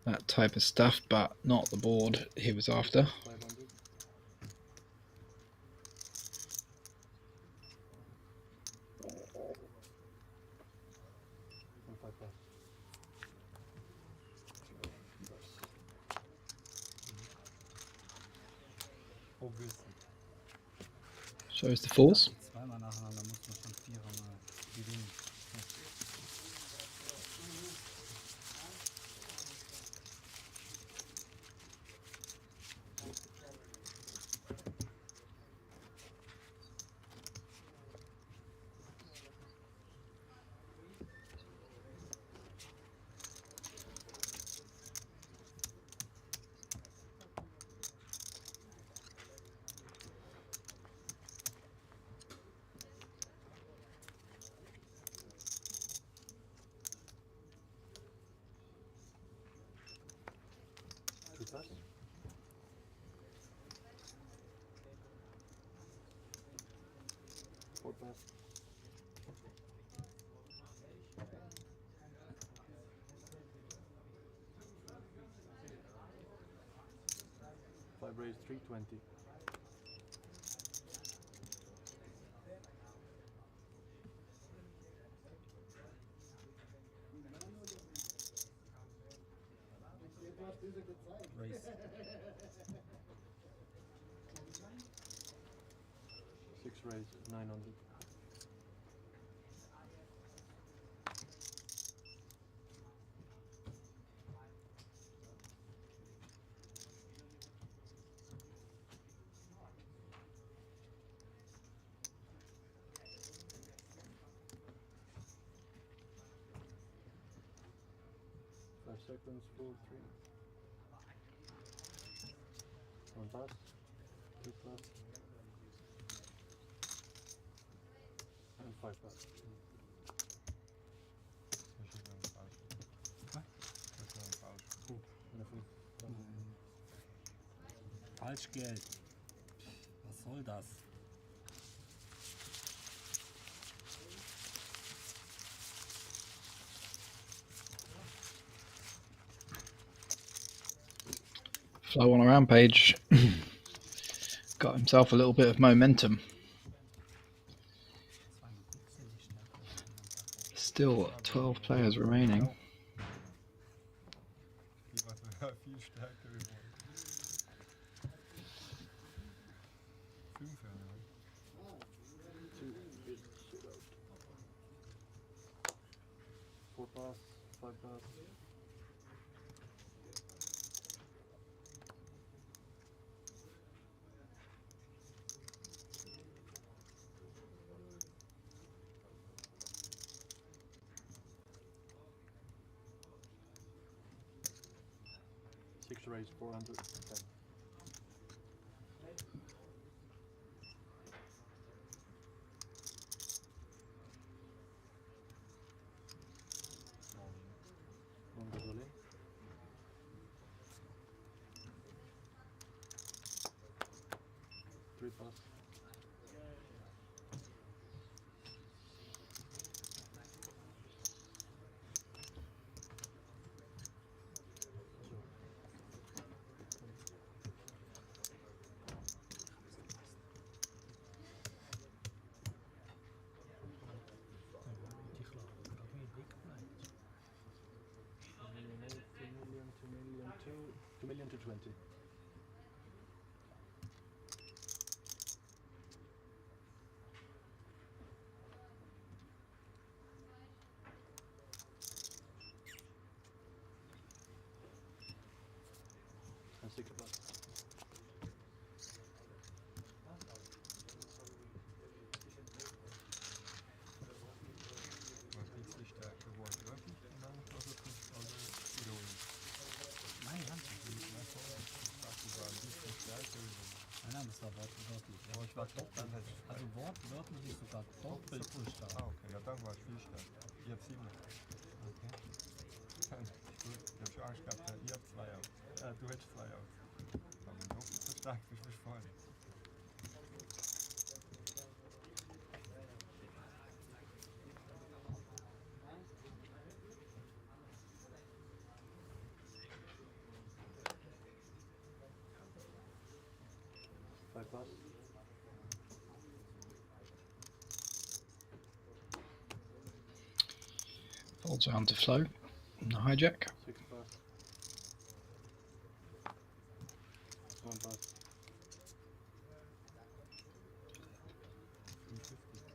that type of stuff, but not the board he was after. 500. And 5 pass. Obviously. Shows the fours. Zweimal nacheinander muss man schon 4er mal gewinnen. Two pass. Four pass. Five raise 320. Raise. 6 raise 900. Seconds, 4, 3. One pass, two pass, and 5 pass. Falschgeld. Was soll das? Flow on a rampage. Got himself a little bit of momentum. Still 12 players remaining. Viel stärker geworden. 5 4 pass, 5 pass. Six raise 410. One goes all in. 3 pass. Two million to 20. And 6 plus. Ein bisschen stärker geworden. Wirklich? Genau, also ironisch. Nein, ganz nicht. Ich dachte, du warst ein bisschen stärker geworden. Nein, das war wortwörtlich. Aber ich war doppelt. Also wortwörtlich ist sogar doppelt so stark. Ah, okay. Ja, dann war ich viel stärker. Ich hab 7. Okay. Ich hab schon Angst gehabt, ihr habt 2 aus. Du hättest 2 aus. Aber doppelt so stark bist du vorne. Pass. Folds around to flow. The hijack. 6 pass. 1 pass.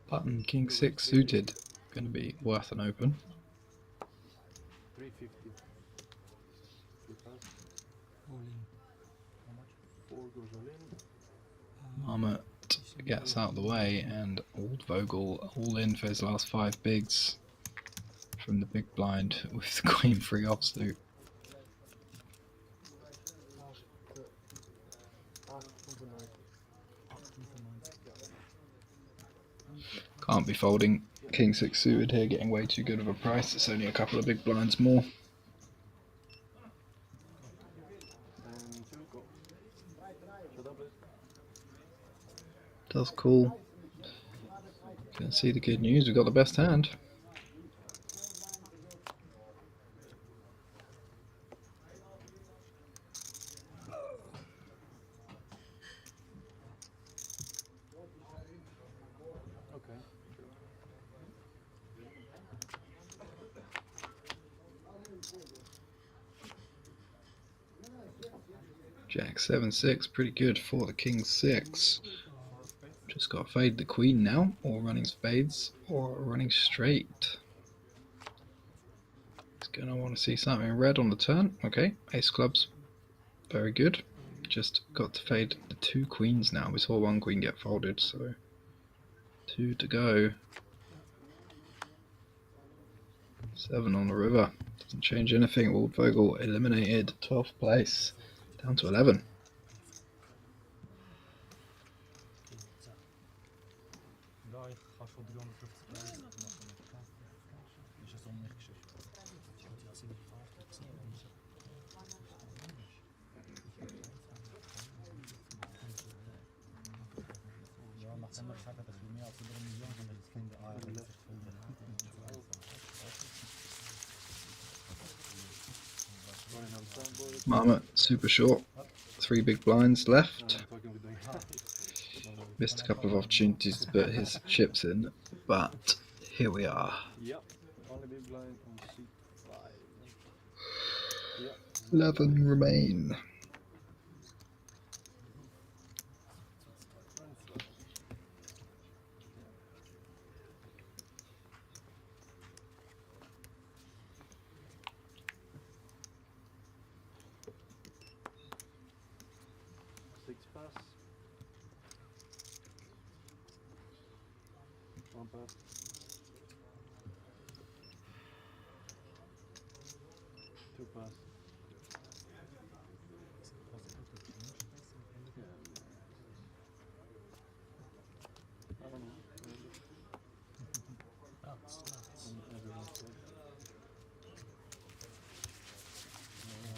Button king 6 suited. Going to be worth an open. 350. 3 pass. All in. How much? 4 goes all in. Marmot gets out of the way, and Old Vogel all in for his last 5 bigs from the big blind with the queen 3 offsuit. Can't be folding king 6 suited here, getting way too good of a price. It's only a couple of big blinds more. Does cool. Can see the good news. We've got the best hand. Okay. Jack 7-6, pretty good for the king 6. Just got to fade the queen now, or running spades, or running straight. He's going to want to see something red on the turn. Okay, ace clubs, very good. Just got to fade the 2 queens now. We saw 1 queen get folded, so 2 to go. 7 on the river. Doesn't change anything. Old Vogel eliminated, 12th place, down to 11. Ja, ich kann schon 350 machen. Ist es um mich geschickt? Ja, sie nicht gesehen. Ja, nachdem wir gesagt haben, dass wir mehr als über 1 Million haben, das Kind Marmot, super short. 3 big blinds left. Missed a couple of opportunities to put his chips in, but here we are. Yep, only big blind on C5. Yep. 11 remain. Six pass. One pass. Two pass. I don't know.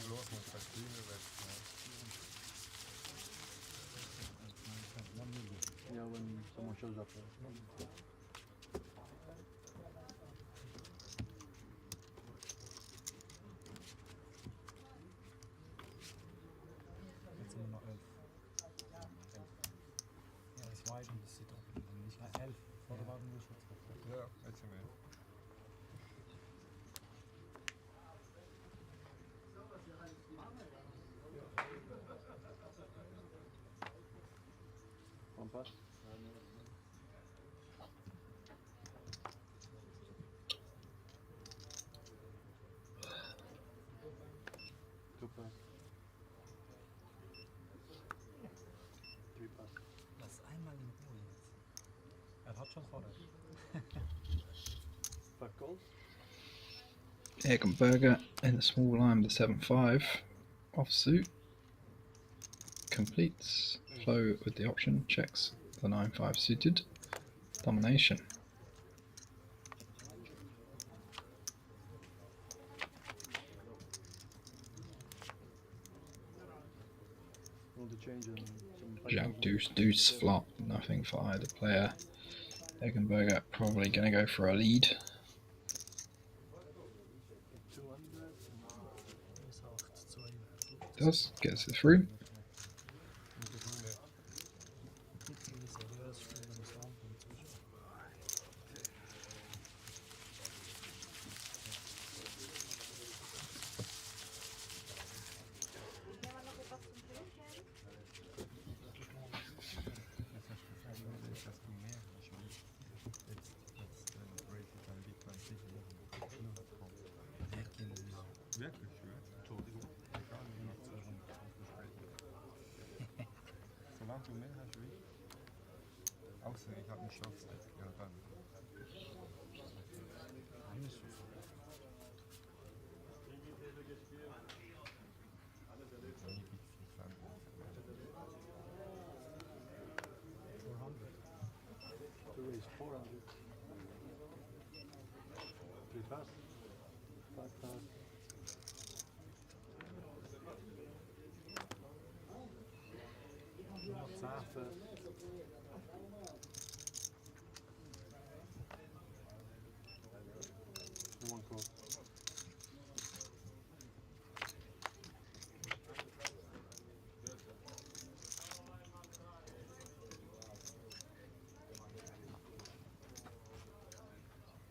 Bloß mit Kostüme wechseln. Yeah, when someone shows up. Jetzt sind wir noch 11. Ja, das war schon, das sieht auch nicht 11. Vorher waren wir schon 12. Ja, jetzt sind wir 11. One pass. Two pass. Three pass. Lass einmal in Ruhe jetzt. Er hat schon vorher. Back calls. Egg and burger in the small line with the 7-5 offsuit. Completes. Flow with the option. Checks the 9-5 suited. Domination. Want to change some Jack deuce deuce flop. Nothing for either player. Egg and burger probably going to go for a lead. 200. Does. Gets it through. Wirklich, ja? Entschuldigung. Gar nicht noch zwischen solange du mehr hast wie ich. Außer ich habe einen Schafsdeck, ja dann. To raise 400. Three pass. Five pass. Half pass. And one call.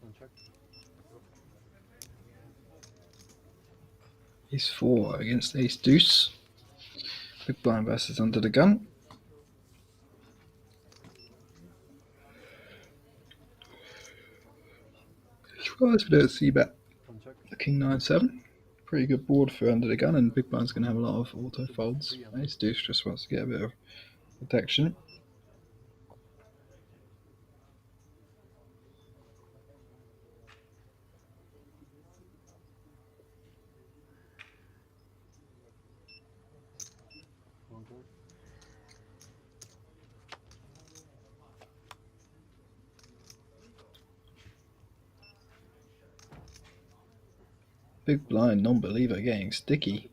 One check. Ace 4 against ace deuce. Big blind versus under the gun. Surprised we don't see bet the king 9-7. Pretty good board for under the gun, and big blind's going to have a lot of auto folds. Ace deuce just wants to get a bit of protection. One call. Big blind non-believer getting sticky.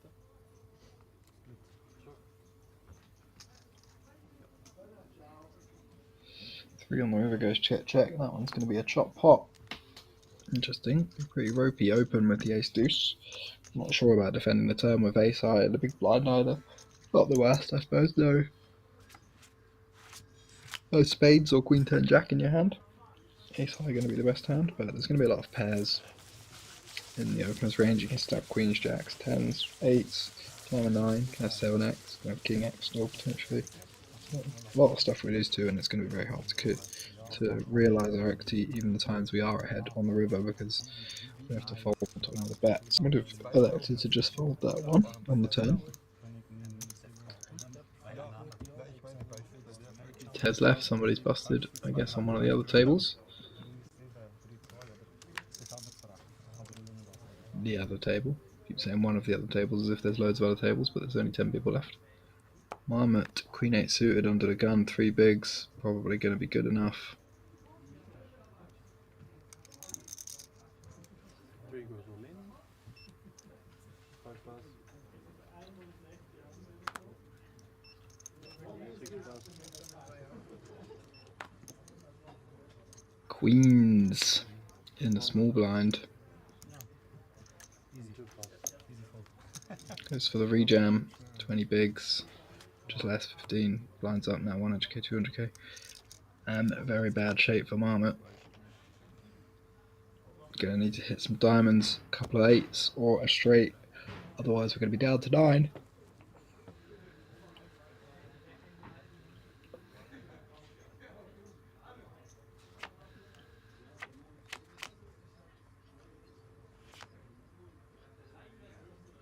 Three on the river goes check check. That one's going to be a chop pot. Interesting. Pretty ropey open with the ace deuce. Not sure about defending the turn with ace high at the big blind either. Not the worst, I suppose. No spades or queen 10 jack in your hand. Ace high going to be the best hand, but there's going to be a lot of pairs in the opener's range. You can stack queens, jacks, 10s, 8s, can have a 9, can have 7x, can have king x still potentially. So a lot of stuff we lose to, and it's going to be very hard to realise our equity even the times we are ahead on the river, because we have to fold to another bet. So I would have elected to just fold that one on the turn. Tez left, somebody's busted, I guess, on one of the other tables. The other table. Keep saying one of the other tables as if there's loads of other tables, but there's only 10 people left. Marmot, queen 8 suited under the gun, 3 bigs, probably going to be good enough. 3 goes all in. 5 pass. 6 pass. Queens in the small blind. Goes for the rejam, 20 bigs, just less 15, blinds up now, 100k, 200k. And a very bad shape for Marmot. Gonna need to hit some diamonds, a couple of 8s, or a straight, otherwise we're gonna be down to 9.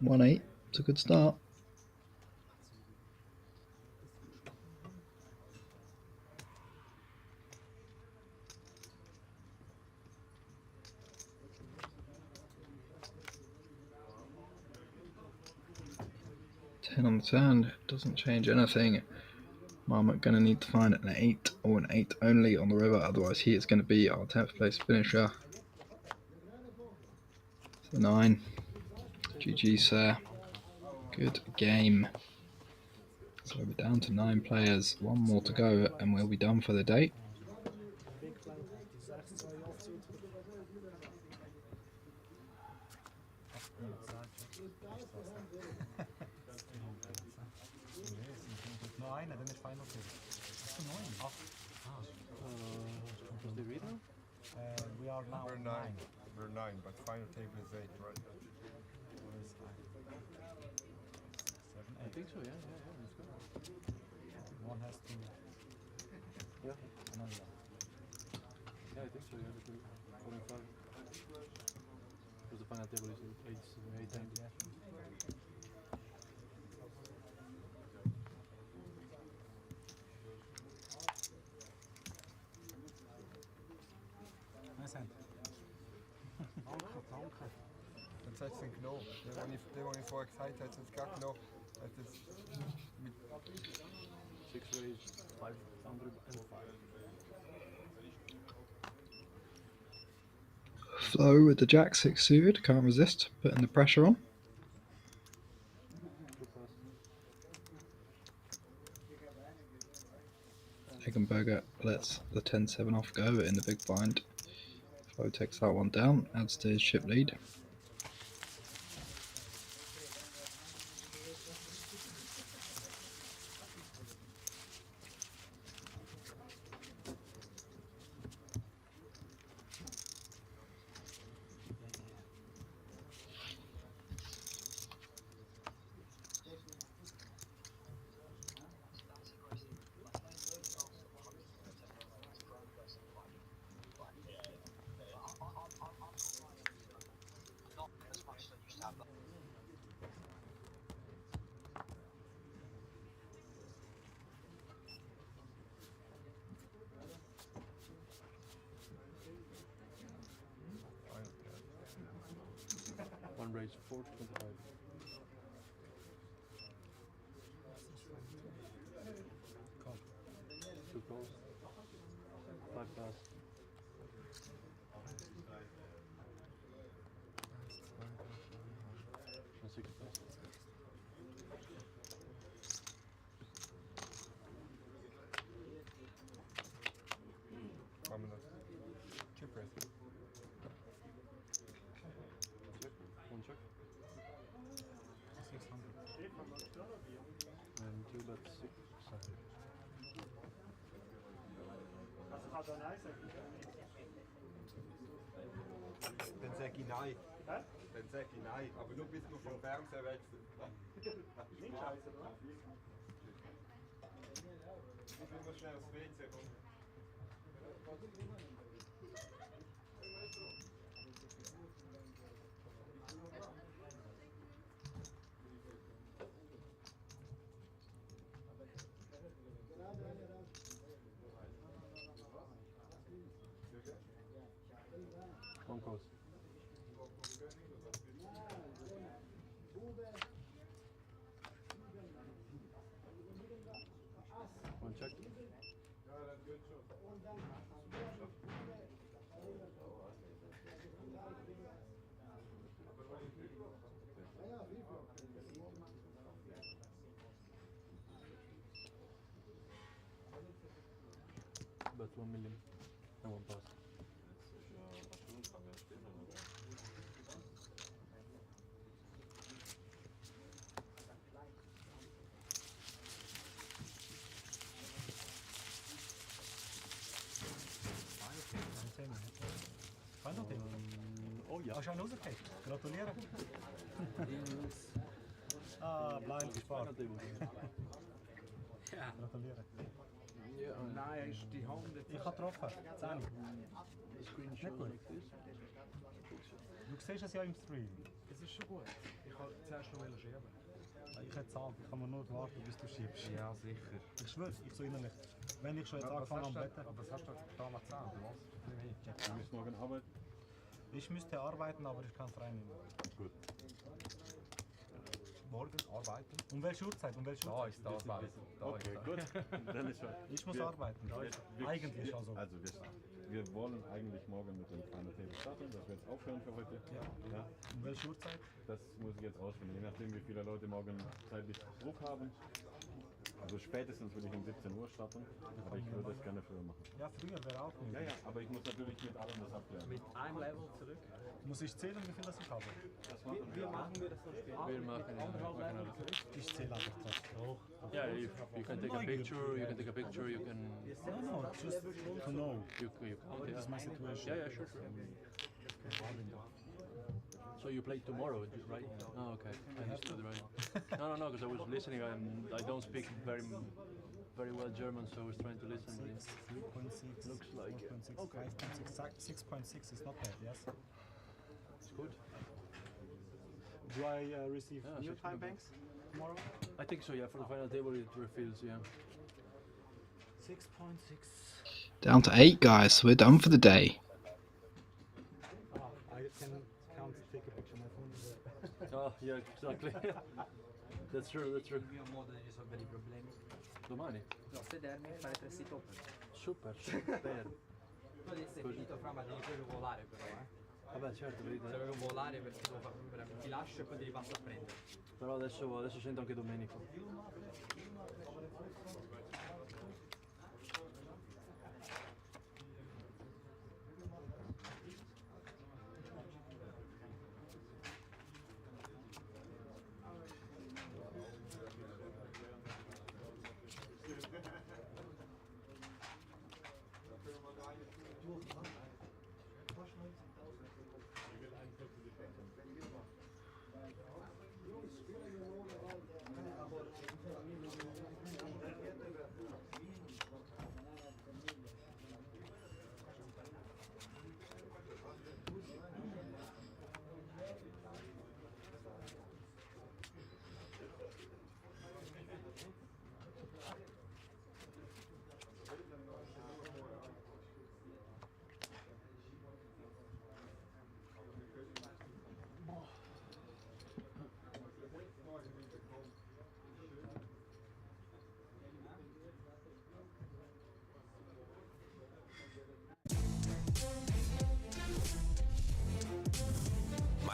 One 8, it's a good start. Ten on the turn, doesn't change anything. Marmot gonna need to find an 8 or an 8 only on the river, otherwise he is gonna be our 10th place finisher. So 9. GG, sir. Good game. So we're down to 9 players, 1 more to go, and we'll be done for the day. Nur einer, dann ist Final Kill. Hast du 9? 8. Was the reader? We are now We're 9. We're 9, but final table is 8, right? I think so, yeah, let's go. One has to... Yeah. Another. Yeah, I think so, yeah, 4 and 5. Because the final table is 8 and... Yeah. Nice hand. Danke. Jetzt hat es den Knoten. Den, den ich vorher gesagt habe, hat es jetzt gerade noch. Hat es mit 6 raised, 505. Flo with the jack 6 suited, can't resist, putting the pressure on. Eggenberger lets the 10-7 off go in the big blind. Flo takes that one down, adds to his chip lead. One raise 425. 2 calls. 5 pass. And 6 pass. chip raise. Check. One check. 600. da Nein sagen. Dann sag ich nein. Dann sag ich nein. Aber nur bis du vom Fernseher wechselst. Nicht scheiße, oder? Ich will mal schnell aufs WC kommen. One cross. One check. About 1 million and one pass. Oh ja. Hast du einen rausgekriegt? Gratuliere. Blind gespart. Ja. Gratuliere. Ja, nein, ist die Hand. Ich habe getroffen. 10. Screenshot Nicht gut. like this. Du siehst es ja im Stream. Das ist schon gut. Ich wollte zuerst noch schieben. Ich hätte Zeit, ich kann mir nur warten, bis du schiebst. Ja, sicher. Ich schwöre, ich so innerlich. Wenn ich schon jetzt angefangen habe, Wetten. Aber was hast du da nach 10 oder was? Du musst morgen arbeiten? Ich müsste arbeiten, aber ich kann frei nehmen. Gut. Morgen arbeiten? Um welche Uhrzeit? Um welche Uhrzeit? Da ist arbeiten. Okay, gut. Dann ist schon. Ich muss arbeiten. Eigentlich also. Also wir wollen eigentlich morgen mit dem Final Table starten, dass wir jetzt aufhören für heute. Ja. Um welche Uhrzeit? Das muss ich jetzt rausfinden, je nachdem wie viele Leute morgen zeitlich Druck haben. Also spätestens würde ich um 17 Uhr starten, aber ich würde das gerne früher machen. Ja, früher wäre auch möglich. Ja, aber ich muss natürlich mit allem das abklären. Mit einem Level zurück. Muss ich zählen, wie viel das ich habe? Das machen wir. Machen wir das noch später? Wir machen alles. Ich zähle einfach trotzdem. Yeah, you can take a picture, you can take a picture, you can... No, just to know. You can, What is my situation? Yeah, sure. So you play tomorrow, right? Oh, okay. I understood, right? No, because I was listening and I don't speak very well German, so I was trying to listen. 3.6. Looks like 1.6, okay. 5.6, 6.6 is not bad, yes? It's good. Do I receive new time banks tomorrow? I think so, yeah. For the final table it refills, yeah. 6.6. Down to 8, guys. We're done for the day. I can't take a picture on my phone. Oh, yeah, exactly. That's true, that's true. Il mio modo di risolvere I problemi. Domani? No, sedermi e fare 3 sit open. Super, super. Tu adesso è finito fra, ma devi proprio volare però, Vabbè, certo, vedi. Cioè, devo volare perché devo fare ti lascio e poi devi passare a prendere. Però adesso sento anche Domenico.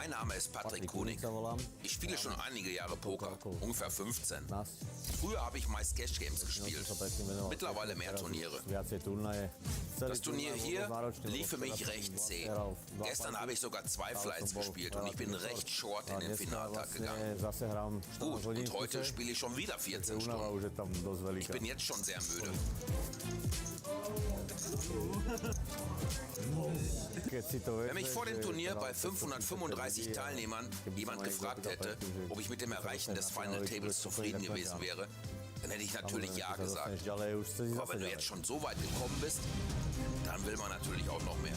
Mein Name ist Patrick Kunig. Ich spiele schon einige Jahre Poker, ungefähr 15. Früher habe ich meist Cash Games gespielt, mittlerweile mehr Turniere. Das Turnier hier lief für mich recht zäh. Gestern habe ich sogar 2 Flights gespielt und ich bin recht short in den Finaltag gegangen. Gut, und heute spiele ich schon wieder 14 Stunden. Ich bin jetzt schon sehr müde. Wenn mich vor dem Turnier bei 535 Teilnehmern jemand gefragt hätte, ob ich mit dem Erreichen des Final Tables zufrieden gewesen wäre, dann hätte ich natürlich ja gesagt. Aber wenn du jetzt schon so weit gekommen bist, dann will man natürlich auch noch mehr.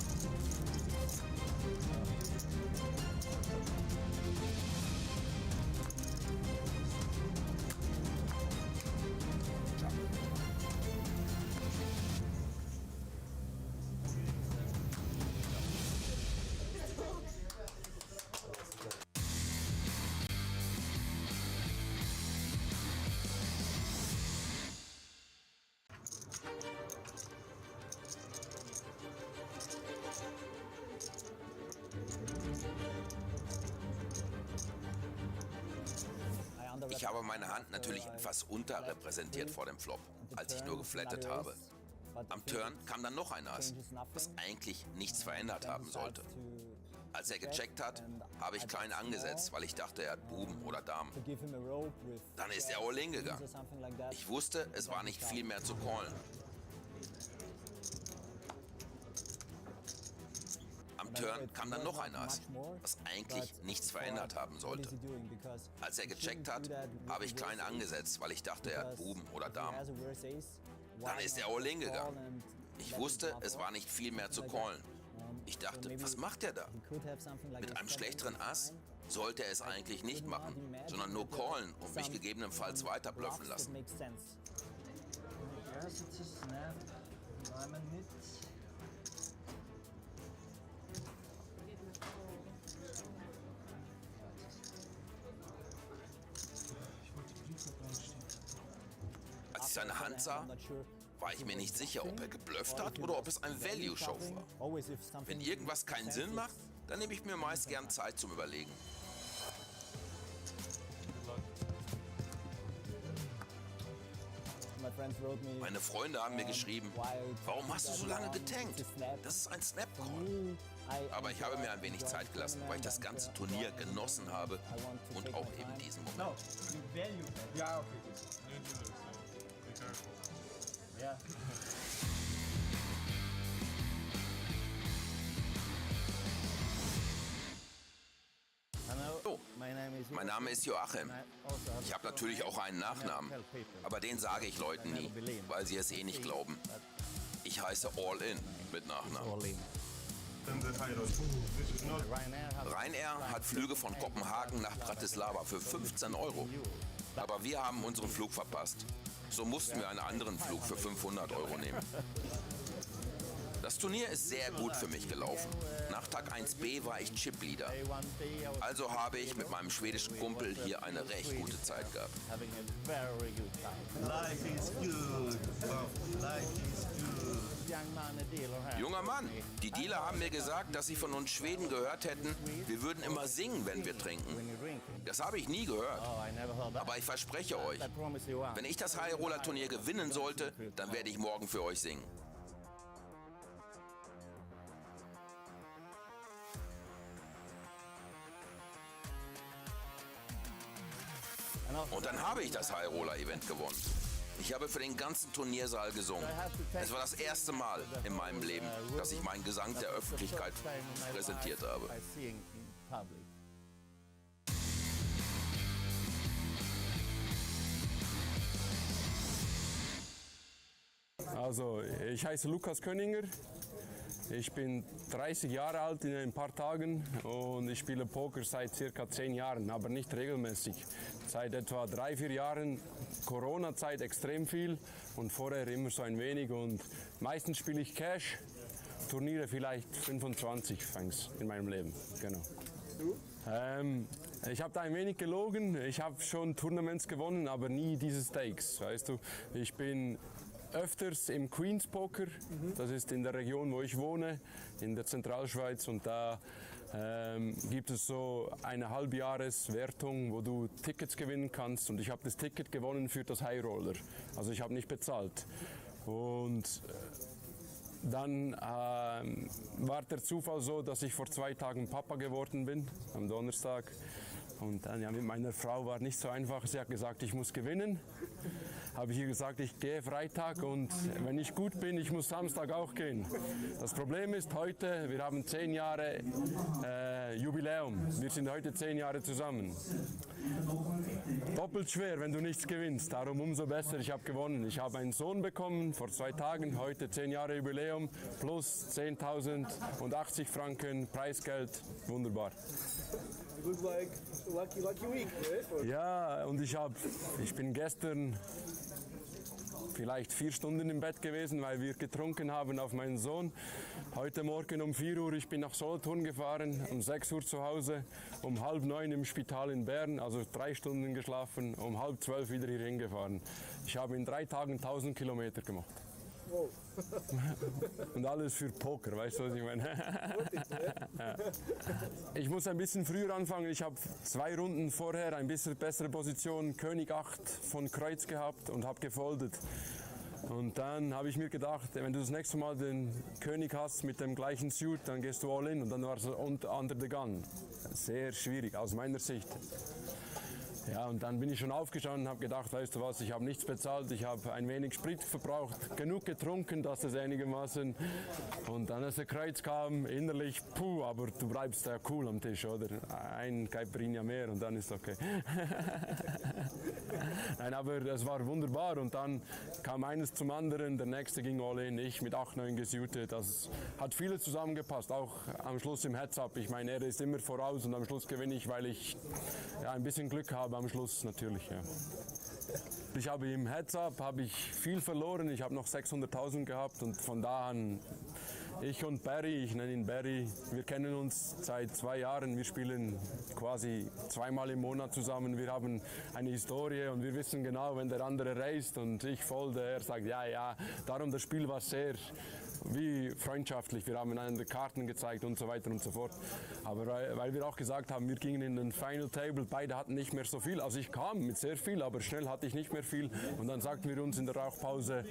Ich habe meine Hand natürlich etwas unterrepräsentiert vor dem Flop, als ich nur geflattet habe. Am Turn kam dann noch ein Ass, was eigentlich nichts verändert haben sollte. Als er gecheckt hat, habe ich klein angesetzt, weil ich dachte, er hat Buben oder Damen. Dann ist er all in gegangen. Ich wusste, es war nicht viel mehr zu callen. Am Turn kam dann noch ein Ass, was eigentlich nichts verändert haben sollte. Als er gecheckt hat, habe ich klein angesetzt, weil ich dachte, er hat Buben oder Damen. Dann ist er all in gegangen. Ich wusste, es war nicht viel mehr zu callen. Ich dachte, was macht er da? Mit einem schlechteren Ass sollte er es eigentlich nicht machen, sondern nur callen und mich gegebenenfalls weiter bluffen lassen. Als ich seine Hand sah, war ich mir nicht sicher, ob er geblufft hat oder ob es ein Value-Show war. Wenn irgendwas keinen Sinn macht, dann nehme ich mir meist gern Zeit zum Überlegen. Meine Freunde haben mir geschrieben, warum hast du so lange getankt? Das ist ein Snap-Call. Aber ich habe mir ein wenig Zeit gelassen, weil ich das ganze Turnier genossen habe und auch eben diesen Moment. Ja, okay. Ja. Oh, mein Name ist Joachim. Ich habe natürlich auch einen Nachnamen, aber den sage ich Leuten nie, weil sie es eh nicht glauben. Ich heiße All In mit Nachnamen. Ryanair hat Flüge von Kopenhagen nach Bratislava für 15 €. Aber wir haben unseren Flug verpasst. So mussten wir einen anderen Flug für 500 € nehmen. Das Turnier ist sehr gut für mich gelaufen. Nach Tag 1b war ich Chip-Leader. Also habe ich mit meinem schwedischen Kumpel hier eine recht gute Zeit gehabt. Life is good. Life is good. Junger Mann, die Dealer haben mir gesagt, dass sie von uns Schweden gehört hätten, wir würden immer singen, wenn wir trinken. Das habe ich nie gehört. Aber ich verspreche euch, wenn ich das High-Roller-Turnier gewinnen sollte, dann werde ich morgen für euch singen. Und dann habe ich das High-Roller-Event gewonnen. Ich habe für den ganzen Turniersaal gesungen. Es war das erste Mal in meinem Leben, dass ich meinen Gesang der Öffentlichkeit präsentiert habe. Also, ich heiße Lukas Könninger. Ich bin 30 Jahre alt in ein paar Tagen und ich spiele Poker seit circa 10 Jahren, aber nicht regelmäßig. Seit etwa 3-4 Jahren, Corona-Zeit extrem viel und vorher immer so ein wenig. Und meistens spiele ich Cash, Turniere vielleicht 25 fängs in meinem Leben. Genau. Ich habe da ein wenig gelogen. Ich habe schon Tournaments gewonnen, aber nie diese Stakes. Weißt du, ich bin öfters im Queens Poker, das ist in der Region, wo ich wohne, in der Zentralschweiz, und da gibt es so eine Halbjahreswertung, wo du Tickets gewinnen kannst. Und ich habe das Ticket gewonnen für das High Roller. Also ich habe nicht bezahlt. Und dann war der Zufall so, dass ich vor 2 Tagen Papa geworden bin, am Donnerstag. Und dann, ja, mit meiner Frau war nicht so einfach. Sie hat gesagt, ich muss gewinnen. Habe ich ihr gesagt, ich gehe Freitag und wenn ich gut bin, ich muss Samstag auch gehen. Das Problem ist heute, wir haben 10 Jahre Jubiläum. Wir sind heute 10 Jahre zusammen. Doppelt schwer, wenn du nichts gewinnst. Darum umso besser, ich habe gewonnen. Ich habe einen Sohn bekommen vor 2 Tagen, heute 10 Jahre Jubiläum, plus 10.080 Franken Preisgeld. Wunderbar. Good lucky week, right? Ja, und ich bin gestern vielleicht 4 Stunden im Bett gewesen, weil wir getrunken haben auf meinen Sohn. Heute Morgen um 4 Uhr, ich bin nach Solothurn gefahren, um 6 Uhr zu Hause, um 8:30 im Spital in Bern, also 3 Stunden geschlafen, um 11:30 wieder hier hingefahren. Ich habe in 3 Tagen 1000 Kilometer gemacht. Wow. Und alles für Poker, weißt du, was ich meine? Ich muss ein bisschen früher anfangen. Ich habe 2 Runden vorher ein bisschen bessere Position, König 8 von Kreuz gehabt und habe gefoldet. Und dann habe ich mir gedacht, wenn du das nächste Mal den König hast mit dem gleichen Suit, dann gehst du all in und dann war es under the gun. Sehr schwierig aus meiner Sicht. Ja, und dann bin ich schon aufgestanden und habe gedacht, weißt du was, ich habe nichts bezahlt, ich habe ein wenig Sprit verbraucht, genug getrunken, dass das einigermaßen. Und dann, als der Kreuz kam, innerlich, puh, aber du bleibst ja cool am Tisch, oder? Ein Caipirinha mehr und dann ist okay. Nein, aber es war wunderbar und dann kam eines zum anderen, der nächste ging all in, ich mit 8-9 gesuited, das hat vieles zusammengepasst, auch am Schluss im Heads-up. Ich meine, er ist immer voraus und am Schluss gewinne ich, weil ich ja, ein bisschen Glück habe am Schluss natürlich. Ja. Ich habe im Heads-up viel verloren, ich habe noch 600.000 gehabt und von da an, ich und Barry, ich nenne ihn Barry, wir kennen uns seit 2 Jahren, wir spielen quasi 2-mal im Monat zusammen, wir haben eine Historie und wir wissen genau, wenn der andere raced und ich folge, er sagt ja, darum das Spiel war sehr wie freundschaftlich, wir haben einander Karten gezeigt und so weiter und so fort. Aber weil wir auch gesagt haben, wir gingen in den Final Table, beide hatten nicht mehr so viel, also ich kam mit sehr viel, aber schnell hatte ich nicht mehr viel und dann sagten wir uns in der Rauchpause,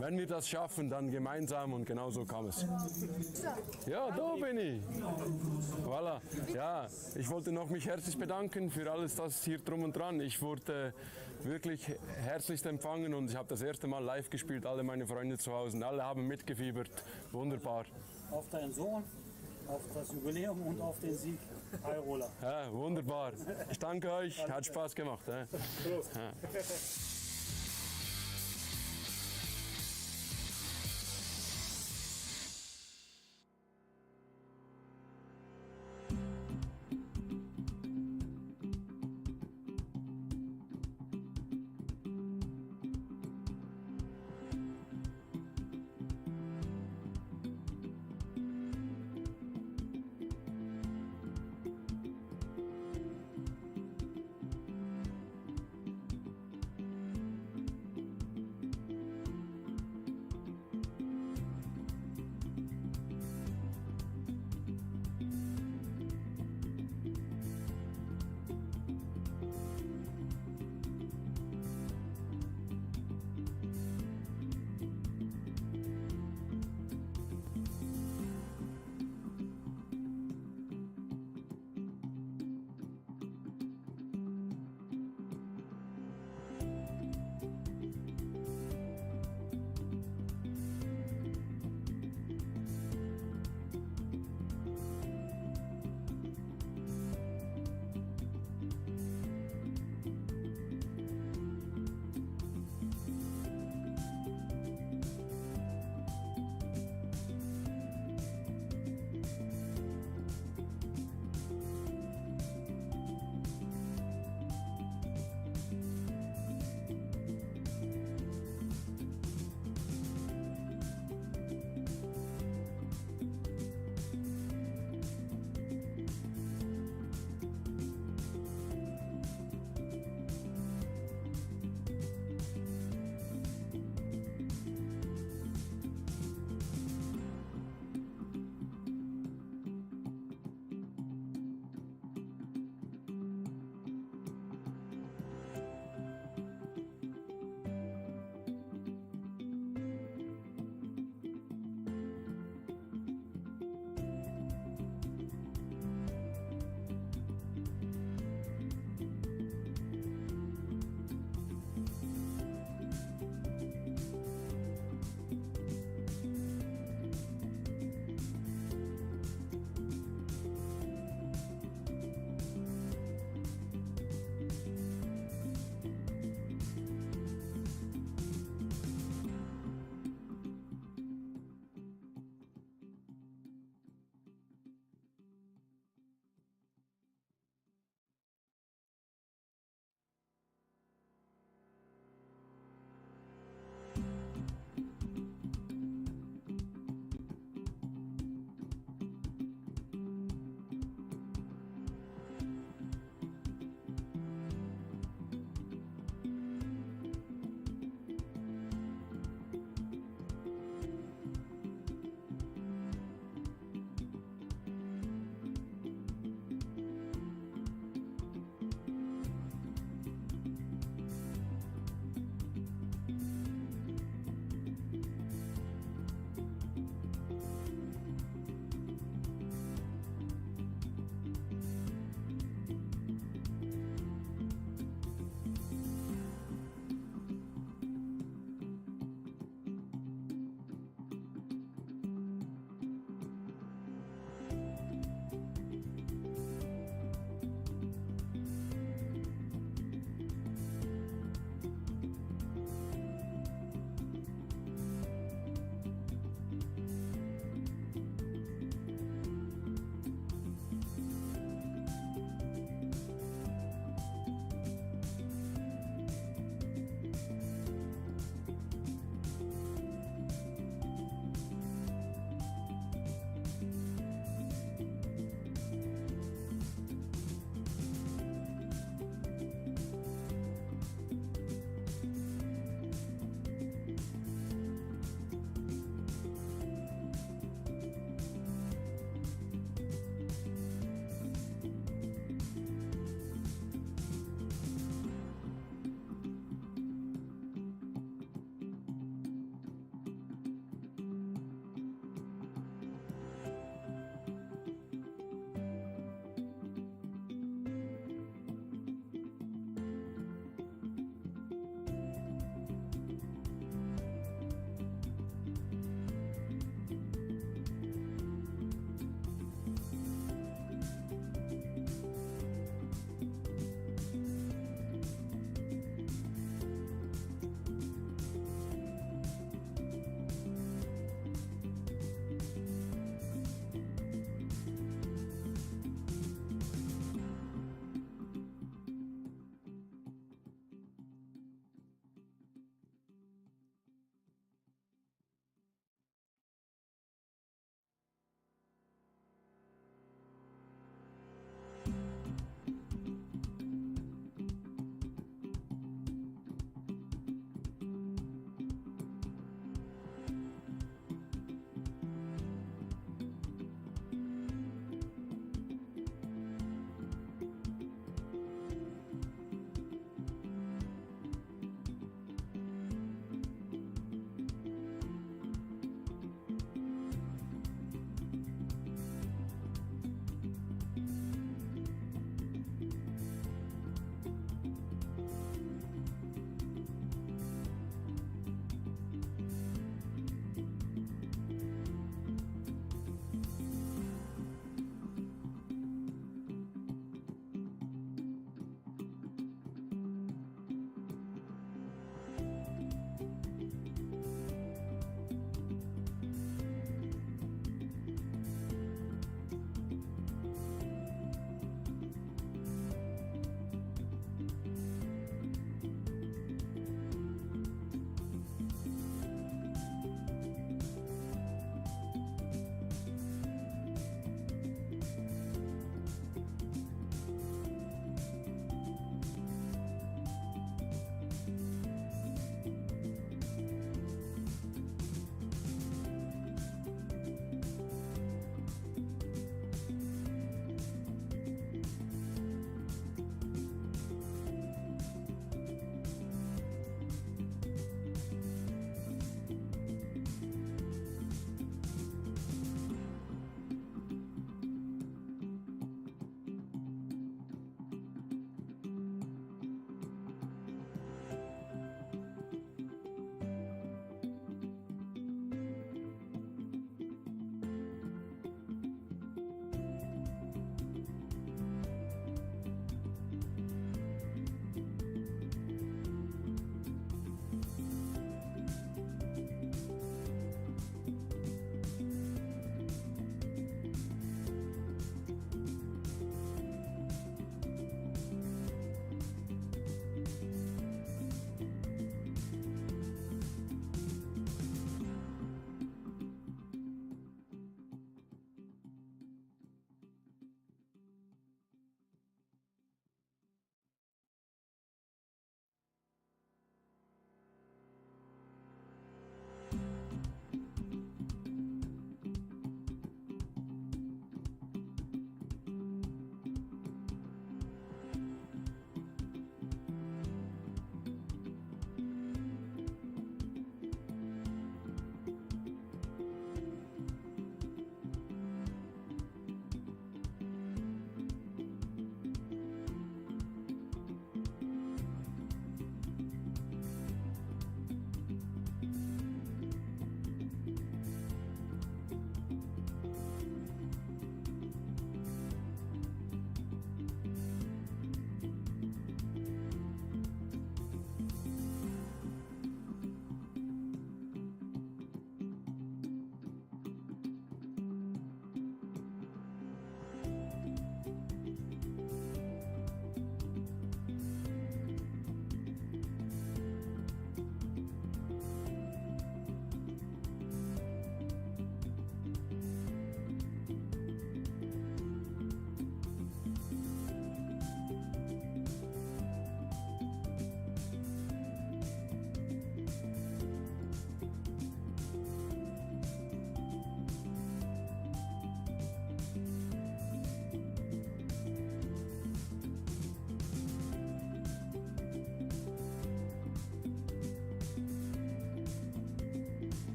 wenn wir das schaffen, dann gemeinsam und genau so kam es. Ja, da bin ich. Voilà. Ja, ich wollte noch mich herzlich bedanken für alles das hier drum und dran. Ich wurde wirklich herzlichst empfangen und ich habe das erste Mal live gespielt, alle meine Freunde zu Hause, alle haben mitgefiebert. Wunderbar. Auf deinen Sohn, auf das Jubiläum und auf den Sieg. High Roller. Ja, wunderbar. Ich danke euch, hat Spaß gemacht. Ja. Ja.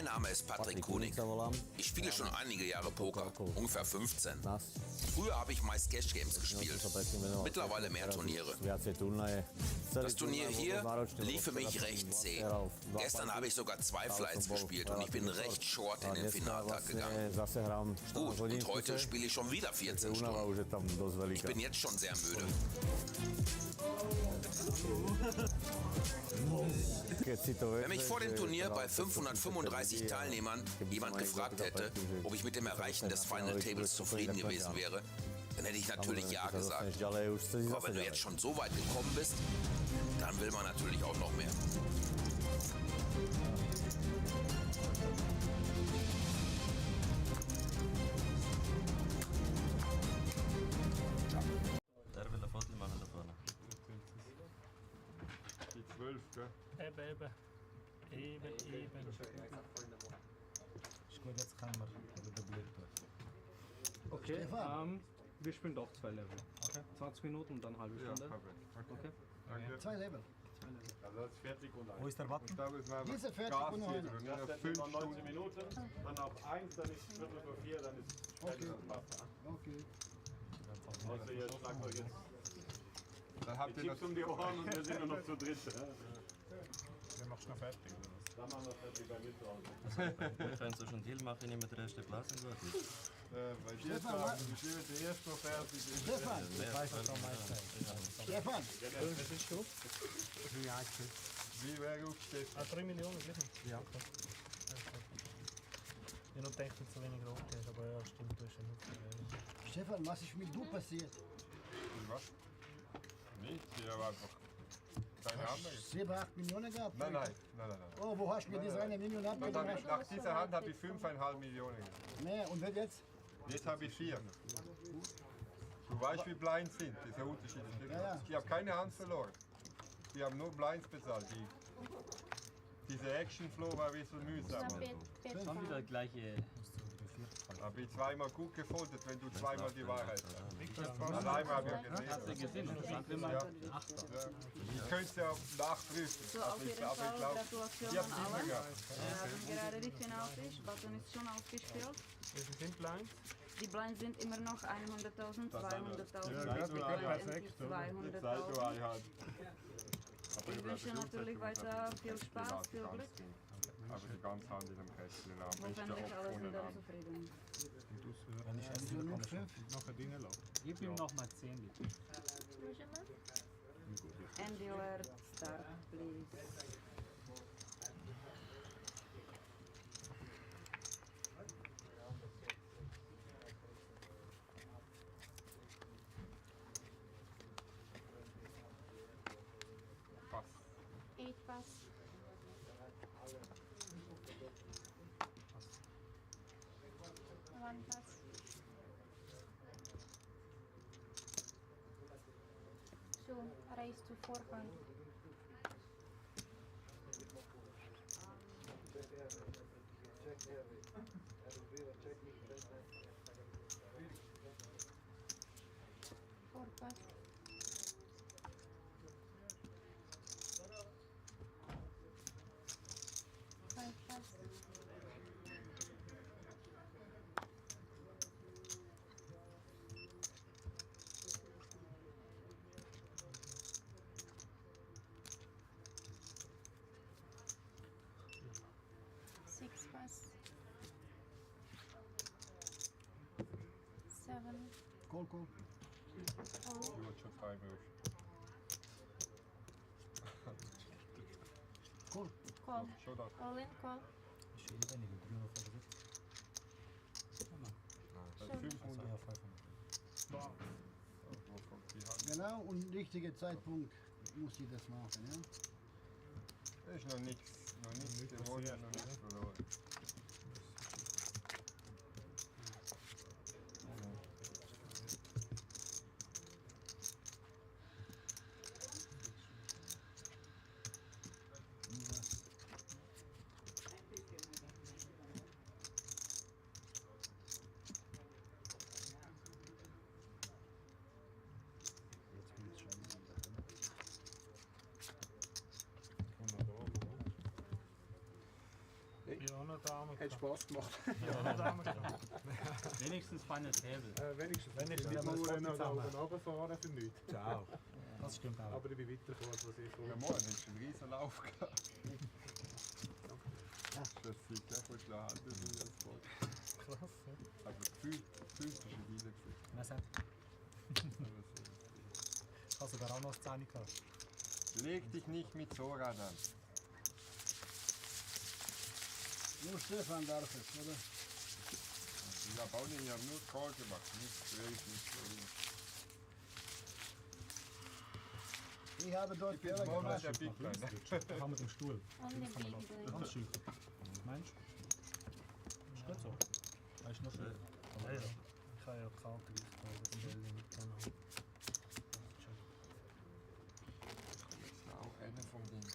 Name ist Patrick Kunig. Ich spiele schon einige Jahre Poker, ungefähr 15. Früher habe ich meist Cash Games gespielt, mittlerweile mehr Turniere. Das Turnier hier lief für mich recht zäh. Gestern habe ich sogar 2 Flights gespielt und ich bin recht short in den Finaltag gegangen. Gut, und heute spiele ich schon wieder 14 Stunden. Ich bin jetzt schon sehr müde. Wenn mich vor dem Turnier bei 535 Teilnehmern jemand gefragt hätte, ob ich mit dem Erreichen des Final Tables zufrieden gewesen wäre, dann hätte ich natürlich ja gesagt. Aber wenn du jetzt schon so weit gekommen bist, dann will man natürlich auch noch mehr. Der will ein Foto machen davon. Die 12, gell? Eben. Ist gut, jetzt können wir wieder Blick durch. Okay, Stefan. wir spielen doch 2 Level. Okay. 20 Minuten und dann eine halbe Ja, Stunde. perfekt. Okay. 2 Level. Also das ist 40 und 1. Wo ist der Button? Und da müssen wir Diese 40 Gas und geben. eine. Und dann auf 5 Stunden Minuten, dann auf 1, dann ist es Viertel vor 4, dann ist es spätestens fast. Okay. Also jetzt schlagt euch jetzt. Dann habt ihr Chips um die Ohren und wir sind nur noch zu dritt. Dann machst du noch fertig, oder was? Dann machen wir fertig bei Mittag. Also, wenn du schon einen Deal machst, ich nehme den ersten Platz und gut ist. Weil die jetzt sagen, wir schreiben den ersten noch fertig. Stefan. Ich weiß, was du meinst. Stefan. Was bist du? Wie wäre aufgestellt? 3 Millionen, gleich. Ja. Ich habe noch gedacht, dass du zu wenig rot hast, aber ja, stimmt, du hast ja nicht. Stefan, was ist mit du passiert? Was? Nicht, ich habe einfach keine Ahnung. 7, 8 Millionen gehabt? Nein. Oh, wo hast du mir diese 1 Million abgegeben? Nach dieser Hand habe ich 5,5 Millionen gegeben. Mehr, und jetzt? Jetzt habe ich 4. Du weißt, wie Blinds sind, dieser Unterschied. Ja. Ich habe keine Hand verloren. Ich habe nur Blinds bezahlt. Diese Action Flow war ein bisschen mühsam. Schon wieder gleiche. Habe ich zweimal gut gefoldet, wenn du zweimal die Wahrheit hast. Einmal habe ich Hast du gesehen. gesehen? Stand immer Ja. 8. Ich könnte es ja nachprüfen. So, auf jeden aber Fall ich glaube, Gratulation ich habe an es immer alle. gehabt. Wir haben gerade die Finaltisch, Button ist schon aufgespielt. Wie viel sind Blinds? Die Blinds sind immer noch 100.000, 200.000, Ja, perfekt, 200.000. Ich wünsche natürlich weiter viel Spaß, viel Glück. Aber die ganze Hand in dem Kästchen am besten Hoffentlich alle ohne sind alle Namen. zufrieden. Wenn ich essen will, komme ich schon. Noch ein Ding lassen. Gib ihm noch mal 10 bitte. And dealer, start, please. Pass. 8 pass. One pass. So raise to 400. Four pass. Five pass. Six pass. 7. Call. Ich wollte schon freiwillig. Call. Schon da. All in, call. Ist eh weniger, 375. Das Schon. 500. Ja, 500. Wo kommt die Hand? Genau, und richtiger Zeitpunkt muss ich das machen, ja? Das ist noch nichts gewonnen, noch nichts verloren. Ja, noch Dame. Hat Spaß gemacht. Ja, noch Dame gehabt. Wenigstens Final Table. Wenigstens. Wenigstens Nicht haben wir nur das noch da zusammen. oben runterfahren für nichts. Ciao. Das stimmt auch. Aber ich bin weitergefahren, was ich Ja, morgen hast du einen riesen Lauf gehabt. Das sieht gleich voll klar an, das ist jetzt voll. Krass, ja. Aber gefühlt ist ein Dealer gewesen. Was hat? Ich habe sogar auch noch 10 gehabt. Leg dich nicht mit Sora an. Nur Stefan darf es, oder? Ich habe auch nicht, ich habe nur Call gemacht, nicht Race, nicht Rolling. Ich habe dort Ich bin Fehler morgen gemacht. der Big Blind. Da haben wir den Stuhl. On the big blind. Ganz schön. Meinst du? Ist gut so. Das ist noch schön. Ja, ja. Ich habe ja Karte ausgeholt, das Stelle mitgenommen. Das ist auch einer von denen.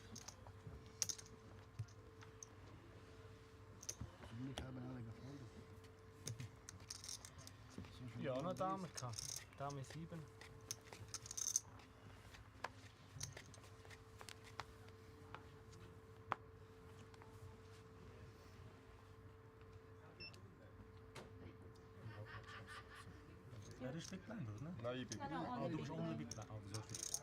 Ich habe alle gefolgt. Ja, noch Dame gehabt. Dame 7. Ja, das ist Big Blind, oder? Nein, ich bin No, no, Ah, on the du big bist ohne blind. Big Blind. Ah, wieso ist das?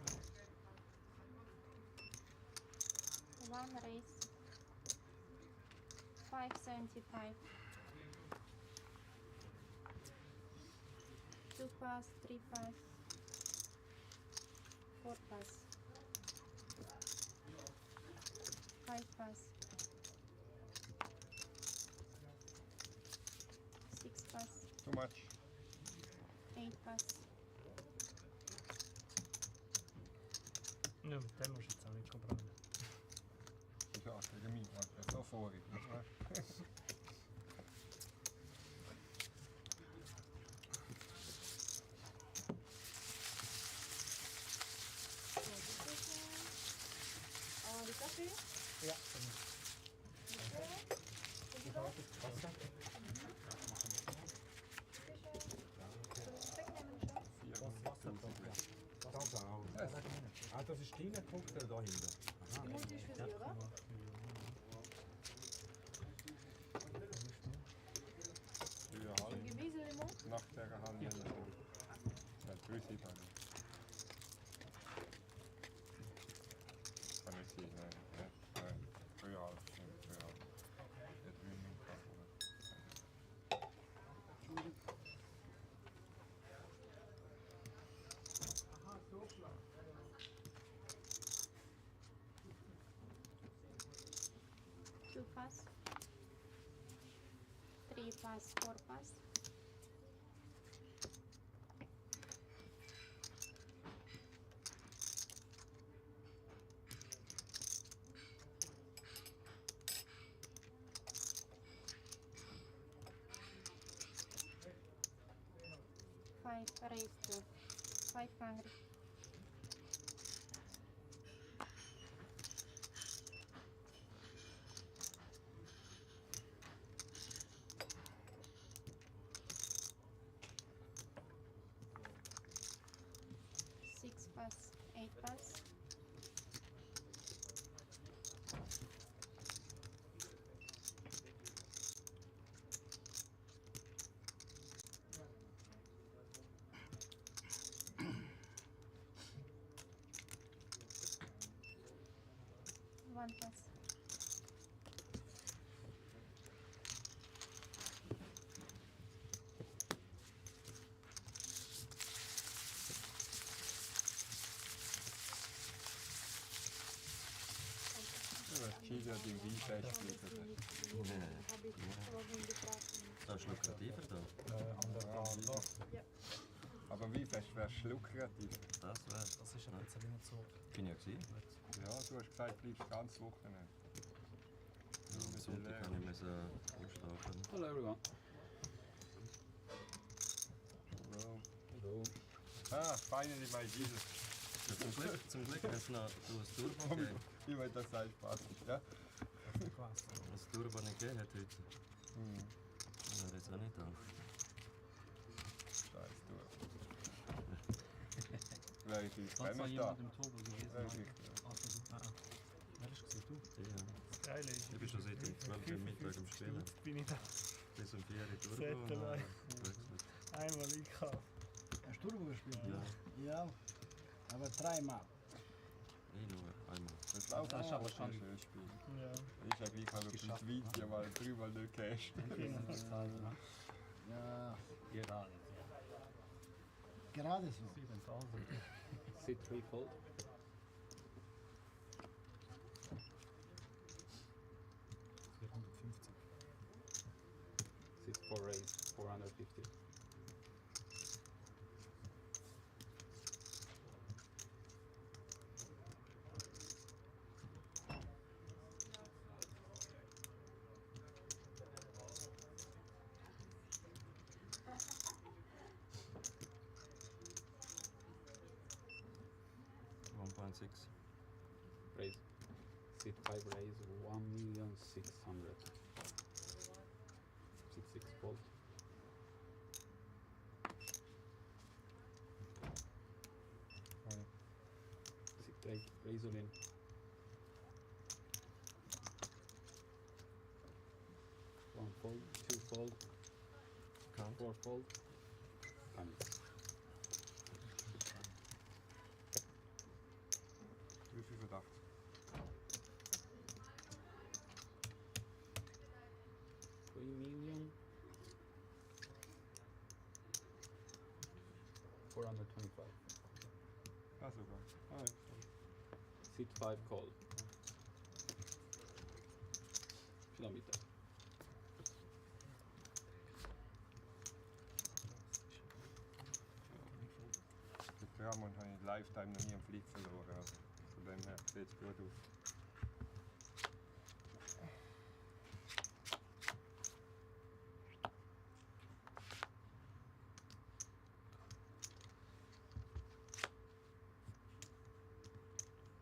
One raise. 575. 2 pass, 3 pass. 4 pass. 5 pass. 6 pass. Too much. 8 pass. Ja, mit dem musst du jetzt auch nicht brennen. Ja, gegen mich macht das so vorig. Die Kaffee? Ja. Das auch. Ah, das ist dein Cocktail da hinten. Aha. Mutti ist für Sie, oder? Gewisse Limon? Nach der Handel. Ja, grüß dich, Daniel. Kann ich sehen, nein. Nein, früher als früher. Der drüben im Kopf, Two pass. 3 pass, 4 pass. Five raised to 500. Six pass, 8 pass. One pass. Chile hat im Weinfest liefert. Das ist lukrativer da. An der Bahn da. Ja. Aber Weinfest wärst lukrativ. Das wäre. Das ist ein bisschen nicht so. Bin ja gesehen. Ja, du hast gesagt, bleibst ganz Wochenende. Ja, am Sonntag kann ich mir so ausschlafen. Hello everyone. Hello. Hello. Ah, finally my Jesus. Ja, zum Glück hat es noch ein Turbo gegeben. Ich meine, das sei Spaß. Ja? Das Turbo nicht gegeben hat heute. Das wäre jetzt auch nicht da. Scheiß du. Wäre ich Sonst war da. jemand im Turbo gewesen. Wäre ich Wer ist gesehen? Du? Ja. Ja, geil ist. Ich bin schon seit um 12 Uhr Mittag am Spielen. Bin ich da. Bis um 4 Uhr durch. Sättelei. Einmal einkaufen. Hast du Turbo gespielt? Ja. Ja, aber dreimal. Ich nur einmal. Das läuft Das ist aber schon ein schönes Spiel. Ja. Ich habe gleich ein bisschen Video, weil 3-mal nicht gecasht. Ja, Gerade. gerade so. 7000. Sit 3 fold. Sit 4 raise, 450. Raise. Sit 5 raise, 1,600,000. Sit 6 fold. Sit 8, raise all in. One fold, 2 fold, 4 fold. Comes. Wie viel Verdacht? $3,425,000. Ah, sogar. Ah, ja. Sit 5 call. Kilometer. Mit Ramon habe ich Lifetime noch nie einen Flieg verloren. Also von dem her sieht es gut aus.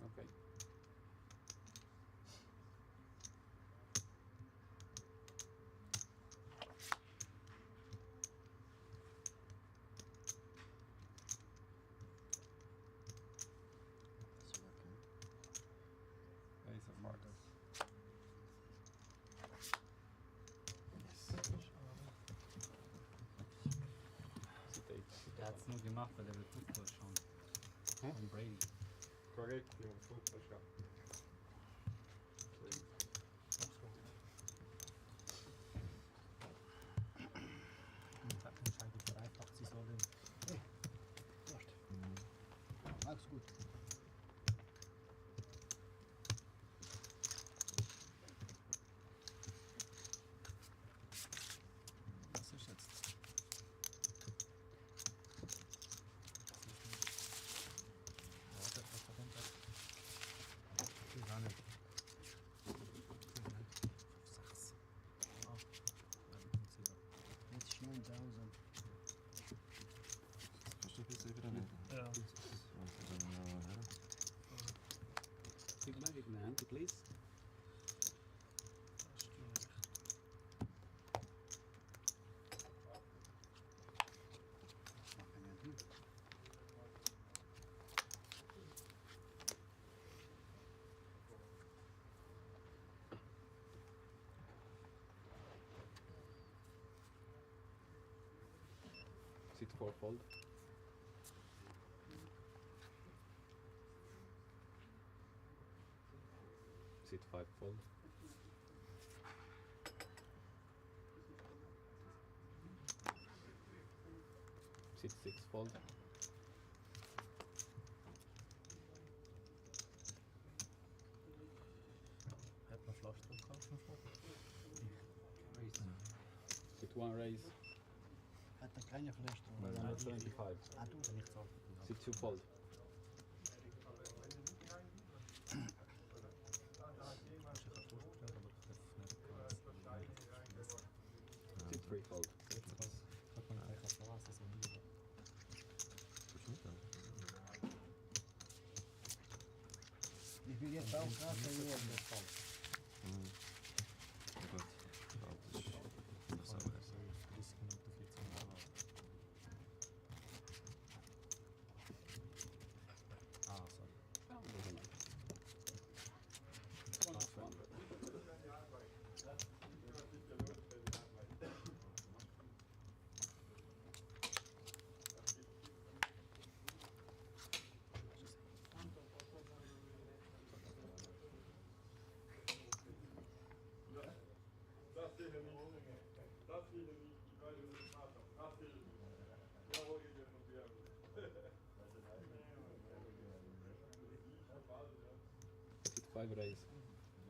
Okay. Ace of Hearts. Sit 8. Der hat es nur gemacht, weil er will Football schauen. Von Brady. Korrekt, Jungs, super schon. Entscheidung vereinfacht, sie sollen. Hey, Prost. Alles gut. Was ist jetzt? Warte, was da runter? Ich will gar nicht. Sachs. Ah, Jetzt ist 9000. Hast du das jetzt wieder nicht? Ja. Big magic in the hand, please. Sit 4 fold. Sit 5 fold. Sit 6 fold. Hat man Flash drum gehabt? Raise. Sit 1 raise. Hat er keine Flash drauf? 125. Ah, du. Nicht so. Sit 2 fold. Sit 3 fold. Hat man gleich auf der Rasse so nie. Ich will jetzt auch gerade verlieren. Gut. Das ist das aber. 30 Minuten 14 Jahre. Ah, sorry. 100. Sit 5 raise,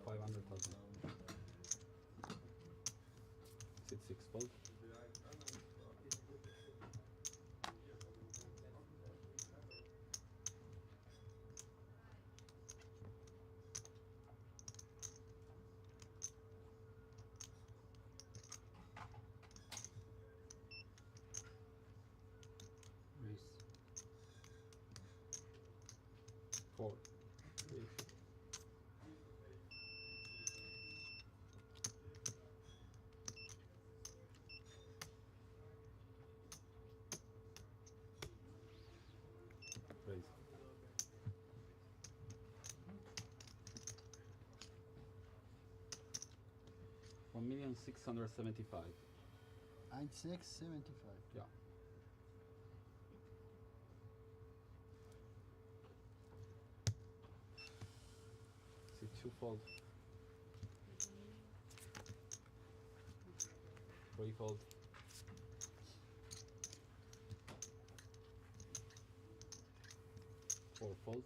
500,000. Sit 6 fold. Raise. 4. Raise. Raise. $1,675,000. 1,675. Yeah. Sit 2 fold. 3 fold. 4 fold.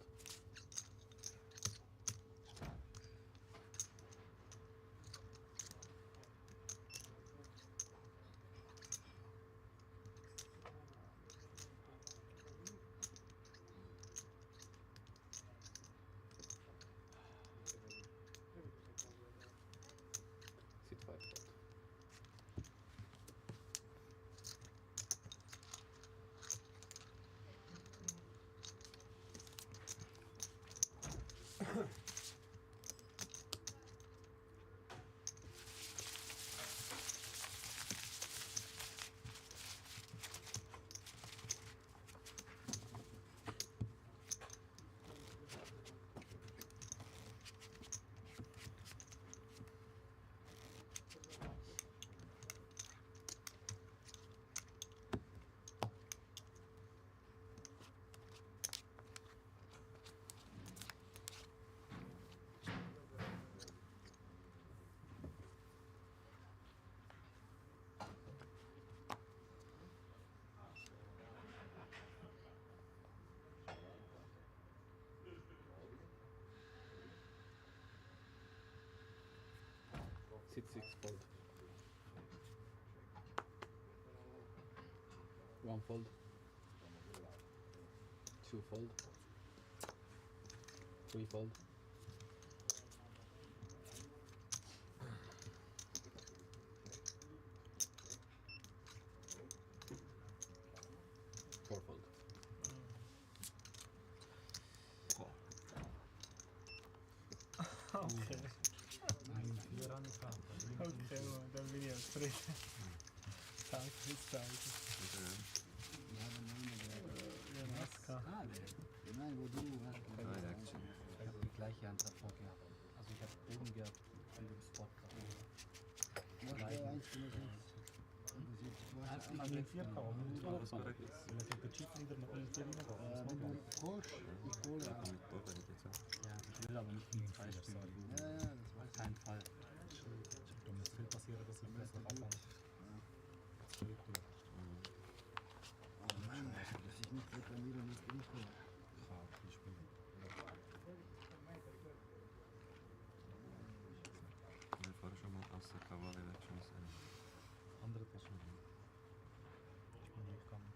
5 fold. Sit 6 fold. 1 fold. 2 fold. 3 fold. 4 fold. Okay. Okay, man, dann bin ich als Friede. Danke fürs Zeichen. Ja, Nazca. Nein, wo du hast. Ich habe die gleiche Hand davor gehabt. Also ich habe oben gehabt und im Spot gehabt. Was der 1,6? Also in 4 K, wenn ich den Chip wieder noch in 4 reingehe. Wenn du kohlst, ich kohle auch. Ja, ich will aber nicht in 2 Stunden. Ja, das weiß ich. Kein Fall. Da muss viel passieren, dass ich besser abhalte. Das ist wirklich. Oh Mann, dass ich nicht reklamieren muss, bin ich da. Ja, viel spielen. Ich fahre schon mal aus der Kavale Elections ein. Andere Personen. Ich bin durchgegangen.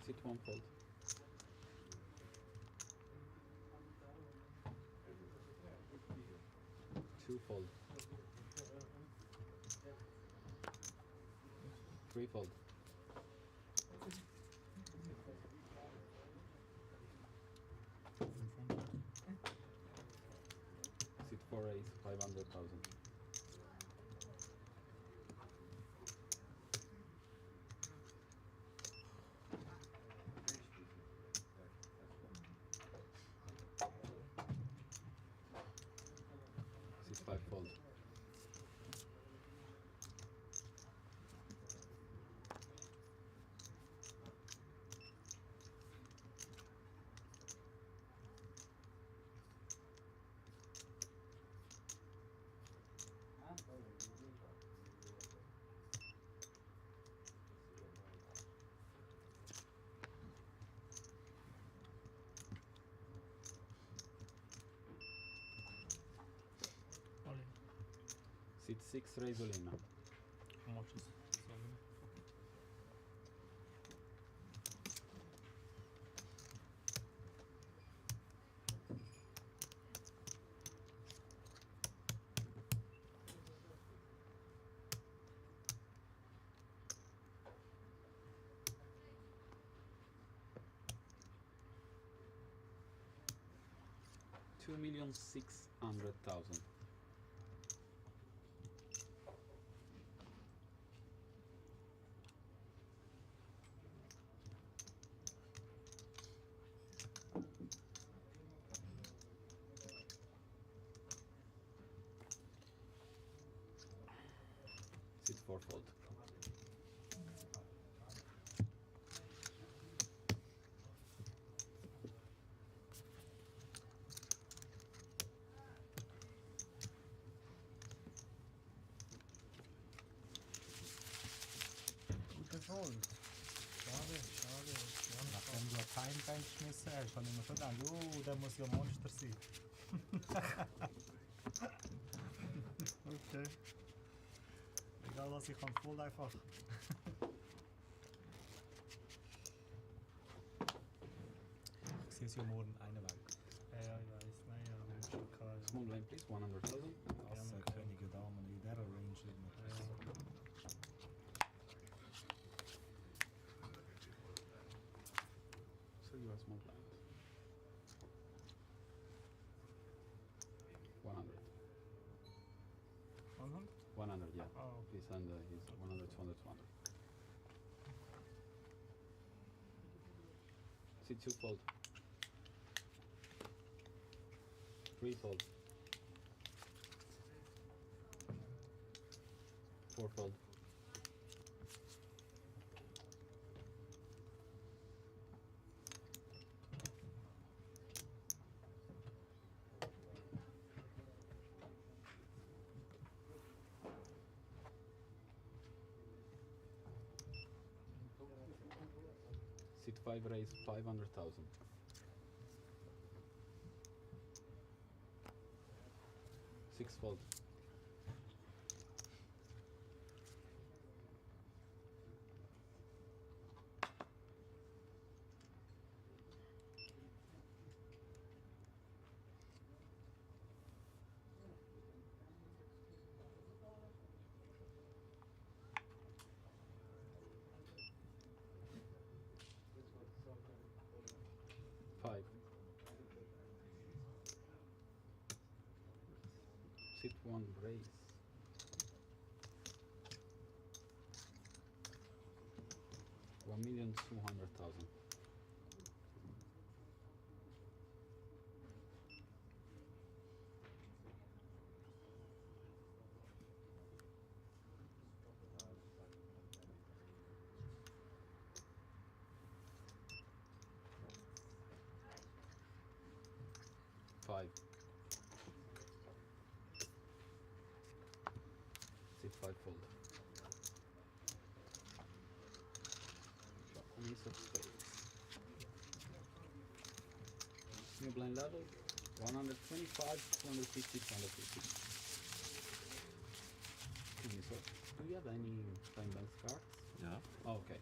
Sit 1 fold. 2 fold. 3 fold. Sit 4 raise, 500,000. Sit 5 fold. Sit 6, raise all in. How much is this all in? $2,600,000. Sit 4 fold. Guter Fold. Schade. Nachdem du ein Timebank geschmissen hast, habe ich mir schon gedacht, oh, der muss ja Monster sein. Okay. Egal was, ich kann voll einfach. Ich sehe es ja morgen einen weg. Ja, ich weiß. Nein, ja, wir haben schon gehabt. Small blind please, 100,000. Asse, Könige, Damen, in dieser Range liegt noch das. So you are small blind. 100. 100? 100, yeah. Oh. Please, and he's 100, 200, 200. Sit 2 fold. 3 fold. 4 fold. Sit 5, raise 500,000. 6 fold. Five. Sit 1, raise. 1,200,000. Five. Sit 5 fold. Ace of spades. New blind level 125, 250, 250. Excuse me, sir. Do you have any blind bank cards? Yeah. Oh, okay.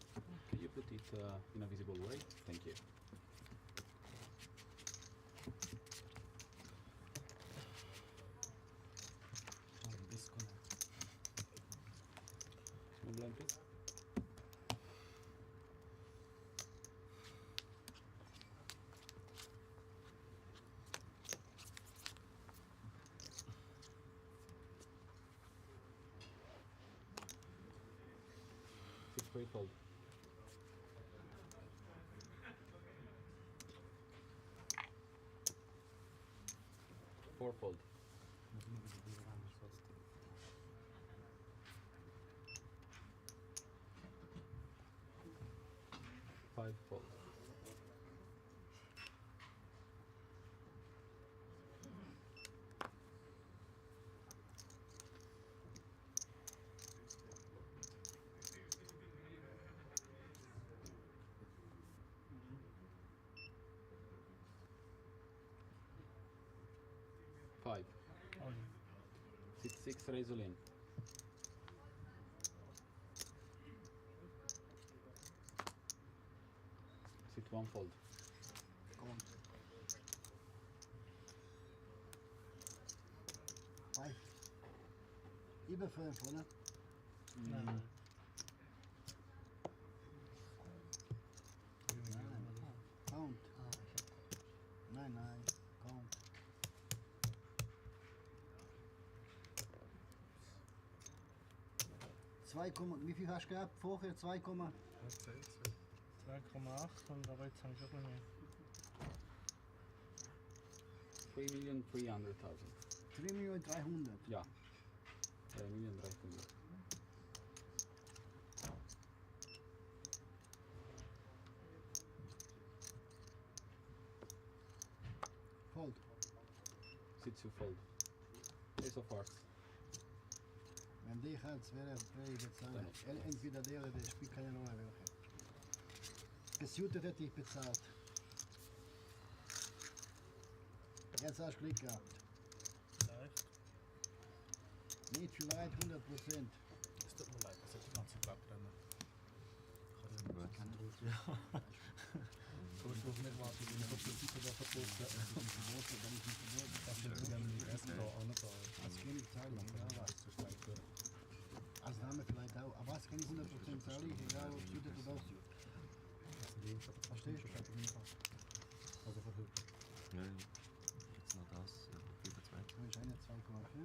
Can you put it in a visible way? Thank you. Disconnect. Small blind, please. Six, 3 fold. Four fold. Five fold. Five. All in. Sit 6, raise all in. one fold. Count. 5. Über 5, oder? Nein. Count. Nein, count. Wie viel hast du gehabt? Vorher 2, 2,8 und aber jetzt habe ich auch mehr. 3.300.000. 3.300.000. Ja. 3.300.000. Fold. Sits to fold. Ace of hearts. Wenn die hat, wäre ich bezahlt. Entweder der oder der spielt keine Rolle welche. Gesuited hätte ich bezahlt. Jetzt hast du Glück gehabt. Leicht. Nicht vielleicht 100%. Es tut mir leid, das hat die ganze Zeit abrennen. Ich kann nicht. Ja. Ich muss nicht warten, wenn ich auf der Seite da verpasst habe. Das ist verboten, dann ist nicht verboten. Das ist ja nicht erst da angetan. Das kann ich zahlen, egal was. Als Name vielleicht auch. Aber was kann ich 100% zahlen, egal ob suited oder aussuited. Verstehst du? Also verhüllt. Nein, jetzt noch das. Ja, 25. Du hast eine 2,5.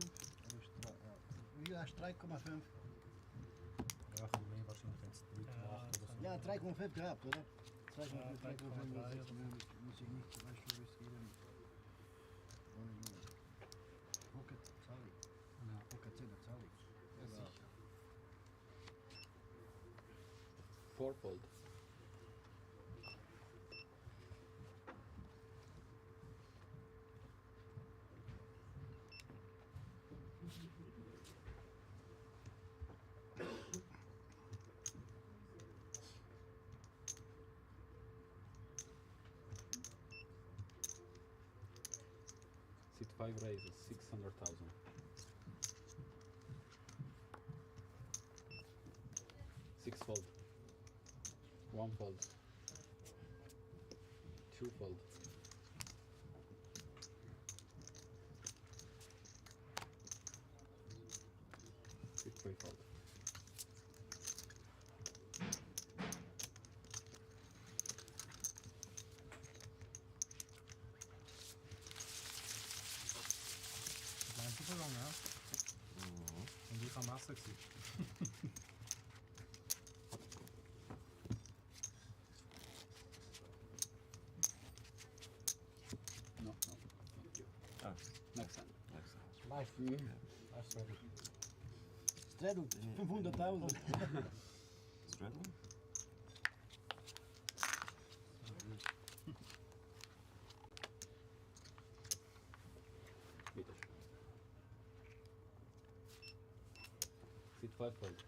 Wie hast du 3,5? Ja, ein bisschen mehr wahrscheinlich, wenn es 3,8 oder so. Ja, 3,5 gehabt, oder? 3,5 3,3 muss ich nicht zum Beispiel riskieren. Ohne Null. Pocket zahle ich. Pocket 10 zahle ich. Ja, sicher. 4 fold. Sit 5 raises, 600,000. 6 fold. 1 fold. 2 fold. 3 fold. Klein super lang, ja? Und ich habe Masse gesehen. No, thank you. Ah. Next time. Next time. Live. That's ready. Straddle, 500.000. Straddle? Bitte. Sit 5 fold.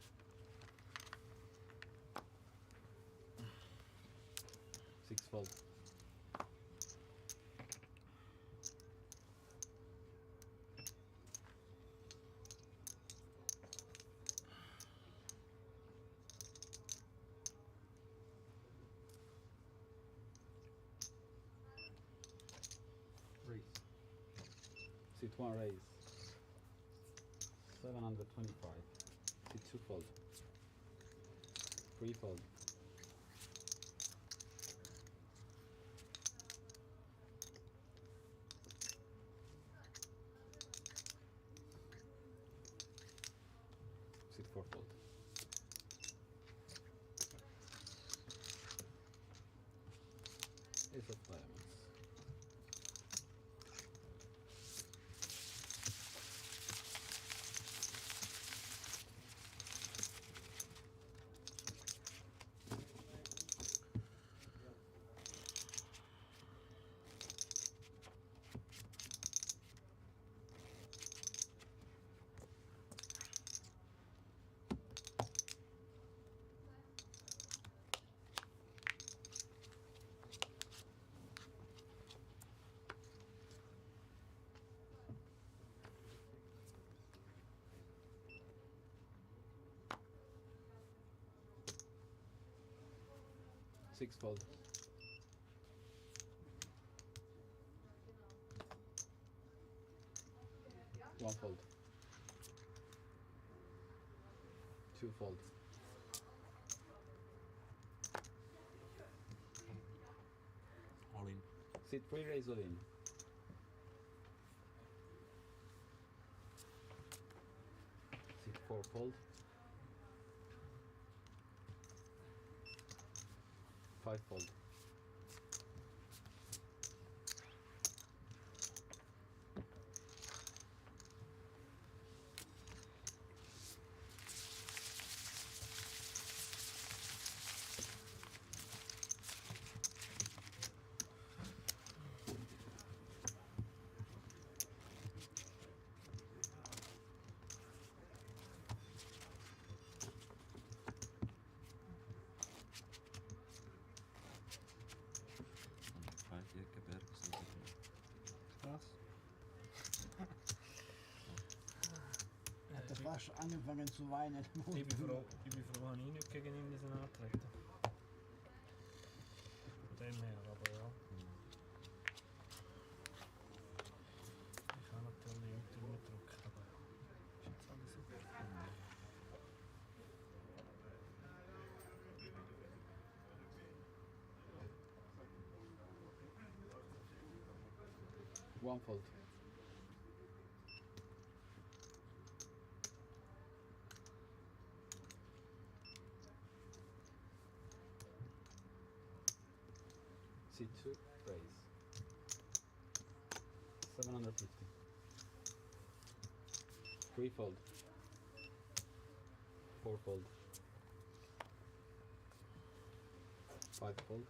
6 fold. Raise. Sit 1 raise. 725. Sit 2 fold. 3 fold. Sit 4 fold. Ace of diamonds. Six fold. One fold. Two fold. All in. Sit 3, raise all in. Sit 4, fold. 5, fold. Was? Hat er fast angefangen zu weinen. Ich bin froh, habe ich nicht gegen ihn antreten. Von dem her, aber ja. Ich kann natürlich nicht drücken, aber ist jetzt alles okay. One fold. C2, raise. 750. 3 fold. 4 fold. 5 fold.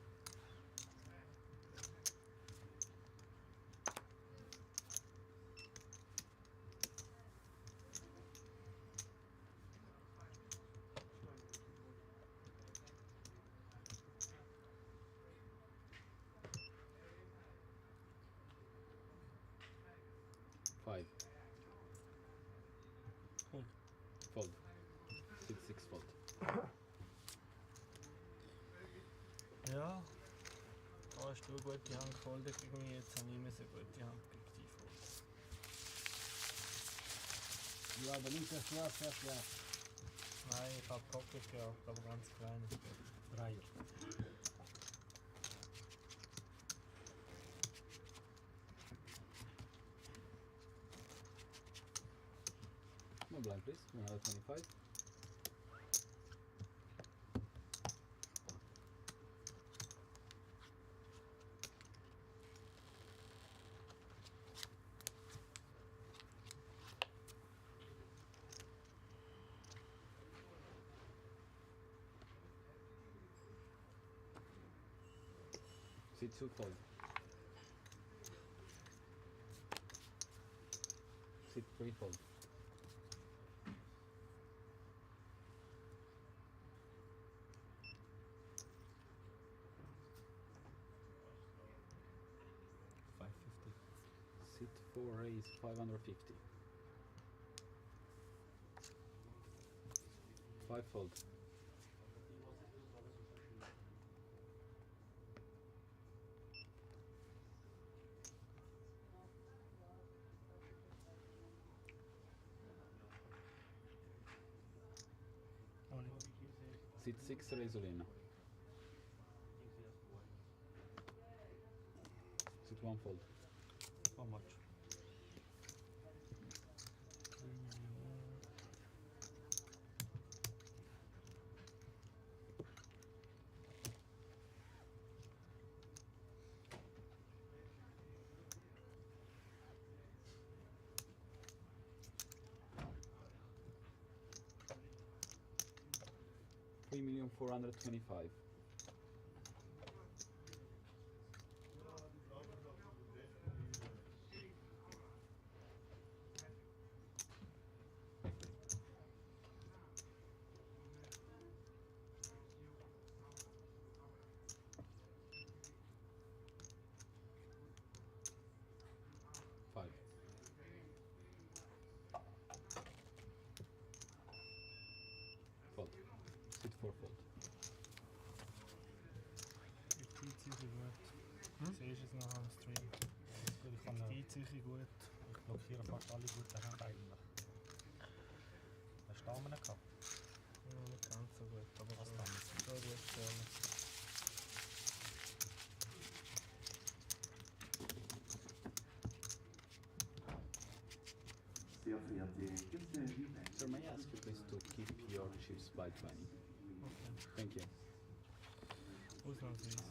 5. Fold. 6 fold. Ja, da hast du eine gute Hand gefolgt gegen mich, jetzt habe ich immer so eine gute Hand gegen dich gefolgt. Ja, aber nicht der Schwarz fährt ja. Nein, ich habe Poker gehabt, aber ganz klein. Dreier. No blind, please. 125. C2 fold. C3 fold. Sit 4 raise 550. 5 fold. Sit 6 raise all in. Sit 1 fold. How much? $3,425,000. Fold. Sit 4 fold. blockieren fast alle guten Hände eigentlich. Hast du Damen gehabt? Nicht ganz so gut, aber Was so, damals? so gut schon. Sir, may I ask you please to keep your chips by 20? Okay. Thank you. Ausnahmsweise.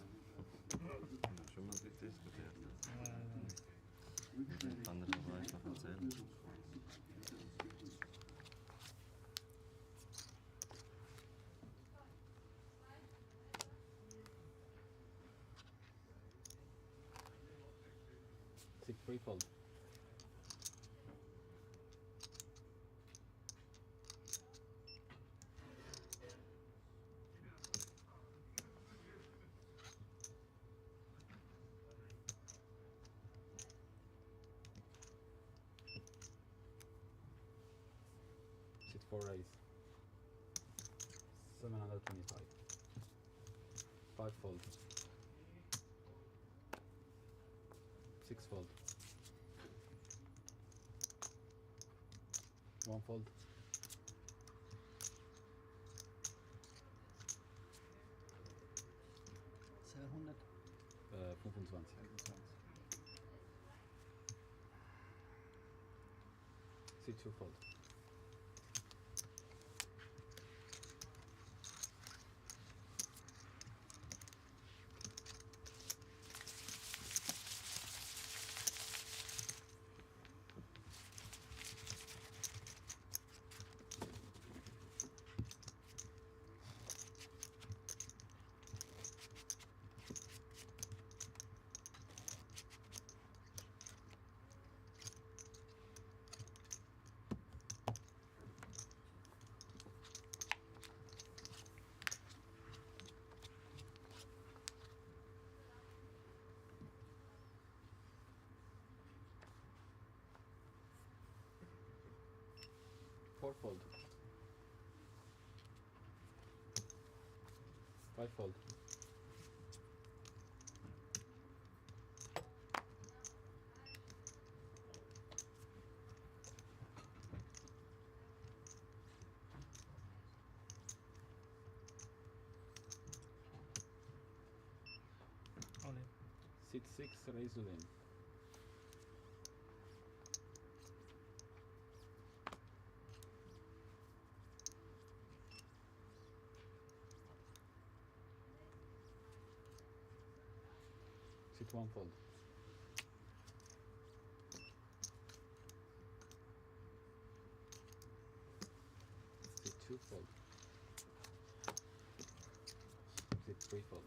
Schon mal mit diskutiert. Andere weiß noch erzählen. Is it threefold? Is it four raise? 725. Five fold. Six fold. One fold. Äh, 25. See two fold. Four fold. Five fold. All in. Sit six, raise all in. Sit one fold. Sit two fold. Sit three fold.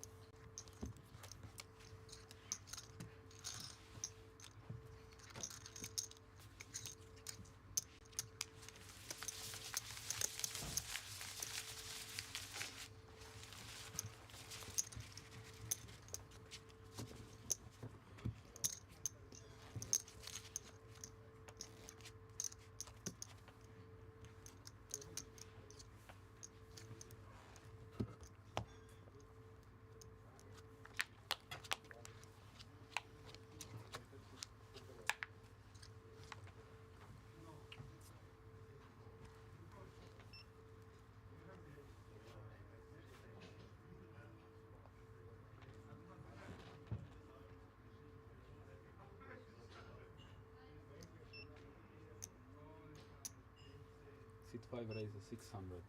Sit five, raise a 600.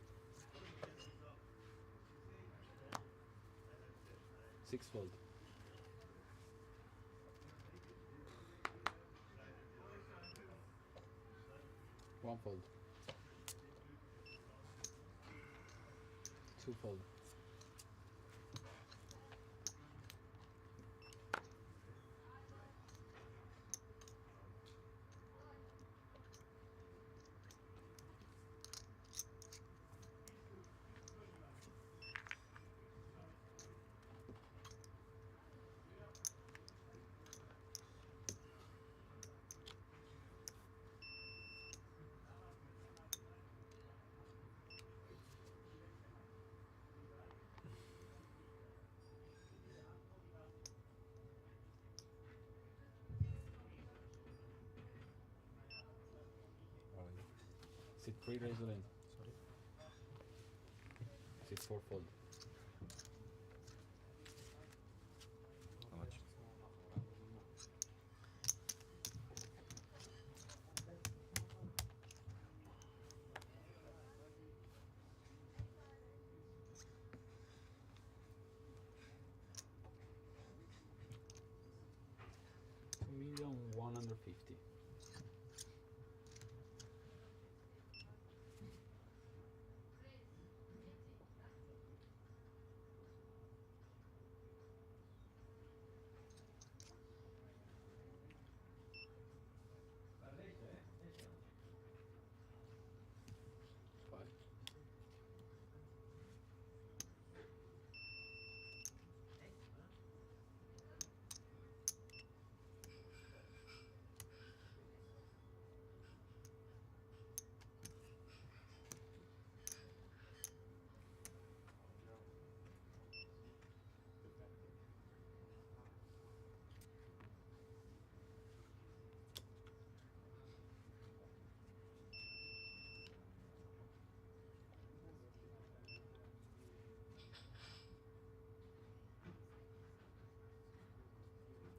Six fold. One fold. Two fold. Is it 3 raise all in? Sorry. Is it 4 fold? How much? $2,150,000.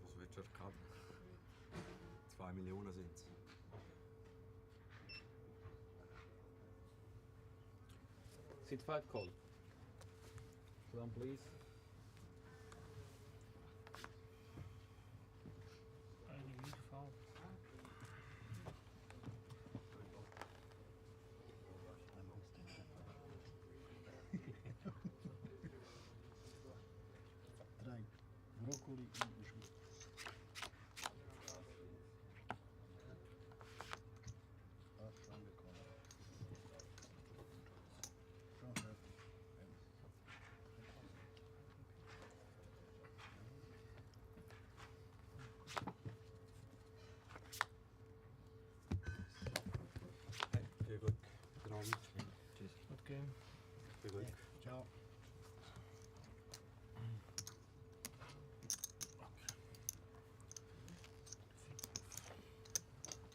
Was willst du erkannt? 2 Millionen sind es. Sit 5 call. So then please. Eine gute Farbe. Drei. Brokkoli und Geschmack. Schon gekommen. Schon fertig. Viel Glück. Guten Abend. Tschüss. Okay. Viel Glück. Ciao.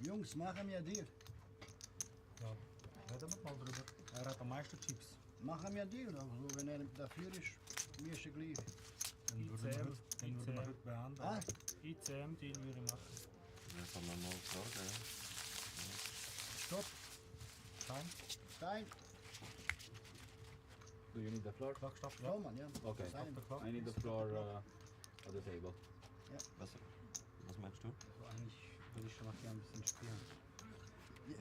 Jungs, machen wir Deal. Ja, reden wir mal drüber. Er hat am meisten Chips. Machen wir Deal. Also, wenn er dafür ist, mir ist es gleich. Dann würden wir heute beenden. Ah, ICM-Deal würde ich machen. Ja, kann man mal fragen, ja. stopp. Stein? Stein. Do you need the floor? Clock stop. Ja, Mann, ja. Okay. Stein. I need the floor at the table. Was meinst du? Also eigentlich würde ich schon noch gerne ein bisschen spielen.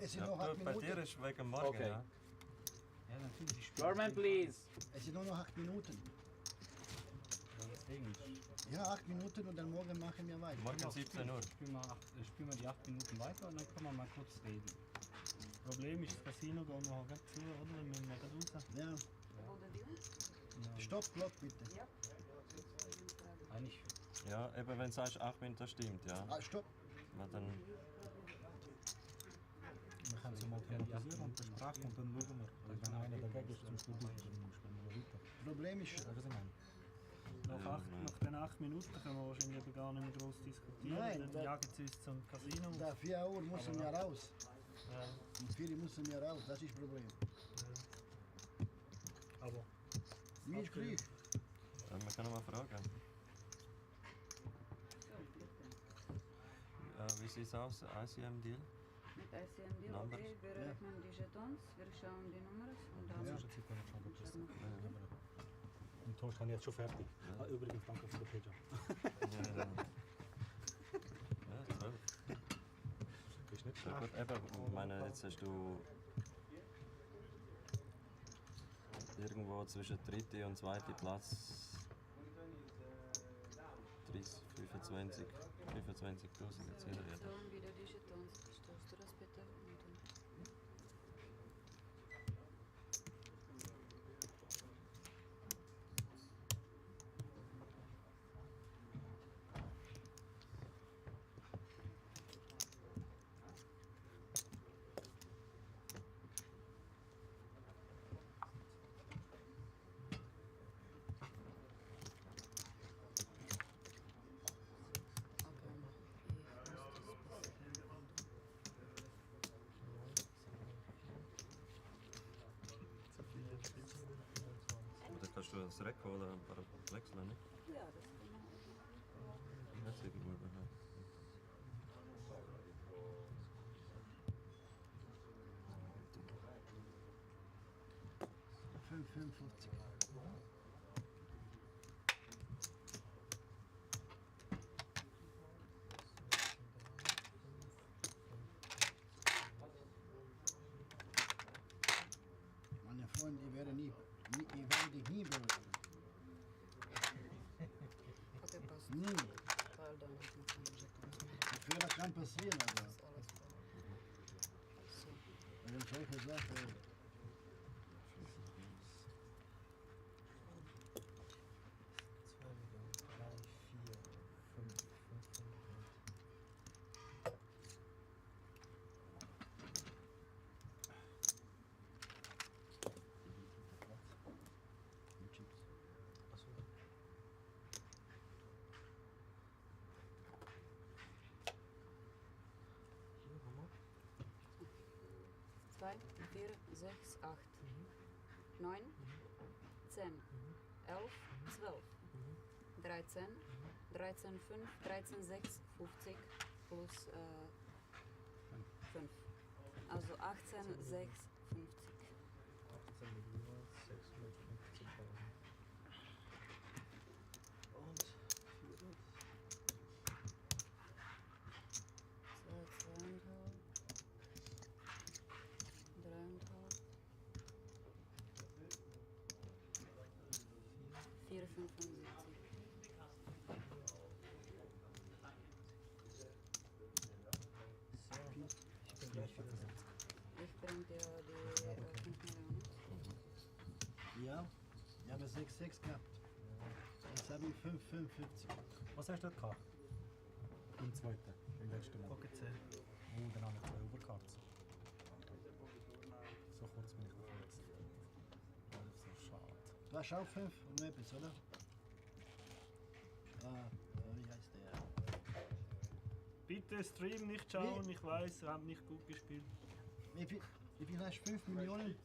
Es sind noch 8 bei Minuten. dir ist wegen morgen, Okay. ja? Ja, natürlich. Ich spiele. Floorman, please. Es sind nur noch 8 Minuten. Ja, deswegen. Ja, 8 Minuten und dann morgen machen wir weiter. Morgen 17 Uhr. Spielen wir die 8 Minuten weiter und dann können wir mal kurz reden. Das Problem ist, das Casino geht noch gleich zu, oder? Dann müssen wir gleich raus. Ja. Ja. Stopp, Block bitte. Eigentlich. Ja, eben wenn du sagst 8 Minuten, das stimmt, ja. Ah, stopp. Na, dann Wir können es mal thematisieren und besprechen und dann schauen wir. Also wenn einer dagegen ist, zum Beispiel du, dann spielen wir weiter. Problem ist, Was ich meine? Nach den 8 Minuten können wir wahrscheinlich eben gar nicht mehr groß diskutieren. Nein, Dann jagen sie uns zum Casino. da 4 Uhr müssen wir raus. Ja. Um 4 Uhr müssen wir raus, das ist das Problem. Aber Mir ist gleich. wir können mal fragen. Wie sieht es aus, ICM-Deal? Mit ICM-Deal, Numbers? okay, wir rechnen die Jetons, wir schauen die Nummern und dann... Ja. Und Toast habe ich jetzt schon fertig. Ah, übrigens, danke für den Pizza. Ja, 12. Ist nicht Ja, gut, schlecht. eben, ich meine, jetzt hast du irgendwo zwischen 3. und 2. Platz 30, 25, 25.000 jetzt Wir hinreden. schauen wieder die Jetons, verstehst du das bitte? Und dann... wegholen, ein paar wechseln, nicht? Ja, das kann man auch. Jetzt irgendwo überhaupt. 5,55. Meine Freunde, ich werde dich nie berühren. Okay, passt. Nie. Weil dann hat man keine Sekund. Fehler kann passieren, aber Das ist alles klar. So. wenn solche Sachen. Zwei, 4, 6, 8, 9, 10, 11, 12, 13, 13, 5, 13, 6, 50 plus 5. Also 18, 6, 50. 18 Millionen 650.000. Und 4. 2, 2,5. 4,75. Ich bin gleich wieder 70. Ich bringe dir die 5 Millionen. Ja, ich habe 6,6 gehabt. Jetzt habe ich 5,55. Was hast du dort gehabt? Im zweiten, im letzten Mal. Pocket 10. Oh, dann habe ich 2 Overcards. So kurz bin ich noch jetzt. Das ist so schade. Du hast auch 5 und etwas, oder? Wie heißt der? Bitte Stream nicht schauen, ich weiß, ihr habt nicht gut gespielt. Wie viel hast du? 5 Millionen?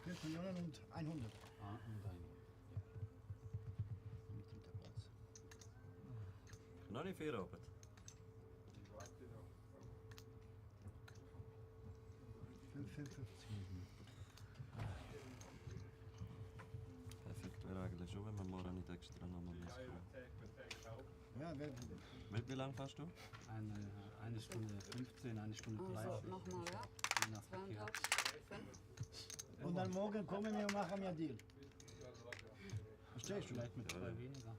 5 Millionen und 100. Ah, und 100. Mit dritter Platz. Noch nicht viel Arbeit. Perfekt wäre eigentlich schon, wenn wir morgen nicht extra nochmal kommen. Ja, Wie lange fährst du? Eine Stunde 15, eine Stunde 30. Also nochmal, ja. Je nach Verkehr. 2,5. Und dann morgen kommen wir und machen wir Deal. Verstehst du? Vielleicht mit 2 weniger.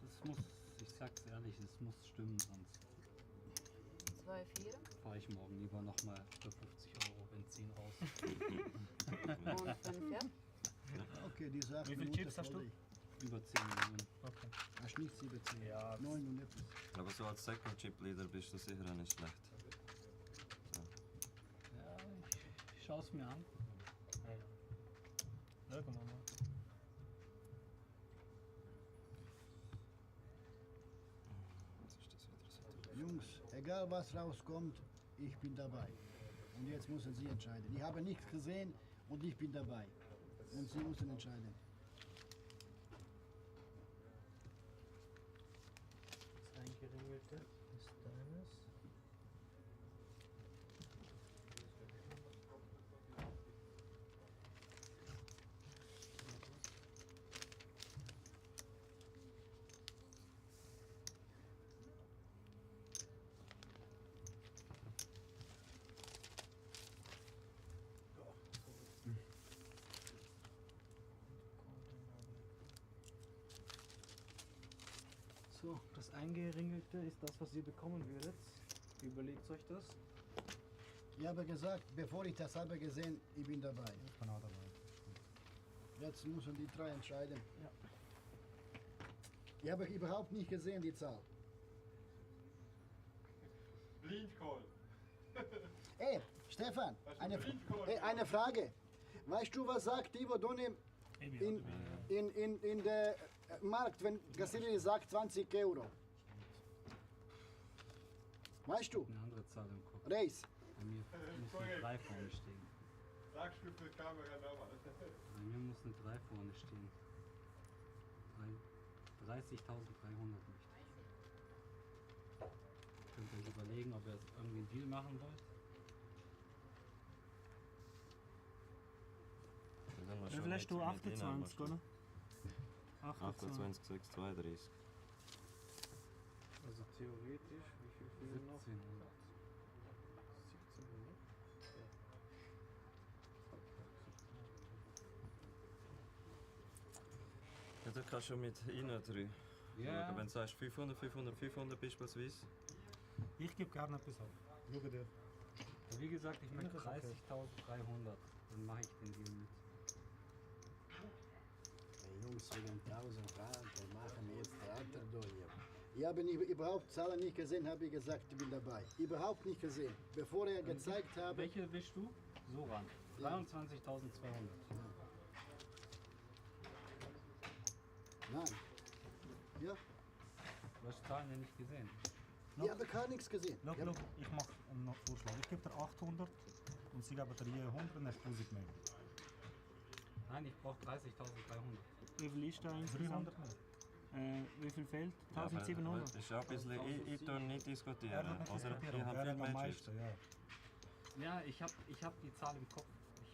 Das muss, ich sag's ehrlich, es muss stimmen, sonst 2, 4. fahre ich morgen lieber nochmal für 50 € Benzin raus. Und 5, ja? Okay, die Sache. Wie viele Chips hast du? Über 10 Millionen. Okay. Hast nicht 17. Ja. 9 und etwas. Aber so als Second Chip Leader bist du sicher auch nicht schlecht. So. Ja, ich schaue es mir an. Ja, komm mal. Jungs, egal was rauskommt, ich bin dabei. Und jetzt müssen Sie entscheiden. Ich habe nichts gesehen und ich bin dabei. Und Sie müssen entscheiden. Das Eingeringelte ist deines. So, das Eingeringelte ist das, was ihr bekommen würdet. Überlegt euch das. Ich habe gesagt, bevor ich das habe gesehen, ich bin dabei. Ich bin auch dabei. Jetzt müssen die 3 entscheiden. Ja. Ich habe überhaupt nicht gesehen, die Zahl. Blind Call. Ey, Stefan, eine Frage. Weißt du, was sagt Ivo Donne in der Markt, wenn Gassilli sagt 20 €? Weißt du? Eine andere Zahl im Kopf. Reis. Bei mir muss eine 3 vorne stehen. Sagst du für die Kamera nochmal? Bei mir muss eine 3 vorne stehen. 30.300 nicht. Könnt ihr euch überlegen, ob ihr irgendwie einen Deal machen wollt? Wie viel hast du? 28, oder? 28, 6, 32. Also theoretisch, wie viel fehlen noch? 1700. 1700? Ja, du kannst schon mit rein drin. Ja. Wenn du sagst 500, 500, 500 beispielsweise. Ich gebe gerne etwas ab. Schau dir. Ja, wie gesagt, ich möchte Das ist okay. 30.300. Dann mache ich den Deal mit. Jungs, wegen 1000 Franken machen wir jetzt Theater durch. Ich habe überhaupt Zahlen nicht gesehen, habe ich gesagt, ich bin dabei. Überhaupt nicht gesehen. Bevor er gezeigt habe. Welche wischst du? So ran. 23.200. Nein. Ja? Du hast die Zahlen ja nicht gesehen. Ich habe gar nichts gesehen. Schau, ich mache einen Vorschlag. Ich gebe dir 800 und sie geben dir je 100 und dann hast du 1000 mehr. Nein, ich brauche 30.300. Wie viel ist da insgesamt? 300 mehr. Wie viel fehlt? Ja, 1700? das ist auch ein bisschen, ich tue nicht diskutieren. Er wird nicht Oder diskutieren, ich aber habe er viel hat am mehr meisten, ja. Ja, ich hab die Zahl im Kopf.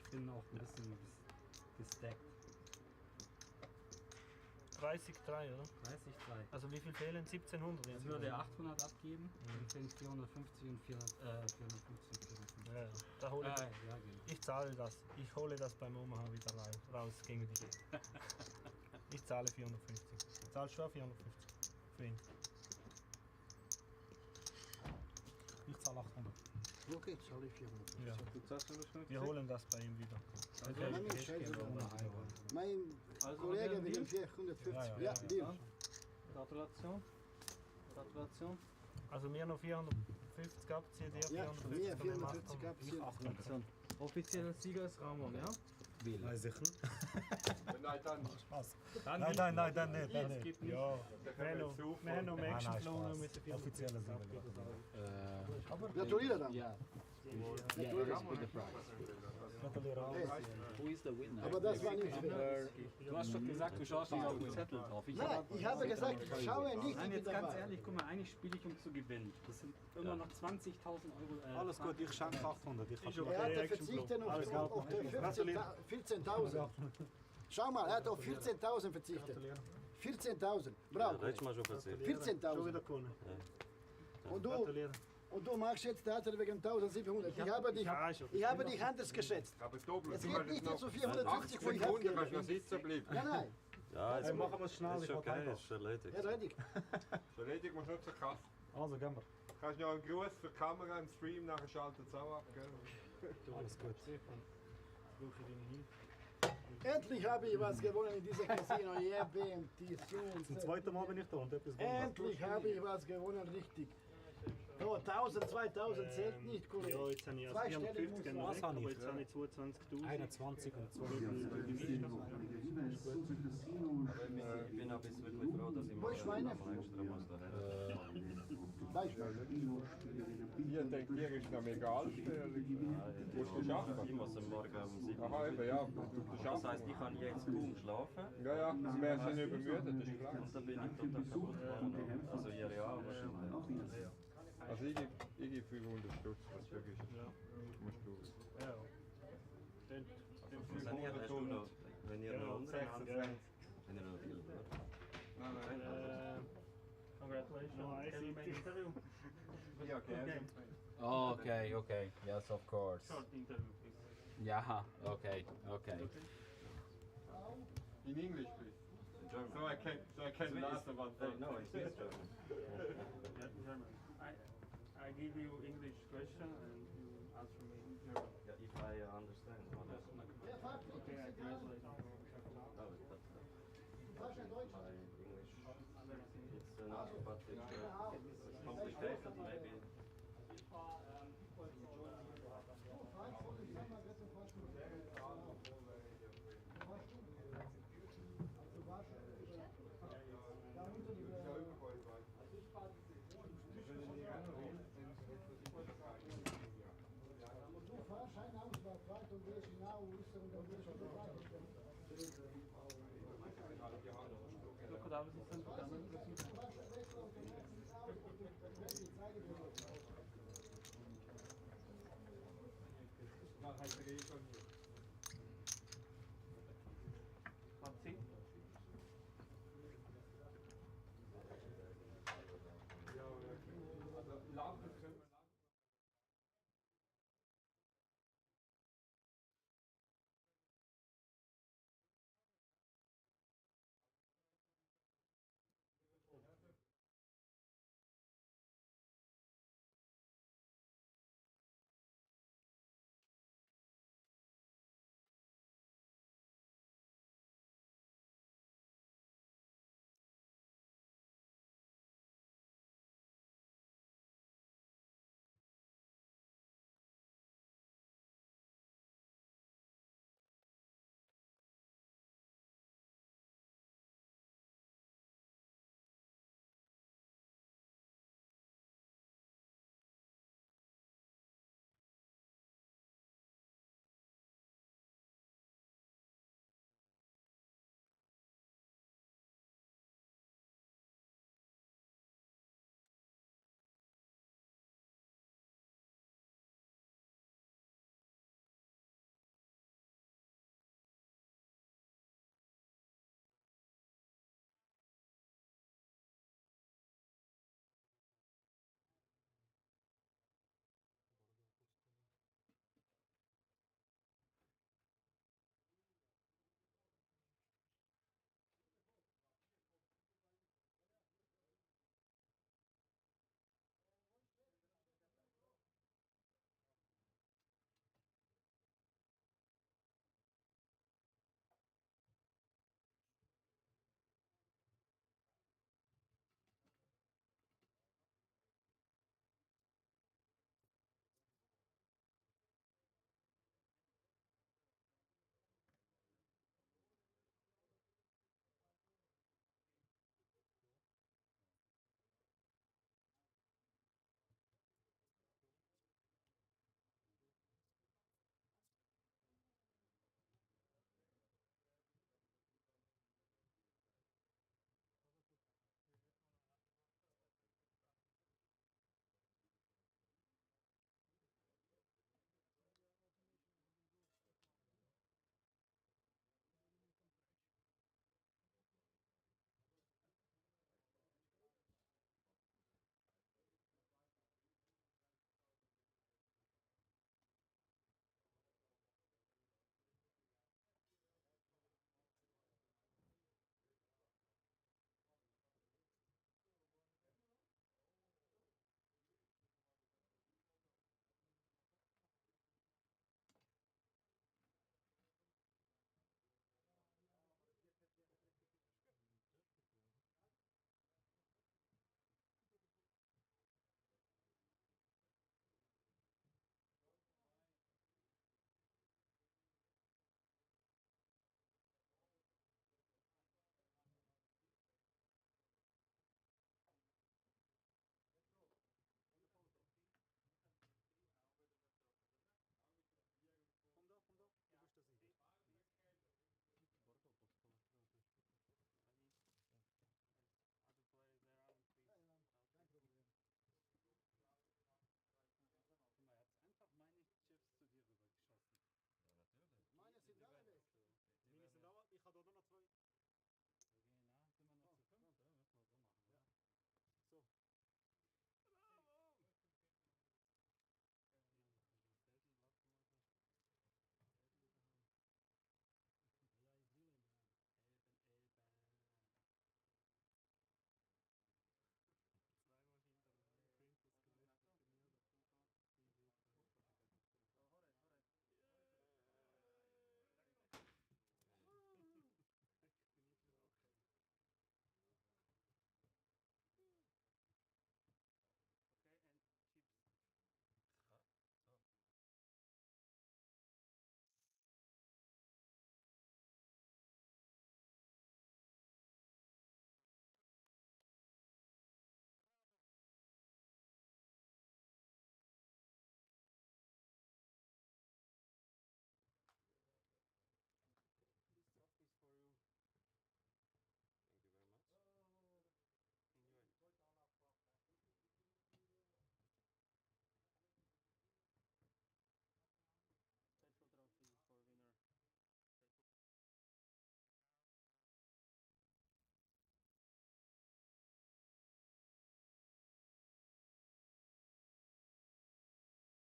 Ich bin auch ein bisschen gestackt. 30,3, oder? 30,3. Also wie viel fehlen? 1700? Ich würde 800 abgeben, dann fehlen 450 und 450. Ja, da hole ich, ja, genau. ich zahle das. Ich hole das beim Omaha wieder raus gegen dich. Ich zahle 450. Zahlst du auch 450 für ihn? Ich zahle 800. Okay, zahle ich 400. Ja. Du zahlst 150? Wir holen das bei ihm wieder. Mein Kollege will 450. Ja, Deal. Gratulation. Gratulation. Also mir noch 450 abziehen, dir Ja, 450. mir 450 abziehen. Gratulation. Offizieller Sieger ist Ramon, ja? Nein, sicher. Nein, dann. Spaß. Dann Nein, nein, nein, dann nicht. Dann Es nicht. gibt nicht. Ja, wir haben noch im nächsten Nein, Flow noch Spaß. mit den Offizieller Sieger. Gratuliere dann. Ja. Gratuliere auch. Who is the winner? Aber das war nicht fair. Du hast doch gesagt, du schaust nicht auf den Zettel drauf. Nein, ich habe gesagt, ich schaue nicht. Nein, ich jetzt bin ganz dabei. ehrlich, guck mal, eigentlich spiele ich, um zu gewinnen. Das sind immer noch 20.000 Euro. Alles gut, ich schenke 800. Ich Er hat verzichtet auf die 14.000. Schau mal, er hat auf 14.000 verzichtet. 14.000. Bravo. Ja, letztes Mal schon passiert. 14.000. Und du machst jetzt Theater wegen 1700. Ich habe dich anders geschätzt. Aber doppelt. Es geht nicht zu 450, wo ich abgebe. Kannst du noch sitzen bleiben? Nein. Ja, jetzt machen wir es schnell. ist okay, ist erledigt. Erledigt. So erledigt, musst du nicht zur Kasse. Also, gehen wir. Kannst du noch einen Gruß für die Kamera im Stream, nachher schaltet es auch ab, gell? Alles gut. Endlich habe ich was gewonnen in dieser Casino. Zum zweiten Mal bin ich da und etwas gewonnen. Endlich habe ich was gewonnen, richtig. So, 1000, 2000 zählt nicht, Kollege. Ja, jetzt habe ich Zwei erst 450 Stellen noch muss weg, habe aber ich? jetzt habe ich 22.000. 21 und 2. Aber ich bin auch bis wirklich froh, dass ich Wo ist meine? mal extra muss da Ihr denkt, ihr ist noch egal. Musst du schaffen? Ich muss am Morgen um 7 Uhr. Aha, eben, ja. Das heisst, ich kann jetzt kaum schlafen. Ja, ja, du wärst ja nicht übermüdet, das ist klar. Und dann bin ich total kaputt geworden. Also ihre Jahre wahrscheinlich. Also ich gebe 500 Stutz, was wirklich ist. Ja. Musst du. Ja. Wenn ihr noch untereinander wenn ihr noch viel Congratulations. No, I see the interview. Ja, okay. Okay. Yes, of course. Short interview, please. Yeah, okay. In English, please. German. So I can laugh about that. No, it's German. German. I give you English question and you answer me in German. Yeah, if I understand. Okay, I translate. No, but my English, it's not, but it's complicated maybe. Du fahrst ein Auswahl, und gehst hinaus. da, was ist denn vergangen? War halt schon